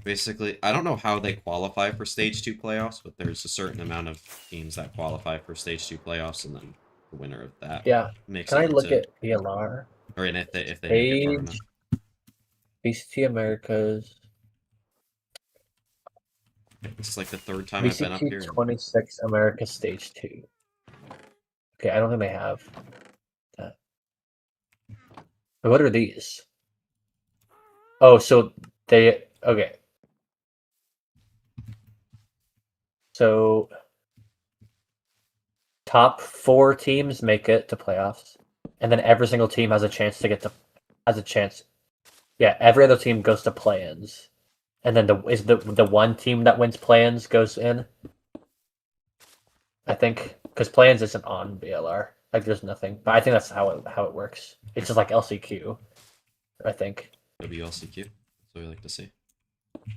Basically, I don't know how they qualify for Stage 2 playoffs, but there's a certain amount of teams that qualify for Stage 2 playoffs, and then the winner of that makes Can it I look into, at BLR? or in if they make it far enough. VCT Americas. This is like the third time I've been up here. VCT 26 America Stage 2. Okay, I don't think they have that. But what are these? Oh, so they okay. So top 4 teams make it to playoffs, and then every single team has a chance to get to Yeah, every other team goes to play-ins, and then the one team that wins play-ins goes in. I think because play-ins isn't on BLR. Like there's nothing, but I think that's how it works. It's just like LCQ, I think. WLCQ. That's what we like to see.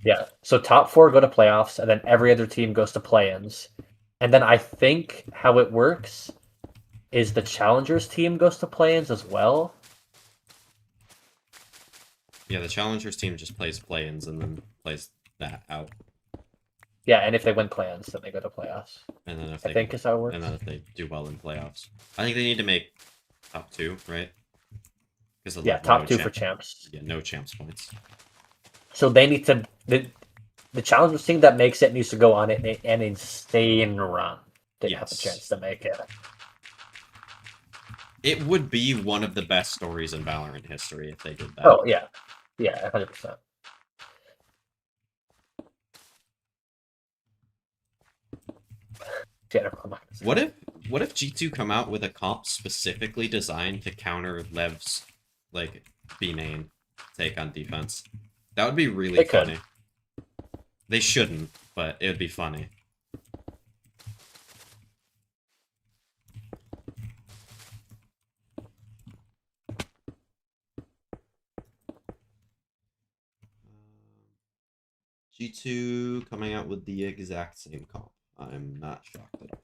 Yeah. So top 4 go to playoffs, and then every other team goes to play-ins, and then I think how it works is the challengers team goes to play-ins as well. Yeah, the challengers team just plays play-ins and then plays that out. Yeah, and if they win play-ins, then they go to playoffs. And then if I think is how it works. And then if they do well in playoffs, I think they need to make top 2, right? Because Yeah, top 2 for champs. Yeah, no champs points. So they need to the challengers team that makes it needs to go on an insane run to have a chance to make it. It would be one of the best stories in Valorant history if they did that. Oh yeah, 100%. What if G2 come out with a comp specifically designed to counter Lev's like B main take on defense? That would be really funny. They shouldn't, but it would be funny. G2 coming out with the exact same comp. I'm not shocked at all.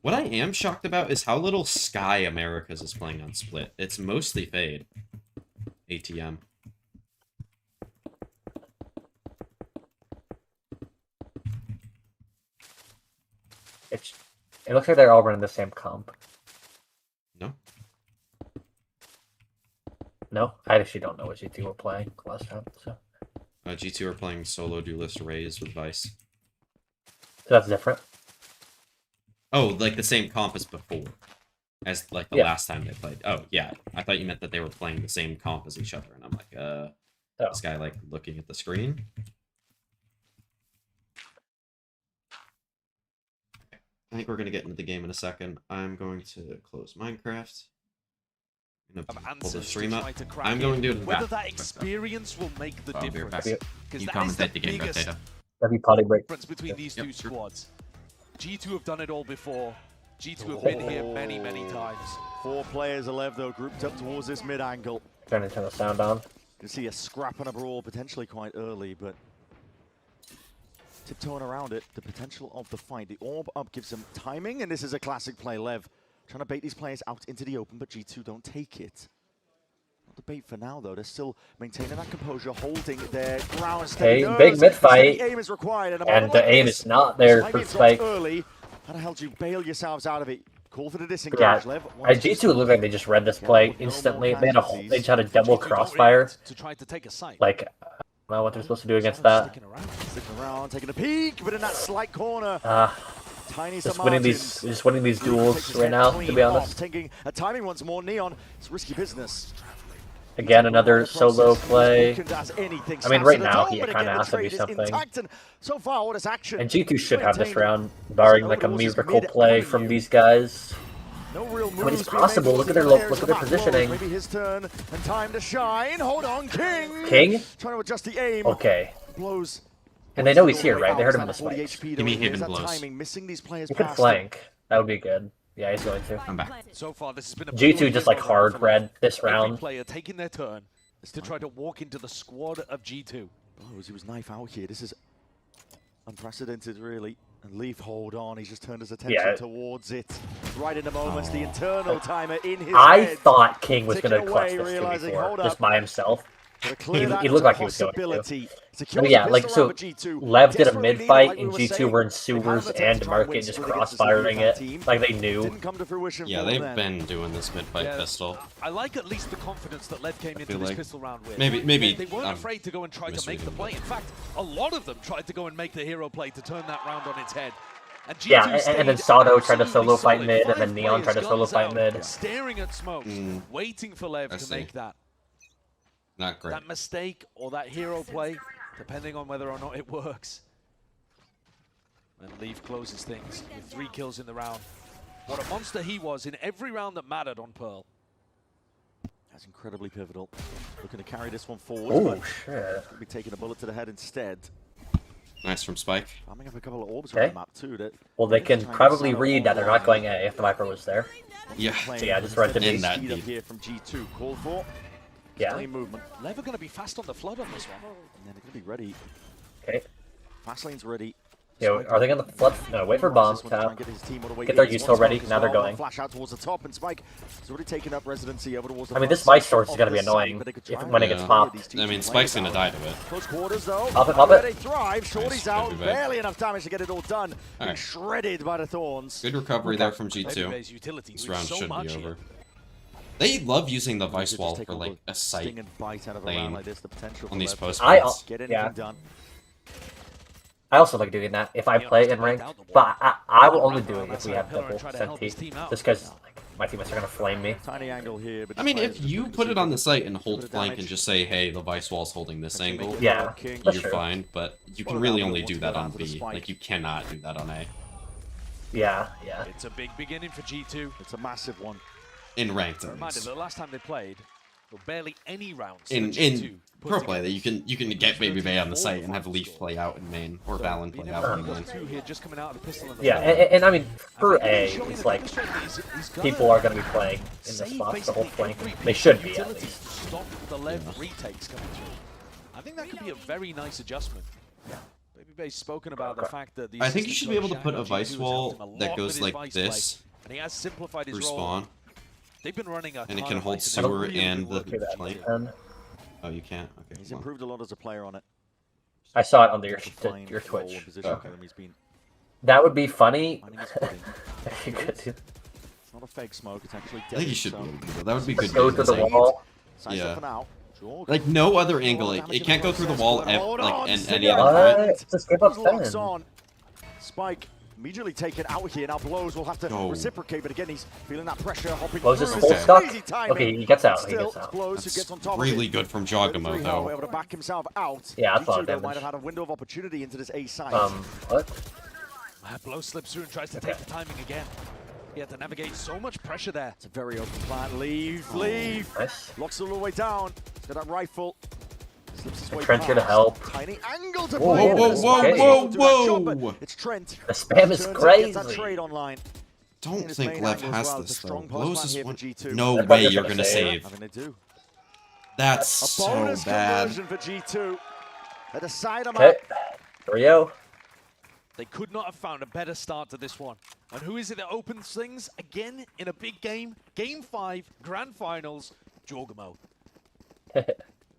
What I am shocked about is how little Sky Americas is playing on Split. It's mostly Fade. ATM. It looks like they're all running the same comp. No. No? I actually don't know what G2 were playing last time, so. G2 are playing solo duelist Raze with Vice. So that's different. Oh, like the same comp as before. As like the last time they played. Oh, yeah. I thought you meant that they were playing the same comp as each other, and I'm like, this guy like looking at the screen. I think we're gonna get into the game in a second. I'm going to close Minecraft. I'm gonna pull the stream up. I'm going to do it in whether that experience will make the difference. You commentate the game, Rotato. Every potty break. Difference between these two squads. G2 have done it all before. G2 have been here many, many times. 4 players are left though, grouped up towards this mid angle. Trying to turn the sound on. You see a scrap and a brawl potentially quite early, but tiptoeing around it, the potential of the fight. The orb up gives them timing, and this is a classic play. Lev trying to bait these players out into the open, but G2 don't take it. Not the bait for now, though. They're still maintaining that composure, holding their ground. Hey, big mid fight, aim is required, and the aim is not there for Spike. Early. How the hell do you bail yourselves out of it? Call for the disengage, Yeah, Lev. G2 looked like they just read this play instantly. They just had a double crossfire. To try to take a site. Like, I don't know what they're supposed to do against that. Sticking around, taking a peek, but in that slight corner. Tiny Just winning these duels right now, to be honest. Taking a timing once more, Neon. It's risky business. Again, another solo play. I mean, right now he kind of has to do something. So far, all this action. And G2 should have this round, barring like a miracle play from these guys. No real moves. I mean, it's possible. Look at their positioning. Maybe his turn and time to shine. Hold on, King. King? Trying to adjust the aim. Okay. Blows. And they know he's here, right? They heard him in the spikes. Give me hidden blows. He could flank. That would be good. Yeah, he's going to. I'm back. So far, this has been a G2 just like hard read this round. Every player taking their turn to try to walk into the squad of G2. Blows. He was knife out here. This is unprecedented, really. And Leaf, hold on. He's just turned his attention towards it. Right in the moments, the internal timer in his I head. thought King was going to clutch this 2v4 just by himself. Clear that He looked like he was going possibility. to. Yeah, like, so Lev did a mid-fight, and G2 were in sewers and market just cross-firing it. Like, they knew. Yeah, they've been doing this mid-fight pistol. I like at least the confidence that Lev came into this like pistol round with. maybe They weren't afraid to go and try to make the play. In fact, a lot of them tried to go and make the hero play to turn that round on its head. And G2 Yeah, and then Sato tried to solo fight solid. mid, and then 5 Neon tried to players, solo guns fight out, mid. Staring at smokes, waiting for Lev to make that. Not great. That mistake or that hero play, depending on whether or not it works. And Leaf closes things with 3 kills in the round. What a monster he was in every round that mattered on Pearl. That's incredibly pivotal. Looking to carry this one forward. Oh, but shit. Could be taking a bullet to the head instead. Nice from Spike. Farming up a couple of orbs Okay. around the map too. That Well, they can probably read that they're not going A if the Viper was there. Yeah. So yeah, just run to In B. that speed up deep. here from G2. Call for. Yeah. Lane movement. Lev are going to be fast on the flood on this one. And then they're going to be ready. Okay. Fast lane's ready. Yeah, are they going to flood? No, wait for bomb. Tap. Get their util ready. Now they're going. Flash out towards the top, and Spike has already taken up residency over towards the I mean, this front Vice Source is of going to be the side, annoying but they could if, try when it and gets clear popped. these two I mean, lanes Spike's out. gonna die to it. Close quarters though. Pop it, How pop it. They thrive. Shorty's Nice, out. good back. Barely enough damage to get it all done. Being Alright. shredded by the thorns. Good recovery there from G2. Everybody's utility This doing round so should much be here. over. They love using the Vice Just Wall take for all like the a sight sting and bite out of a lane round like this, the potential on for these Lev post I- fights. get anything yeah. done. I also like doing that if I play in ranked, but I will only do it if we have double senti, just because my teammates are gonna flame me. Tiny angle here, but I mean, players if just you looking to put see it if on they the site and hold bit of flank and damage. just say, hey, the Vice Wall's holding this angle, Yeah, that's you're true. fine, but you can Well, really now only wants do to that go on down to the B. spike. Like, you cannot do that on A. Yeah, yeah. It's a big beginning for G2. It's a massive one. In ranked Reminder, terms. the last time they played, there were barely any rounds. In that G2 put pro together. play, that you can get Baby Bay on the site and have Leaf play out in main, or Valen play out in main. Two here just coming out of the pistol in the Yeah, front. and I mean, for I A, think he's it's showing like, the demonstration he's gonna people are gonna be playing in this save spot the whole basically flank. every They piece should of be, at utility least. to stop the Lev retakes coming through. I think that could be a very nice adjustment. Baby Bay's spoken about the fact that the I think you assistant should be able to coach put a Shaq on Vice G2 has Wall helped him a that lot goes with his like Vice this play, and he has simplified his through role. spawn, They've been running a and it ton can of hold fights sewer really and the working flank. And Oh, you can't? Okay. He's well. improved a lot as a player on it. I saw it on your Fine your role Twitch. and position So. for him. He's been That would be funny. finding his footing. If you could do- It's not a fake smoke. It's actually I think you dead, should so- be able to do that. That would be good. Just go through the business, wall. Size Yeah. up and out. Jorg. Like no other angle. It can't go through the wall Hold on, like and stick any it. other point. What? Just give up Those locks 10. on. Spike immediately taken out here. Now Blows will have to Oh. reciprocate, but again, he's feeling that pressure hopping Blows through. is It's full a stuck. crazy timing. Okay, he gets out. He Still, gets it's out. Blows who gets on top Really of it. good from Jogamo 33 though. able to back himself out. Yeah, that's a lot of G2 though might damage. have had a window of opportunity into this A site. What? Blow slips through and tries to take the timing again. He had to navigate so much pressure there. It's a very open plan. Leave. Nice. Locks it all the way down. He's got that rifle. Slips his way Trent here to past. help. Tiny angle to Whoa, play. whoa, It's whoa, Spike whoa, able to do that shot, but whoa. It's Trent. The spam is Turns up, crazy. gets that trade online. Don't His think main Lev angle as has well. It's a this though. strong Blows post is plan one. here for G2. No They're way just you're gonna gonna save. save. I mean, they do. That's A so bonus bad. conversion for G2. At the side of Okay. 3-0. They could not have found a better start to this one. And who is it that opens things again in a big game? Game 5, Grand Finals, Jogamo.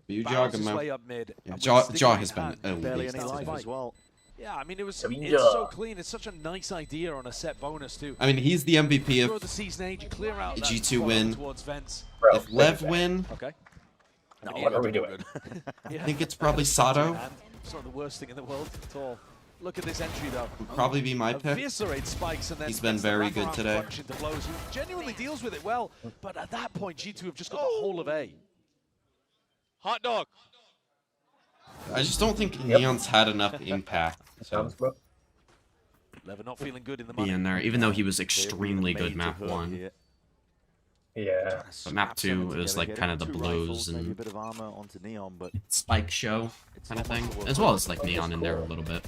You Bounds his Jogamo. way up mid. Yeah, and Jaw with Stinger in has been hand, barely elite any today. life as well. Yeah, I mean, it's Yeah. so clean. It's such a nice idea on a set bonus, too. I mean, he's the MVP Throw of the season age, you clear out that G2 follow win. towards Vents. Bro, If Lev win, Okay. No, what are we doing? I think it's probably Sato. It's not the worst thing in the world at all. Look at this entry, though. Would probably be my pick. Eviscerate Spikes and then He's been gets the very good wraparound today. punch into Blows, who genuinely deals with it well. But at that point, G2 have just got the whole of A. Hot dog. I just don't think Neon's had enough impact to Lever not feeling good in the be money. in there, even though he was extremely good map 1. Yeah. But map 2 is like kind of the blows maybe a and bit of armor onto Neon, but Spike show kind of thing, as well as like Neon in there a little bit.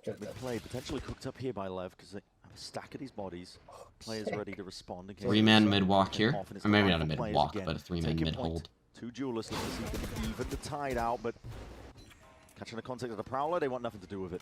big play potentially cooked up here by Lev because they have a stack of these bodies. Players ready to respond. In case 3-man there's mid walk an here, off, and it's or maybe time not a for mid players walk, again. but a 3-man Taking mid point. hold. Two duelists looking to see if they can even the tide out, but catching the contact of the Prowler, they want nothing to do with it.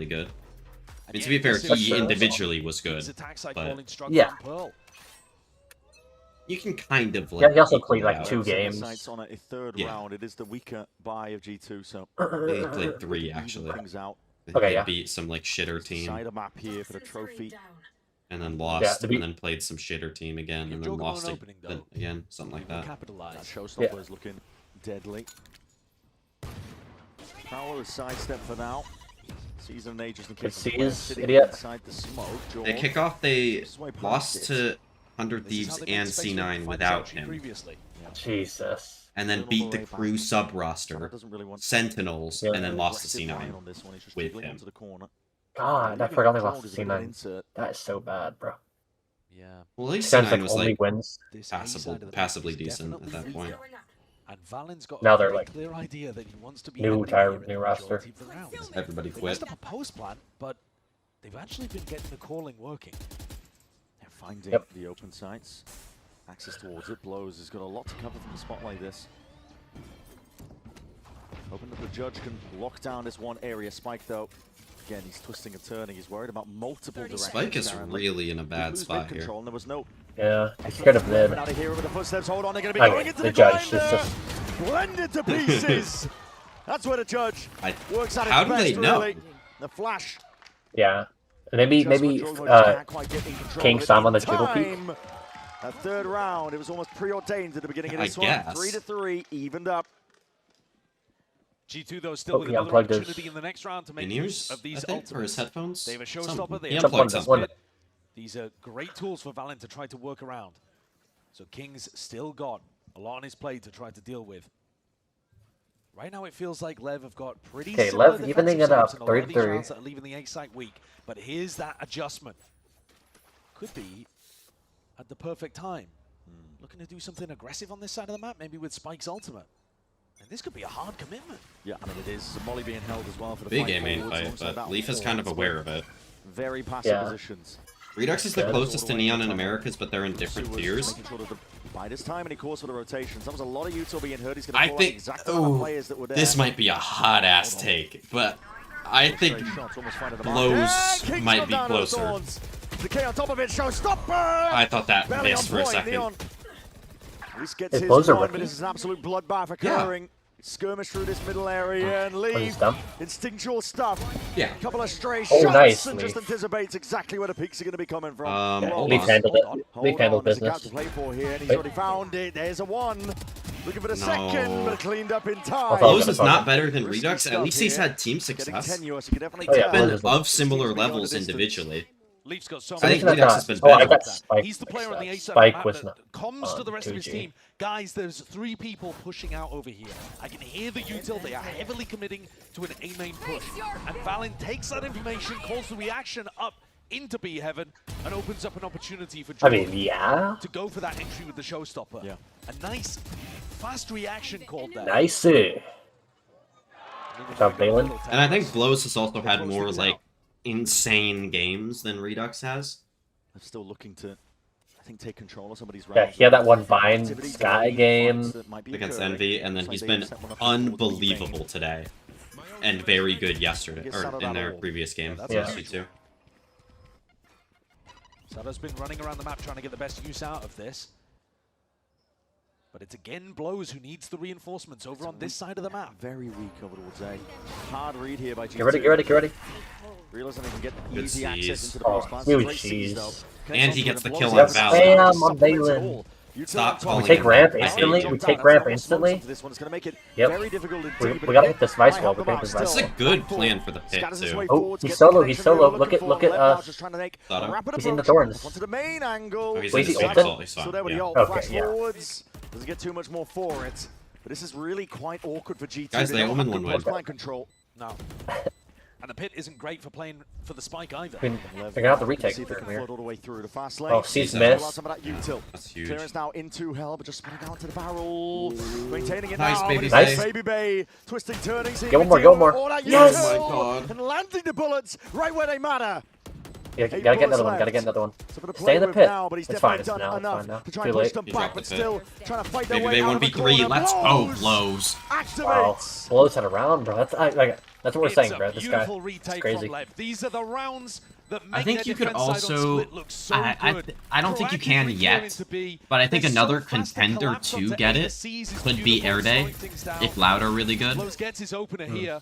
really good. I mean, to be fair, he individually was good, but yeah. You can kind of like. Yeah, he also equal played it like out. 2 games. On a third round. It is the weaker buy of G2, so They played 3 actually. things out. They beat some like shitter team. Side map here for the trophy. And then lost, and then played some shitter team again, and then lost again, something like that. That showstopper is looking deadly. Prowler is sidestep for now. Season and Ages and Seas, idiot. Inside the smoke. They kick off, they lost to 100 Thieves and C9 without him. Jesus. And then beat the crew sub roster, Sentinels, and then lost to C9 with him. God, I forgot they lost to C9. That is so bad, bro. Yeah. Well, at least Sounds C9 was like wins. passably decent at that point. And Valen's got Now a they're very like clear idea that he wants to be new ending roster. the rounds. Everybody They quit. messed up a post plan, but they've actually been getting the calling working. They're finding the open sites. Access towards it. Blows has got a lot to cover from the spot like this. Hoping that the judge can lock down this one area. Spike, though, again, he's twisting and turning. He's worried about multiple directions. Spike is really in a bad spot here. And there was no... Yeah, he's scared of mid. Out of here with the footsteps. Hold on, they're going to be going into the judge is just blended to pieces. That's where the judge works out. How do they know? Really. The flash. Yeah, maybe King Sam on the triple peak. That third round, it was almost preordained at the beginning of this one. guess. 3-3, evened up. G2 though still with he another unplugged opportunity in the next round to make use of these ultimates. Or his headphones? They have a showstopper. They He have unplugged something. These are great tools for Valen to try to work around. So King's still got a lot on his plate to try to deal with. Right now it feels like Lev have got pretty similar Lev evening it up, 3-3. that are leaving the A site weak. But here's that adjustment. Could be at the perfect time. Looking to do something aggressive on this side of the map, maybe with Spike's ultimate. And this could be a hard commitment. Yeah, I mean it is. Molly being held as well for the Big fight A main forwards, fight, but alongside Leaf is that kind of forwards, aware but of it. Very passive positions. Redux is the closest to Neon in Americas, but they're in different tiers. Making sure that by this time, and he calls for the rotations. That was a lot of Utah being heard. He's going to I call out think exactly the players that were there. this might be a hot ass take, but I think Blows might be closer. The K on top of it, showstopper! I thought that Barely missed on for a point, second. Neon. At least gets His his Blows are one, but rookie. this is an absolute bloodbath occurring. Skirmish through this middle area and leave. Instinctual stuff. Yeah. A couple of stray Oh, shots nice, and just Leaf. anticipates exactly where the peaks are going to be coming from. Leaf handled it. Leaf handled There's a gap business. to play for here, and he's already found it. There's a one. Looking for the second, but cleaned up in time. Blows is not better than Redux. At least he's had team success. Tenuous. You can definitely It's tell. been of similar levels individually. Leaf's got so I think much Redux has been I better. got Spike. He's the player on the A side Spike of the was map not that comms to the rest of his 2G. team. Guys, there's 3 people pushing out over here. I can hear the util. They are heavily committing to an A main push. And Valen takes that information, calls the reaction up into B heaven, and opens up an opportunity for Jordan yeah. to go for that entry with the showstopper. Yeah. A nice, fast reaction called there. Nice. Good job, Balin. And I think Blows has also had more like insane games than Redux has. I'm still looking to, I think, take control of some of these rounds. Yeah, he had that one Vine Sky game Against Envy, and then he's been unbelievable today. And very good yesterday, or in their previous game. Yeah. Too. Sada's been running around the map trying to get the best use out of this. But it's again Blows who needs the reinforcements over on this side of the map. Very weak over towards A. Hard read here by G2. Get ready, get ready, get ready. Realizing they can get Good easy access seas. into the post plants. Huge Great seas, though. seas. And he gets the kill Yes, on Bam Valor. on Balin. Stop calling We take him ramp that. I hate instantly. you. We take ramp instantly. This one's going to make it Yep. very difficult We indeed, gotta hit this vice wall. We gotta hit this This vice is wall. a good plan for the pit, too. Oh, he's solo. He's solo. Look at Thought he's in the thorns. Onto the main angle. Oh, he's Wait, in is the he solo. open? He's fine, So there we yeah. go. Okay, Flash yeah. forwards. Doesn't get too much more for it. But this is really quite awkward for G2. Guys, they don't omen have one good win. post-line control. No. And the pit isn't great for playing for the spike either. They're gonna have to retake See if they from can here. flood all the way through the fast lane. Oh, C's Pull out missed. some of that util. That's huge. Clearance now into hell, but just spinning out to the barrel. Maintaining it Nice, now. Baby but it's Bay. Baby Bay. Twisting, turning. Get one more, get one more. All that Yes! util, Oh my God. And landing the bullets right where they matter. Yeah, gotta get another one. Gotta get another one. Stay in the pit. It's fine. It's now. It's fine now. Too late. Them back, but still trying to fight their Baby way Bay out of the 1v3. corner. Let's go, Blows. Wow. Blows had a round, bro. That's that's what we're saying, bro. This guy is crazy. These are the rounds that make I think you could also. so I don't think you can yet, but I think another contender to get it could be Air Day if Loud are really good. Blows gets his opener here.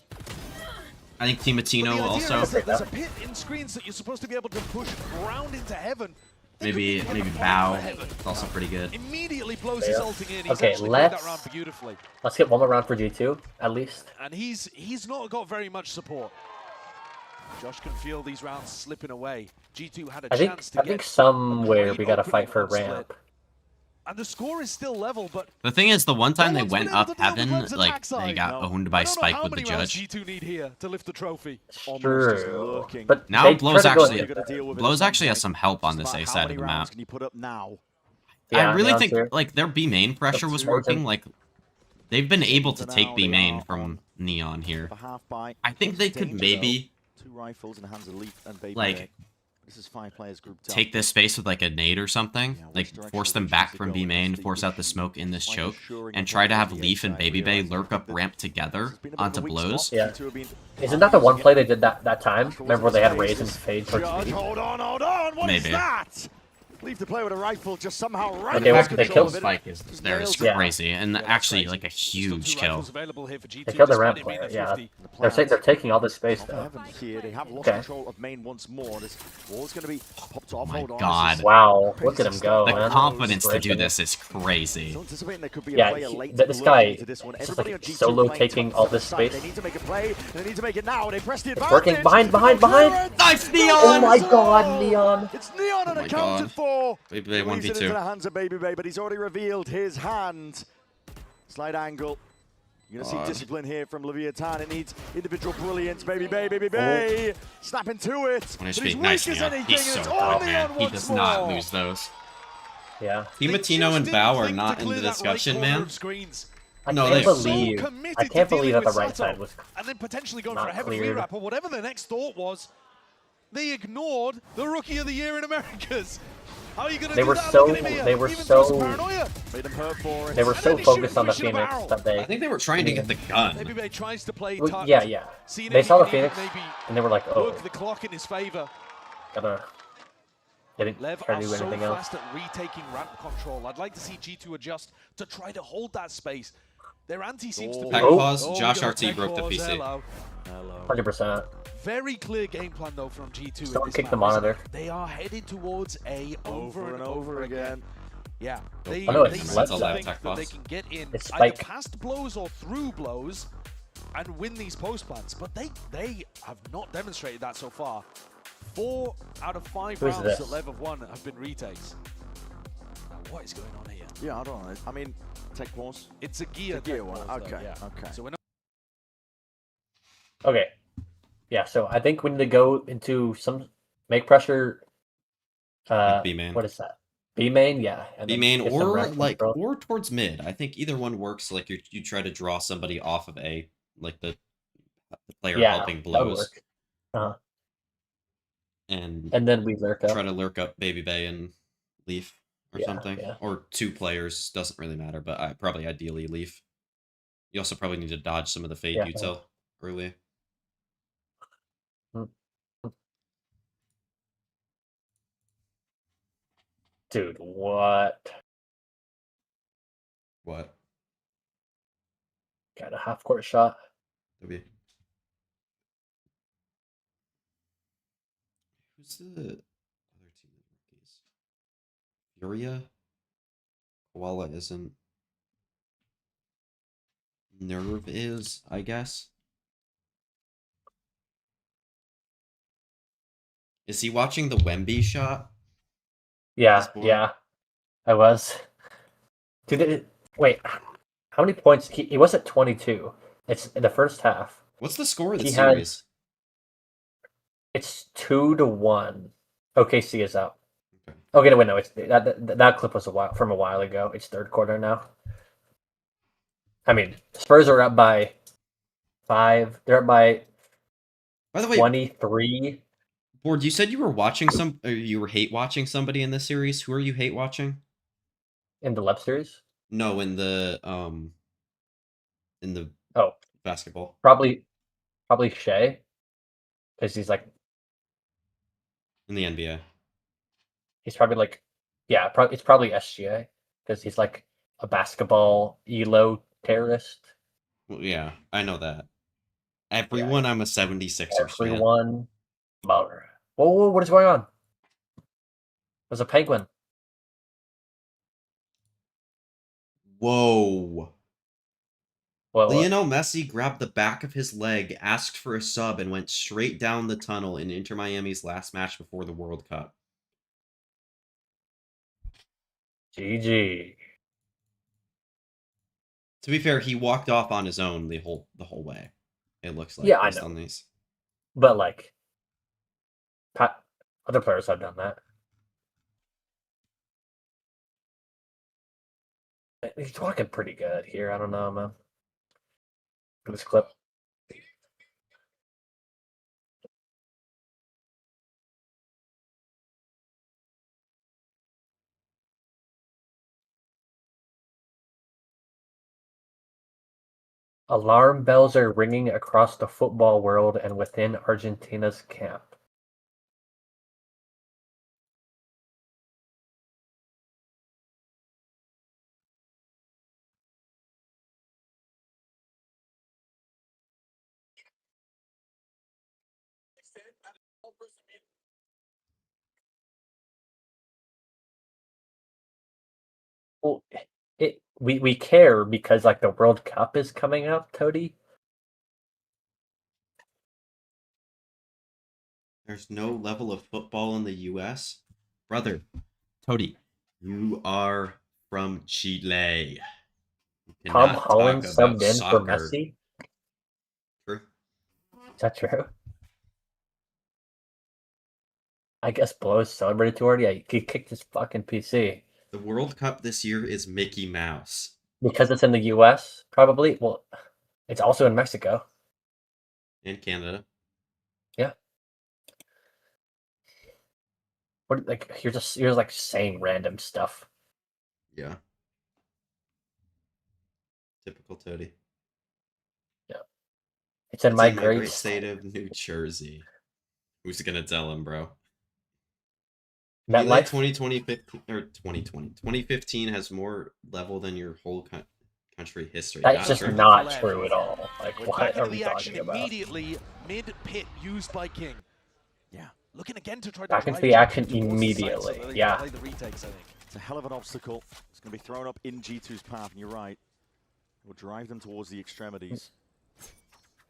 I think Timatino also. There's a pit in screens that you're supposed to be able to push ground into heaven. Maybe Bow. It's also pretty good. Immediately blows his ulting in. He's Okay, actually played that round let's beautifully. get one more round for G2 at least. And he's not got very much support. Josh can feel these rounds slipping away. G2 had a chance to I think somewhere we gotta fight for ramp. And the score is still level, but The thing is, the one time they went up heaven, like they got owned by Spike with the judge. G2 need here to lift the trophy. True. But Now they Blows try to actually has some help on this A side of the map. Can you put up now? Yeah, I really now think here. like their B main pressure was working. Like they've been able to take B main from Neon here. I think they could maybe 2 rifles in the hands of Leaf and Baby like Bay. This is 5 players grouped up. take this space with like a nade or something, like force them back from B main, force out the smoke in this choke, and try to have Leaf and Baby Bay lurk up ramp together onto Blows. Yeah. Isn't that the one play they did that time? Remember where they had Raze and Fade towards B? Hold on, what is Maybe. that? Leave the play with a rifle just somehow right The in fact that they control killed of it. Spike is crazy, and actually like a huge kill. They killed the ramp player, yeah. They're taking all this space though. Here, they have lost Okay. control of main once more. This wall's going to be popped off. Hold on. God. Wow, look at him go, The man. confidence to do this is crazy. Anticipating there could be a Yeah, player late this to guy into this one. is just Everybody like on G2 solo playing taking to all this side. space. They need to make a play, and they need to make it now. They press the It's advantage. working. Behind. Nice, Neon! Oh my god, Neon! It's Neon Oh my unaccounted God. for. Baby Bay Leaves it into the 1v2. hands of Baby Bay, but he's already revealed his hand. Slide angle. You're going to see discipline here from Leviathan. It needs individual brilliance. Baby Bay. Snapping to it. When But he's he's being weak nice, as Neon. anything, He's and so it's good, all man. Neon He once does not more. lose those. Yeah. Timatino and Bow are not in the discussion, man. I No, can't they- believe. I can't believe that the right side was and then potentially going not for a heaven cleared. rewrap or whatever their next thought was. They ignored the Rookie of the Year in Americas. How are you going to They do were that? so Look at him here. they were Even through some so paranoia. Made him hurt for it. they were And so then he focused on the shoots a Phoenix barrel. that they. I think they were trying to get the gun. Maybe Bay tries to play Well, touch. yeah. Seeing They if saw he the can even Phoenix maybe and they were like, oh, work the clock in his favor. gotta. They didn't Lev try are to do so anything else. fast at retaking ramp control. I'd like to see G2 adjust to try to hold that space. Their anti seems to be... Tech pause. Oh, Josh we got RT tech broke the pause. PC. Hello. 100%. Very clear game plan though from G2. in Someone this kick map, the monitor. isn't it? They are headed towards A over and over again. Yeah, they, Oh, no, they it's seem left to side. think that they can get in It's either Spike. past blows or through blows and win these post plants, but they have not demonstrated that so far. 4 out of 5 Who's rounds this? that Lev have won have been retakes. Now, what is going on here? Yeah, I don't know. I mean, tech pause. It's a gear, It's a gear tech one. pause, though, Okay, yeah. okay. So we're not Okay. Yeah, so I think we need to go into some make pressure. B main. What is that? B main, yeah. And B then main get some or ramp like control. or towards mid. I think either one works. Like you try to draw somebody off of A, like the player Yeah, helping that would blows, work. Uh-huh. and then we lurk up. try to lurk up Baby Bay and Leaf or Yeah, something, yeah. or 2 players doesn't really matter. But probably ideally Leaf. You also probably need to dodge some of the fade Yeah. util early. Dude, what? What? Got a half court shot. Maybe. Who's the other team of rookies? Furia? Koala isn't. Nerve is, I guess. Is he watching the Wemby shot? Yeah, This board? yeah. I was. Dude, wait. How many points? He was at 22. It's in the first half. What's the score of the He series? It's 2-1. OKC is up. Okay, no, wait, no. It's that clip was from a while ago. It's third quarter now. I mean, Spurs are up by 5. They're up by the way, 23. Board, you said you were watching or you were hate watching somebody in this series. Who are you hate watching? In the Lev series? No, in the basketball. Probably Shea, because he's like In the NBA. he's probably like it's probably SGA because he's like a basketball elo terrorist. Well, yeah, I know that. Everyone, I'm a 76ers fan. Everyone, whoa, what is going on? There's a penguin. Whoa. What? Lionel Messi grabbed the back of his leg, asked for a sub, and went straight down the tunnel in Inter Miami's last match before the World Cup. GG. To be fair, he walked off on his own the whole way. It looks like, Yeah, I based know. on these. But like, other players have done that. He's talking pretty good here. I don't know, man. Look at this clip. Alarm bells are ringing across the football world and within Argentina's camp. Well, we care because like the World Cup is coming up, Cody. There's no level of football in the U.S. Brother, Tody, you are from Chile. You Tom cannot Holland talk about subbed in soccer. for Messi. True. Is that true? I guess Blows celebrated too hard. Yeah, he kicked his fucking PC. The World Cup this year is Mickey Mouse. Because it's in the US, probably. Well, it's also in Mexico. And Canada. Yeah. What like you're like saying random stuff. Yeah. Typical Tody. Yeah. It's in my great great state of New Jersey. Who's gonna tell him, bro? MetLife? 2015 has more level than your whole country history. That's just not true at all. Like, what are we talking about? Immediately, mid-pit used by King. Yeah. Looking again to try to Back into drive the action G2 towards the immediately. site so that they Yeah. can play the retakes, I think. It's a hell of an obstacle. It's going to be thrown up in G2's path, and you're right. It will drive them towards the extremities.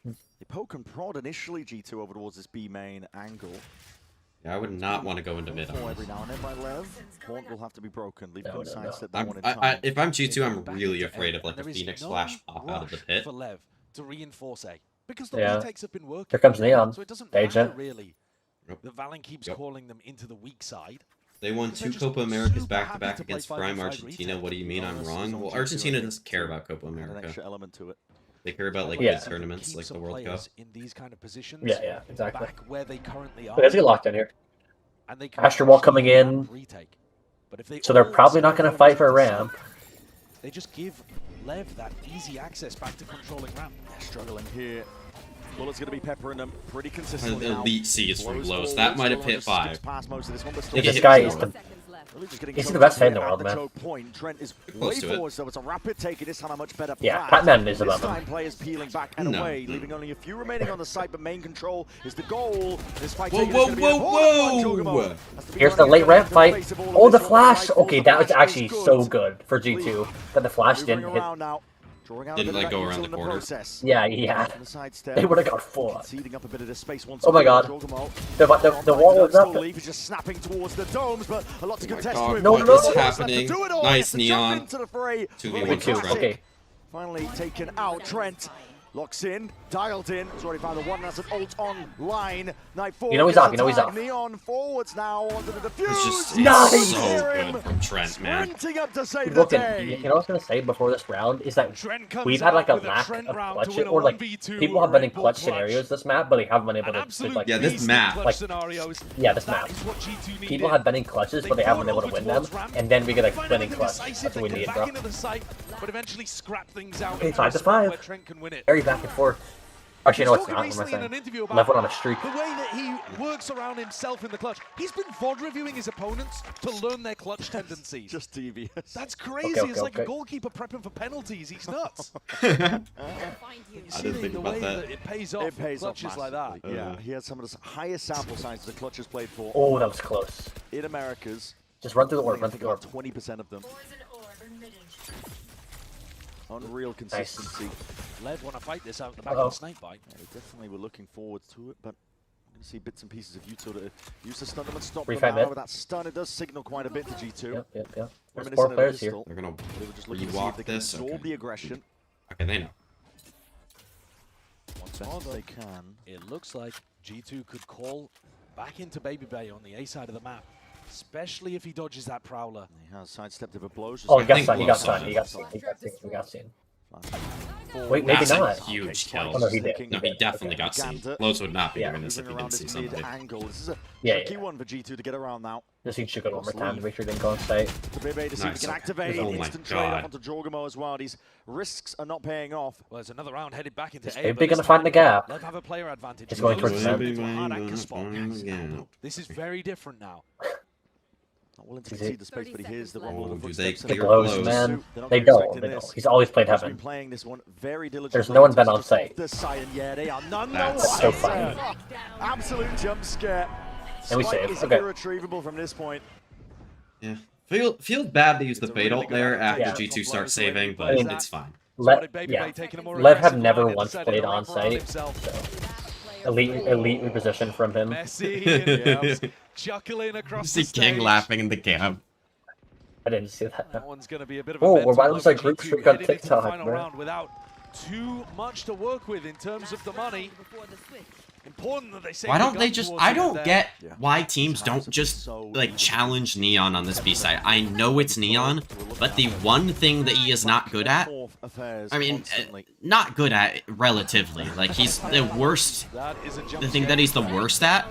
They poke and prod initially, G2, over towards this B main angle. Yeah, I would not want to go into mid. Every now and then by Lev. Haunt will have to be broken. Leave No. sidestep that one in time. If I'm G2, I'm really afraid of like a There is Phoenix no Flash pop out of the rush pit. for Lev to reinforce A because the Yeah. retakes have been working. Here comes Neon. So it doesn't Agent. matter really. The Valen keeps calling them into the weak side. They won Because they're 2 just Copa Americas super back to happy back to play against 5v5 Prime Argentina. retake. What do you mean I'm Bonus is wrong? on Well, G2, Argentina I doesn't think, care to about Copa add an America. extra element to it. They care about like Yeah. big tournaments like Keep the some World Cup. players in these kind of positions. Yeah, exactly. Back where they currently are. But let's get locked in here. And they can Astro Wall achieve coming that in. retake. But if they So they're all probably not going to fight for a celebrate ramp. They just give Lev that easy access back to controlling ramp. They're struggling here. Bullet's going to be peppering them pretty consistently now. Elite C's from Blows blows. forward, That might have still hit just skips 5. past most of this one, but still Yeah, He this hit guy 4. is the Really just getting He's the choked best up fan in the here world, at man. choke point. Trent is Close way to it. forward, so it's a rapid take, and this time a much better Yeah, plan. Batman is This above time him. players peeling back and No. away, leaving only a few remaining on the site, but main control is the goal. This fight Whoa, taken whoa, is gonna be an important one, whoa! Chocobo. Has to be Here's the running late at ramp the fight. face of all of Oh, the this one. flash. Right, Okay, the that was flash actually is so good. good for G2 that the flash Moving didn't hit. around now. Drawing out a Didn't, bit like, of go that around util the in the corner. process. Yeah. On the sidestep. They would have got 4. Conceding up a bit of this space once Oh my again. god. Jorgamo. The wall was up. Leaf is just snapping towards the domes, but a lot to Oh my contest God, with. No, what no, is no. happening? To do it all. Nice Gets to jump Neon. into the fray. 2v1 2. Trent. Okay. Finally taken out. Trent Locks in, dialed in. It's already found the one that's an ult online. Night forward. You know he's off. You know he's off. Neon forwards now onto the defuse. It's just Nice! so good from Trent, man. Sprinting up to save the Look, day. you know what I was gonna say before this round is that we've had like a lack of clutch, or like people have been in clutch scenarios this map, but they haven't been able to like. Yeah, this map. Like, yeah, this map. People have been in clutches, but they haven't been able to win them, and then we get a winning clutch. That's what we need, bro. But eventually scrap things out. Okay, 5-5. Where Trent can win it. Very back and forth. Actually, no, it's not. What am I saying? Left one on a streak. The way that he works around himself in the clutch. He's been VOD reviewing his opponents to learn their clutch tendencies. Just devious. That's crazy. Okay, it's like a goalkeeper prepping for penalties. He's nuts. You see the way that it pays off. It pays clutches off like that. Yeah, he has some of the highest sample sizes the clutch has played for. Oh, that was close. In Americas. Just run through the orb. Run through the orb. 20% of them. Unreal consistency. Lev want to fight this out in the back of the snake bite. Yeah, they definitely were looking forward to it, but I'm going to see bits and pieces of Yuto to use the stun and stop them Refight out. mid. With that stun, it does signal quite a bit to G2. Yep. There's Reminiscent 4 of players here. Pistol. They're gonna They were just looking to see if rewalk they can this. absorb Okay. the aggression. Okay, they know. Once Best more, they though, can. it looks like G2 could call back into Baby Bay on the A side of the map, especially if he dodges that Prowler. He has sidestepped if it blows. Oh, he got stunned. He got stunned. He got stunned. We got seen. Wait, maybe That's not. a huge kill. Oh, no, he did. No, he definitely got seen. Lowe's would not be doing this if he didn't see somebody. Angle. This is a Yeah, tricky yeah. one for G2 to get around now. Just need to go one more time to make sure he didn't go on site. To Bebe to see if Nice, he can okay. activate. Oh my Instant trade God. off onto Jorgamo as well. These risks are not paying off. Well, there's another round headed back into Is A. Baby but this gonna find the time, gap? Lev have a player advantage. He's going He towards moves them. into a hard anchor spot. This is very different now. Not willing to concede the space, but he hears the rumble of the do they footsteps. The clear blows, blows? man. They're not They gonna be don't. expecting They don't. this. He's always played He's heaven. been playing this one very diligently. There's no one been on Just site. off the side, and yeah, they are none the That's so wiser. funny. Absolute jump scare. And we Spike save. is Okay. irretrievable from this point. Yeah. Feels bad to use the It's a fate really ult good there advantage. after G2 starts saving, but I mean, it's fine. Lev have never once played on site, so elite reposition from him. Messi chuckling across See the King stage. laughing in the camp. I didn't see that. That one's going to be a bit of a Oh, mental why was blow like for group G2 streak on heading into the TikTok, final bro? round without too much to work with in terms of the money. Important that they say Why the don't they gun just? towards I the end don't there. get why teams don't just like challenge Neon on this B side. I know it's Neon, but the one thing that he is not good at, I mean, not good at relatively. Like he's the worst. The thing that he's the worst at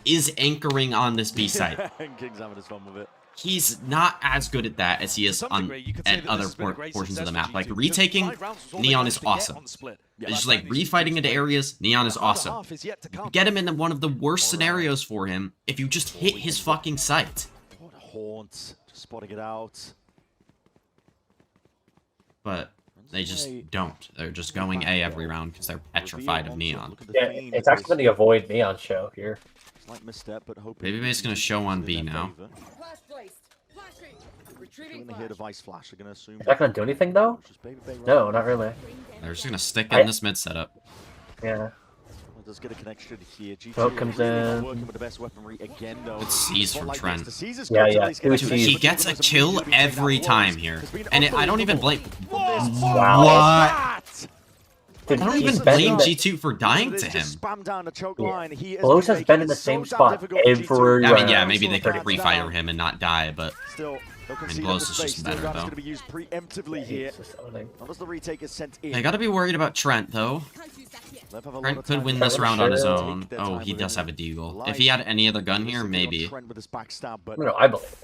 is anchoring on this B side. King's having his fun with it. He's not as good at that as he is on at other portions of the map. Like retaking, Neon is awesome. It's just like refighting into areas, Neon is awesome. You get him in one of the worst scenarios for him if you just hit his fucking sight. What a haunt. Just spotting it out. But they just don't. They're just going A every round because they're petrified of Neon. Yeah, it's actually the avoid Neon show here. Slight misstep, but hoping Babyface gonna show on B now. When they hear the Vice Flash, they're going to assume... Is that gonna do anything though? No, not really. They're just gonna stick in this mid setup. Yeah. It does get a connection here. G2 Smoke comes in. working with the best weapery again, though. Good Seize from Trent. Yeah. Dude, he gets a kill every time here. And I don't even blame... Wow. What? I don't even blame G2 for dying to him. Spam down the choke line. He Blows has been in the same spot every I mean, yeah, round. maybe they could refire him and not die, but... Still, I mean, Blows is just better, though. going to be used preemptively here. Not as the retake is sent in. I gotta be worried about Trent, though. Trent could win this round on his own. Oh, he does have a deagle. If he had any other gun here, maybe. No, I believe.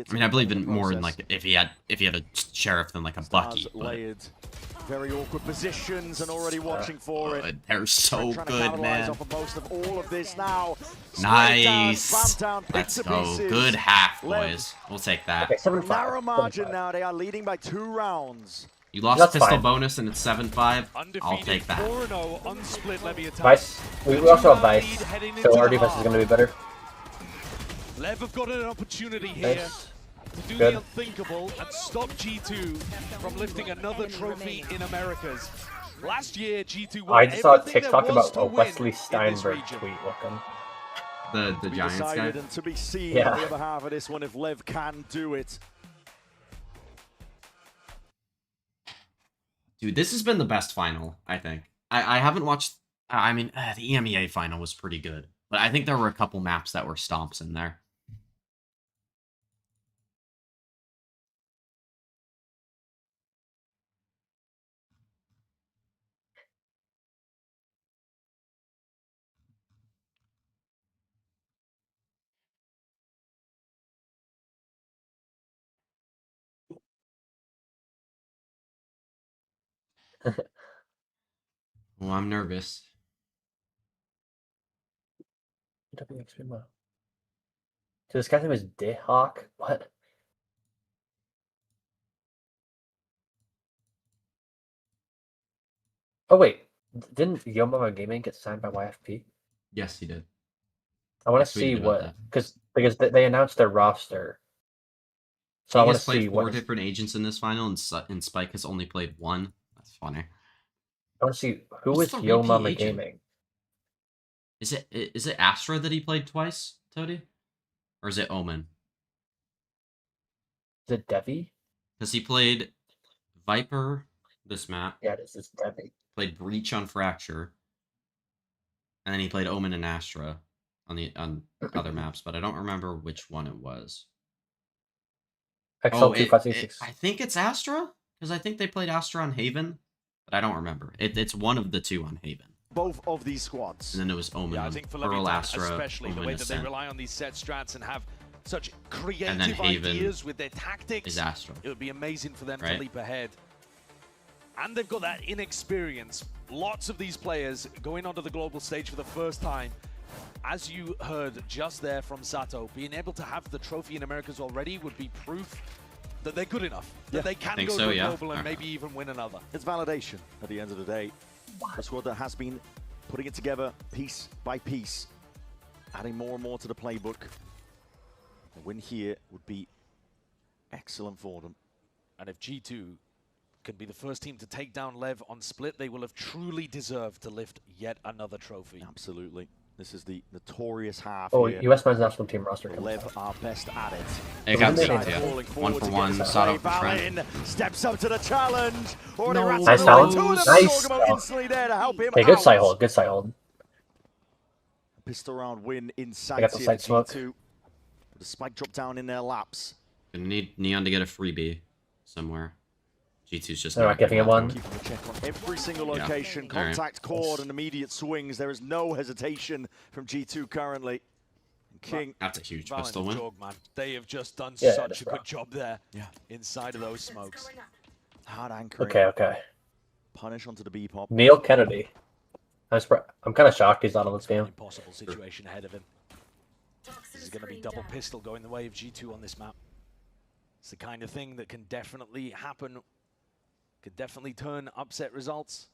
I mean, I believe in more in like if he had a sheriff than like a Bucky. But very awkward positions and already watching for it. They're so good, man. Off of most of all of this now. Nice. Let's go. Good half, boys. We'll take that. Narrow margin now. They are leading by 2 rounds. You lost pistol bonus and it's 7-5. I'll take that. Vice. We also have Vice, so our defense is gonna be better. Lev have got an opportunity here to do the unthinkable and stop G2 from lifting another trophy in Americas. Last year, G2 won I just saw a everything TikTok there was about to a win Wesley in this Steinberg region. tweet looking. The Giants guy. And to be seen Yeah. on the other half of this one if Lev can do it. Dude, this has been the best final, I think. I haven't watched. I mean, the EMEA final was pretty good, but I think there were a couple maps that were stomps in there. Well, I'm nervous. So this guy's name is Dayhawk? What? Oh wait, didn't Yo Mama Gaming get signed by YFP? Yes, he did. I want I to see tweeted about what that. because they announced their roster. So I He want has to played see 4 what different agents in this final, and Spike has only played 1. That's funny. I want to see who Who's is the Yo repeat Mama agent? Gaming. Is it Astra that he played twice, Toady? Or is it Omen? Is it Devi? Because he played Viper this map. Yeah, this is Devi. Played Breach on Fracture. And then he played Omen and Astra on other maps, but I don't remember which one it was. XL2566. I think it's Astra, because I think they played Astra on Haven, but I don't remember. It's one of the 2 on Haven. Both of these squads. And then it was Omen, Yeah, I think for Pearl, Leviathan, Astra, especially the Omen, way that they Ascent. rely on these set strats and have such creative And then Haven ideas with their tactics. is Astra. It would be amazing for them to Right? leap ahead. And they've got that inexperience. Lots of these players going onto the global stage for the first time. As you heard just there from Sato, being able to have the trophy in Americas already would be proof that they're good enough, that they can go to global and maybe even win another. It's validation at the end of the day. A squad that has been putting it together piece by piece, adding more and more to the playbook. A win here would be excellent for them. And if G2 can be the first team to take down Lev on Split, they will have truly deserved to lift yet another trophy. Absolutely. This is the notorious half Oh, here. US men's national team roster. Lev are best at it. It got Isn't beat, it- yeah. Falling 1 forward for to 1, get Sato Ray for friend. Balin steps up to the challenge. Already No. rattling Nice away. hold. Two of them. Nice. Sorghum instantly there to help him Okay, good out. side hold. Good side hold. Pistol round win in I sight got the here side for smoke. G2. The spike drop down in their laps. Gonna need Neon to get a freebie somewhere. G2's just They're not giving him one. Keeping a check on every single Yeah. location. All right. Contact cord and immediate swings. There is no hesitation from G2 currently. King. That's a huge Valin pistol and win. Jorg, man, they have just done Yeah, such that's a good rough. job there. Yeah. Inside of those smokes. Hard anchoring. Okay. Punish onto the B-pop. Neil Kennedy. I'm kind of shocked he's not on this game. Impossible situation ahead of him. This is going to be double pistol going the way of G2 on this map. It's the kind of thing that can definitely happen, could definitely turn upset results.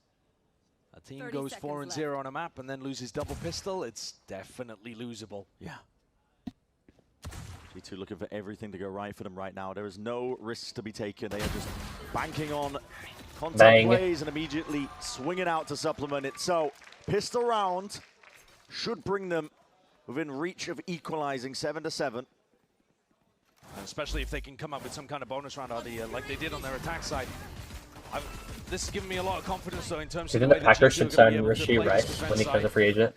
A team 30 goes seconds 4-0 on a map and then loses double pistol, it's definitely losable. Yeah. G2 looking for everything to go right for them right now. There is no risks to be taken. They are just banking on contact Bang. plays and immediately swinging out to supplement it. So, pistol round should bring them within reach of equalizing 7-7. And especially if they can come up with some kind of bonus round idea like they did on their attack side. This has given me a lot of confidence though in terms Do you of think the the way that Packers G2 should are sign gonna be able to Rasheed play this Rice defense when he becomes a side. free agent?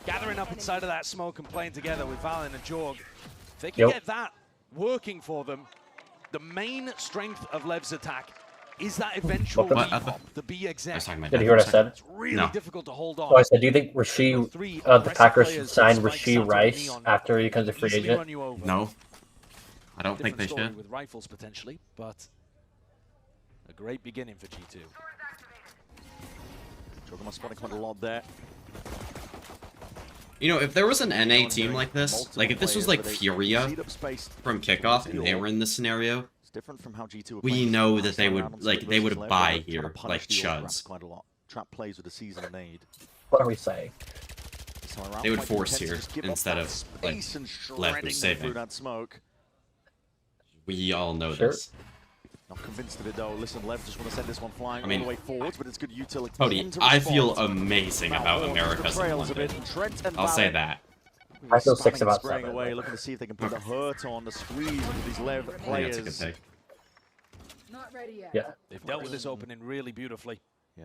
Gathering up inside of that smoke and playing together with Valin and Jorg. If they can Yep. get that working for them, the main strength of Lev's attack is that eventual What? B-pop, the B I exec. was talking about Did you hear what I said? It's really No. difficult to hold on. So I said, do you think Three the aggressive Packers should players sign with Spike, Rasheed Sato, and Rice Neon after he becomes a free easily agent? run you over. No. I don't think Different they story should. with rifles potentially, but a great beginning for G2. Joggerman spotting quite a lot there. You know, if there was an NA team like this, like if this was like Furia from kickoff and they were in this scenario, It's different from how G2 were we playing know last that they time would around on like Split they versus would Lev. buy They're trying here to punish like the old traps chuds. quite a lot. Trap plays with a seasoned nade. What are we saying? So around They would quite force content to here just give up instead that of like space and Lev shredding was them through saving. that smoke. We all know Sure. this. Not convinced of it though. Listen, Lev just want to send this one flying I mean, all the way forwards, but it's good utility. Cody, to I feel respond. amazing Now about Horn America's in trails a bit, London. and Trent and I'll say Balin that. I feel spamming six and about spraying seven, away, but- looking to see if they can put the hurt on, the squeeze into these Lev I think players. that's a good take. Not ready yet. Yeah. They've dealt with this opening really beautifully. Yeah.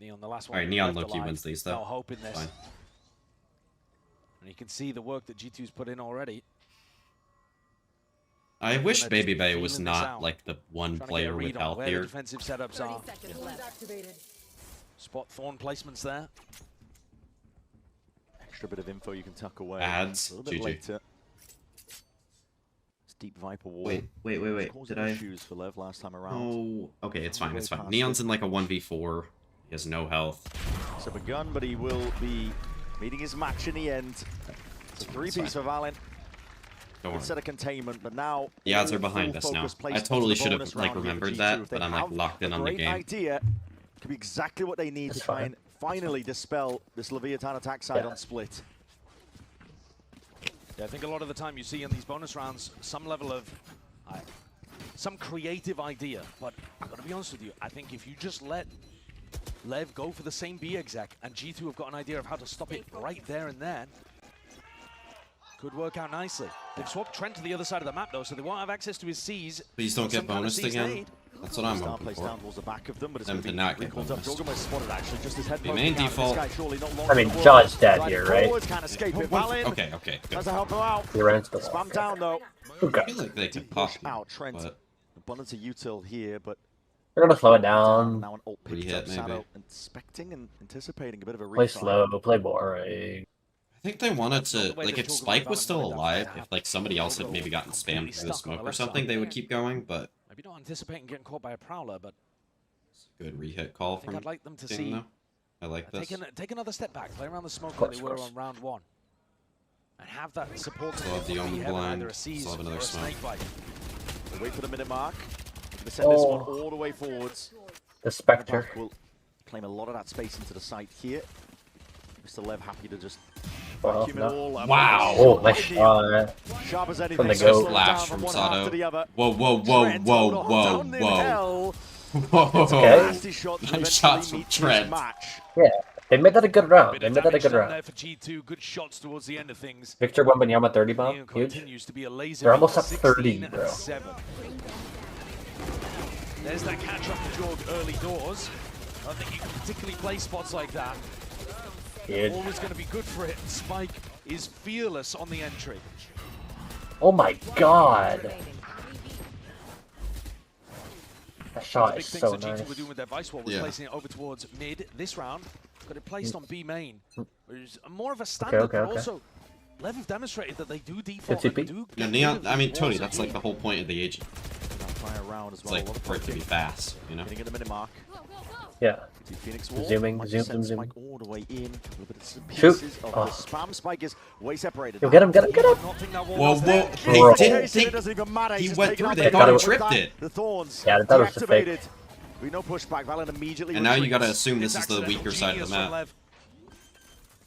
Neon, the last one. Alright, Neon left low-key alive. wins these, though. Now hoping this. Fine. And you can see the work that G2's put in already. I wish Just Baby Bay was feeling this not out. like the one Trying to get a player with read on health where the here. defensive setups are. Spot thorn placements there. Extra bit of info you can tuck away. Ads. A little bit GG. later. It's Deep Viper Wall. Wait. Causing Did I? issues for Lev last time around. Oh, okay, it's fine, it's Way fine. past Neon's it. in like a 1v4. He has no health. It's a begun, but he will be meeting his match in the end. It's a three-piece for Valen. Don't Good set of containment, but now The odds all are behind full us now. focus I placed totally onto the should have bonus like round here for remembered G2. that, If they but I'm like have locked in a on the great game. idea. Could be exactly what they need to try and finally dispel this Leviathan attack side on split. Yeah, I think a lot of the time you see in these bonus rounds some level of some creative idea, but I gotta be honest with you, I think if you just let Lev go for the same B exec and G2 have got an idea of how to stop it right there and then, could work out nicely. They've swapped Trent to the other side of the map though, so they won't have access to his C's. Please don't Some get kind of bonused C's again. nade. That's what I'm Star hoping plays for. down towards the back of them, but it's Them going to to be not get recalled up. bonused. Jorgen was spotted actually, just his head The poking main out. This default- guy surely not long I mean, for the Jaw's ball. dead Sliding here, right? forwards, can't escape it. Valen Okay, good. tries to help him out. He ran still. Spam down though. I feel like they could pop him, Out Trent. but Abundance of util here, but They're gonna slow it down. now an ult picked Rehit, up. Sado maybe. inspecting and anticipating a bit of a Play retry. slow, play boring. I think they wanted to, the way like, they if talk Spike about was Valorant still right now. alive, if, like, somebody else had maybe gotten spammed through the stuck on the smoke or left something, side. they would keep going, but Maybe not anticipating getting caught by a Prowler, but good re-hit call I think from I'd like them to King, see though. I like this. take another step back, play around the smoke Of like course, they were of course. on round one. And have that support. Still have the Omen either blind, a C's still have or another a smoke. snake bite. They wait for the minute mark. They send this one all the way forwards. The Spectre. Will claim a lot of that space into the site here. Mr. Lev happy to just Well, vacuum it no. all. Wow. Oh, nice shot. Sharp as anything. From the so slow goat. it Flash down from one half to Sado. the other. Whoa, whoa, whoa, Trent whoa, hold whoa, on in whoa. hell. Whoa. Nasty shot to Nice eventually shots from meet his Trent. match. Yeah, they made that a good round. Bit They of made that a damage good done round. there for G2. Good shots towards the end of things. Victor Wembanyama 30 bomb, Neon huge. continues to be a laser. They're almost up 16 30, and bro. 7. There's that catch up to Jorg early doors. I think you can particularly play spots like that. Huge. Always going to be good for it. Spike is fearless on the entry. Oh my god. That shot Big is things so that G2 nice. were doing with their Vice Wall was Yeah. placing it over towards mid. This round, got it placed on B main. Which is more of a standard, okay, but okay. also Lev have demonstrated that they do default. TP. And do Yeah, get Neon, rid of I mean, these Tony, walls that's that like the whole point of the agent. Fire around as It's well. like A lot of for it to be poking. fast, you know? Getting at the minute mark. Yeah. See Phoenix Wall. Zooming, Might zoom, send zoom, Spike zoom. all the way in. Couple of bits and Shoot. pieces of Oh. the spam. Spike is way separated. Yo, get him, get him, get him! not think that wall Whoa, was whoa. there. They Bro. didn't It doesn't even matter. He He's just went taken through. out They the thought he with tripped that. it. The thorns. Yeah, that was the fake. Deactivated. We know pushback. Valen immediately And now you gotta retreats. assume this It's is the accidental weaker side of genius the from map. Lev.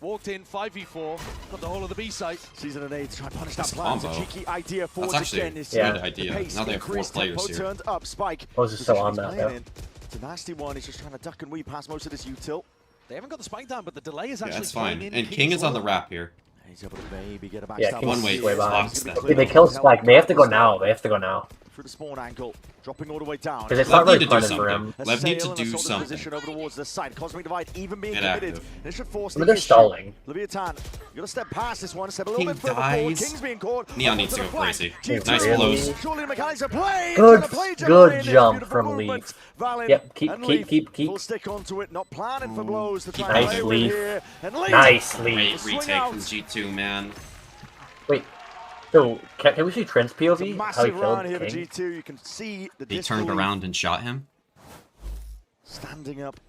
Walked in, 5v4, got the whole of the B site. Season an 8 to try and punish That's that plan. combo. It's a cheeky idea for That's actually again. a Is good the idea. pace Now they have 4 increased, players tempo here. turned up. Spike. Moses is still on Position that, he's playing though. in. It's a nasty one. He's just trying to duck and weave past most of this util. They haven't got the spike down, but the delay is Yeah, actually that's fine. playing in And King King's is on the wall. wrap here. He's able to maybe get a backstab. Yeah, One King's way way behind. box that. If they kill Spike, they have to go now. They have to go now. Through the spawn angle, dropping all the way down. Because it's Lev not really need to do running for something. him. Lev need to Assail and do assault his something. position over towards the side. Cosmic Divide even being Get committed. active. And it should force I mean, the they're issue. stalling. Leviathan, you gotta step past this one, step a little King bit further forward. dies. King's being caught. Neon Over needs to the go flank. crazy. G2. Nice Really? blows. Surely the mechanics are playing. Good- Gonna play good Javelin. jump Beautiful from movement. Leaf. Valen Yep, keep, and keep, Leaf keep. will stick onto it, not planning for blows to try Keep and Nice play with Leaf. here. And Leaf. Nice Great lead. Swing retake out. from G2, man. Wait. So, can we see Trent's It's a POV? How he massive killed run here for King? G2. You can see the He turned disbelief around and shot him. standing up.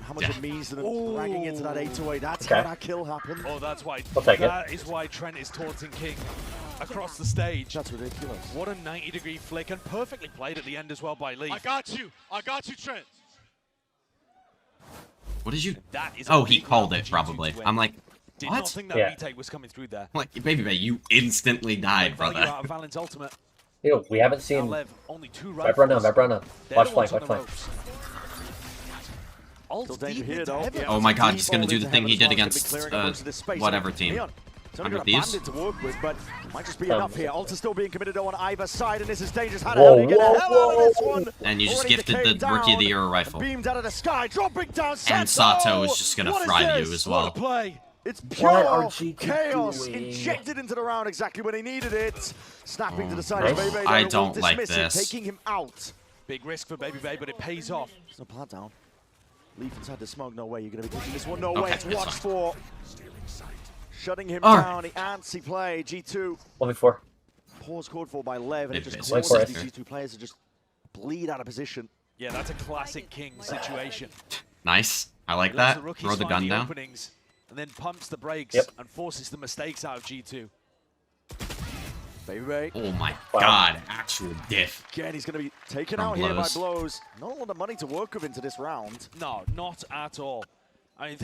How much Yeah. it means to them dragging into that 8-away. That's Okay. how that kill happened. Oh, that's why. I'll take it. That is why Trent is taunting King across the stage. That's ridiculous. What a 90-degree flick, and perfectly played at the end as well by Leaf. I got you, Trent. What did you... That is Oh, a he big called round it, for G2 probably. to win. I'm like, Did not what? think that Yeah. retake was coming through there. I'm like, Baby Bay, you instantly died, Value brother. out of Valen's ultimate. Yo, we haven't Now seen... Lev, only 2 Viper run now, rifles. Viper run now. They're Watch the flank, ones on watch the flank. ropes. Still Ult's danger deep here, into though. heaven. Yeah, Oh my it's god, deep he's gonna all do into the thing he heaven did as well. It's gonna be against clearing up most of this space. whatever team. Neon It's only got a thieves. bandit to work with, but might just be enough here. Ult is still being committed on either side, and this is dangerous. How the hell do you get the hell out of this one? And you just Already gifted decayed the Rookie of the down, Year rifle. Beamed out of the sky, dropping down. And Sato is just gonna What is fry this? you as well. Play. It's What are pure GT chaos doing? injected into the round exactly when he needed it. Snapping to the side nice. of Bebe. I will don't like dismiss it, this. taking him out. Big risk for Baby Bay, but it pays off. There's no plant down. Leaf inside the smoke. No way. You're going to be taking this one. No Okay, way. It's it's watched for. Shutting him Alright. down. The antsy play. G2. 1v4. Pause called for by Lev, and it just Bit causes basic. these G2 players to just bleed out of position. Yeah, that's a classic King situation. Nice. I like He lets that. rookies Throw the find gun down. openings, and then pumps the brakes Yep. and forces the mistakes out of G2. Baby Bay. Oh my god, actual diff. Again, he's going to be taken From out here by blows. blows. Not a lot of money to work with into this round. No, not at all. I mean,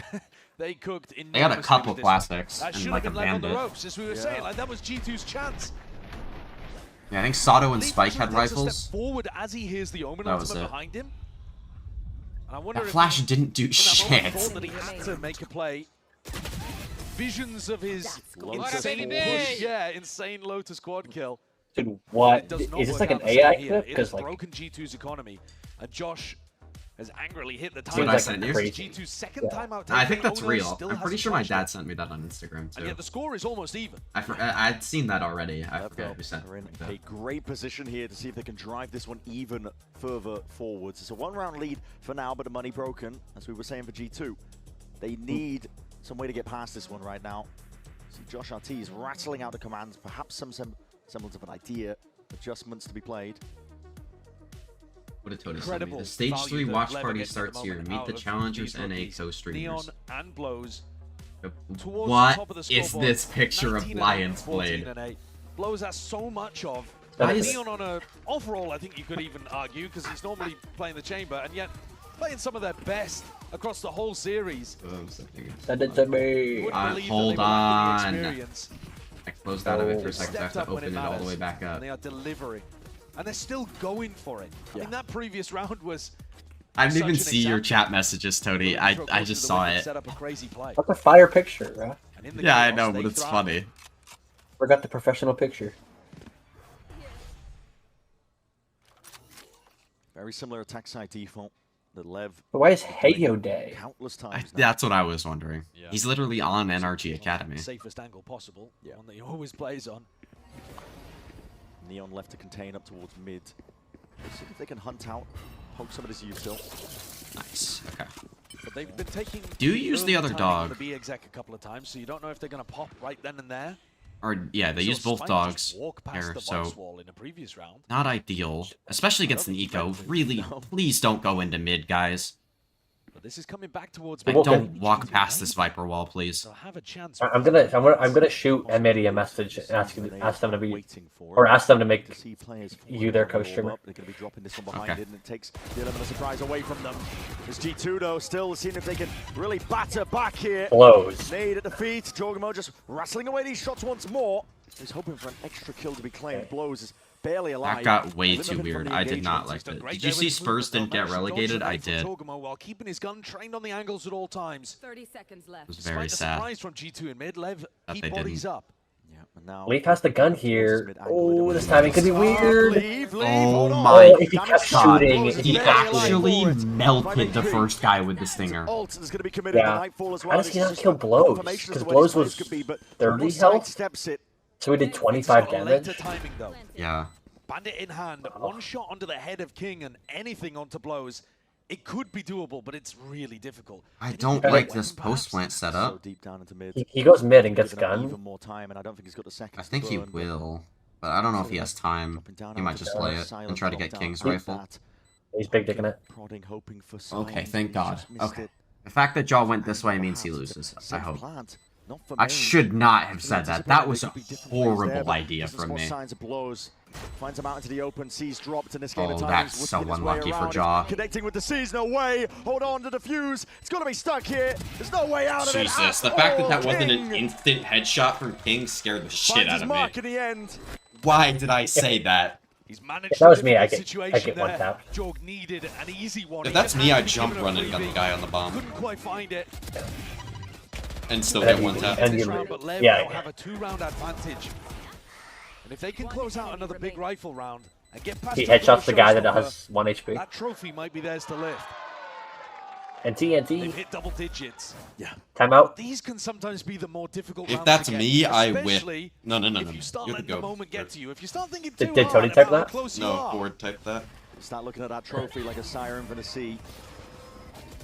they cooked in. They got a couple classics That and should like have a been left on the bandit. ropes, as we were saying. Like that was G2's chance. Yeah, I think Sato and Leaf Spike actually had takes a rifles. step forward as he hears the Omen That was ultimate it. behind him. And I wonder That if flash he, didn't do in that moment, shit. thought that he had to make a play. Visions of his Lotus insane Baby! push, yeah, insane Lotus quad kill. Dude, what? It does not Is this work like an out the same AI here. clip? It Because has like, broken G2's economy, and Josh has angrily hit the What time. I sent you? crazy. G2's second Yeah. time out. I think that's Ono real. still I'm pretty hasn't sure my flashed dad it. sent me that on Instagram And too. yet the score is almost even. I'd seen that already. I forgot Level who sent are in it. a great position here to see if they can drive this one even further forwards. It's a one-round lead for now, but the money broken, as we were saying for G2. They need some way to get past this one right now. See Josh RT is rattling out the commands, perhaps some semblance of an idea, adjustments to be played. What did Tony send me? Incredible The stage value 3 that watch Lever party gets at the starts here. moment Meet out the of challengers these and rookies. co-streamers. Neon and Blows. towards the What top of the is scoreboard. this picture of 19 and 8, Lions 14 Blade? and 8. Blows has so much of. That is- Neon on a overall, I think you could even argue, because he's normally playing the chamber, and yet playing some of their best across the whole series. Send it to me. Wouldn't believe that Hold they were lacking on. the experience. I closed out of it for a They second, so I have stepped to up when open it all the matters, way back up. And they are delivering. And they're still going for it. I mean, that previous round was... I didn't such even an see your example. chat messages, Tony. I just saw it. Set up a crazy play. That's a fire picture, bro. And in the Yeah, I chaos, know, they but it's thrive. funny. Forgot the professional picture. Very similar attack side default that Lev. But why is Heyo Day? Countless times. now. That's what I was wondering. Yeah. He's literally on NRG Academy. Safest angle possible. Yeah. One that he always plays on. Neon left to contain up towards mid. Let's see if they can hunt out, poke some of this util. Nice. Okay. But they've been taking Do you use the early other timing on dog? the B exec a couple of times, so you don't know if they're going to pop right then and there. Or yeah, they We use saw both Spike dogs just walk past here, the so vice wall in a previous round. not ideal, especially against an eco. Really, please don't go into mid, guys. But this is coming back towards Like, Well, don't walk past this Viper wall, please. So have a chance. I'm gonna shoot Emity a message and ask them to be, or ask them to make you their co-streamer. They're going to be dropping this one behind Okay. it, and it takes the element of surprise away from them. There's G2 though, still seeing if they can really batter back here. Blows. Nade at the feet. Jorgamo just rattling away these shots once more. He's hoping for an extra kill to be claimed. Blows is barely alive. That got way Eliminated too from weird. the I did not engagement. like Done that. great Did you there see with his Spurs movement, didn't though. get Managed to dodge relegated? the I knife from did. Torgamo while keeping his gun trained on the angles at all times. 30 seconds left. It was Despite very the sad. surprise from G2 in mid, Lev That keep they bodies didn't. up. Yeah, and now Leaf has the gun here. Oh, this timing could be weird. Oh Oh, my if he kept god. shooting, He actually melted the first guy with the stinger. Ult is going to be committed to Yeah. Nightfall as well. How does This he is not just kill a Blows? confirmation as Because to where Blows this place was could be, but 30 almost health, sidesteps it. so he did 25 Later damage. timing though. Yeah. Bandit in hand, one shot onto the head of King and anything onto Blows. It could be doable, but it's really difficult. I don't like this post plant So setup. deep down into mid. He goes mid and gets Giving him gun. even more time, and I don't think he's got the seconds. I think to he burn, but will, but I don't know if he has time. He might just play it and try to get King's rifle. He's big dicking it. Prodding, hoping for Okay, signs, thank but God. he's just missed Okay. it. The fact that Jaw went this way means he loses. I Safe hope. plant, not for I main. should not have said that. That was a Could be different plays there, horrible but idea doesn't from spot me. signs of Blows. Finds him out into the open. Seas dropped in this game Oh, of time. that's He's so whipping his way unlucky for around. Jaw. Connecting with the Seas, no way. Hold on to the fuse. It's going to be stuck here. There's no way out of it. Jesus, the at fact that all. that wasn't an King instant headshot from King scared the shit finds out his of me. mark in the end. Why did I say that? He's managed If that was me, I the get situation one there. tap. Jorg needed an easy one. If He that's just me, had I to be jump given a run and gun the freebie. guy on the bomb. Couldn't quite find it. And still And get one tap. and you round, lose. but Lev Yeah. now have a 2-round advantage. And if they can close out another big rifle round and get past He the headshots the guy that showstopper, has 1 HP. that trophy might be theirs to lift. And TNT. They've hit double digits. Yeah. Timeout. These can sometimes be the more difficult If rounds that's to get, me, I especially whip. No. if you start You letting can the go. moment get to you. If you start thinking too Did Tony hard type about how that? close you No, are, Ford typed that. Start looking at that trophy like a siren for the sea.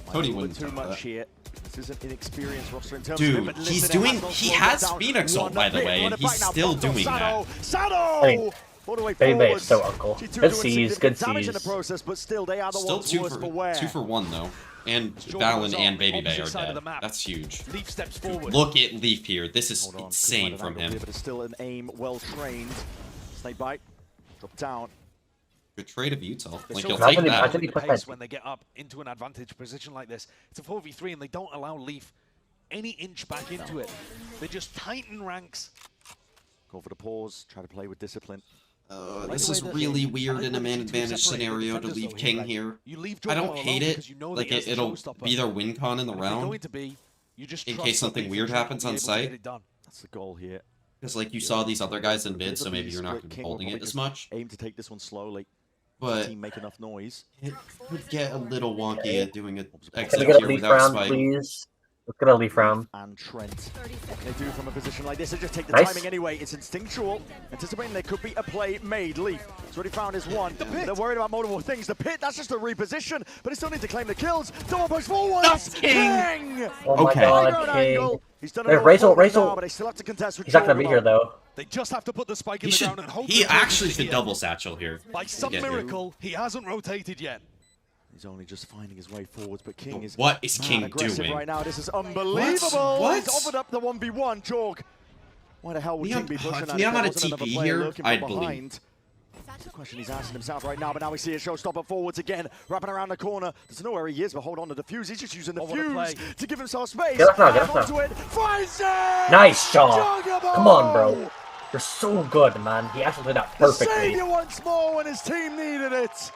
Tony Might be a wouldn't little too type much that. here. This is an inexperienced roster in terms Dude, of it, but he's listen, doing. it has He not has slowed Phoenix down. ult, by the One way, bit, and one he's back now, still bumped off doing that. Sano! I mean, All the way Baby Bay forwards. is so uncle. G2 Good doing C's, significant good damage in the C's. process, but still, they are the Still ones worse for wear. 2 for 1 though. And Jordan Valen goes and up, Baby Bay opposite are side of dead. the map. That's huge. Leaf steps Dude, forward. look at Leaf here. This is Hold on, insane couldn't from find an angle him. here, but it's still an aim well trained. Snake bite, drop down. Good trade of Utah. They're Like so you'll fast take that. in the pace when they get up into an advantage position like this. It's a 4v3 and they don't allow Leaf any inch back into it. They just tighten ranks. Go for the pause, try to play with discipline. This is really weird in a man advantage scenario to leave King here. I don't hate it. Like it'll be their win con in the round. In case something weird happens on site. That's the goal here. Because like you saw these other guys in mid, so maybe you're not going to be holding it as much. Aim to take this one slowly. But team make enough noise. It could get a little wonky at doing an Can exit we get a here leaf without round, spike. please? Let's get a leaf round. And Trent. What can they do from a position like this? They just take the Nice. timing anyway. It's instinctual. Anticipating there could be a play made. Leaf has already found his one. They're worried about multiple things. The pit, that's just a reposition, but they still need to claim the kills. Double push forward. That's King! Oh my Okay. god, High ground King. angle. He's done There's another Razor, forward Razor. now, but they still have to contest with He's not gonna be Jordan. here though. They just have to put the spike in He the should. ground and hope He the Trojan actually is should here. double satchel here. By some Get here. miracle, he hasn't rotated yet. He's only just finding his way forwards, but King is What is mad King aggressive doing? right now. This is unbelievable. What? He's offered up the 1v1. Jorg. Why the hell would Neon- King be pushing if that? Neon there had a wasn't another TP player here, lurking I'd from believe. behind? That's the question he's asking himself right now, but now we see a showstopper forwards again, wrapping around the corner. Doesn't know where he is, but hold on to the fuse. He's just using the Over the play. fuse to give himself space. Get off now, get off Onto now. it. Finds it! Nice shot. Juggernaut! Come on, bro. You're so good, man. He actually did that The perfectly. savior once more when his team needed it.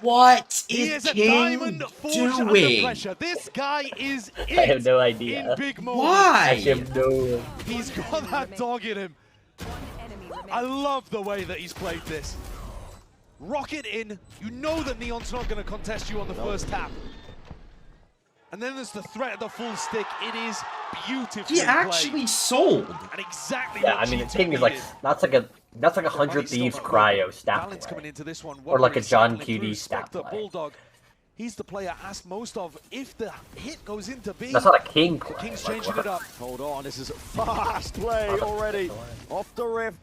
What He is is a King diamond forged under doing? pressure. This guy is it. I have no idea. In big moments. Why? I have no. He's got that dog in him. I love the way that he's played this. Rocket in. You know that Neon's not going to contest you on the first tap. And then there's the threat of the full stick. It is beautifully He actually sold. And exactly Yeah, what I mean, G2 King is like needed. that's like a 100 Thieves cryo stat Balance coming play. into this one. Or like a Wondering, John cycling QD through, stat Spectre, play. Bulldog. He's the player asked most of if the hit goes into B. That's not a King play. King's Like, changing what? it up. Hold on, this is fast play already. Off the rip.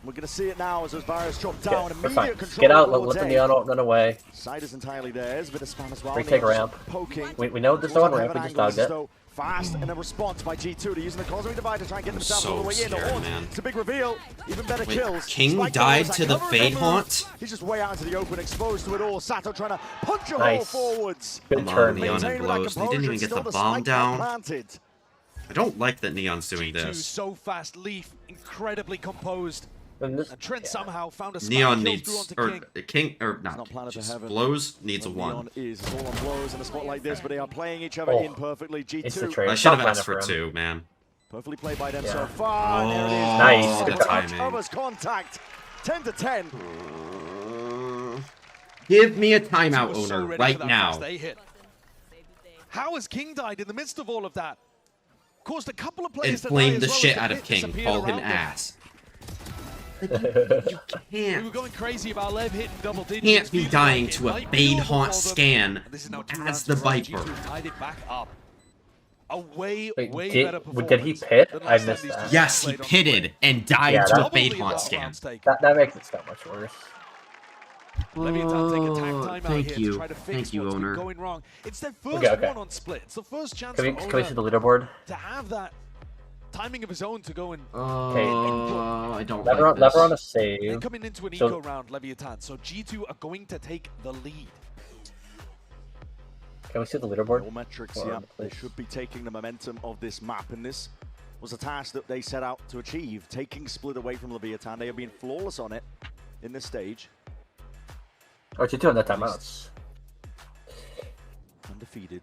We're going to see it now as those barriers chop down. We're fine. Immediate control Get out, towards let the A. Neon ult run away. Side is entirely theirs, bit of spam as well. Retake Neon's ramp. Poking. We know there's no one ramp, we just dogged it. Fast and a response by G2. They're using the Cosmic Divide to try and get themselves all the way in. scared, man. It's a big reveal. Even better Wait, kills. King Spike died goes, to the covering Fade move. Haunt? He's just way out into the open, exposed to it all. Sato trying to punch a hole Nice. forwards. Good Come turn, on, Neon Maintain and with that blows. They didn't composure, even it's get still the the bomb spike down. planted. I don't like that Neon's doing G2 this. so fast. Leaf incredibly composed. And this, And Trent somehow found a spot Neon and kills needs, through or onto King. King, or not not, planet to just heaven. blows needs a Neon one. is all on blows in a spot like this, but they are playing each other Oh. in perfectly. it's the G2 trade. I should have Top asked for lineup him. two, man. perfectly played by them Yeah. so far. And there it is. Nice, good Touch timing. Others contact. 10 to 10. Give me a He timeout, was so owner, ready for right that now. fast A hit. How has King died in the midst of all of that? Caused a couple of players to die Inflame as the well as shit the out of pit King. disappeared Call him around him. ass. You We can't. were going crazy about Lev hitting double digits. Can't be feeling dying like it to a might be Fade over Haunt for them. scan And this is now 2 as rounds the to run. Viper. G2 tied it back up. A way Wait, better did performance. he pit? than I last time missed these that. two Yes, he played on pitted and died Yeah, to a that- Fade Double Haunt the scan. rounds taken. That makes it so much worse. Leviathan take a tag Oh, time out thank here you. to try to fix Thank you, what's been owner. going wrong. It's their first Okay, okay. one on split. It's the first chance Can we for see Owner the leaderboard? to have that timing of his own to go and I don't Lever like on, lever on a this. save. then coming into an So- eco round, Leviathan. So G2 are going to take the lead. Can we see the leaderboard? All metrics, Or yeah. on the They place? should be taking the momentum of this map, and this was a task that they set out to achieve, taking split away from Leviathan. They have been flawless on it in this stage. Or G2 on the timeouts. Undefeated.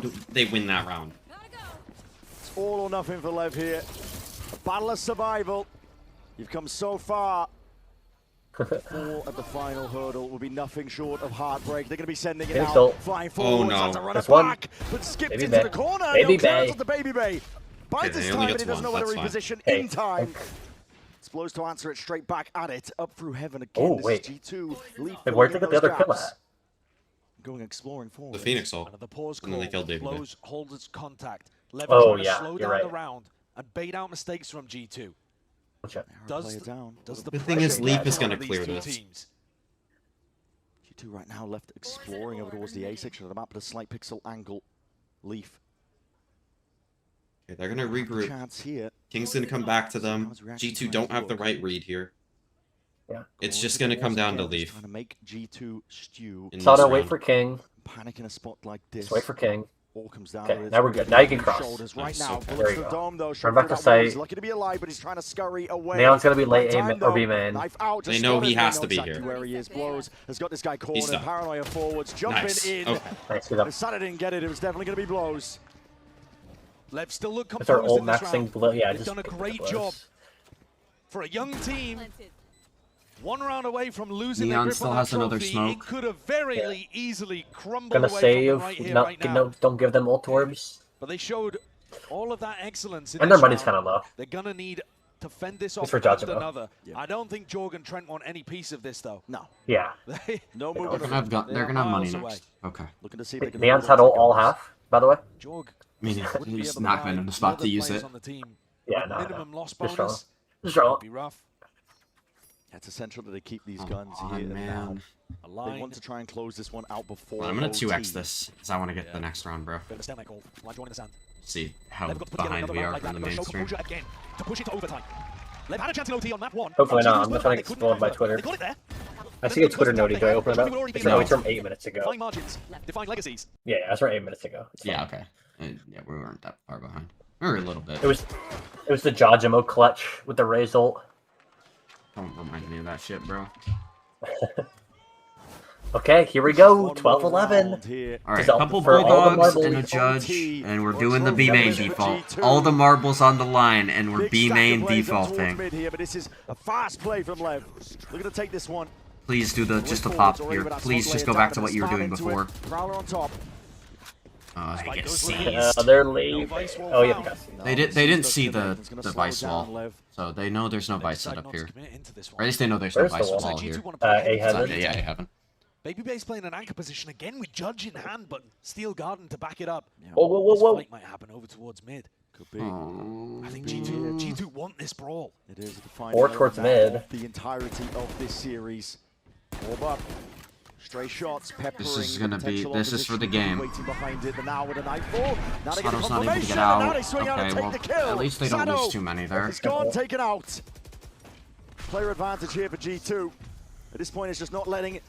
round, they win that round. all or nothing for Lev here. A battle of survival. You've come so far. All at the final hurdle will be nothing short of heartbreak. They're going to be sending it out, flying forward, to run it back, but skipped into the corner. Baby Bay. Bay. The Baby Bay. Finds his time, and he doesn't know where to reposition in time. Explodes to answer it straight back at it. Up through heaven again. Oh, this wait. is G2. Wait, where'd they get the other kill at? Going exploring forward. The Phoenix ult. Another pause And then they call. killed David. Close holders contact. Lev Oh, trying to yeah, slow you're down right. the round and bait out mistakes from G2. Does the The thing is, pressure Leaf get is on gonna these clear two this. teams? G2 right now left exploring over towards the A section of the map, but a slight pixel angle. Leaf. Okay, they're gonna regroup. Chance here. King's gonna come back to them. G2 don't have the right read here. Yeah. It's just gonna come down to Leaf. Trying to make G2 stew. Sada, wait for King. Panic in a spot like this. Just wait for King. All comes down Okay, to it. now we're good. Now you can cross. Shoulders right Nice. now. Okay. There you The go. dome, though, Run back to shot through that wall. site. He's lucky to be alive, but he's trying to scurry away. Neon's gonna be late Right aim time, or B though. main. Knife out, They just know spotted. he has They to be exactly here. where he is. Blows. Has got this guy He's cornered. stuck. Paranoia forwards. Jumping Nice. in. Okay. Nice, good up. If Sada didn't get it, it was definitely going to be blows. Lev still look It's our composed old in this maxing round. blow. Yeah, They've just done a pick the great blows. job for a young team. One round away from losing Neon their grip still on that has another trophy. smoke. It could have very easily crumbled Gonna away save. from them right here, No, right now. no, don't give them ult orbs. But they showed all of that excellence in And their this money's round. kind of low. They're gonna need to fend this It's off for and Judgment. another. I don't think Jorg and Trent want any piece of this though. No. Yeah. No They're movement. gonna have money miles away. next. Okay. Looking to see if they can Neon's had ult all half, by the way. Jorg I mean, wouldn't be he's able to not buy been in the the spot other to use players it. on the team. Yeah, With no, minimum loss Just strong. bonus. Just strong. Would be rough. It's essential that they keep these Oh, guns oh, here and now. man. They want to try and close this one out before. Oh, I'm gonna OT. 2x this because I want to get the next round, bro. Better stand like gold. Like join in the sand. See how They've got to put together behind another we round are like from that. the They've got to show mainstream. composure again to push it to overtime. They've had a chance in OT on map 1. Hopefully not. I'm G2's just trying to they couldn't explode my convert. Twitter. They got it there. I see a Twitter note. Do I open it up? It's No. no, it's from 8 minutes ago. Define margins. Define legacies. Yeah, that's from 8 minutes ago. It's Yeah, fine. okay. Yeah, we weren't that far behind. Or a little bit. It was the Jajimo clutch with the Raze ult. Don't remind me of that shit, bro. Okay, here we go. 12-11. Alright, Just couple for all the bulldogs and a marbles. judge, and we're doing the B main default. All the marbles on the line, and we're B main defaulting. Mid here, but this is a fast play from Lev. Looking to take this one. Please do just the pop here. Please just go back to what you were doing before. Prowler on top. I get seized. They're late. Oh yeah, because They didn't see the vice wall, so they know there's no vice set up here. Or at least they know there's no Where's the vice wall? wall here. A heaven. Yeah, I haven't. Baby Bay's playing an anchor position again with Judge in hand, but Steel Garden to back it up. Whoa, whoa, whoa, This whoa. fight might happen over towards mid. Could be. I think G2 want this brawl. It is a defining Or element towards now mid. of the entirety of this series. Orb up. Stray shots, peppering. This is gonna be. potential This is for the opposition, game. Waiting behind it, but now with a nightfall. Now they get a Sado's not able to confirmation, get and now out. they swing out and Okay, take well, the kill. at least they don't Sado lose too many there. is gone, taken out. Player advantage here for G2. At this point, it's just not letting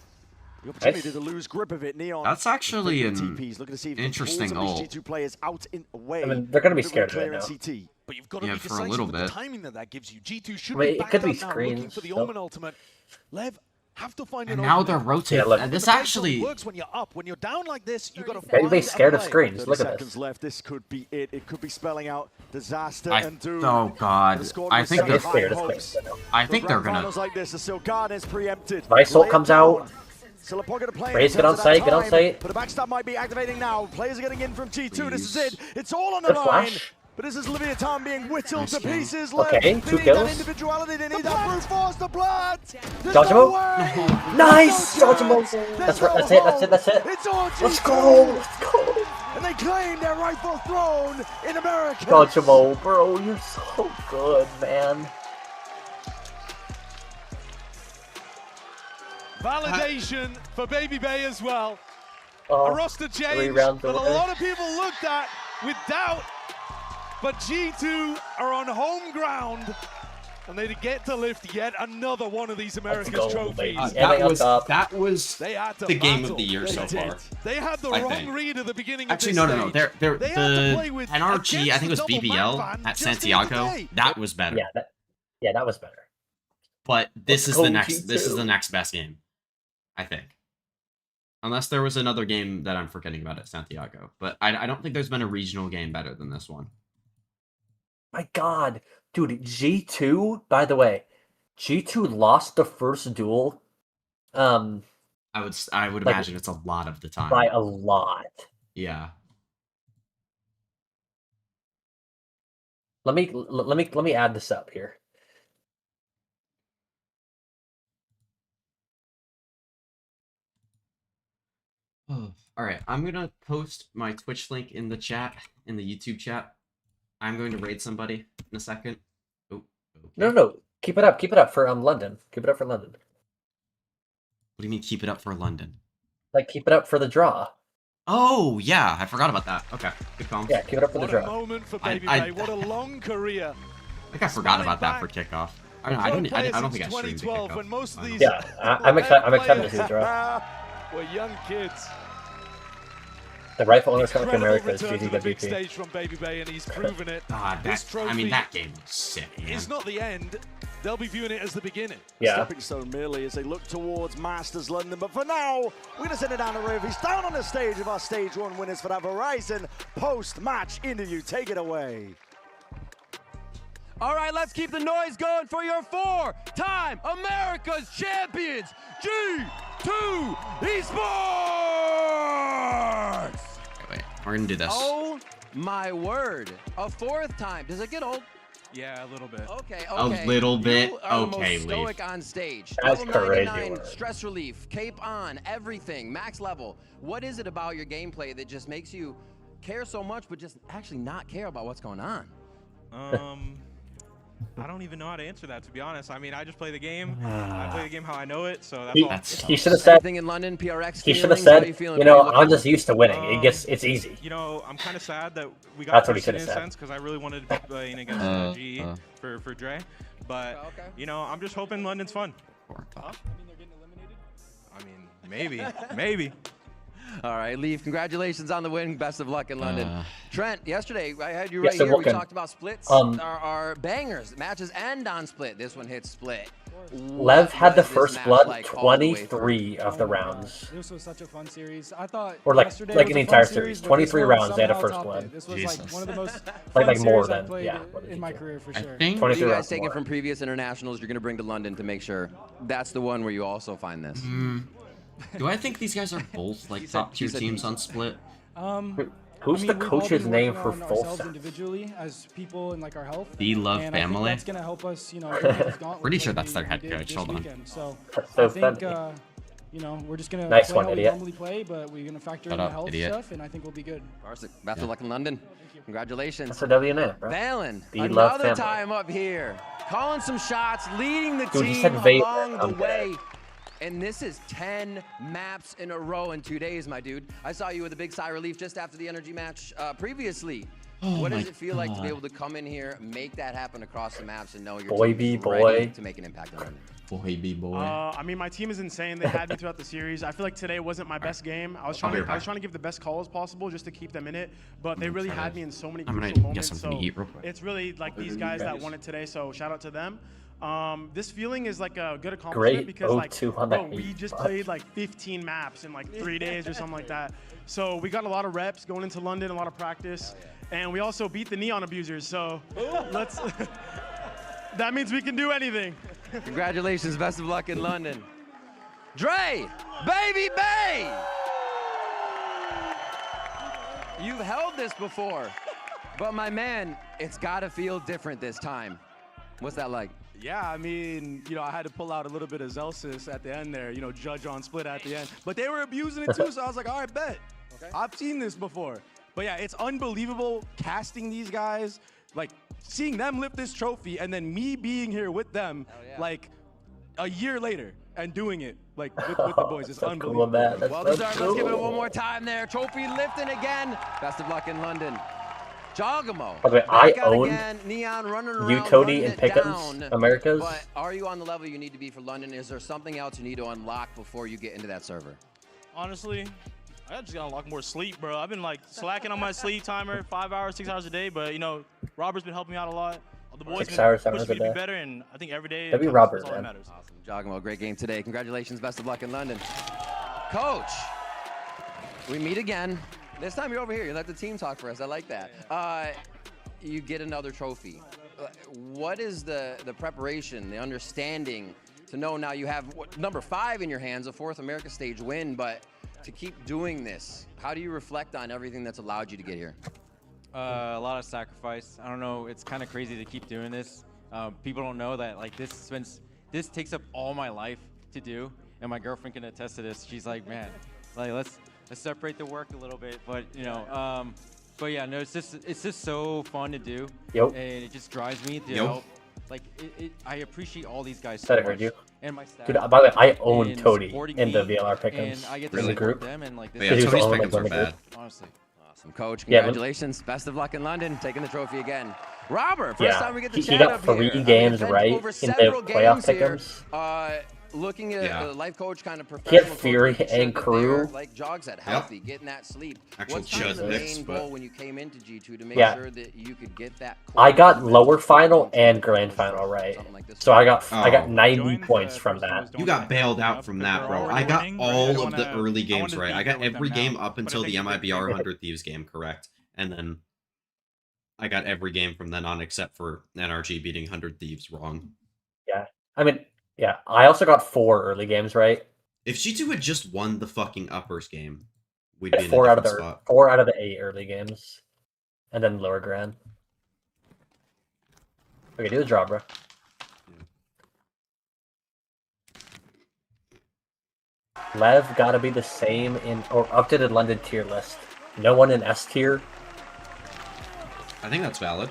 the opportunity to lose grip of it. Neon. That's actually an TPs, looking to see if they can pull interesting some of ult. these G2 players out in away. I mean, they're gonna be They're scared of clear it in now. CT. But you've got to Yeah, be for a decisive little with bit. the timing that gives you. G2 should Wait, be it backed could be up now, looking screens. for the Nope. Omen ultimate. Lev, have to find And an now opening. they're rotating. Yeah, look. And this The base actually. works when you're up. When you're down like this, you got to Baby find Bay's a scared of play. screens. 30 Look at seconds this. left. This could be it. It could be spelling out disaster I, and doom. oh god. The squad I was think set they're. high scared of hopes. screens, I know. I think For they're grand gonna. finals like this, the Silk Garden is preempted. Vice ult Lay it comes down. out. Still a pocket of play. Raze, in get on terms of that site, get on time, site. But a backstab might be activating now. Players are getting in from G2. This is it. It's all on the Good line. flash. But this is Leviathan being whittled Nice to kill. pieces. Okay, They 2 need kills. that individuality. They need that brute force. The blood. There's Dodge him no out. way. Nice! There's Dodge no him out. chance. That's There's right. no That's it. That's hope. it. That's it. It's all Let's G2. go. Let's go. And they claim their rightful throne in America. Dodgeable, bro. You're so good, man. Validation for Baby Bay as well. Oh, A roster 3 change rounds that a away. lot of people looked at with doubt. But G2 are on home ground. And they get to lift yet another one of these America's go, trophies. baby. That was They had to the game battle. of the year They so did. far. They had the I wrong think. read at the beginning Actually, of no, this no, no. stage. They had to play The with NRG, I think it was against the double BBL man ban at just the other Santiago. day. That was better. Yeah, that was better. But this Let's is go, the next. This is G2. the next best game, I think. Unless there was another game that I'm forgetting about at Santiago, but I don't think there's been a regional game better than this one. My God, dude, G2. By the way, G2 lost the first duel. I would like, imagine it's a lot of the time. By a lot. Yeah. Let me add this up here. Oh, all right, I'm gonna post my Twitch link in the chat, in the YouTube chat. I'm going to raid somebody in a second. Oh, okay. No, keep it up for London. Keep it up for London. What do you mean keep it up for London? Like keep it up for the draw. Oh yeah, I forgot about that. Okay, good call. Yeah, keep it up for the draw. What a moment for Baby Bay. What a long career. I think I forgot about that for kickoff. I don't think I streamed the kickoff. When most of these Yeah, I'm excited to see the draw. We're young kids. The rightful owner coming to America is Return to the big GGWP. stage from Baby Bay, and he's proven it. I mean, that game was sick, man. It's not the end. They'll be viewing it as the beginning. Yeah. Stepping stone merely as they look towards Masters London. But for now, we're going to send it down the river. He's down on the stage of our Stage 1 winners for that Verizon post-match interview. Take it away. All right, let's keep the noise going for your 4-time America's champions, G2 Esports! Wait, we're gonna do this. Oh my word, a 4th time. Does it get old? Yeah, a little bit. Okay. A little bit. You are Okay, the most stoic on stage. That's Level crazy 99, word. stress relief, cape on, everything, max level. What is it about your gameplay that just makes you care so much, but just actually not care about what's going on? I don't even know how to answer that, to be honest. I mean, I just play the game. I play the game how I know it, so that's all. He should have said. Anything in London, PRX He should have feelings? How said. are you feeling? You know, What are you I'm looking just used to winning. It's easy. You know, I'm kind of sad that we got That's what he boosted should in have a said. sense because I really wanted to be playing against GE for Dre. But, you know, I'm just hoping London's fun. I mean, maybe. All right, Leaf, congratulations on the win. Best of luck in London. Trent, yesterday, I had you right Yes, here. We welcome. talked about splits. Our bangers. Matches end on split. This one hits split. Lev had the What was this first match blood like all the way through? 23 of the rounds. This was such a fun series. I thought Or like yesterday in was the a entire fun series. but 23 this one rounds, they had a somehow first topped blood. it. This was like one of the most Like fun more series I've than played yeah. in my career for sure. What are 23 you guys rounds taking more. from previous internationals you're going to bring to London to make sure that's the one where you also find this? Do I think these guys are both like top tier teams on Split? Who's I mean, the we've all coach's been name working for on full ourselves set? individually as people and like our health. The Love and I think Family? that's gonna help us, you know, get these gauntlets Pretty sure like that's their we head did coach. this Hold on. weekend. So That's I so think funny. you know, we're just gonna Nice play one, how we idiot. normally play, but we're gonna factor Shut in up, the health idiot. stuff, and I think we'll be good. Best of luck in London. Congratulations. That's a W now, bro. Valen, The Love another Family. time up here, calling some shots, leading the Dude, he team said Vader. along the I'm way. dead. And this is 10 maps in a row in 2 days, my dude. I saw you with a big sigh of relief just after the energy match previously. Oh What does my it feel like to be God. able to come in here, make that happen across the maps, and know your Boy team be is boy. ready to make an impact on London? Boy, be boy. I mean, my team is insane. They had me throughout the series. I feel like today wasn't my best game. I was I'll be trying right to give the best calls possible just to keep them in it, but they really had me in so many I'm gonna crucial get moments. something to So eat real quick. it's really like these guys that won it today. So shout out to them. This feeling is like a good accomplishment Great because like, 0-2 on that bro, we eight just bucks. played like 15 maps in like 3 days or something like that. So we got a lot of reps going into London, a lot of practice, and we also beat the Neon Abusers. So let's. That means we can do anything. Congratulations, best of luck in London. Dre, Baby Bay! You've held this before, but my man, it's gotta feel different this time. What's that like? Yeah, I mean, you know, I had to pull out a little bit of Zelsis at the end there, you know, judge on split at the end. But they were abusing it too, so I was like, all right, bet. Okay. I've seen this before. But yeah, it's unbelievable casting these guys, like seeing them lift this trophy and then me being here with them like a year later and doing it like with the boys. It's That's unbelievable. cool, man. That's Well so deserved. Let's give it cool. one more time there. Trophy lifting again. Best of luck in London. Jogamo. By the way, I back out owned again. Neon running around, you, Tony, running and it Pickens, down. Americas. But are you on the level you need to be for London? Is there something else you need to unlock before you get into that server? Honestly, I just gotta unlock more sleep, bro. I've been like slacking on my sleep timer, 5 hours, 6 hours a day. But you know, Robert's been helping me out a lot. The boys 6 been hours, 7 pushing hours me a to be day. better, and I think every day That'd be counts. Robert, That's all that man. matters. Jogamo, great game today. Congratulations. Best of luck in London. Coach, we meet again. This time you're over here. You let the team talk for us. I like that. you get another trophy. What is the preparation, the understanding to know now you have number 5 in your hands, a 4th America stage win, but to keep doing this, how do you reflect on everything that's allowed you to get here? A lot of sacrifice. I don't know. It's kind of crazy to keep doing this. People don't know that like this takes up all my life to do, and my girlfriend can attest to this. She's like, man, like let's separate the work a little bit, but you know, but yeah, no, it's just so fun to do, Yep. and it just drives me to Yep. help. Like I appreciate all these guys so Said I much, heard you. and my staff. Dude, by the way, I own in Toady supporting in the me, VLR and pick'ems I get to in the support group. them, and like But this yeah, is Toadie's so pick'ems fun are to do. bad. Honestly. Awesome, Coach. Yeah, Congratulations. Best of luck in London, taking the trophy again. Robert, first Yeah, time we get to he chat got up 3 here. games I mean, right over in the several playoff games here. pick'ems. Looking at the life coach kind of He had professional Fury coach, making sure and that Crew. they're, like Jog said, healthy, getting that sleep. Actual What's kind of the picks, main but- goal when you came into G2 to make Yeah. sure that you could get that? I core got element lower of final playing and team grand to final right, something like this? so I got Oh. 90 points from that. You got bailed out from that, bro. I got all of the early games right. I got every game up until the MIBR 100 Thieves game correct, and then I got every game from then on except for NRG beating 100 Thieves wrong. Yeah, I mean, yeah, I also got 4 early games right. If G2 had just won the fucking uppers game, we'd be in a 4 out of different the spot. 4 out of the 8 early games, and then lower grand. Okay, do the draw, bro. Lev gotta be the same in or updated London tier list. No one in S tier. I think that's valid.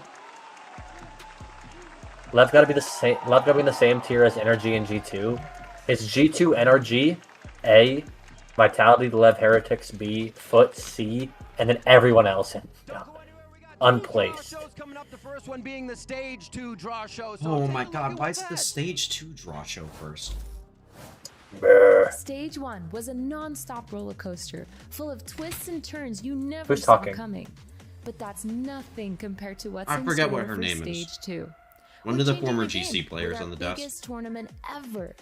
Lev gotta be the same. Lev gotta be in the same tier as NRG and G2. It's G2 NRG A, Vitality, the Lev Heretics B, Foot C, and then everyone else in unplaced. Coming up, the first one being the stage 2 draw show. So Oh take my a look god, at why what's is the ahead. stage 2 draw show first? Stage 1 was a non-stop roller coaster, full of twists and turns you never Who's saw talking? coming. But that's nothing compared to what's I in forget store what her for name stage is. 2. One We're of the changing former game GC with players our on the desk. biggest tournament ever.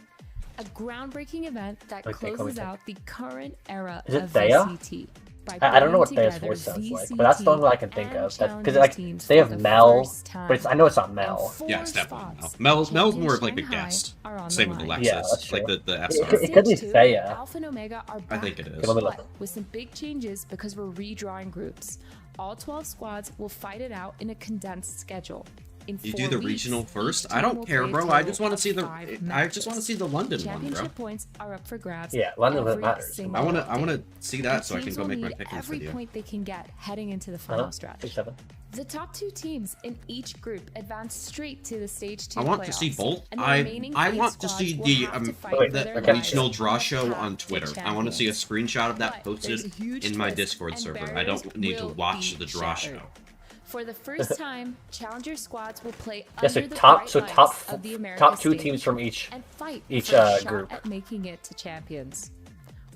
A groundbreaking event that Okay, call me closes Thea. out the current era Is it of Thea? VCT. by I don't know what putting Thea's together voice sounds like, but that's the VCT only one I can think and of. Because challengers like teams they for have the Mel, first but it's, I know it's not Mel. Yeah, it's definitely Mel. spots. Mel's more Champion of like a Shanghai guest. are on the Same with line. Alexis. Yeah, that's like true. the F It star. could be Stage 2, Thea. Alpha and Omega are I back, think it is. Okay, let me look. but with some big changes because we're redrawing groups. All 12 squads will fight it out in a condensed schedule. In You 4 do the weeks, regional each first? team I don't will care, play a bro. I just total want to of see the 5 I just want to matches. see the London one, bro. Championship points are up for grabs. Yeah, London every matters. single I want day. to see that so I can Teams go will make my need pickings every video. point they can get heading into the final stretch. 6-7. The top 2 teams in each group advance straight to the stage 2 I want to see playoffs, both. and the I remaining I 8 want to squads see will the have to fight for their the lives regional draw and show path on to Twitter. I want to see a champions. screenshot of that But there's a posted huge in my twist, Discord and server. I barriers don't need to will watch be the draw shattered. show. For the first time, challenger squads will play Yeah, so under the top bright so lights top of the America top 2 stage teams from each and fight each for a shot group. at making it to champions.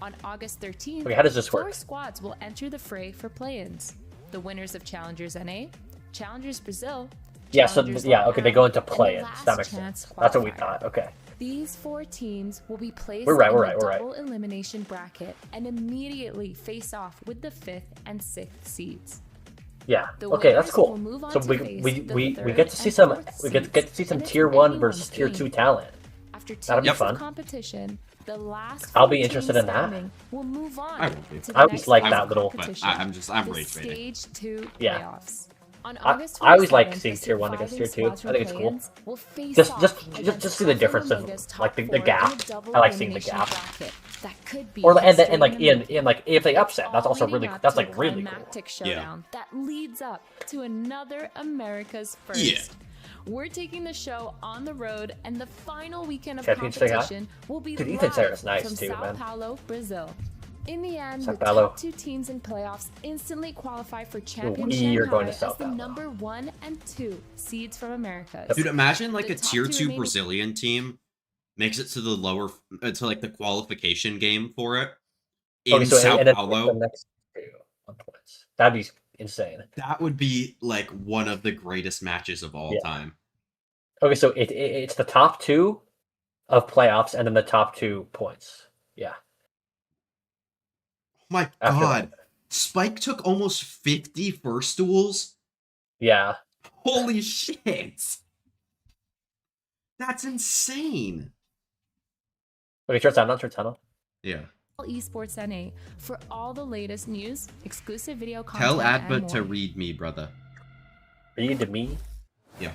On August 13th, Okay, how does this 4 work? squads will enter the fray for play-ins. The winners of Challengers NA, Challengers Brazil, Yeah, so Challengers yeah, okay, they go into and the play-ins. last That makes chance sense. That's what we qualifier. thought. Okay. These 4 teams will be placed We're right, in we're the right, we're right. double elimination bracket and immediately face off with the 5th and 6th seeds. Yeah. The Okay, that's winners cool. will move on So to we face we the we, we third get to see and some fourth we get to see some and it's tier 1 anyone's versus tier 2 game. talent. After 2 That'll be weeks fun. of competition, the last I'll 4 be interested teams in that. standing will move on I won't be. to the I always next like phase that of little- But competition, I'm the rage baiting. stage 2 Yeah. playoffs. On I August always like 27th, seeing the tier 1 against tier 2. surviving squads I think it's from cool. play-ins will face Just off just against see the Alpha difference of Omega's top like the 4 in a gap. double I like seeing the elimination gap. bracket. That could be Or and history like in the in like if they upset, that's also leading really up that's to like a really cool. climactic showdown that leads up to another America's first. Yeah. We're taking the show on the road, and the final weekend of Champions Shanghai? competition will be Dude, Ethan said it was live nice from too, Sao man. Paulo, Brazil. In the end, Sao the Paulo. top 2 teams in playoffs instantly qualify for Champion We are going Shanghai to Sao as the Paulo. number 1 and 2 seeds from America. Dude, imagine like The a top tier 2 2 remaining- Brazilian team makes it to the lower to like the qualification game for it in Okay, so Sao and then Paulo. the next 2 on points. That'd be insane. That would be like one of the greatest matches of all Yeah. time. Okay, so it's the top 2 of playoffs and then the top 2 points. Yeah. Oh my After god. Spike took almost 50 first duels. Yeah. Holy shit! That's insane. Okay, short tunnel. Yeah. Esports NA for all the latest news, exclusive video content, Tell and Adbert more. to read me, brother. Read me? Yeah.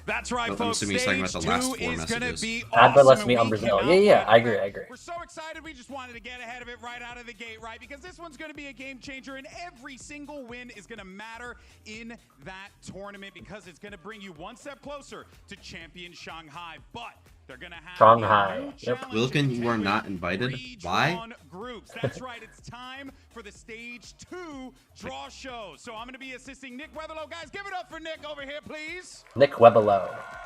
That's right, I'm folks. assuming he's talking about Stage the last 2 four is going to messages. be Adbert awesome. lets and me on we Brazil. cannot Yeah, I wait. agree. We're so excited. We just wanted to get ahead of it right out of the gate, right? Because this one's going to be a game changer, and every single win is going to matter in that tournament because it's going to bring you one step closer to Champion Shanghai. But they're going to have Shanghai. Yep. Wilkin, you are not invited. Why? redrawn groups. That's right. It's time for the Stage 2 draw show. So I'm going to be assisting Nick Weatherlow. Guys, give it up for Nick over here, please. Nick Webelow.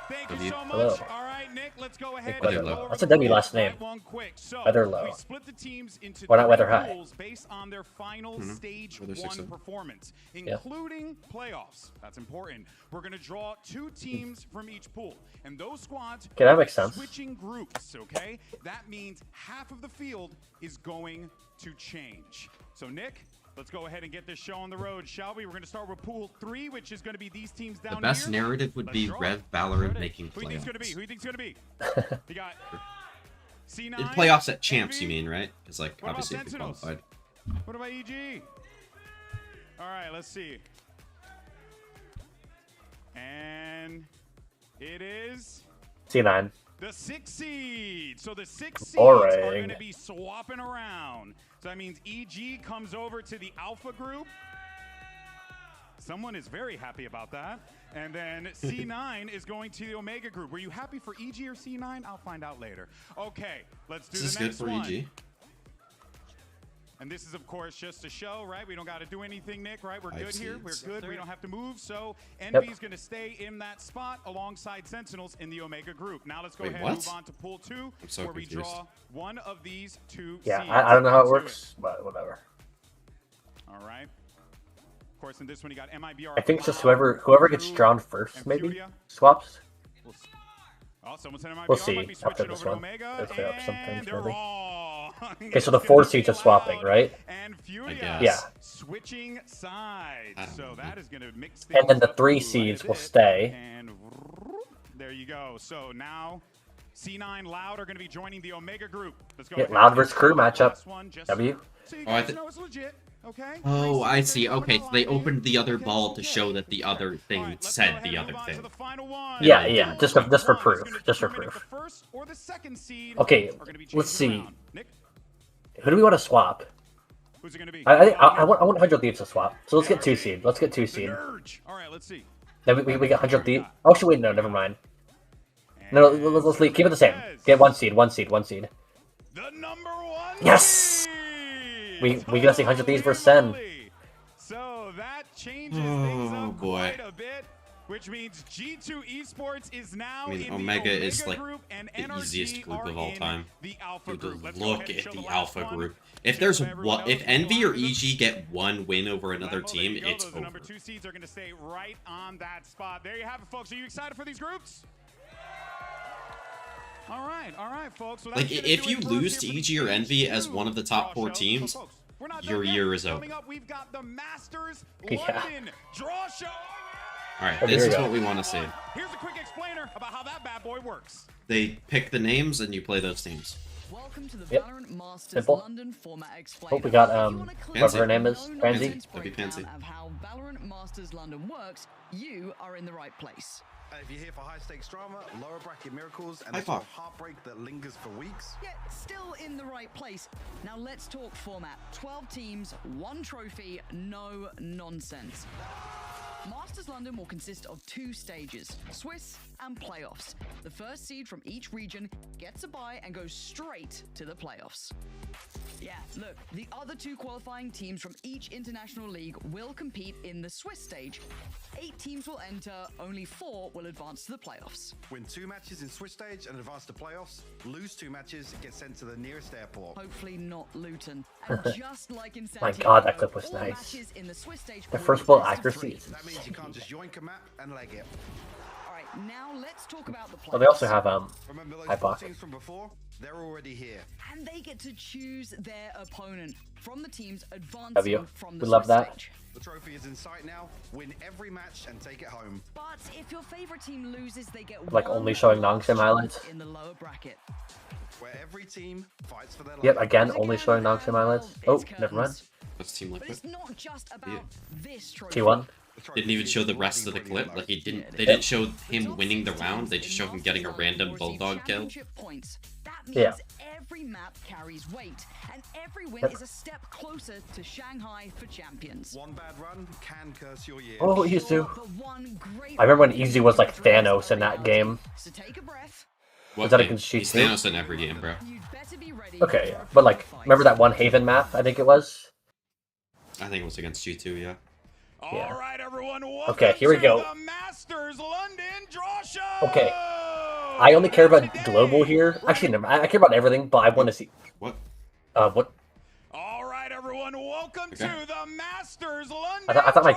Thank you so much. Hello. All right, Nick, let's go ahead Nick and go Weatherlow. over That's a the W rules last name. right one quick. So Weatherlow. we split the teams into Why not 3 Weather High? pools based on their final Mhm. Stage Weather 1 6-7. performance, Yeah. including playoffs. That's important. We're going to draw 2 teams from each pool, and those squads Okay, that are makes sense. switching groups, okay? That means half of the field is going to change. So, Nick, let's go ahead and get this show on the road, shall we? We're going to start with Pool 3, which is going to be these teams down The best here. narrative would Let's be draw. Rev Valorant making Who do you think's going to be? playoffs. Who do you think's going to be? You got C9. In playoffs at champs, you mean, right? Because, like, What about obviously if they Sentinels? qualified. What about EG? All right, let's see. And it is C9. the 6 seed. So the 6 seeds Boring. are going to be swapping around. So that means EG comes over to the Alpha group. Someone is very happy about that. And then C9 is going to the Omega group. Were you happy for EG or C9? I'll find out later. Okay, let's do This is the good next for one. EG. And this is, of course, just a show, right? We don't got to do anything, Nick, right? We're Five good here. We're seeds. good. We don't have to move. So Yep. Envy's going to stay in that spot alongside Sentinels in the Omega group. Now let's go Wait, ahead what? and move on to Pool 2, I'm so where we confused. draw one of these 2 Yeah, seeds. I don't know how it Let's do works, but whatever. All right. Of course, in this one, you got MIBR. I think it's just whoever gets drawn first, maybe swaps. Oh, someone said MIBR We'll see might be after switching this over to one. Omega, Let's clear up some and things, they're maybe. wrong. Okay, so the 4 seeds are swapping, right? And I Furia guess. Yeah. switching sides. So that is going to mix things And then the up 3 quite a seeds will bit. stay. And there you go. So now C9 Loud are going to be joining the Omega group. Let's go. Yeah, ahead Loud and versus get Crew the matchup. last one just W. So you Oh, I guys thi- know it's legit. Okay. Oh, I see. Okay, so they opened the other ball to show that the other thing said the other thing. Yeah, just for proof. Just for proof. First or the second seed Okay, are going to be let's changing see. around. Nick, Who do we want to swap? who's it going to be? I want 100 Thieves to swap. So let's get 2 seed. Let's get 2 seed. All right, let's see. Then we get 100 Thieves. Oh, should we? No, never mind. No, let's leave. Keep it the same. Get 1 seed. The number 1. Yes! We gotta see 100 Thieves versus Sen. So that changes things Oh up boy. quite a bit, which means G2 Esports is now I mean, in Omega the is Omega like group, and the NRG easiest group are of all in time. The Alpha Dude, group. Let's go look ahead and at show the last Alpha one. group. If Just there's so everyone one, if knows Envy or what's going on. EG get one win over another Lembo, there team, you go. it's Those over. number 2 seeds are going to stay right on that spot. There you have it, folks. Are you excited for these groups? All right, folks. Well, Like, that's gonna if do you it for us lose here to for the EG or Stage Envy as 2 one of the top draw 4 show. teams, So, folks, we're not your done year yet. is over. Coming up, we've got the Masters Yeah. London draw show. All right, Oh, this here is we what go. we want to see. Here's a quick explainer about how that bad boy works. They pick the names and you play those teams. Welcome to the Yep. Valorant Masters Simple. London format explainer. Hope we got If you wanna click whatever her name the is, no Pansy. nonsense That'd be breakdown Pansy. of how Valorant Masters London works, you are in the right place. If you're here for high-stakes drama, lower bracket miracles, and High the sort five. of heartbreak that lingers for weeks. Yet still in the right place. Now let's talk format. 12 teams, 1 trophy, no nonsense. Masters London will consist of 2 stages, Swiss and playoffs. The first seed from each region gets a bye and goes straight to the playoffs. Yeah, look, the other 2 qualifying teams from each international league will compete in the Swiss stage. 8 teams will enter, only 4 will advance to the playoffs. Win 2 matches in Swiss stage and advance to playoffs. Lose 2 matches, get sent to the nearest airport. Hopefully not Luton. And just like in My Santiago, God, that clip was all nice. matches in the Swiss stage The will first be ball best of accuracy 3. is That means you can't just yoink a map and leg it. All right, now let's talk about the playoffs. Oh, they also have Remember those High 4 block. teams from before? They're already here. And they get to choose their opponent from the teams advancing W. from the We love Swiss that. stage. The trophy is in sight now. Win every match and take it home. But if your favorite team loses, they get Like one only showing last Nongshim highlights. chance in the lower bracket. Where every team fights for their Yep, life. again, only showing Nongshim highlights. Oh, never mind. What's Team But Liquid? it's not just about this trophy. T1. Didn't even show the rest of the clip. Like he didn't. They didn't show him winning the round. They just showed him getting a random bulldog kill. Points. That means Yeah. every map carries weight, and every win Yep. is a step closer to Shanghai for champions. One bad run can curse your year. Oh, Izu. But one great I remember when Izu was like Thanos in that game. So take a breath. What Was that game? against He's G2? Thanos in every game, bro. Okay, yeah. But like, remember that one Haven map? I think it was. I think it was against G2, yeah. Yeah. All right, everyone. Okay, here we go. The Masters London Draw Show. Okay. I only care about global here. Actually, never. I care about everything, but I want to see. What? What? All right, everyone. Welcome to the Masters London I thought my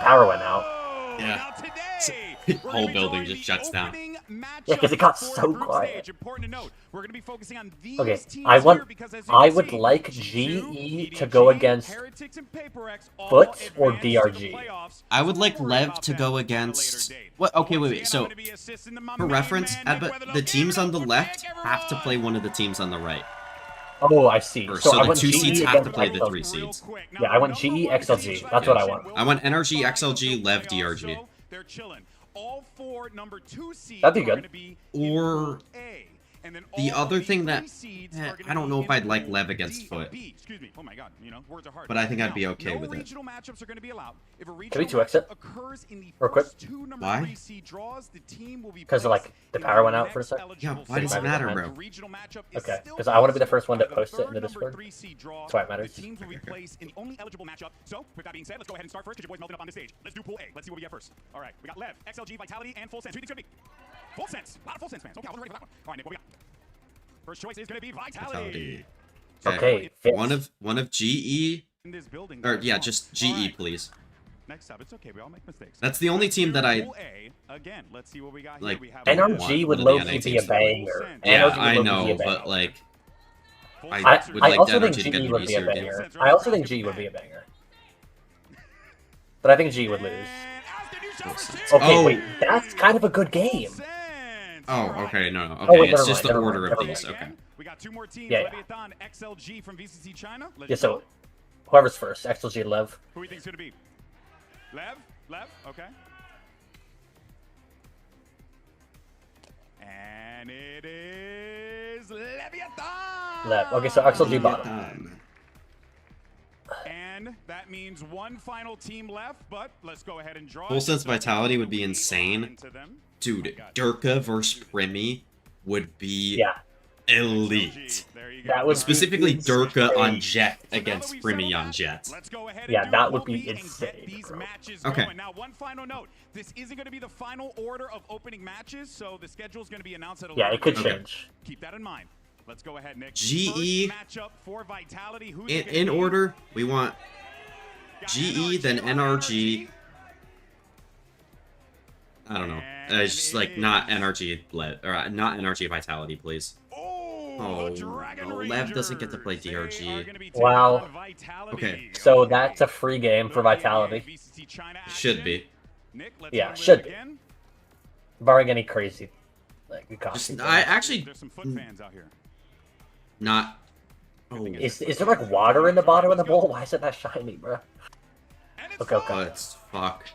power went out. Yeah. Whole building just shuts down. Yeah, because it got so quiet. Important to note, we're going to be focusing on these Okay, teams I here because, as you I can would see, like GE to go against Heretics and PaperX all Foot or advance to the DRG. playoffs. I would like Lev to go against. What? Okay, wait. So, for reference, the teams on the left have to play one of the teams on the right. Oh, I see. So I the want 2 GE seeds have to against play the XLG. 3 seeds. Yeah, I want GE XLG. That's what I want. I want NRG, XLG, Lev, DRG. They're chilling. All four number 2 seeds That'd be are good. gonna be Or A. And then the all other the thing that 3 seeds eh, are gonna I don't be know if in I'd like pool Lev against D- Foot, B. Excuse me. Oh my God, words are hard. but I think I'd be Now, okay no with it. regional matchups are going to be allowed. If a Can we regional 2-exit? matchup occurs in the Real quick? first 2 number Why? 3 seed draws, the team will be Because like the placed power in went the out for a next sec. eligible Yeah, why does it side. matter, The bro? regional matchup is Okay, still because I want to be the possible. first one to Out of post it in third the number Discord. 3 seed draw, That's why it the matters. teams will be placed in the only eligible matchup. So, with that being said, let's go ahead and start first because your boys melted up on this stage. Let's do Pool A. Let's see what we get first. All right, we got Lev, XLG, Vitality, and Full Sense. Who do you think's going to be? Full Sense. A lot of Full Sense fans. Okay, I wasn't ready for that one. All right, Nick, what we got? First choice is going to be Vitality. Okay, One of GE, In this building, or guys, yeah, come on. just All GE, right. please. Next up, it's okay. We all make mistakes. That's the only team that I Pool A. Again, let's see what we got like. here. We have NRG would one of the low-key NA be a teams. banger. Yeah, NRG would I low-key know, be a but banger. like, I would I like also the think NRG to get GE an would be a easier game. banger. I also think GE would be a banger. But I think GE would lose. Okay, Oh. wait, that's kind of a good game. Oh, okay, no, okay, Oh, wait, it's never just mind, the never order mind, of never these. mind. Okay. We got 2 more teams. Yeah, yeah. Leviathan, XLG from VCC China. Let's Yeah, go. so whoever's first, XLG and Lev. Who do you think's going to be? Lev? Okay. And it is Leviathan! Lev. Okay, so XLG bottom. And that means one final team left, but let's go ahead and draw. Full it. Sense So Vitality would be we'll insane. into them. Dude, Durka versus Primi would be Yeah. elite. That would be Specifically Durka insane. on Jet against Primi on Jet. Yeah, that would be insane. These bro. matches Okay. going. Now, one final note. This isn't going to be the final order of opening matches, so the schedule is going to be announced at a Yeah, later it could date. change. Keep that in mind. Let's go ahead, Nick. GE, First matchup for Vitality. Who's In, it gonna in be? order, we want GE, then NRG. I don't know. It's just like not NRG or not NRG Vitality, please. Oh, no, Lev doesn't get to play DRG. Wow. Okay, So that's a free game for Vitality. should be. Yeah, should be. Barring any crazy, like, Just, I actually There's some foot fans out here. not. Oh, Is there like water in the bottom of the bowl? Why is it not shiny, bro? Okay, okay. Let's fuck.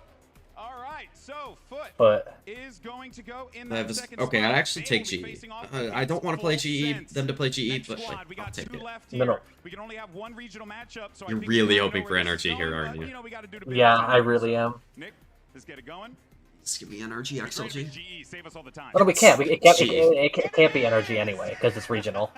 All right, so Foot But is going to go in Lev that is, second okay, spot. I'd actually They take will be GE. facing off I don't want to play Full GE, Sense. them to play GE, Next but squad, like, we I'll got take 2 it. left No, no. here. We can only have 1 regional matchup, so I You're think we really kinda hoping know for where this NRG is here, going, aren't but, you? know, we gotta do the yeah, business. I really am. Nick, let's get it going. Just give me NRG, XLG. GE, save us all the time. Oh, no, we can't. It can't, GE. it can't be energy anyway because it's regional.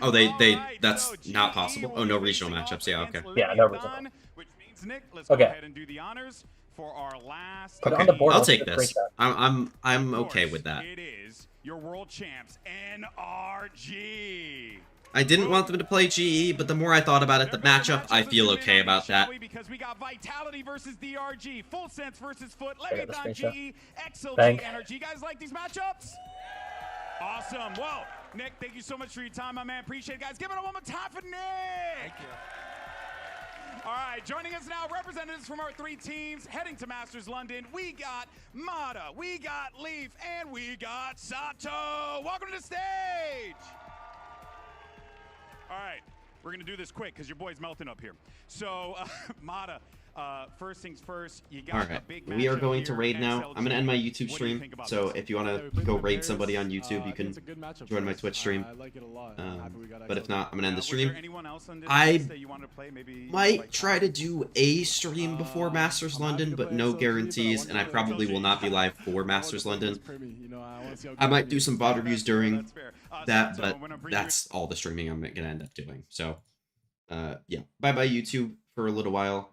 Oh, that's not possible. Oh, no regional matchups. Yeah, okay. Yeah, no regional. Which means, Nick, let's Okay. go ahead and do the honors for our last. Put it on the board. I'll Let's take get this. screenshot. I'm okay with that. It is your world champs, NRG. I didn't want them to play GE, but the more I thought about it, the matchup, I feel okay about that. Because we got Vitality versus DRG, Full Sense versus Foot, I got the Leviathan screenshot. GE, XLG Bang. NRG. You guys like these matchups? Awesome. Well, Nick, thank you so much for your time, my man. Appreciate it, guys. Give it up one more time for Nick. Thank you. All right, joining us now, representatives from our 3 teams heading to Masters London. We got Mata, we got Leaf, and we got Sato. Welcome to the stage. All right, we're going to do this quick because your boy's melting up here. So, Mata, first things first, you got Alright, we are going to raid now. I'm going to end my YouTube stream, so if you want to go raid somebody on YouTube, you can join my Twitch stream. But if not, I'm going to end the stream. I might try to do a stream before Masters London, but no guarantees, and I probably will not be live for Masters London. I might do some VOD reviews during that, but that's all the streaming I'm going to end up doing. So, yeah, bye-bye YouTube for a little while.